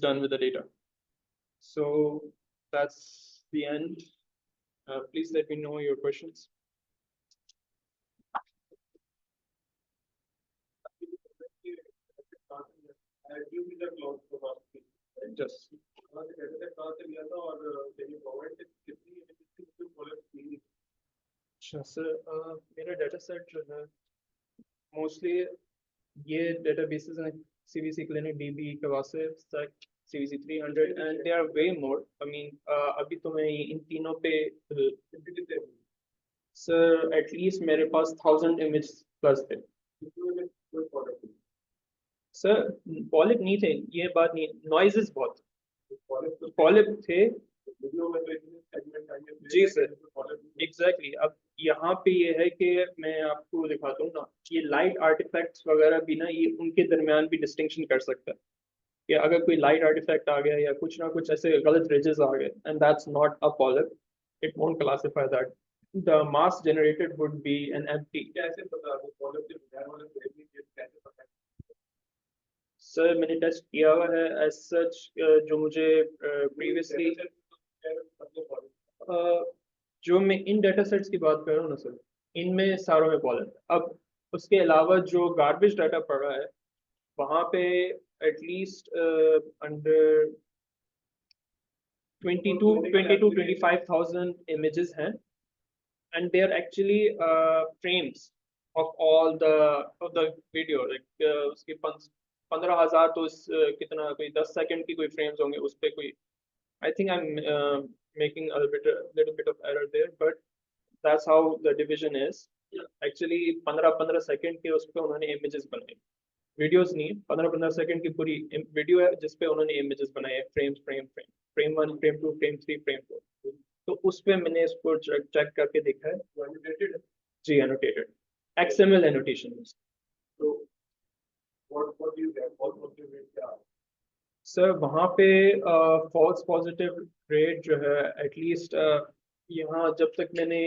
done with the data. So that's the end. Please let me know your questions. Just अच्छा sir, मेरा data set जो है mostly ये databases हैं CVC Clinic, DB, Kawasif, Stack, CVC 300, and there are way more. I mean, अभी तो मैं इन तीनों पे सर at least मेरे पास 1000 images plus थे. सर पॉलिप नहीं थे, ये बात नहीं, नॉइजेस बहुत पॉलिप थे जी सर, एग्जैक्टली. अब यहाँ पे ये है कि मैं आपको दिखाता हूँ ना, ये लाइट आर्टिफैक्ट्स वगैरह भी ना, ये उनके दरमियान भी डिस्टिंक्शन कर सकता है कि अगर कोई लाइट आर्टिफैक्ट आ गया या कुछ ना कुछ ऐसे गलत रिजेस आ गए, and that's not a polyp, it won't classify that. The mass generated would be an empty. कैसे पता है पॉलिप के बगैर वाला कैसे पता है? सर मैंने टेस्ट किया हुआ है एज सच, जो मुझे प्रीवियसली जो मैं इन डाटा सेट्स की बात कर रहा हूँ ना सर, इनमें सारों में पॉलन है। अब उसके अलावा जो गार्बेज डाटा पड़ा है वहाँ पे एटलीस्ट अंडर 25,000 images हैं, and they are actually frames of all the video, like उसके 15,000 तो कितना कोई 10 सेकंड की कोई frames होंगे उस पे कोई, I think I'm making a little bit of error there, but that's how the division is. Actually 15 second के उस पे उन्होंने images बनाए, वीडियोस नहीं, 15 सेकंड की पूरी वीडियो है जिसपे उन्होंने इमेजेस बनाए हैं, फ्रेम 1, फ्रेम 2, फ्रेम 3, फ्रेम 4। तो उस पे मैंने इसको चेक करके देखा है। एनोटेटेड जी, एनोटेटेड XML एनोटेशन। तो what do you get? Sir वहाँ पे फॉल्स पॉजिटिव रेट जो है एटलीस्ट यहाँ जब तक मैंने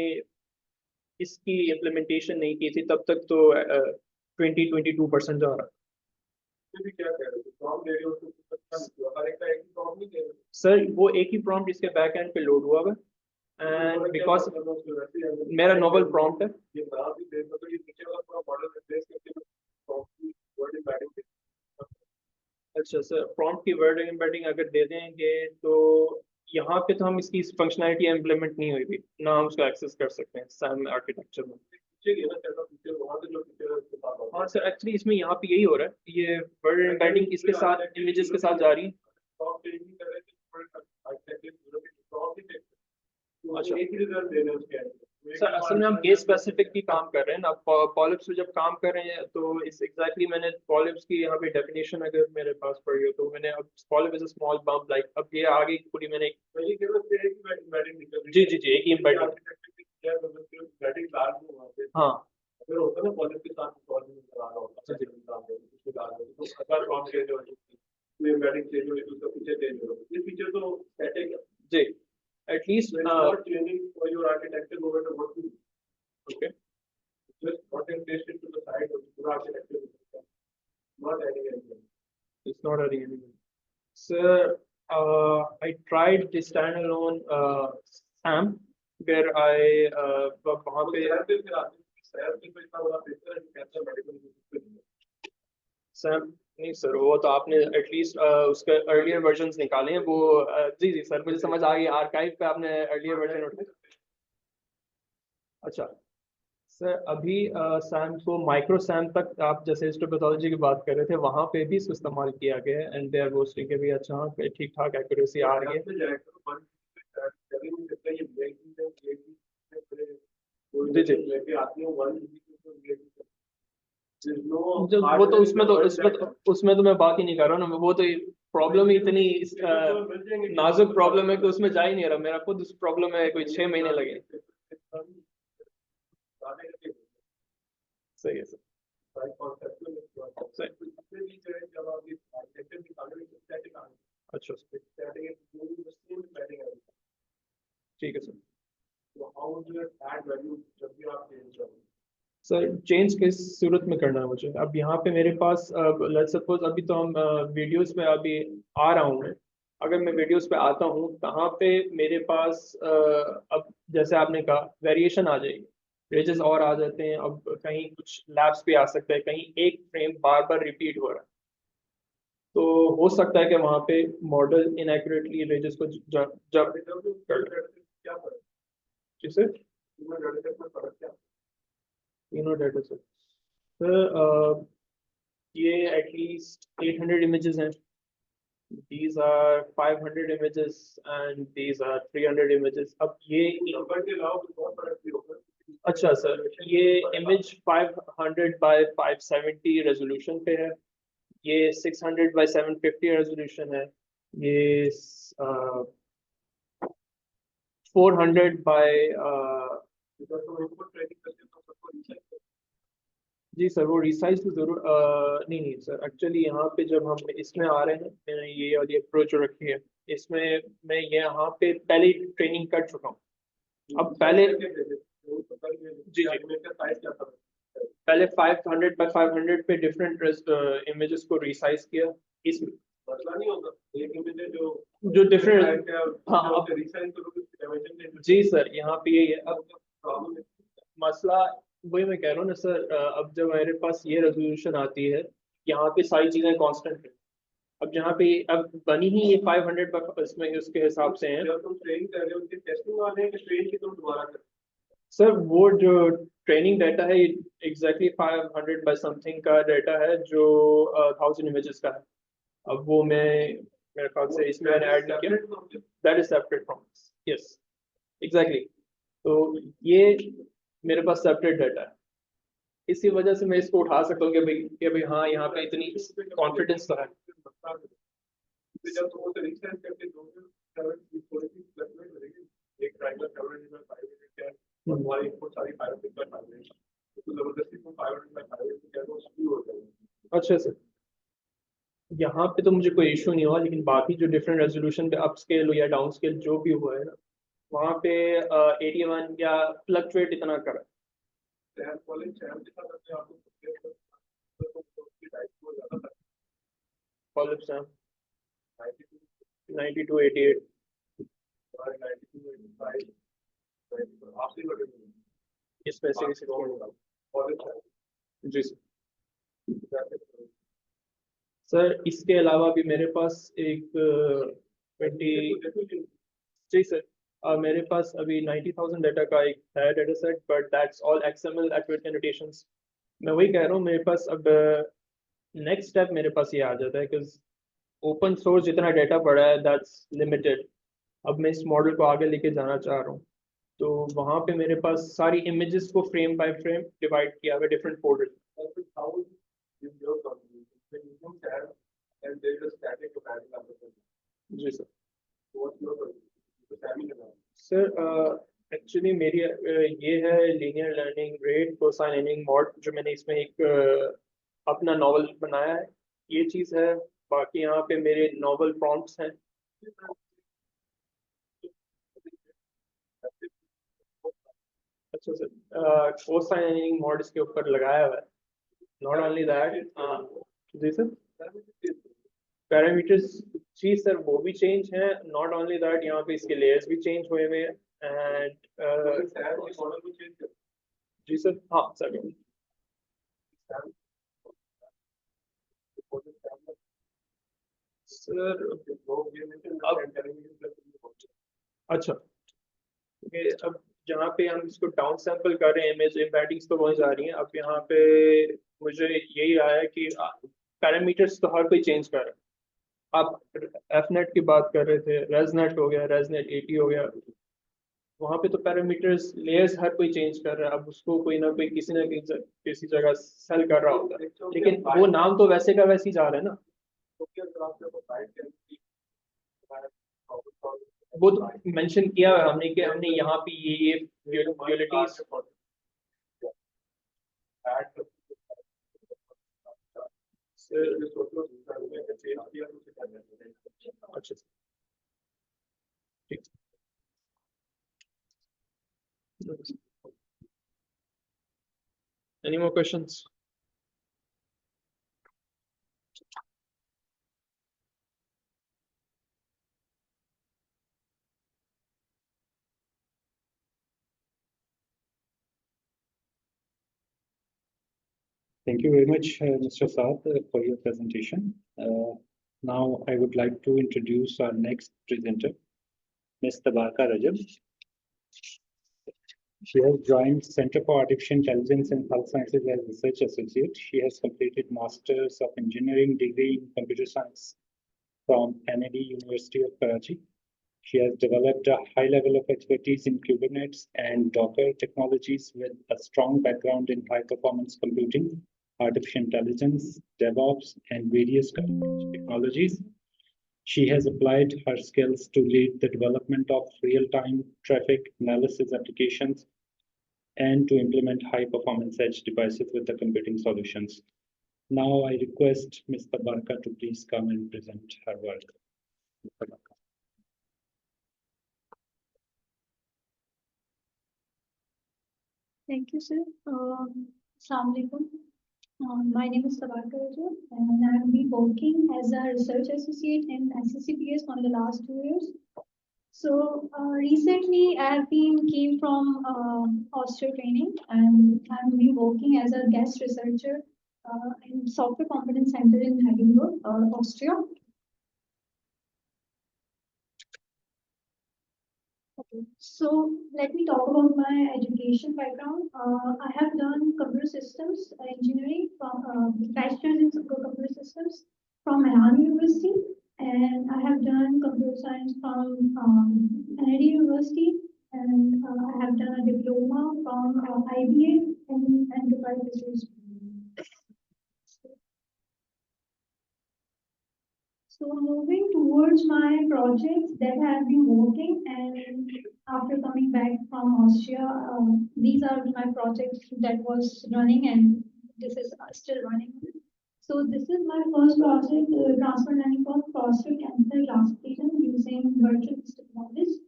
इसकी इम्प्लीमेंटेशन नहीं की थी तब तक तो 20-22% जा रहा। सर वो एक ही प्रॉम्प्ट इसके बैक एंड पे लोड हुआ है, एंड बिकॉज मेरा नोबल प्रॉम्प्ट है। अच्छा सर, प्रॉम्प्ट की वर्ड एम्बेडिंग अगर दे देंगे तो यहाँ पे तो हम इसकी फंक्शनैलिटी इम्प्लीमेंट नहीं हुई थी ना, हम उसको एक्सेस कर सकते हैं सैम आर्किटेक्चर में। हाँ सर, एक्चुअली इसमें यहाँ पे यही हो रहा है, ये वर्ड एम्बेडिंग इसके साथ इमेजेस के साथ जा रही है। अच्छा सर, असल में हम केस स्पेसिफिक भी काम कर रहे हैं ना, पॉलिप्स पे जब काम कर रहे हैं तो इस एग्जैक्टली मैंने पॉलिप्स की यहाँ पे डेफिनेशन अगर मेरे पास पढ़ी हो तो मैंने अब polyp is a small bump, like अब ये आगे पूरी मैंने जी जी जी एक ही एम्बेडिंग। हाँ अगर होता ना पॉलिप के साथ जी at least for your architecture over to what you okay just not and paste it to the side of your architecture, not adding anything. It's not adding anything. Sir, I tried the standalone SAM where I वहाँ पे SAM नहीं sir, वो तो आपने at least उसके earlier versions निकाले हैं वो जी जी सर मुझे समझ आ गई, आर्काइव पे आपने अर्लियर वर्जन उठाए। अच्छा सर, अभी सैम को माइक्रो सैम तक आप जैसे हिस्टोपैथोलॉजी की बात कर रहे थे वहाँ पे भी इसको इस्तेमाल किया गया है, एंड दे आर बोस्टिंग के भी अच्छा ठीक ठाक एक्यूरेसी आ रही है। जी जी वो तो उसमें तो मैं बात ही नहीं कर रहा हूँ ना, वो तो प्रॉब्लम ही इतनी नाजुक प्रॉब्लम है कि उसमें जा ही नहीं रहा, मेरा खुद उस प्रॉब्लम में कोई 6 महीने लगे। सही है सर। अच्छा ठीक है सर, चेंज किस सूरत में करना है मुझे? अब यहाँ पे मेरे पास लेट्स सपोज अभी तो हम वीडियोस पे अभी आ रहा हूँ मैं, अगर मैं वीडियोस पे आता हूँ कहाँ पे मेरे पास अब जैसे आपने कहा वेरिएशन आ जाएगी, रेजेस और आ जाते हैं, अब कहीं कुछ लैप्स भी आ सकता है, कहीं एक फ्रेम बार बार रिपीट हो रहा है, तो हो सकता है कि वहाँ पे मॉडल इनएक्यूरेटली रेजेस को जब कर जिससे तीनों डाटा सेट सर ये एटलीस्ट 800 images हैं, these are 500 images and these are 300 images। अब ये अच्छा सर, ये इमेज 500 by 570 रेजोल्यूशन पे है, ये 600 by 750 रेजोल्यूशन है, ये 400 by जी सर, वो रिसाइज तो जरूर नहीं सर, एक्चुअली यहाँ पे जब हम इसमें आ रहे हैं मैंने ये वाली अप्रोच रखी है, इसमें मैं ये यहाँ पे पहले ट्रेनिंग कर चुका हूँ। अब पहले जी पहले 500 by 500 पे डिफरेंट इमेजेस को रिसाइज किया, इसमें जो डिफरेंट हाँ जी सर, यहाँ पे ये अब मसला वही मैं कह रहा हूँ ना सर, अब जब मेरे पास ये रेजोल्यूशन आती है, यहाँ पे सारी चीजें कांस्टेंट है। अब जहाँ पे अब बनी ही ये 500 इसमें उसके हिसाब से है। जब तुम ट्रेनिंग कर रहे हो उनके टेस्टिंग वाले हैं कि ट्रेन की तुम दोबारा कर? सर वो जो ट्रेनिंग डाटा है एग्जैक्टली 500 बाय समथिंग का डाटा है जो 1000 इमेजेस का है। अब वो मैं मेरे ख्याल से इसमें मैंने ऐड नहीं किया, that is separate from yes exactly. तो ये मेरे पास सेपरेट डाटा है, इसी वजह से मैं इसको उठा सकता हूँ कि भाई हाँ यहाँ पे इतनी कॉन्फिडेंस तो है। अच्छा सर, यहाँ पे तो मुझे कोई इशू नहीं हुआ, लेकिन बाकी जो डिफरेंट रेजोल्यूशन पे अप स्केल हो या डाउन स्केल जो भी हुआ है ना, वहाँ पे 81 या फ्लक्चुएट इतना करा। कॉलिप्स हैं 92 88 इसमें से किसी जी सर, इसके अलावा भी मेरे पास एक 20 जी सर, मेरे पास अभी 90,000 डाटा का एक है data set, but that's all XML accurate annotations. मैं वही कह रहा हूँ, मेरे पास अब नेक्स्ट स्टेप मेरे पास ये आ जाता है कि ओपन सोर्स जितना डाटा पड़ा है दैट्स लिमिटेड। अब मैं इस मॉडल को आगे लेके जाना चाह रहा हूँ, तो वहाँ पे मेरे पास सारी इमेजेस को फ्रेम बाय फ्रेम डिवाइड किया हुआ डिफरेंट फोल्डर। जी सर। सर एक्चुअली मेरी ये है linear learning rate cosine annealing mode, जो मैंने इसमें एक अपना नॉवल बनाया है, ये चीज़ है। बाकी यहाँ पे मेरे नॉवल प्रॉम्प्ट्स हैं। अच्छा सर, कोसाइन एनिंग मॉड इसके ऊपर लगाया हुआ है। नॉट ओनली दैट, जी सर, पैरामीटर्स जी सर वो भी चेंज है। नॉट ओनली दैट, यहाँ पे इसके लेयर्स भी चेंज हुए हुए हैं एंड जी सर, हाँ सर। सर अच्छा, अब जहाँ पे हम इसको डाउन सैंपल कर रहे हैं, इमेज एम्बेडिंग्स तो वहीं जा रही हैं। अब यहाँ पे मुझे यही आया है कि पैरामीटर्स तो हर कोई चेंज कर रहा है। आप एफनेट की बात कर रहे थे, रेजनेट हो गया, रेजनेट 80 हो गया, वहाँ पे तो पैरामीटर्स लेयर्स हर कोई चेंज कर रहा है। अब उसको कोई ना कोई किसी ना किसी जगह सेल कर रहा होता है, लेकिन वो नाम तो वैसे का वैसे ही जा रहा है ना। वो तो मेंशन किया है हमने कि हमने यहाँ पे ये ड्यूलिटीज अच्छा ठीक। Any more questions? Thank you very much, Mr. Saad, for your presentation. Now I would like to introduce our next presenter, Ms. Tabarka Rajab. She has joined Center for Artificial Intelligence and Health Sciences as Research Associate. She has completed Masters of Engineering degree in Computer Science from NAD University of Karachi. She has developed a high level of expertise in Kubernetes and Docker technologies with a strong background in high performance computing, artificial intelligence, DevOps, and various cutting-edge technologies. She has applied her skills to lead the development of real-time traffic analysis applications and to implement high-performance edge devices with the computing solutions. Now I request Ms. Tabarka to please come and present her work. Thank you, sir. Assalamu alaikum. My name is Tabarka Rajab, and I have been working as a research associate in iccbs for the last 2 years. So recently I have came from Austria training, and I've been working as a guest researcher in Software Competence Center in Heidelberg, Austria. Okay, so let me talk about my education background. I have done computer systems engineering from bachelor's in computer systems from Milan University, and I have done computer science from Kennedy University, and I have done a diploma from IBA in enterprise business. So moving towards my projects that I have been working, and after coming back from Austria, these are my projects that was running, and this is still running. So this is my first project, transfer learning for prostate cancer classification using virtual technologies.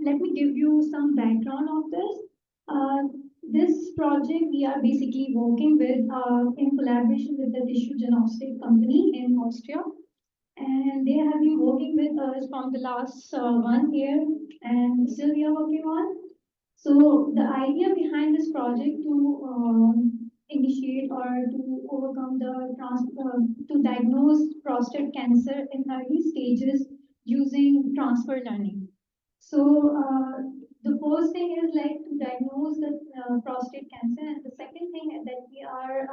Let me give you some background of this. This project we are basically working with in collaboration with the tissue diagnostic company in Austria, and they have been working with us from the last 1 year, and still we are working on. So the idea behind this project to initiate or to overcome to diagnose prostate cancer in early stages using transfer learning. So the first thing is like to diagnose the prostate cancer, and the second thing that we are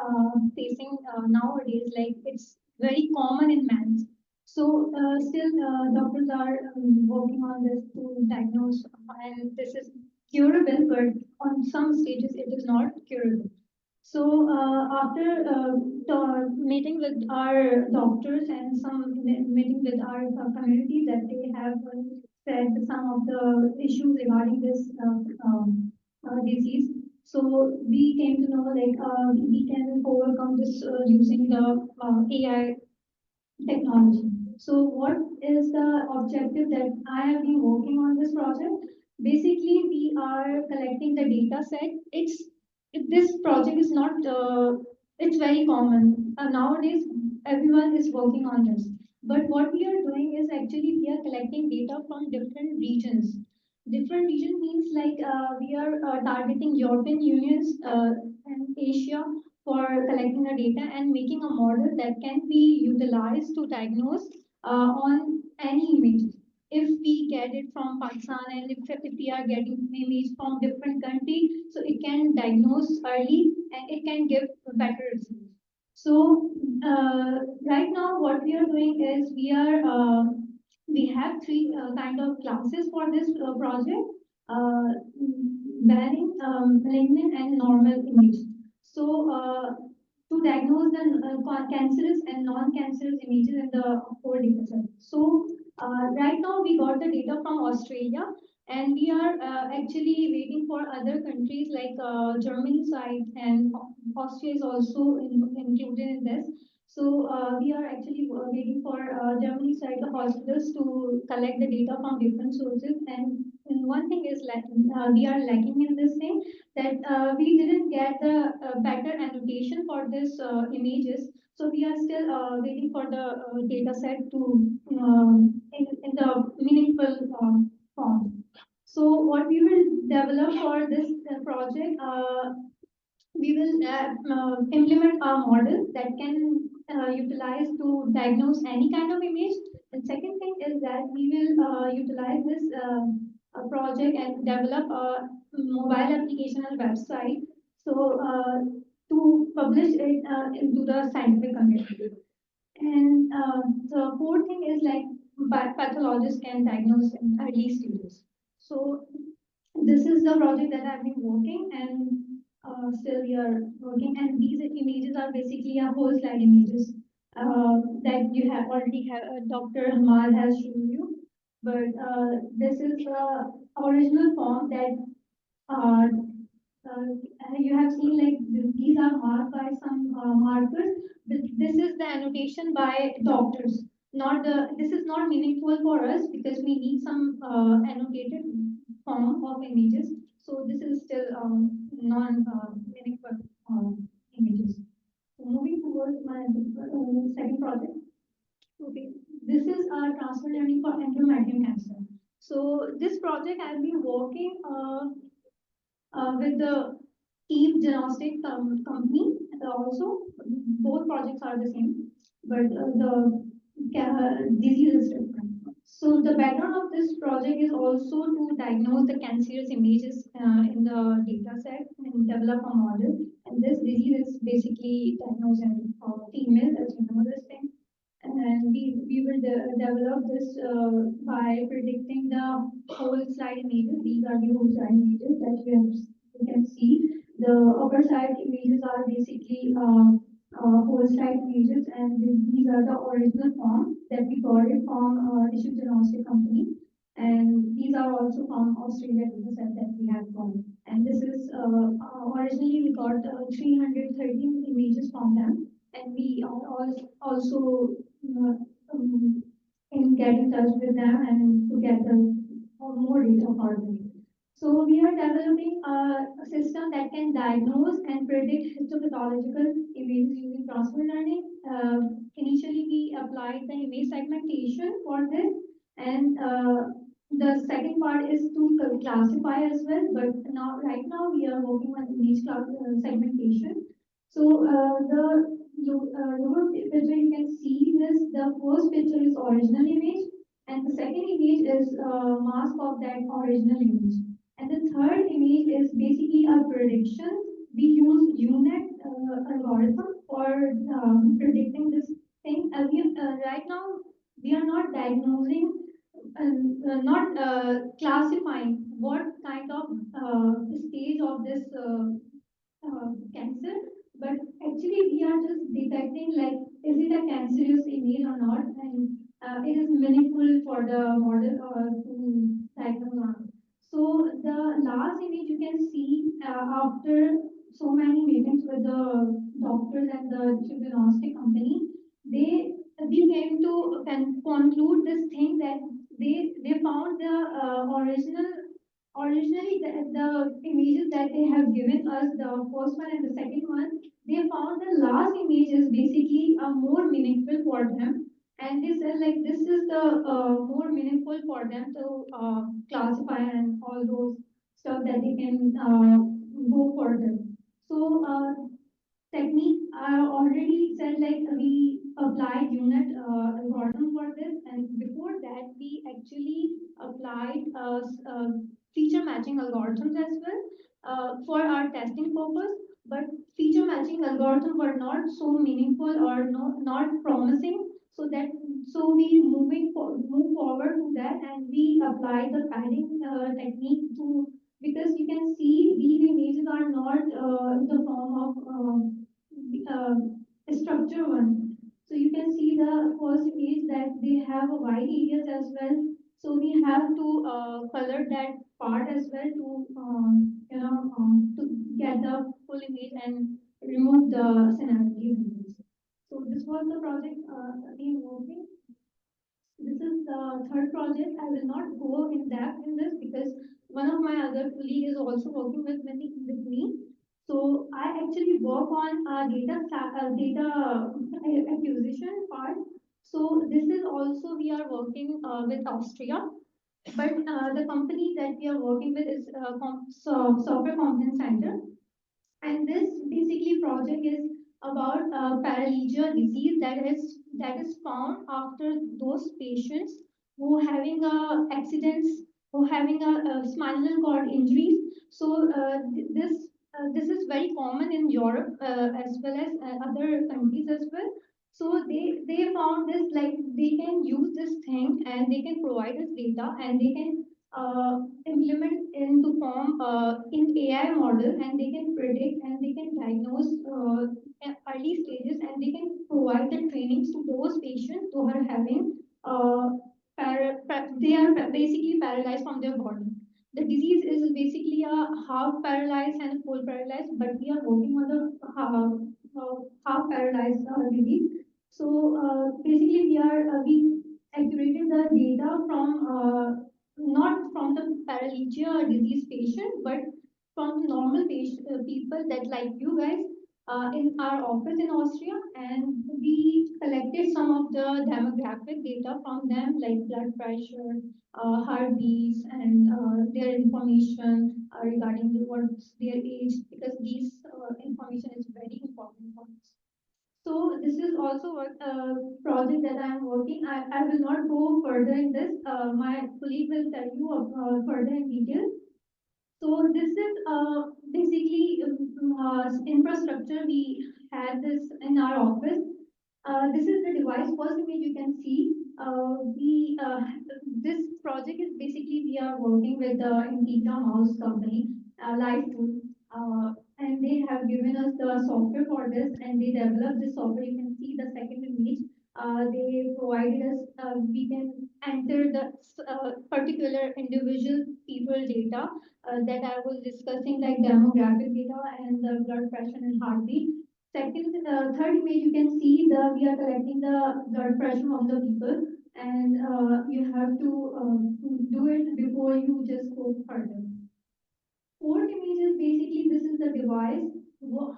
facing nowadays, like it's very common in men. So still doctors are working on this to diagnose, and this is curable, but on some stages it is not curable. So after meeting with our doctors and some meeting with our community, that they have said some of the issues regarding this disease. So we came to know like we can overcome this using the AI technology. So what is the objective that I have been working on this project? Basically, we are collecting the data set. This project is not, it's very common. Nowadays, everyone is working on this. But what we are doing is actually we are collecting data from different regions. Different region means like we are targeting European Unions and Asia for collecting the data and making a model that can be utilized to diagnose on any image. If we get it from Pakistan, and if we are getting image from different country, so it can diagnose early and it can give better results. So right now what we are doing is we have three kind of classes for this project, bearing, malignant and normal image. So to diagnose the cancerous and non-cancerous images in the whole data set. So right now we got the data from Australia, and we are actually waiting for other countries like Germany side, and Austria is also included in this. So we are actually waiting for Germany side, the hospitals to collect the data from different sources. And one thing is like we are lacking in this thing, that we didn't get the better annotation for this images. So we are still waiting for the data set to in the meaningful form. So what we will develop for this project, we will implement a model that can utilize to diagnose any kind of image. And second thing is that we will utilize this project and develop a mobile application and website. So to publish it into the scientific community. And the fourth thing is like pathologists can diagnose in early stages. So this is the project that I've been working, and still we are working. And these images are basically a whole slide images that you have already have. Dr. Hamal has shown you, but this is the original form that uh, you have seen, like these are marked by some markers. This is the annotation by doctors. Not the. This is not meaningful for us because we need some annotated form of images. So this is still non-meaningful images. So moving towards my second project. Okay, this is our transfer learning for endometrium cancer. So this project I've been working with the Eve Diagnostic company also. Both projects are the same, but the disease is different. So the background of this project is also to diagnose the cancerous images in the data set and develop a model. And this disease is basically diagnosed in females, as you know this thing. And we will develop this by predicting the whole slide images. These are the whole slide images that you can see. The upper side images are basically whole slide images, and these are the original form that we got it from tissue diagnostic company. And these are also from Australia data set that we have from. And this is originally we got 313 images from them, and we are also in get in touch with them and to get the more data for them. So we are developing a system that can diagnose and predict histopathological images using transfer learning. Initially, we applied the image segmentation for this, and the second part is to classify as well. But now, right now, we are working on image segmentation. So the lower picture you can see this. The first picture is original image, and the second image is mask of that original image. And the third image is basically a prediction. We use UNet algorithm for predicting this thing. Right now, we are not diagnosing, not classifying what kind of stage of this cancer, but actually we are just detecting like, is it a cancerous image or not? And it is meaningful for the model to diagnose. So the last image you can see after so many meetings with the doctors and the diagnostic company, we came to conclude this thing that they found the originally the images that they have given us, the first one and the second one, they found the last image is basically more meaningful for them, and they said like this is the more meaningful for them to classify and all those stuff that they can go further. So technique, I already said like we applied UNet algorithm for this, and before that we actually applied feature matching algorithms as well for our testing purpose. But feature matching algorithms were not so meaningful or not promising, so we move forward to that, and we apply the padding technique to, because you can see these images are not in the form of structure one. So you can see the first image that they have a white areas as well. So we have to color that part as well to to get the full image and remove the scenarios. So this was the project again working. This is the third project. I will not go in depth in this because one of my other colleague is also working with me. So I actually work on data acquisition part. So this is also we are working with Austria, but the company that we are working with is Software Competence Center. And this basically project is about paralegia disease that is found after those patients who having accidents, who having a spinal cord injuries. So this is very common in Europe as well as other countries as well. So they found this like they can use this thing and they can provide us data and they can implement into form in AI model, and they can predict and they can diagnose at early stages, and they can provide the trainings to those patients who are having they are basically paralyzed from their body. The disease is basically a half paralyzed and full paralyzed, but we are working on the half paralyzed disease. So basically, we accurated the data from not from the paralegia disease patient, but from the normal patient, people that like you guys. in our office in Austria, and we collected some of the demographic data from them, like blood pressure, heartbeats, and their information regarding what's their age, because these information is very important for us. So this is also a project that I am working. I will not go further in this. My colleague will tell you further in detail. So this is basically infrastructure. We had this in our office. This is the device. First image you can see. This project is basically we are working with the Integra Mouse company, Live Tool, and they have given us the software for this, and they developed this software. You can see the second image. They provided us. We can enter the particular individual people data that I was discussing, like demographic data and the blood pressure and heartbeat. Third image, you can see we are collecting the blood pressure of the people, and you have to do it before you just go further. Fourth image is basically this is the device,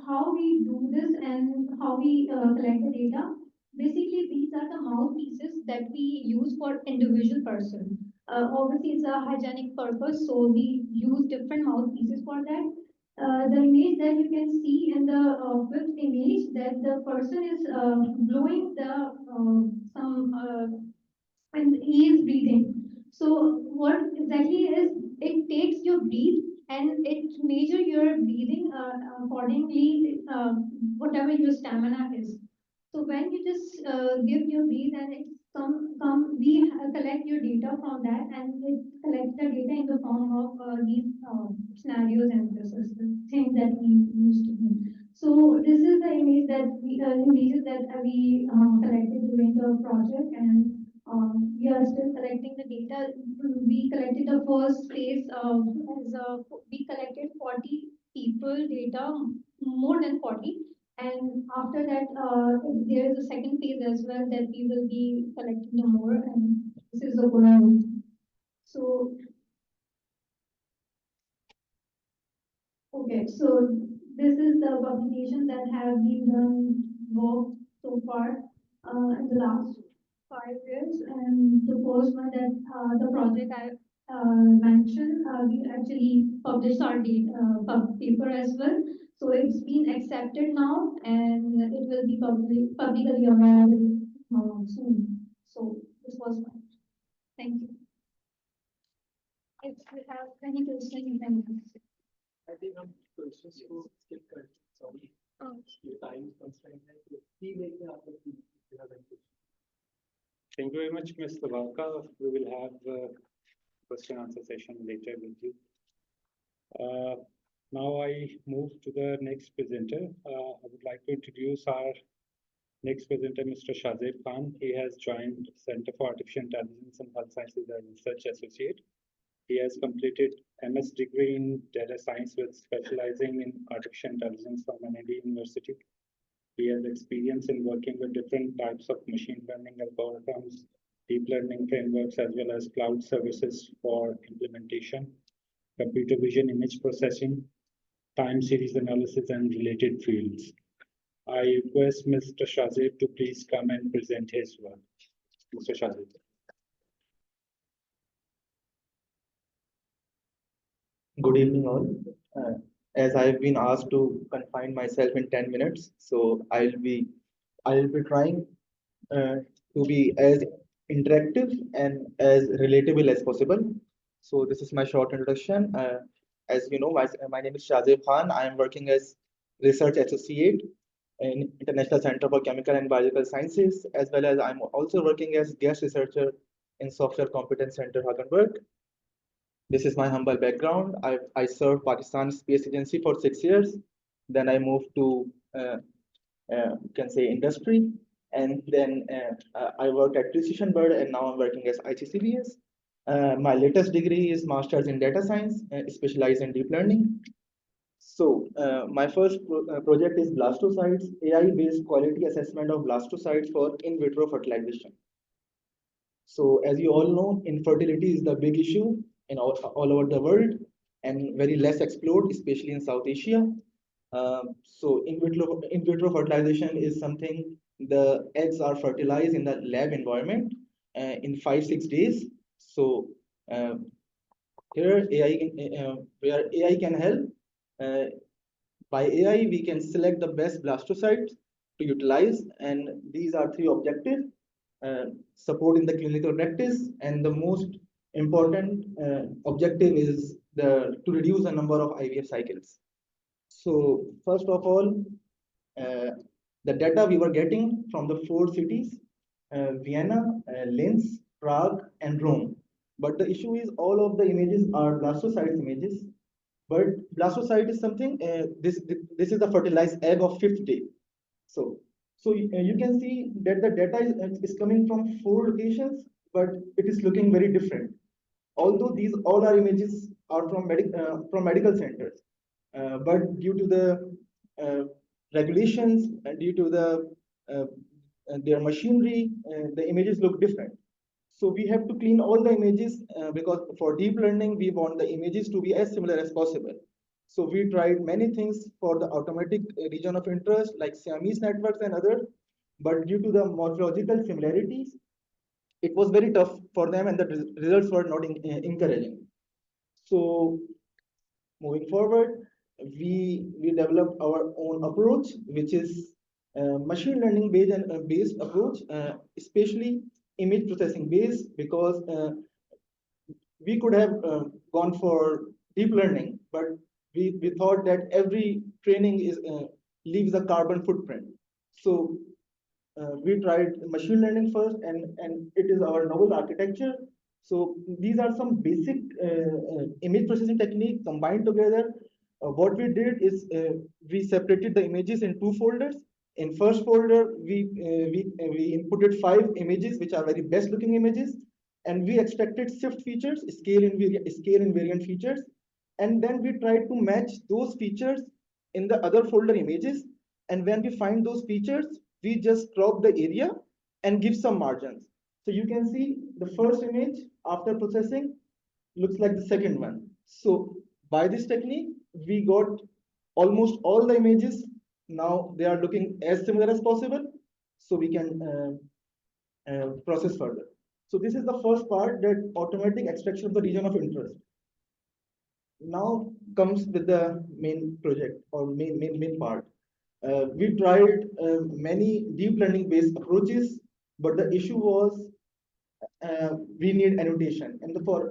how we do this and how we collect the data. Basically, these are the mouthpieces that we use for individual person. Obviously, it's a hygienic purpose, so we use different mouthpieces for that. The image that you can see in the fifth image, that the person is blowing the some and he is breathing. So what exactly is, it takes your breath and it measure your breathing accordingly, whatever your stamina is. So when you just give your breathe and it we collect your data from that, and it collects the data in the form of these scenarios, and this is the thing that we used to do. So this is the image that images that we collected during the project, and we are still collecting the data. We collected the first phase we collected 40 people data, more than 40. And after that, there is a second phase as well that we will be collecting the more, and this is the goal. So, okay, so this is the publication that have been done work so far in the last 5 years, and the first one that the project I mentioned, we actually published our paper as well. So it's been accepted now, and it will be publicly available soon. So this was one. Thank you. If you have any questions, you can ask. I think questions to skip card. Sorry. Your time constraint. He make the other if you have any questions. Thank you very much, Mr. Valka. We will have a question answer session later with you. Now I move to the next presenter. I would like to introduce our next presenter, Mr. Shahzeb Khan. He has joined Center for Artificial Intelligence and Health Sciences as Research Associate. He has completed MS degree in data science with specializing in artificial intelligence from NAD University. He has experience in working with different types of machine learning algorithms, deep learning frameworks, as well as cloud services for implementation, computer vision image processing, time series analysis, and related fields. I request Mr. Shahzeb to please come and present his work. Mr. Shahzeb. Good evening, all. As I've been asked to confine myself in 10 minutes, so I'll be trying to be as interactive and as relatable as possible. So this is my short introduction. As you know, my name is Shahzeb Khan. I am working as research associate in International Center for Chemical and Biological Sciences, as well as I'm also working as guest researcher in Software Competence Center, Hagenberg. This is my humble background. I served Pakistan Space Agency for 6 years. Then I moved to, you can say, industry. And then I worked at Precision Bird, and now I'm working as iccbs. My latest degree is Master's in Data Science, specialized in deep learning. So my first project is blastocytes, AI-based quality assessment of blastocytes for in vitro fertilization. So as you all know, infertility is the big issue in all over the world and very less explored, especially in South Asia. So in vitro fertilization is something the eggs are fertilized in the lab environment in 5-6 days. So here where AI can help. By AI, we can select the best blastocytes to utilize, and these are three objectives: supporting the clinical practice, and the most important objective is to reduce the number of IVF cycles. So first of all, the data we were getting from the 4 cities, Vienna, Linz, Prague, and Rome. But the issue is all of the images are blastocytes images. But blastocyte is something, this is the fertilized egg of 5th day. So you can see that the data is coming from 4 locations, but it is looking very different. Although these all our images are from medical centers, but due to the regulations and due to their machinery, the images look different. So we have to clean all the images because for deep learning, we want the images to be as similar as possible. So we tried many things for the automatic region of interest like Siamese networks and others, but due to the morphological similarities, it was very tough for them and the results were not encouraging. So moving forward, we developed our own approach, which is machine learning based approach, especially image processing based, because we could have gone for deep learning, but we thought that every training leaves a carbon footprint. So we tried machine learning first, and it is our novel architecture. So these are some basic image processing technique combined together. What we did is we separated the images in 2 folders. In first folder, we inputted 5 images, which are very best looking images, and we extracted shift features, scale invariant features, and then we tried to match those features in the other folder images. And when we find those features, we just crop the area and give some margins. So you can see the first image after processing looks like the second one. So by this technique, we got almost all the images. Now they are looking as similar as possible, so we can process further. So this is the first part, that automatic extraction of the region of interest. Now comes with the main project or main part. We tried many deep learning based approaches, but the issue was we need annotation, and for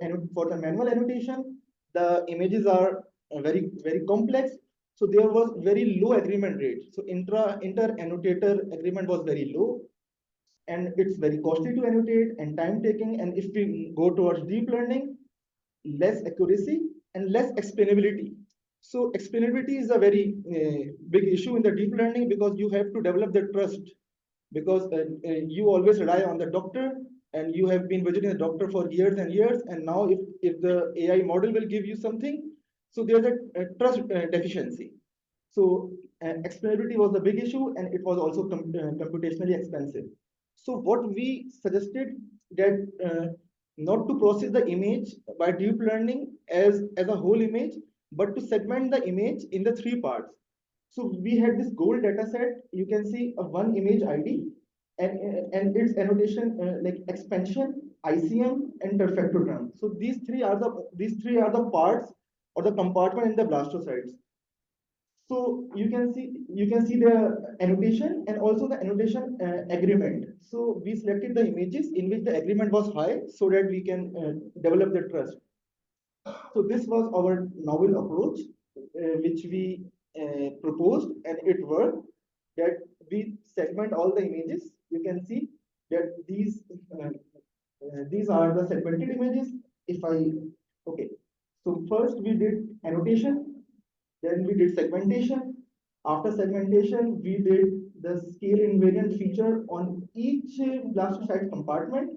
the manual annotation, the images are very complex. So there was very low agreement rate. So inter annotator agreement was very low, and it's very costly to annotate and time taking. And if we go towards deep learning, less accuracy and less explainability. So explainability is a very big issue in the deep learning, because you have to develop the trust, because you always rely on the doctor, and you have been visiting the doctor for years and years, and now if the AI model will give you something, so there's a trust deficiency. So explainability was the big issue, and it was also computationally expensive. So what we suggested, that not to process the image by deep learning as a whole image, but to segment the image in the 3 parts. So we had this gold data set. You can see a one image ID and its annotation like expansion, ICM, and perfectogram. So these three are the parts or the compartment in the blastocytes. So you can see the annotation and also the annotation agreement. So we selected the images in which the agreement was high, so that we can develop the trust. So this was our novel approach, which we proposed, and it worked. That we segment all the images. You can see that these are the segmented images. Okay, so first we did annotation, then we did segmentation. After segmentation, we did the scale invariant feature on each blastocyte compartment,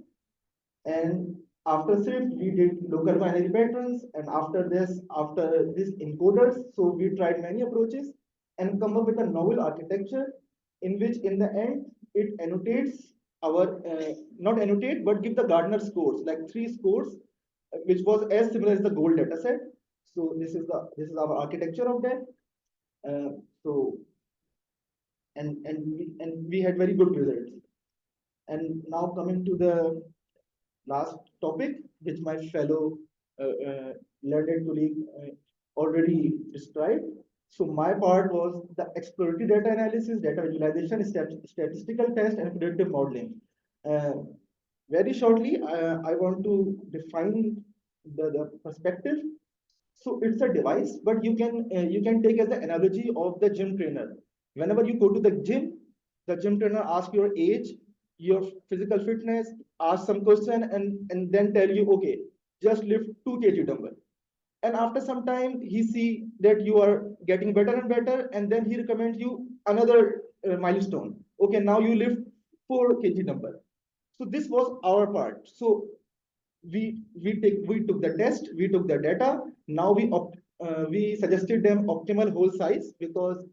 and after shift, we did local binary patterns, and after this encoders. So we tried many approaches and come up with a novel architecture, in which in the end it annotates our not annotate but give the Gardner scores, like 3 scores, which was as similar as the gold data set. So this is our architecture of that. So we had very good results. And now coming to the last topic, which my fellow learned colleague already described. So my part was the exploratory data analysis, data visualization, statistical test, and predictive modeling. Very shortly, I want to define the perspective. So it's a device, but you can take as the analogy of the gym trainer. Whenever you go to the gym trainer asks your age, your physical fitness, ask some question, and then tell you, okay, just lift 2 kg dumbbell. And after some time, he see that you are getting better and better, and then he recommends you another milestone. Okay, now you lift 4 kg dumbbell. So this was our part. So we took the test, we took the data. Now we suggested them optimal hole size because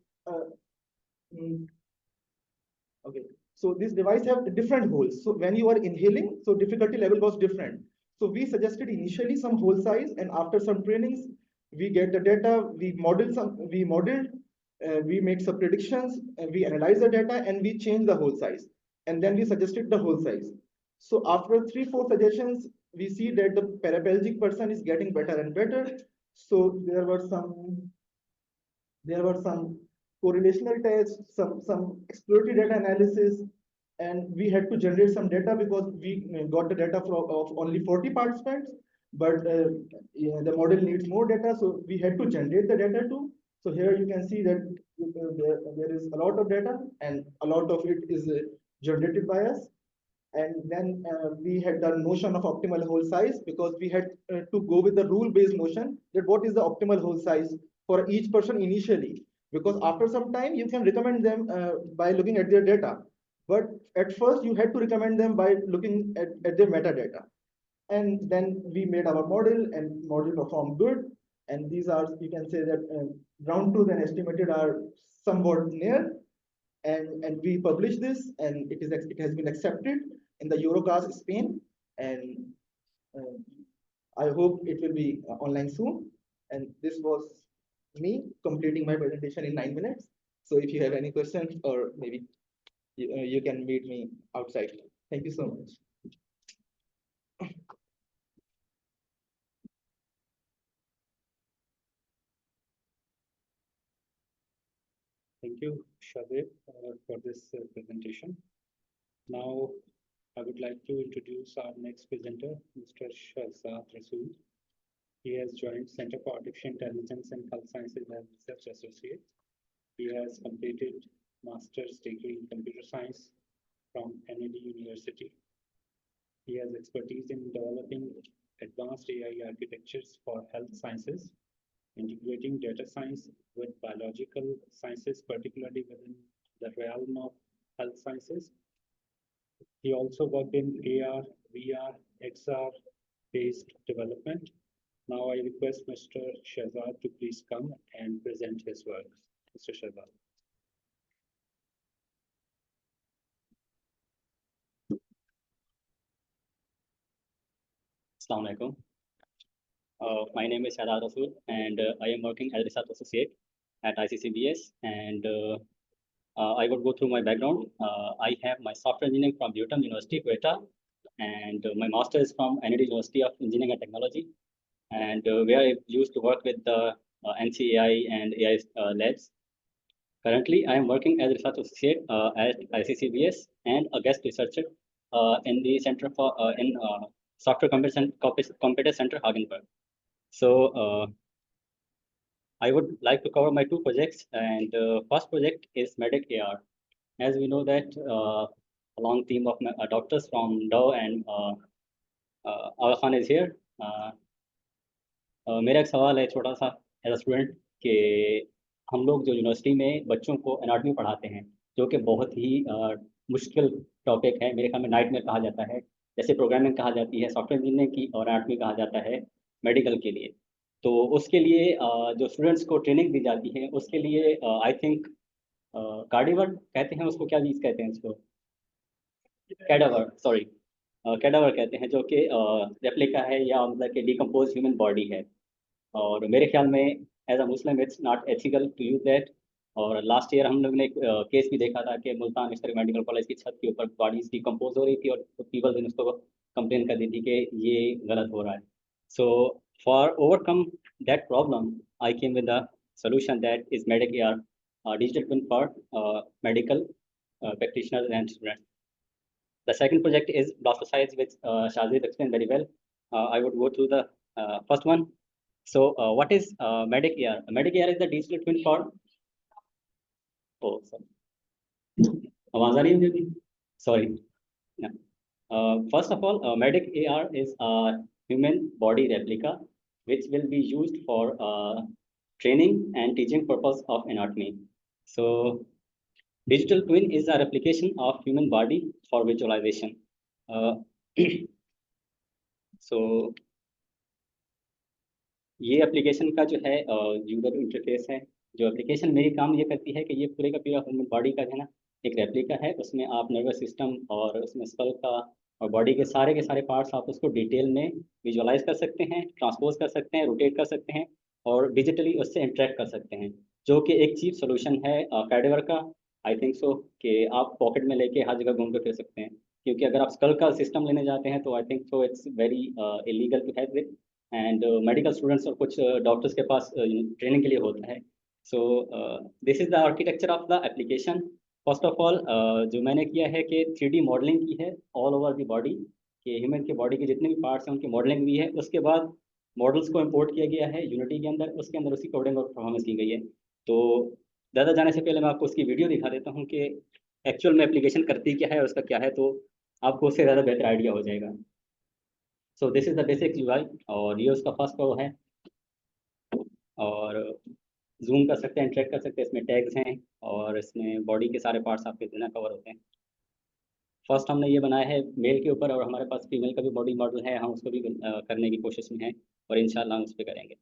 okay. So this device have different holes. So when you are inhaling, so difficulty level was different. So we suggested initially some hole size, and after some trainings, we get the data. We modeled, we make some predictions, and we analyze the data, and we change the hole size, and then we suggested the hole size. So after 3-4 suggestions, we see that the paraplegic person is getting better and better. So there were some correlational tests, some exploratory data analysis, and we had to generate some data because we got the data of only 40 participants, but yeah, the model needs more data, so we had to generate the data too. So here you can see that there is a lot of data, and a lot of it is generated by us. And then we had the notion of optimal hole size because we had to go with the rule-based notion that what is the optimal hole size for each person initially, because after some time you can recommend them by looking at their data, but at first you had to recommend them by looking at their metadata. And then we made our model, and model performed good, and these are, you can say that ground truth and estimated are somewhat near, and we published this, and it has been accepted in the Eurocast Spain, and I hope it will be online soon. And this was me completing my presentation in 9 minutes. So if you have any questions, or maybe you can meet me outside. Thank you so much. Thank you, Shadib, for this presentation. Now, I would like to introduce our next presenter, Mr. Shahzad Rasool. He has joined Center for Artificial Intelligence and Health Sciences as Research Associate. He has completed master's degree in computer science from NAD University. He has expertise in developing advanced AI architectures for health sciences, integrating data science with biological sciences, particularly within the realm of health sciences. He also worked in AR, VR, XR-based development. Now I request Mr. Shahzad to please come and present his work. Mr. Shahzad. Assalamu alaikum. My name is Shahzad Rasool, and I am working as a research associate at iccbs, and I would go through my background. I have my software engineering from Newton University, Quetta, and my master is from NAD University of Engineering and Technology, and where I used to work with the NCAI and AI labs. Currently, I am working as a research associate at iccbs and a guest researcher in the Center for Software Computer Center, Hagenberg. So I would like to cover my 2 projects, and first project is Medic AR. As we know that a long team of doctors from Dow and Aga Khan is here. मेरा एक सवाल है छोटा सा as a student कि हम लोग जो यूनिवर्सिटी में बच्चों को एनाटॉमी पढ़ाते हैं, जो कि बहुत ही मुश्किल टॉपिक है, मेरे ख्याल में नाइटमेयर कहा जाता है, जैसे प्रोग्रामिंग कहा जाती है सॉफ्टवेयर इंजीनियरिंग की, और एनाटॉमी कहा जाता है मेडिकल के लिए। तो उसके लिए जो स्टूडेंट्स को ट्रेनिंग दी जाती है, उसके लिए आई थिंक कार्डिवर कहते हैं उसको, क्या चीज़ कहते हैं उसको, कैडावर, सॉरी, कैडावर कहते हैं, जो कि रेप्लिका है या मतलब कि डिकम्पोज ह्यूमन बॉडी है। और मेरे ख्याल में as a Muslim it's not ethical to use that, और लास्ट ईयर हम लोग ने एक केस भी देखा था कि मुल्तान इस्लामिक मेडिकल कॉलेज की छत के ऊपर बॉडीज डिकम्पोज हो रही थी और पीपल ने उसको कंप्लेन कर दी थी कि ये गलत हो रहा है. So for overcome that problem I came with the solution that is Medic AR, digital twin for medical practitioners and students. The second project is blastocytes, which Shazid explained very well. I would go through the first one. So, what is Medic AR? Medic AR is the digital twin for. Oh, sorry. आवाज आ रही है मुझे? Sorry. Yeah. First of all, Medic AR is a human body replica, which will be used for training and teaching purpose of anatomy. So, digital twin is a replication of human body for visualization. So, ये application का जो है user interface है. जो application मेरी काम ये करती है कि ये पूरे का पूरा ह्यूमन बॉडी का जो है ना एक रेप्लिका है. उसमें आप नर्वस सिस्टम और उसमें स्कल का और बॉडी के सारे पार्ट्स आप उसको डिटेल में विजुअलाइज कर सकते हैं, ट्रांसपोज कर सकते हैं, रोटेट कर सकते हैं और डिजिटली उससे इंटरेक्ट कर सकते हैं, जो कि एक चीप सोल्यूशन है कैडेवर का. आई थिंक सो कि आप पॉकेट में लेके हर जगह घूम कर फिर सकते हैं, क्योंकि अगर आप स्कल का सिस्टम लेने जाते हैं तो I think so it's very illegal to have it. And medical students और कुछ डॉक्टर्स के पास ट्रेनिंग के लिए होता है. So this is the architecture of the application. First of all जो मैंने किया है कि 3D मॉडलिंग की है ऑल ओवर द बॉडी, कि ह्यूमन की बॉडी के जितने भी पार्ट्स हैं उनकी मॉडलिंग हुई है. उसके बाद मॉडल्स को इंपोर्ट किया गया है यूनिटी के अंदर, उसके अंदर उसकी कोडिंग और परफॉर्मेंस की गई है. तो ज़्यादा जाने से पहले मैं आपको उसकी वीडियो दिखा देता हूँ कि एक्चुअल में एप्लीकेशन करती क्या है, उसका क्या है, तो आपको उससे ज़्यादा बेहतर आइडिया हो जाएगा. So this is the basic UI और ये उसका फर्स्ट फ्लो है. और जूम कर सकते हैं, इंटरेक्ट कर सकते हैं, इसमें टैग्स हैं और इसमें बॉडी के सारे पार्ट्स आपके देना कवर होते हैं. फर्स्ट हमने ये बनाया है मेल के ऊपर और हमारे पास फीमेल का भी बॉडी मॉडल है, हम उसको भी करने की कोशिश में हैं और इंशाल्लाह हम उस पर करेंगे.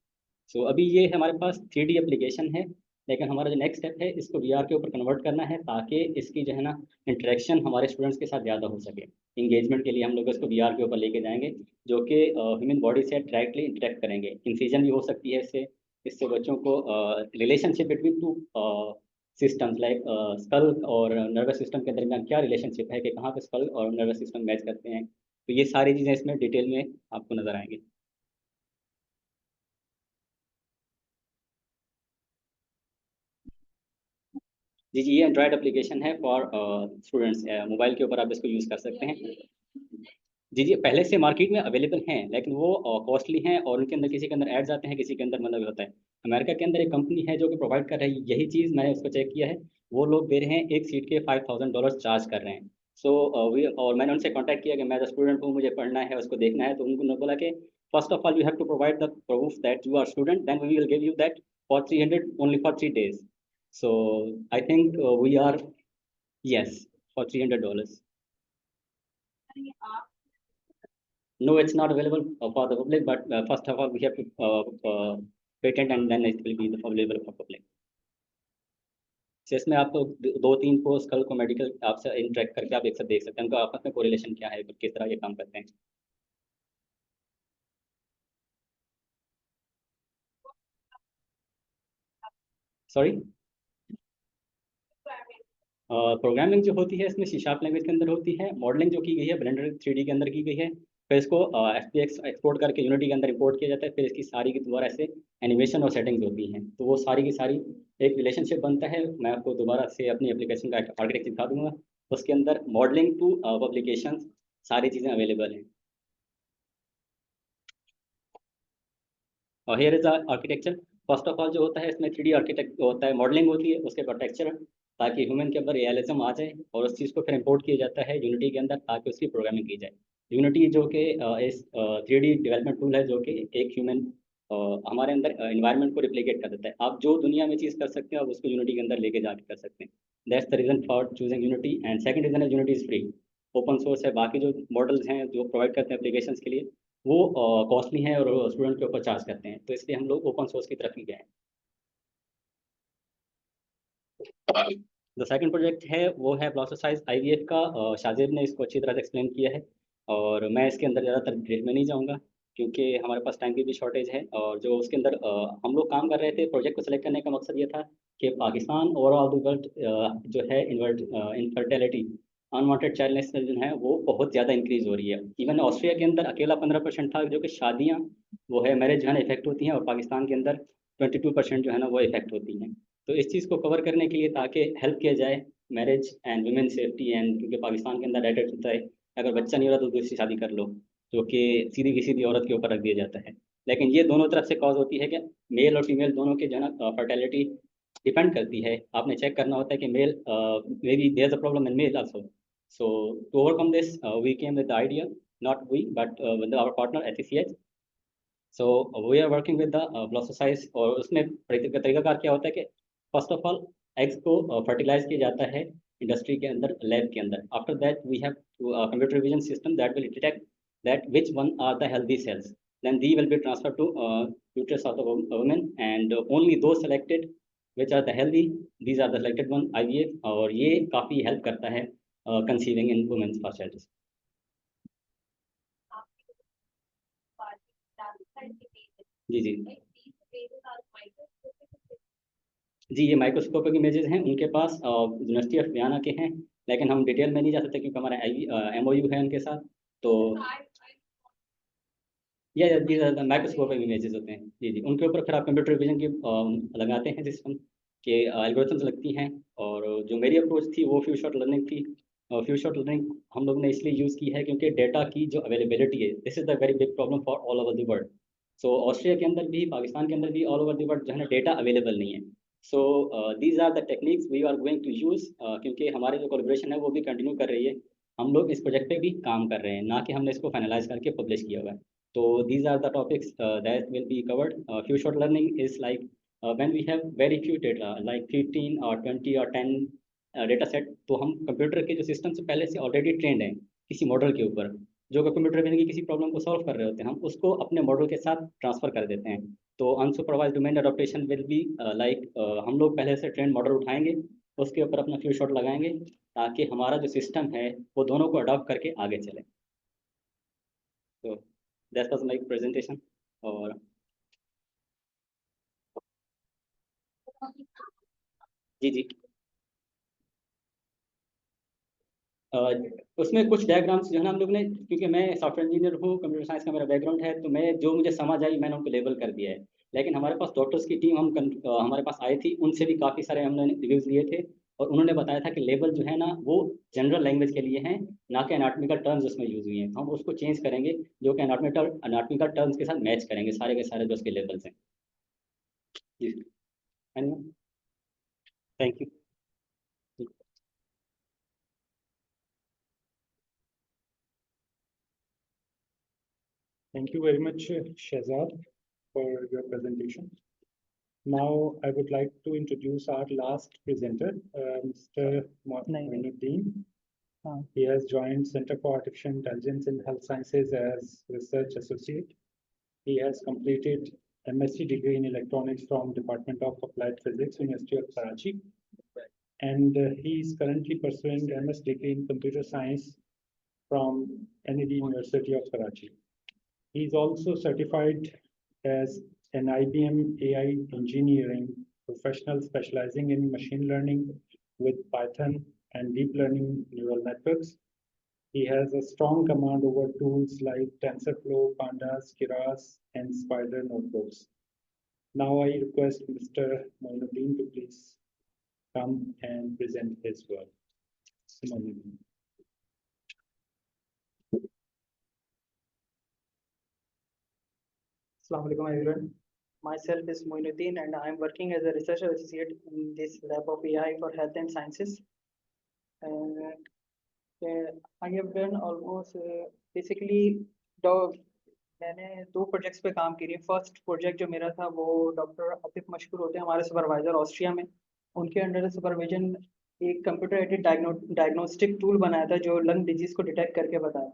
सो अभी ये हमारे पास 3D एप्लीकेशन है, लेकिन हमारा जो नेक्स्ट स्टेप है इसको VR के ऊपर कन्वर्ट करना है ताकि इसकी जो है ना इंटरेक्शन हमारे स्टूडेंट्स के साथ ज़्यादा हो सके. इंगेजमेंट के लिए हम लोग इसको VR के ऊपर लेके जाएंगे, जो कि ह्यूमन बॉडी से डायरेक्टली इंटरेक्ट करेंगे. इंसिजन भी हो सकती है इससे. इससे बच्चों को relationship between two systems like skull और नर्वस सिस्टम के दरमियान क्या रिलेशनशिप है, कि कहाँ पे स्कल और नर्वस सिस्टम मैच करते हैं, तो ये सारी चीज़ें इसमें डिटेल में आपको नज़र आएंगी. जी जी, ये एंड्रॉयड एप्लीकेशन है फॉर स्टूडेंट्स. मोबाइल के ऊपर आप इसको यूज़ कर सकते हैं. जी जी, पहले से मार्केट में अवेलेबल हैं, लेकिन वो कॉस्टली हैं और उनके अंदर किसी के अंदर एड्स आते हैं, किसी के अंदर मतलब होता है. अमेरिका के अंदर एक कंपनी है जो कि प्रोवाइड कर रही है यही चीज़. मैंने उसको चेक किया है, वो लोग दे रहे हैं एक सीट के $5,000 चार्ज कर रहे हैं. सो और मैंने उनसे कॉन्टैक्ट किया कि मैं द स्टूडेंट हूँ, मुझे पढ़ना है, उसको देखना है. तो उनको बोला कि first of all you have to provide the proof that you are student, then we will give you that for 300 only for 3 days. So I think we are, yes, for $300. No, it's not available for the public, but first of all we have to patent and then it will be available for public. So इसमें आपको 2-3 को school को medical आपसे interact करके आप एक साथ देख सकते हैं उनका आपस में कोरिलेशन क्या है, किस तरह ये काम करते हैं. सॉरी, प्रोग्रामिंग जो होती है इसमें C# लैंग्वेज के अंदर होती है. मॉडलिंग जो की गई है ब्लेंडर 3D के अंदर की गई है. फिर इसको FBX एक्सपोर्ट करके यूनिटी के अंदर इंपोर्ट किया जाता है. फिर इसकी सारी की दोबारा ऐसे एनिमेशन और सेटिंग्स होती हैं, तो वो सारी की सारी एक रिलेशनशिप बनता है. मैं आपको दोबारा से अपनी एप्लीकेशन का आर्किटेक्चर दिखा दूंगा. उसके अंदर मॉडलिंग टू पब्लिकेशन सारी चीज़ें अवेलेबल हैं. और here is architecture. First of all जो होता है इसमें 3D आर्किटेक्ट होता है, मॉडलिंग होती है, उसके बाद टेक्सचर, ताकि ह्यूमन के अंदर रियलिज्म आ जाए और उस चीज़ को फिर इंपोर्ट किया जाता है यूनिटी के अंदर ताकि उसकी प्रोग्रामिंग की जाए. यूनिटी जो कि इस 3D डेवलपमेंट टूल है जो कि एक ह्यूमन हमारे अंदर इन्वायरमेंट को रिप्लिकेट कर देता है. आप जो दुनिया में चीज़ कर सकते हैं आप उसको यूनिटी के अंदर लेके जाके कर सकते हैं. That's the reason for choosing Unity. And second reason है Unity is free, open source है. बाकी जो मॉडल्स हैं जो प्रोवाइड करते हैं एप्लीकेशंस के लिए वो कॉस्टली हैं और स्टूडेंट के ऊपर चार्ज करते हैं, तो इसलिए हम लोग ओपन सोर्स की तरफ ही गए. द सेकंड प्रोजेक्ट है वो है ब्लास्टोसाइज IVF का. शाजिब ने इसको अच्छी तरह से एक्सप्लेन किया है और मैं इसके अंदर ज़्यादातर डिटेल में नहीं जाऊँगा क्योंकि हमारे पास टाइम की भी शॉर्टेज है। और जो उसके अंदर हम लोग काम कर रहे थे, प्रोजेक्ट को सेलेक्ट करने का मकसद ये था कि पाकिस्तान ओवरऑल द वर्ल्ड जो है इनफर्टिलिटी, अनवांटेड चाइल्डनेस जो है वो बहुत ज़्यादा इंक्रीज हो रही है। इवन ऑस्ट्रिया के अंदर अकेला 15% था जो कि शादियाँ वो है मैरिज जो है ना इफेक्ट होती हैं, और पाकिस्तान के अंदर 22% जो है ना वो इफेक्ट होती हैं। तो इस चीज़ को कवर करने के लिए ताकि हेल्प किया जाए marriage and women safety and, क्योंकि पाकिस्तान के अंदर डायरेक्ट होता है अगर बच्चा नहीं हो रहा तो दूसरी शादी कर लो, जो कि सीधी की सीधी औरत के ऊपर रख दिया जाता है। लेकिन ये दोनों तरफ से कॉज होती है कि मेल और फीमेल दोनों के जो है ना फर्टिलिटी डिपेंड करती है। आपने चेक करना होता है कि male may be there is a problem in male also. So to overcome this we came with the idea, not we but with our partner HCCH. So we are working with the blastocysts, और उसमें तरीकाकार क्या होता है कि first of all eggs को fertilise किया जाता है इंडस्ट्री के अंदर, लैब के अंदर। After that we have computer vision system that will detect that which one are the healthy cells, then they will be transferred to uterus of the woman, and only those selected which are the healthy, these are the selected one IVF, और ये काफ़ी help करता है conceiving in women's for child। जी जी जी, ये microscopic images हैं उनके पास, university of Vienna के हैं, लेकिन हम डिटेल में नहीं जा सकते क्योंकि हमारा MOU है उनके साथ। तो या माइक्रोस्कोपिक इमेजेस होते हैं जी जी, उनके ऊपर फिर आप कंप्यूटर विजन की लगाते हैं सिस्टम के एल्गोरिथम्स लगती हैं। और जो मेरी अप्रोच थी वो फ्यू शॉट लर्निंग थी। फ्यू शॉट लर्निंग हम लोग ने इसलिए यूज़ की है क्योंकि डेटा की जो अवेलेबिलिटी है, this is the very big problem for all over the world. So Austria के अंदर भी, पाकिस्तान के अंदर भी, ऑल ओवर द वर्ल्ड जो है ना डेटा अवेलेबल नहीं है। So these are the techniques we are going to use, क्योंकि हमारी जो कोलैबोरेशन है वो भी कंटिन्यू कर रही है। हम लोग इस प्रोजेक्ट पे भी काम कर रहे हैं, ना कि हमने इसको फाइनलाइज करके पब्लिश किया हुआ है। So these are the topics that will be covered. Few shot learning is like when we have very few data, like 15 or 20 or 10 data set, तो हम कंप्यूटर के जो सिस्टम से पहले से ऑलरेडी ट्रेंड हैं किसी मॉडल के ऊपर, जो कंप्यूटर विजन की किसी प्रॉब्लम को सॉल्व कर रहे होते हैं, हम उसको अपने मॉडल के साथ ट्रांसफर कर देते हैं। तो unsupervised domain adaptation will be like हम लोग पहले से ट्रेंड मॉडल उठाएंगे, उसके ऊपर अपना फ्यू शॉट लगाएंगे, ताकि हमारा जो सिस्टम है वो दोनों को अडॉप्ट करके आगे चले। तो that was my presentation। और जी जी उसमें कुछ डायग्राम्स जो है ना हम लोग ने, क्योंकि मैं सॉफ्टवेयर इंजीनियर हूँ, कंप्यूटर साइंस का मेरा बैकग्राउंड है, तो मैं जो मुझे समझ आई मैंने उनको लेबल कर दिया है। लेकिन हमारे पास डॉक्टर्स की टीम हमारे पास आई थी, उनसे भी काफ़ी सारे हमने रिव्यूज़ लिए थे, और उन्होंने बताया था कि लेबल जो है ना वो जनरल लैंग्वेज के लिए हैं, ना कि एनाटॉमिकल टर्म्स उसमें यूज़ हुई हैं। तो हम उसको चेंज करेंगे, जो कि एनाटॉमिकल टर्म्स के साथ मैच करेंगे सारे के सारे जो उसके लेबल्स हैं। जी thank you. Thank you very much, Shehzad, for your presentation. Now, I would like to introduce our last presenter, Mr. Moinuddin. He has joined Center for Artificial Intelligence in Health Sciences as Research Associate. He has completed MSc degree in Electronics from Department of Applied Physics, University of Karachi. And he is currently pursuing MS degree in Computer Science from NED University of Karachi. He is also certified as an IBM AI engineering professional specializing in machine learning with Python and deep learning neural networks. He has a strong command over tools like TensorFlow, Pandas, Keras, and Spider notebooks. Now I request Mr. Moinuddin to please come and present his work. Moinuddin. Assalamu alaikum everyone. Myself is Moinuddin and I am working as a research associate in this lab of AI for health and sciences. I have done almost basically मैंने 2 projects पे काम किए। First project जो मेरा था वो doctor Atif मशकूर होते हैं हमारे सुपरवाइजर ऑस्ट्रिया में, उनके अंडर सुपरविजन एक कंप्यूटर एडेड डायग्नोस्टिक टूल बनाया था जो लंग डिजीज को डिटेक्ट करके बताया।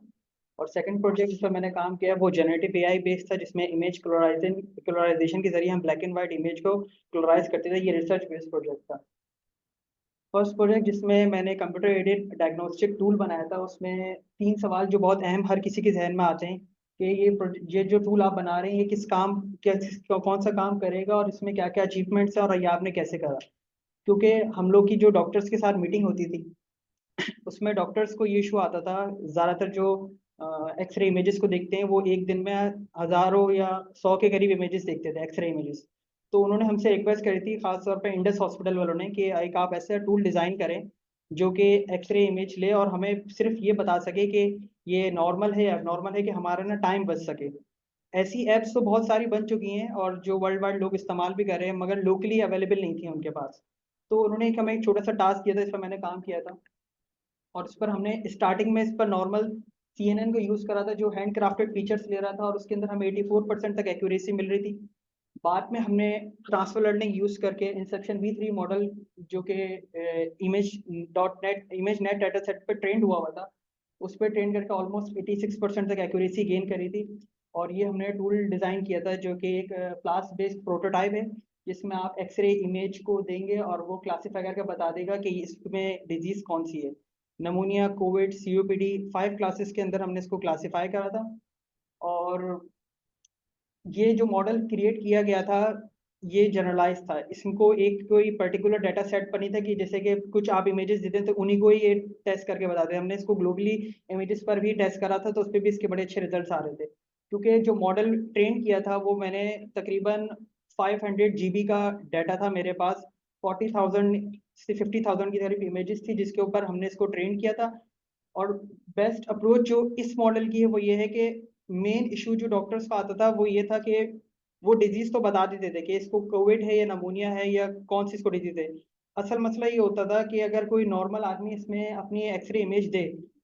और सेकंड प्रोजेक्ट जिस पर मैंने काम किया वो जनरेटिव AI बेस्ड था, जिसमें इमेज क्लोराइजेशन के जरिए हम ब्लैक एंड वाइट इमेज को क्लोराइज करते थे। ये रिसर्च बेस्ड प्रोजेक्ट था। फर्स्ट प्रोजेक्ट जिसमें मैंने कंप्यूटर एडेड डायग्नोस्टिक टूल बनाया था, उसमें 3 सवाल जो बहुत अहम हर किसी के जहन में आते हैं कि ये जो टूल आप बना रहे हैं ये किस काम कौन सा काम करेगा और इसमें क्या क्या अचीवमेंट्स है और ये आपने कैसे करा। क्योंकि हम लोग की जो डॉक्टर्स के साथ मीटिंग होती थी उसमें डॉक्टर्स को ये इशू आता था, ज़्यादातर जो एक्सरे इमेजेस को देखते हैं वो एक दिन में हज़ारों या 100 के करीब इमेजेस देखते थे, एक्सरे इमेजेस। तो उन्होंने हमसे रिक्वेस्ट करी थी खासतौर पे इंडस हॉस्पिटल वालों ने कि एक आप ऐसा टूल डिज़ाइन करें जो कि एक्सरे इमेज ले और हमें सिर्फ ये बता सके कि ये नॉर्मल है या नॉर्मल है, कि हमारा ना टाइम बच सके। ऐसी ऐप्स तो बहुत सारी बन चुकी हैं और जो वर्ल्ड वाइड लोग इस्तेमाल भी कर रहे हैं, मगर लोकली अवेलेबल नहीं थी उनके पास। तो उन्होंने हमें एक छोटा सा टास्क दिया था, इस पर मैंने काम किया था और इस पर हमने स्टार्टिंग में इस पर नॉर्मल CNN को यूज़ करा था जो हैंड क्राफ्टेड फीचर्स ले रहा था और उसके अंदर हमें 84% तक एक्यूरेसी मिल रही थी। बाद में हमने ट्रांसफर लर्निंग यूज़ करके इंसेप्शन V3 मॉडल जो कि इमेज नेट डाटा सेट पर ट्रेंड हुआ था, उस पर ट्रेन करके ऑलमोस्ट 86% तक एक्यूरेसी गेन करी थी। और ये हमने टूल डिज़ाइन किया था जो कि एक क्लास बेस्ड प्रोटोटाइप है जिसमें आप एक्सरे इमेज को देंगे और वो क्लासीफाई करके बता देगा कि इसमें डिजीज़ कौन सी है। नमूनिया, कोविड, COPD 5 क्लासेस के अंदर हमने इसको क्लासीफाई करा था। और ये जो मॉडल क्रिएट किया गया था ये जनरलाइज था, इसको एक कोई पर्टिकुलर डाटा सेट पर नहीं था कि जैसे कि कुछ आप इमेजेस देते हैं तो उन्हीं को ही ये टेस्ट करके बताते हैं। हमने इसको ग्लोबली इमेजेस पर भी टेस्ट करा था तो उस पर भी इसके बड़े अच्छे रिजल्ट्स आ रहे थे। क्योंकि जो मॉडल ट्रेन किया था वो मैंने तकरीबन 500 GB का डाटा था मेरे पास, 40,000 से 50,000 की करीब इमेजेस थी जिसके ऊपर हमने इसको ट्रेन किया था। और बेस्ट अप्रोच जो इस मॉडल की है वो ये है कि मेन इशू जो डॉक्टर्स का आता था वो ये था कि वो डिजीज तो बता देते थे कि इसको कोविड है या नमूनिया है या कौन सी इसको डिजीज है। असल मसला ये होता था कि अगर कोई नॉर्मल आदमी इसमें अपनी एक्सरे इमेज दे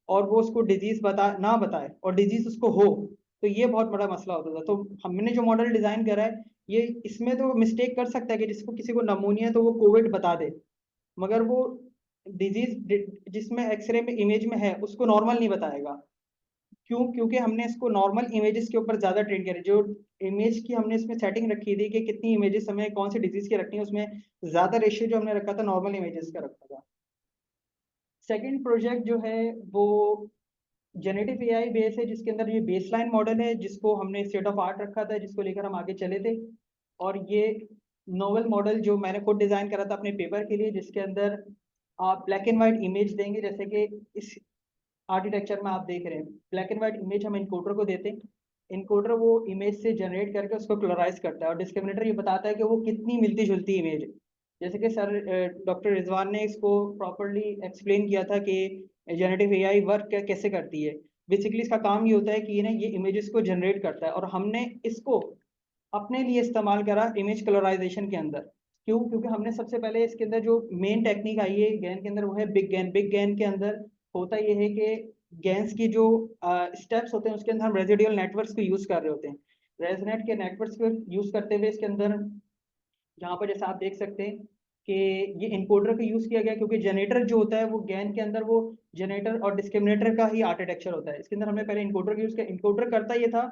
और वो उसको डिजीज ना बताए और डिजीज उसको हो तो ये बहुत बड़ा मसला होता था। तो हमने जो मॉडल डिजाइन करा है ये इसमें तो मिस्टेक कर सकता है कि जिसको किसी को नमूनिया तो वो कोविड बता दे, मगर वो डिजीज जिसमें एक्सरे में इमेज में है उसको नॉर्मल नहीं बताएगा। क्यों? क्योंकि हमने इसको नॉर्मल इमेजेस के ऊपर ज्यादा ट्रेन किया। जो इमेज की हमने इसमें सेटिंग रखी थी कि कितनी इमेजेस हमें कौन सी डिजीज की रखनी है, उसमें ज्यादा रेशियो जो हमने रखा था नॉर्मल इमेजेस का रखा था। सेकंड प्रोजेक्ट जो है वो जेनेटिव AI बेस है जिसके अंदर ये बेसलाइन मॉडल है जिसको हमने स्टेट ऑफ आर्ट रखा था, जिसको लेकर हम आगे चले थे। और ये नोवेल मॉडल जो मैंने खुद डिजाइन करा था अपने पेपर के लिए, जिसके अंदर आप ब्लैक एंड व्हाइट इमेज देंगे, जैसे कि इस आर्किटेक्चर में आप देख रहे हैं ब्लैक एंड व्हाइट इमेज हम इनकोडर को देते हैं। इनकोडर वो इमेज से जनरेट करके उसको क्लोराइज करता है और डिस्क्रिमिनेटर ये बताता है कि वो कितनी मिलती जुलती इमेज है। जैसे कि सर डॉक्टर रिजवान ने इसको प्रॉपरली एक्सप्लेन किया था कि जेनेटिव AI वर्क कैसे करती है। बेसिकली इसका काम ये होता है कि ये इमेजेस को जनरेट करता है और हमने इसको अपने लिए इस्तेमाल करा इमेज कलराइजेशन के अंदर। क्यों? क्योंकि हमने सबसे पहले इसके अंदर जो मेन टेक्निक आई है गैन के अंदर वो है बिग गैन। बिग गैन के अंदर होता ये है कि गैन्स की जो स्टेप्स होते हैं उसके अंदर हम रेजिडुअल नेटवर्क्स को यूज कर रहे होते हैं। रेजनेट के नेटवर्क्स को यूज करते हुए इसके अंदर जहाँ पर जैसे आप देख सकते हैं कि ये इनकोडर का यूज किया गया क्योंकि जनरेटर जो होता है वो गैन के अंदर वो जनरेटर और डिस्क्रिमिनेटर का ही आर्किटेक्चर होता है। इसके अंदर हमने पहले इनकोडर का यूज किया। इनकोडर करता ये था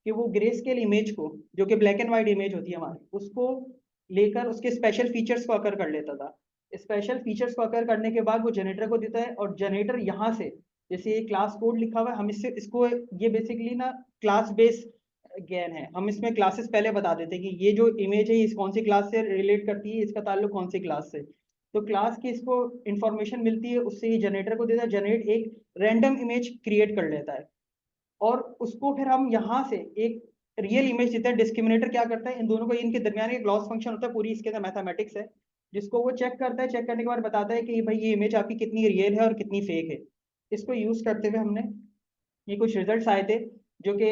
कि वो ग्रे स्केल इमेज को जो कि ब्लैक एंड व्हाइट इमेज होती है हमारी उसको लेकर उसके स्पेशल फीचर्स को अकर कर लेता था। स्पेशल फीचर्स को अकर करने के बाद वो जनरेटर को देता है और जनरेटर यहाँ से जैसे ये क्लास कोड लिखा हुआ है हम इससे इसको ये बेसिकली ना क्लास बेस ज्ञान है। हम इसमें क्लासेस पहले बता देते हैं कि ये जो इमेज है इस कौन सी क्लास से रिलेट करती है, इसका ताल्लुक कौन सी क्लास से। तो क्लास की इसको इंफॉर्मेशन मिलती है, उससे ये जनरेटर को देता है। जनरेट एक रैंडम इमेज क्रिएट कर लेता है और उसको फिर हम यहाँ से एक रियल इमेज देते हैं। डिस्क्रिमिनेटर क्या करता है इन दोनों को, इनके दरमियान एक लॉस फंक्शन होता है, पूरी इसके अंदर मैथमेटिक्स है जिसको वो चेक करता है। चेक करने के बाद बताता है कि भाई ये इमेज आपकी कितनी रियल है और कितनी फेक है। इसको यूज करते हुए हमने ये कुछ रिजल्ट्स आए थे जो कि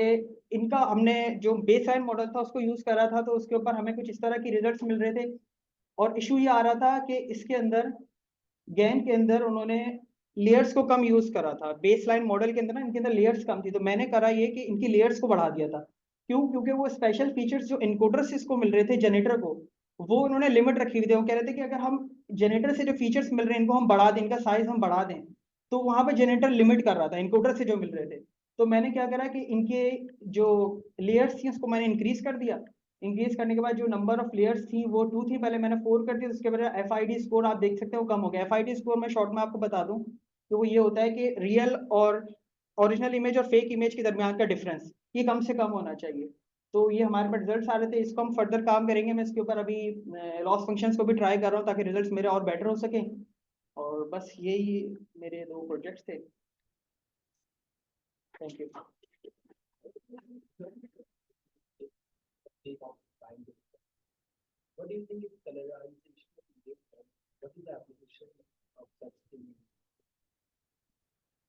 इनका हमने जो बेसलाइन मॉडल था उसको यूज करा था तो उसके ऊपर हमें कुछ इस तरह की रिजल्ट्स मिल रहे थे। और इशू ये आ रहा था कि इसके अंदर गैन के अंदर उन्होंने लेयर्स को कम यूज करा था। बेसलाइन मॉडल के अंदर ना इनके अंदर लेयर्स कम थी, तो मैंने करा ये कि इनकी लेयर्स को बढ़ा दिया था। क्यों? क्योंकि वो स्पेशल फीचर्स जो इनकोडर से इसको मिल रहे थे जनरेटर को वो उन्होंने लिमिट रखी हुई थी। वो कह रहे थे कि अगर हम जनरेटर से जो फीचर्स मिल रहे हैं इनको हम बढ़ा दें, इनका साइज हम बढ़ा दें, तो वहां पर जनरेटर लिमिट कर रहा था इनकोडर से जो मिल रहे थे। तो मैंने क्या करा कि इनके जो लेयर्स थी उसको मैंने इंक्रीज कर दिया। इंक्रीज करने के बाद जो नंबर ऑफ लेयर्स थी वो 2 थी, पहले मैंने 4 कर दी। उसके बाद FID स्कोर आप देख सकते हो कम हो गया। FID स्कोर मैं शॉर्ट में आपको बता दूं तो वो ये होता है कि रियल और ओरिजिनल इमेज और फेक इमेज के दरमियान का डिफरेंस ये कम से कम होना चाहिए। तो ये हमारे पास रिजल्ट्स आ रहे थे, इसको हम फर्दर काम करेंगे। मैं इसके ऊपर अभी लॉस फंक्शंस को भी ट्राई कर रहा हूँ ताकि रिजल्ट्स मेरे और बेटर हो सकें। और बस यही मेरे 2 प्रोजेक्ट्स थे। Thank you. What do you think is colorization of data? What is the application of such thing?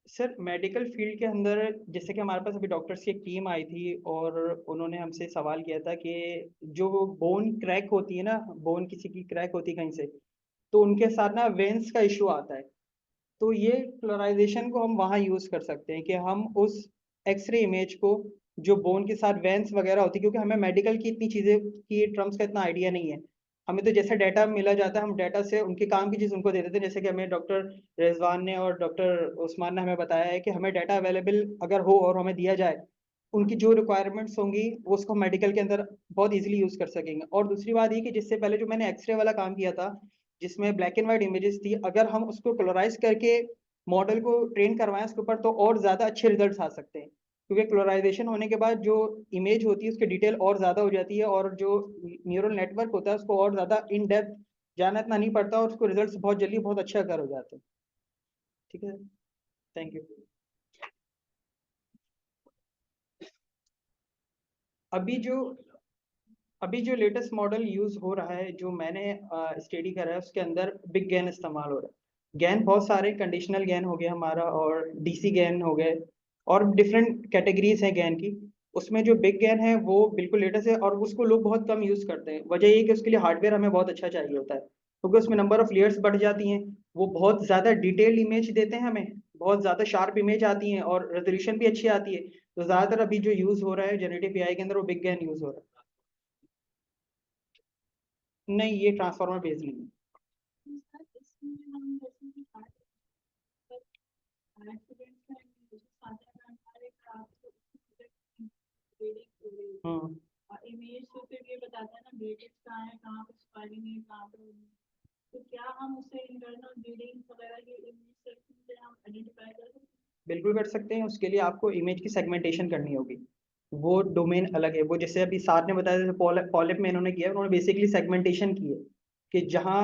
Sir medical field के अंदर जैसे कि हमारे पास अभी डॉक्टर्स की एक टीम आई थी और उन्होंने हमसे सवाल किया था कि जो बोन क्रैक होती है ना, बोन किसी की क्रैक होती है कहीं से, तो उनके साथ ना वेंस का इशू आता है। तो ये क्लोराइजेशन को हम वहाँ यूज़ कर सकते हैं कि हम उस एक्सरे इमेज को जो बोन के साथ वेंस वगैरह होती है, क्योंकि हमें मेडिकल की इतनी चीज़ें की टर्म्स का इतना आइडिया नहीं है। हमें तो जैसे डाटा मिला जाता है, हम डाटा से उनके काम की चीज़ उनको दे देते हैं। जैसे कि हमें डॉक्टर रिजवान ने और डॉक्टर उस्मान ने हमें बताया है कि हमें डाटा अवेलेबल अगर हो और हमें दिया जाए, उनकी जो रिक्वायरमेंट्स होंगी वो उसको मेडिकल के अंदर बहुत इजीली यूज़ कर सकेंगे। और दूसरी बात ये कि जिससे पहले जो मैंने एक्सरे वाला काम किया था, जिसमें ब्लैक एंड वाइट इमेजेस थी, अगर हम उसको कलराइज करके मॉडल को ट्रेन करवाएं उसके ऊपर, तो और ज़्यादा अच्छे रिजल्ट्स आ सकते हैं। क्योंकि क्लोराइजेशन होने के बाद जो इमेज होती है उसकी डिटेल और ज़्यादा हो जाती है, और जो न्यूरल नेटवर्क होता है उसको और ज़्यादा इन डेप्थ जाना इतना नहीं पड़ता, और उसको रिजल्ट्स बहुत जल्दी बहुत अच्छा कर हो जाते हैं। ठीक है, थैंक यू। अभी जो लेटेस्ट मॉडल यूज़ हो रहा है, जो मैंने स्टडी करा है, उसके अंदर बिग गैन इस्तेमाल हो रहा है। गैन बहुत सारे, कंडीशनल गैन हो गया हमारा, और डीसी गैन हो गए, और डिफरेंट कैटेगरीज हैं गैन की। उसमें जो बिग गैन है वो बिल्कुल लेटेस्ट है, और उसको लोग बहुत कम यूज़ करते हैं। वजह ये कि उसके लिए हार्डवेयर हमें बहुत अच्छा चाहिए होता है, क्योंकि उसमें नंबर ऑफ लेयर्स बढ़ जाती हैं। वो बहुत ज़्यादा डिटेल्ड इमेज देते हैं हमें, बहुत ज़्यादा शार्प इमेज आती हैं, और रेजोल्यूशन भी अच्छी आती है। तो ज़्यादातर अभी जो यूज़ हो रहा है जनरेटिव एआई के अंदर, वो बिग गैन यूज़ हो रहा है। नहीं, ये ट्रांसफार्मर बेस्ड नहीं है। इमेज तो फिर ये बताता है ना ग्रेडेड कहाँ है, कहाँ पे स्पाइलिंग है, कहाँ पे, तो क्या हम उसे इंटरनल ग्रेडिंग वगैरह के इमेज सेक्शन से हम आइडेंटिफाई कर सकते हैं? बिल्कुल कर सकते हैं। उसके लिए आपको इमेज की सेगमेंटेशन करनी होगी, वो डोमेन अलग है। वो जैसे अभी सार ने बताया, जैसे पॉलिप में इन्होंने किया, उन्होंने बेसिकली सेगमेंटेशन की है कि जहाँ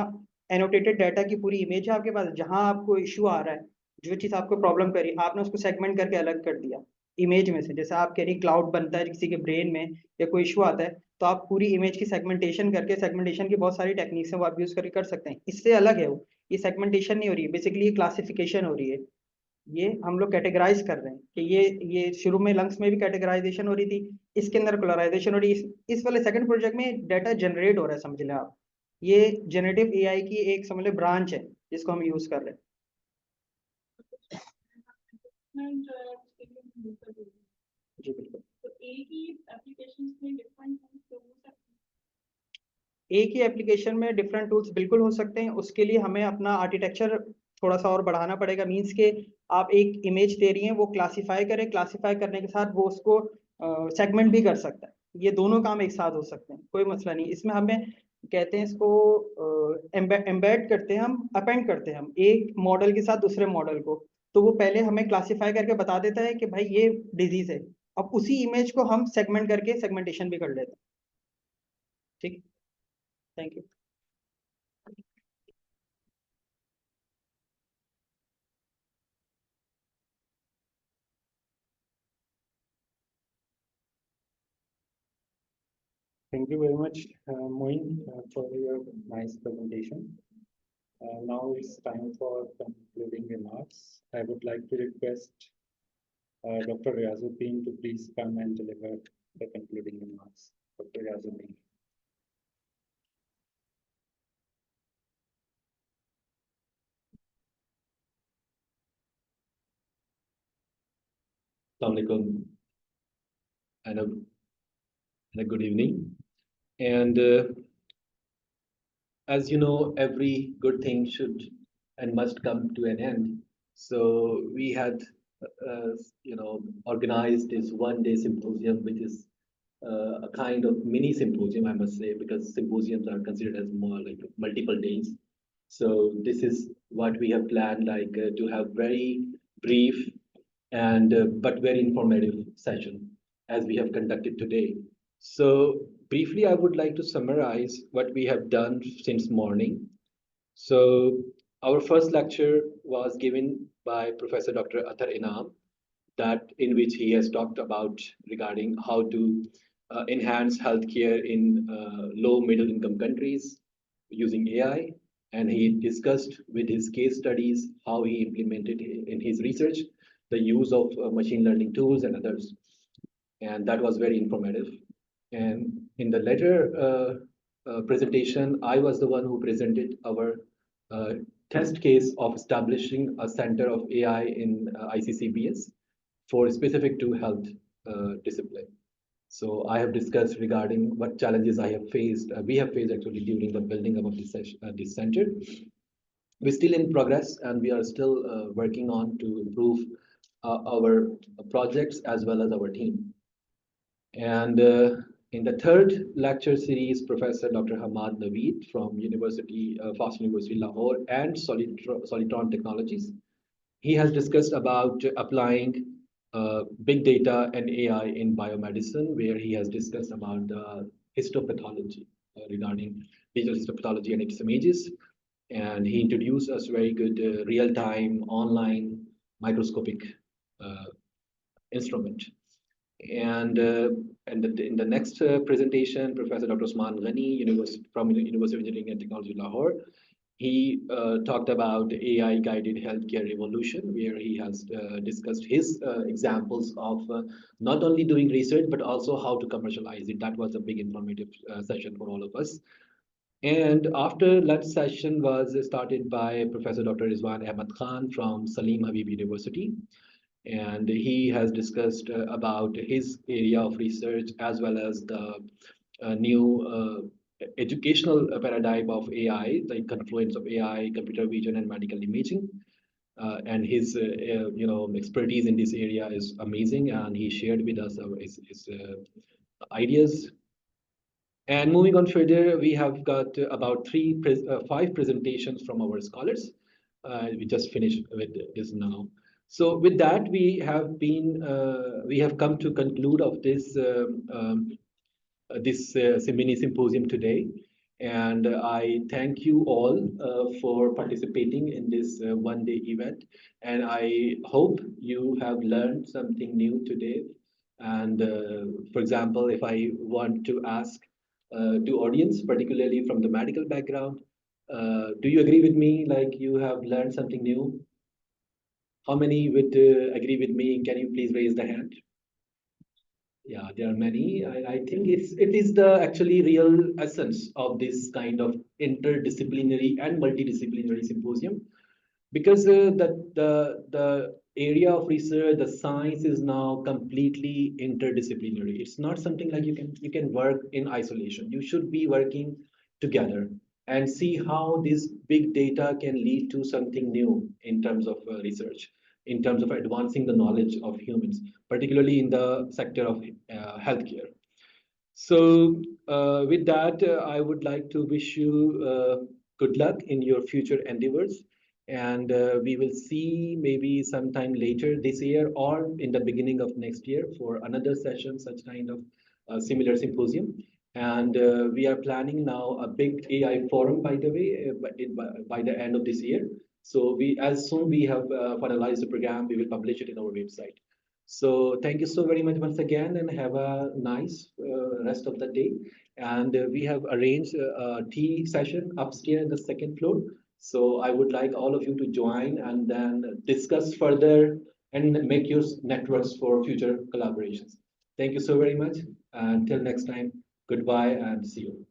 एनोटेटेड डाटा की पूरी इमेज है आपके पास, जहाँ आपको इशू आ रहा है, जो चीज़ आपको प्रॉब्लम कर रही है, आपने उसको सेगमेंट करके अलग कर दिया इमेज में से। जैसे आप कह रही क्लाउड बनता है किसी के ब्रेन में या कोई इशू आता है, तो आप पूरी इमेज की सेगमेंटेशन करके, सेगमेंटेशन की बहुत सारी टेक्निक्स हैं वो आप यूज़ करके कर सकते हैं। इससे अलग है वो, ये सेगमेंटेशन नहीं हो रही है, बेसिकली ये क्लासिफिकेशन हो रही है। ये हम लोग कैटेगराइज कर रहे हैं कि ये शुरू में लंग्स में भी कैटेगराइजेशन हो रही थी, इसके अंदर क्लोराइजेशन हो रही है। इस वाले सेकंड प्रोजेक्ट में डाटा जनरेट हो रहा है, समझ लें आप। ये जनरेटिव एआई की एक समझ लें ब्रांच है जिसको हम यूज कर रहे हैं। जी बिल्कुल। तो एक ही एप्लीकेशन में डिफरेंट एक ही एप्लीकेशन में डिफरेंट टूल्स बिल्कुल हो सकते हैं। उसके लिए हमें अपना आर्किटेक्चर थोड़ा सा और बढ़ाना पड़ेगा। मींस के आप एक इमेज दे रही हैं, वो क्लासिफाई करे, क्लासिफाई करने के साथ वो उसको सेगमेंट भी कर सकता है। ये दोनों काम एक साथ हो सकते हैं, कोई मसला नहीं। इसमें हमें कहते हैं इसको एम्बेड करते हैं हम, अपेंड करते हैं हम एक मॉडल के साथ दूसरे मॉडल को। तो वो पहले हमें क्लासिफाई करके बता देता है कि भाई ये डिजीज है, अब उसी इमेज को हम सेगमेंट करके सेगमेंटेशन भी कर लेते हैं। ठीक, thank you. Thank you very much, Moin, for your nice presentation. Now it's time for concluding remarks. I would like to request Dr. Riazuddin to please come and deliver the concluding remarks. Dr. Riazuddin. Assalamualaikum and a good evening. And as you know, every good thing should and must come to an end. So we had, organized this one-day symposium, which is a kind of mini symposium, I must say, because symposiums are considered as more like multiple days. So this is what we have planned, like to have very brief and but very informative session. as we have conducted today. So briefly, I would like to summarize what we have done since morning. So our first lecture was given by Professor Dr. Athar Inam, that in which he has talked about regarding how to enhance healthcare in low middle income countries using AI. And he discussed with his case studies how he implemented in his research the use of machine learning tools and others. And that was very informative. And in the later presentation, I was the one who presented our test case of establishing a center of AI in iccbs for specific to health discipline. So I have discussed regarding what challenges I have faced, we have faced actually during the building up of this center. We're still in progress and we are still working on to improve our projects as well as our team. And in the third lecture series, Professor Dr. Hamad Naveed from Fast University Lahore and Solitron Technologies, he has discussed about applying big data and AI in biomedicine, where he has discussed about the histopathology regarding digital histopathology and its images. And he introduced us very good real-time online microscopic instrument. And in the next presentation, Professor Dr. Usman Ghani, from University of Engineering and Technology, Lahore, he talked about AI-guided healthcare revolution, where he has discussed his examples of not only doing research, but also how to commercialize it. That was a big informative session for all of us. And after lunch session was started by Professor Dr. Rizwan Ahmad Khan from Salim Habib University. And he has discussed about his area of research as well as the new educational paradigm of AI, the confluence of AI, computer vision, and medical imaging. And his expertise in this area is amazing, and he shared with us his ideas. And moving on further, we have got about 5 presentations from our scholars. We just finished with this now. So with that, we have come to conclude of this mini symposium today. And I thank you all for participating in this one-day event. And I hope you have learned something new today. And for example, if I want to ask to audience, particularly from the medical background, do you agree with me, like you have learned something new? How many would agree with me? Can you please raise the hand? Yeah, there are many. I think it is the actually real essence of this kind of interdisciplinary and multidisciplinary symposium, because the area of research, the science is now completely interdisciplinary. It's not something like you can work in isolation. You should be working together and see how this big data can lead to something new in terms of research, in terms of advancing the knowledge of humans, particularly in the sector of healthcare. So with that, I would like to wish you good luck in your future endeavors. And we will see maybe sometime later this year or in the beginning of next year for another session, such kind of similar symposium. And we are planning now a big AI forum, by the way, by the end of this year. So as soon we have finalized the program, we will publish it in our website. So thank you so very much once again, and have a nice rest of the day. And we have arranged a tea session upstairs in the second floor. So I would like all of you to join and then discuss further and make your networks for future collaborations. Thank you so very much. Until next time, goodbye and see you.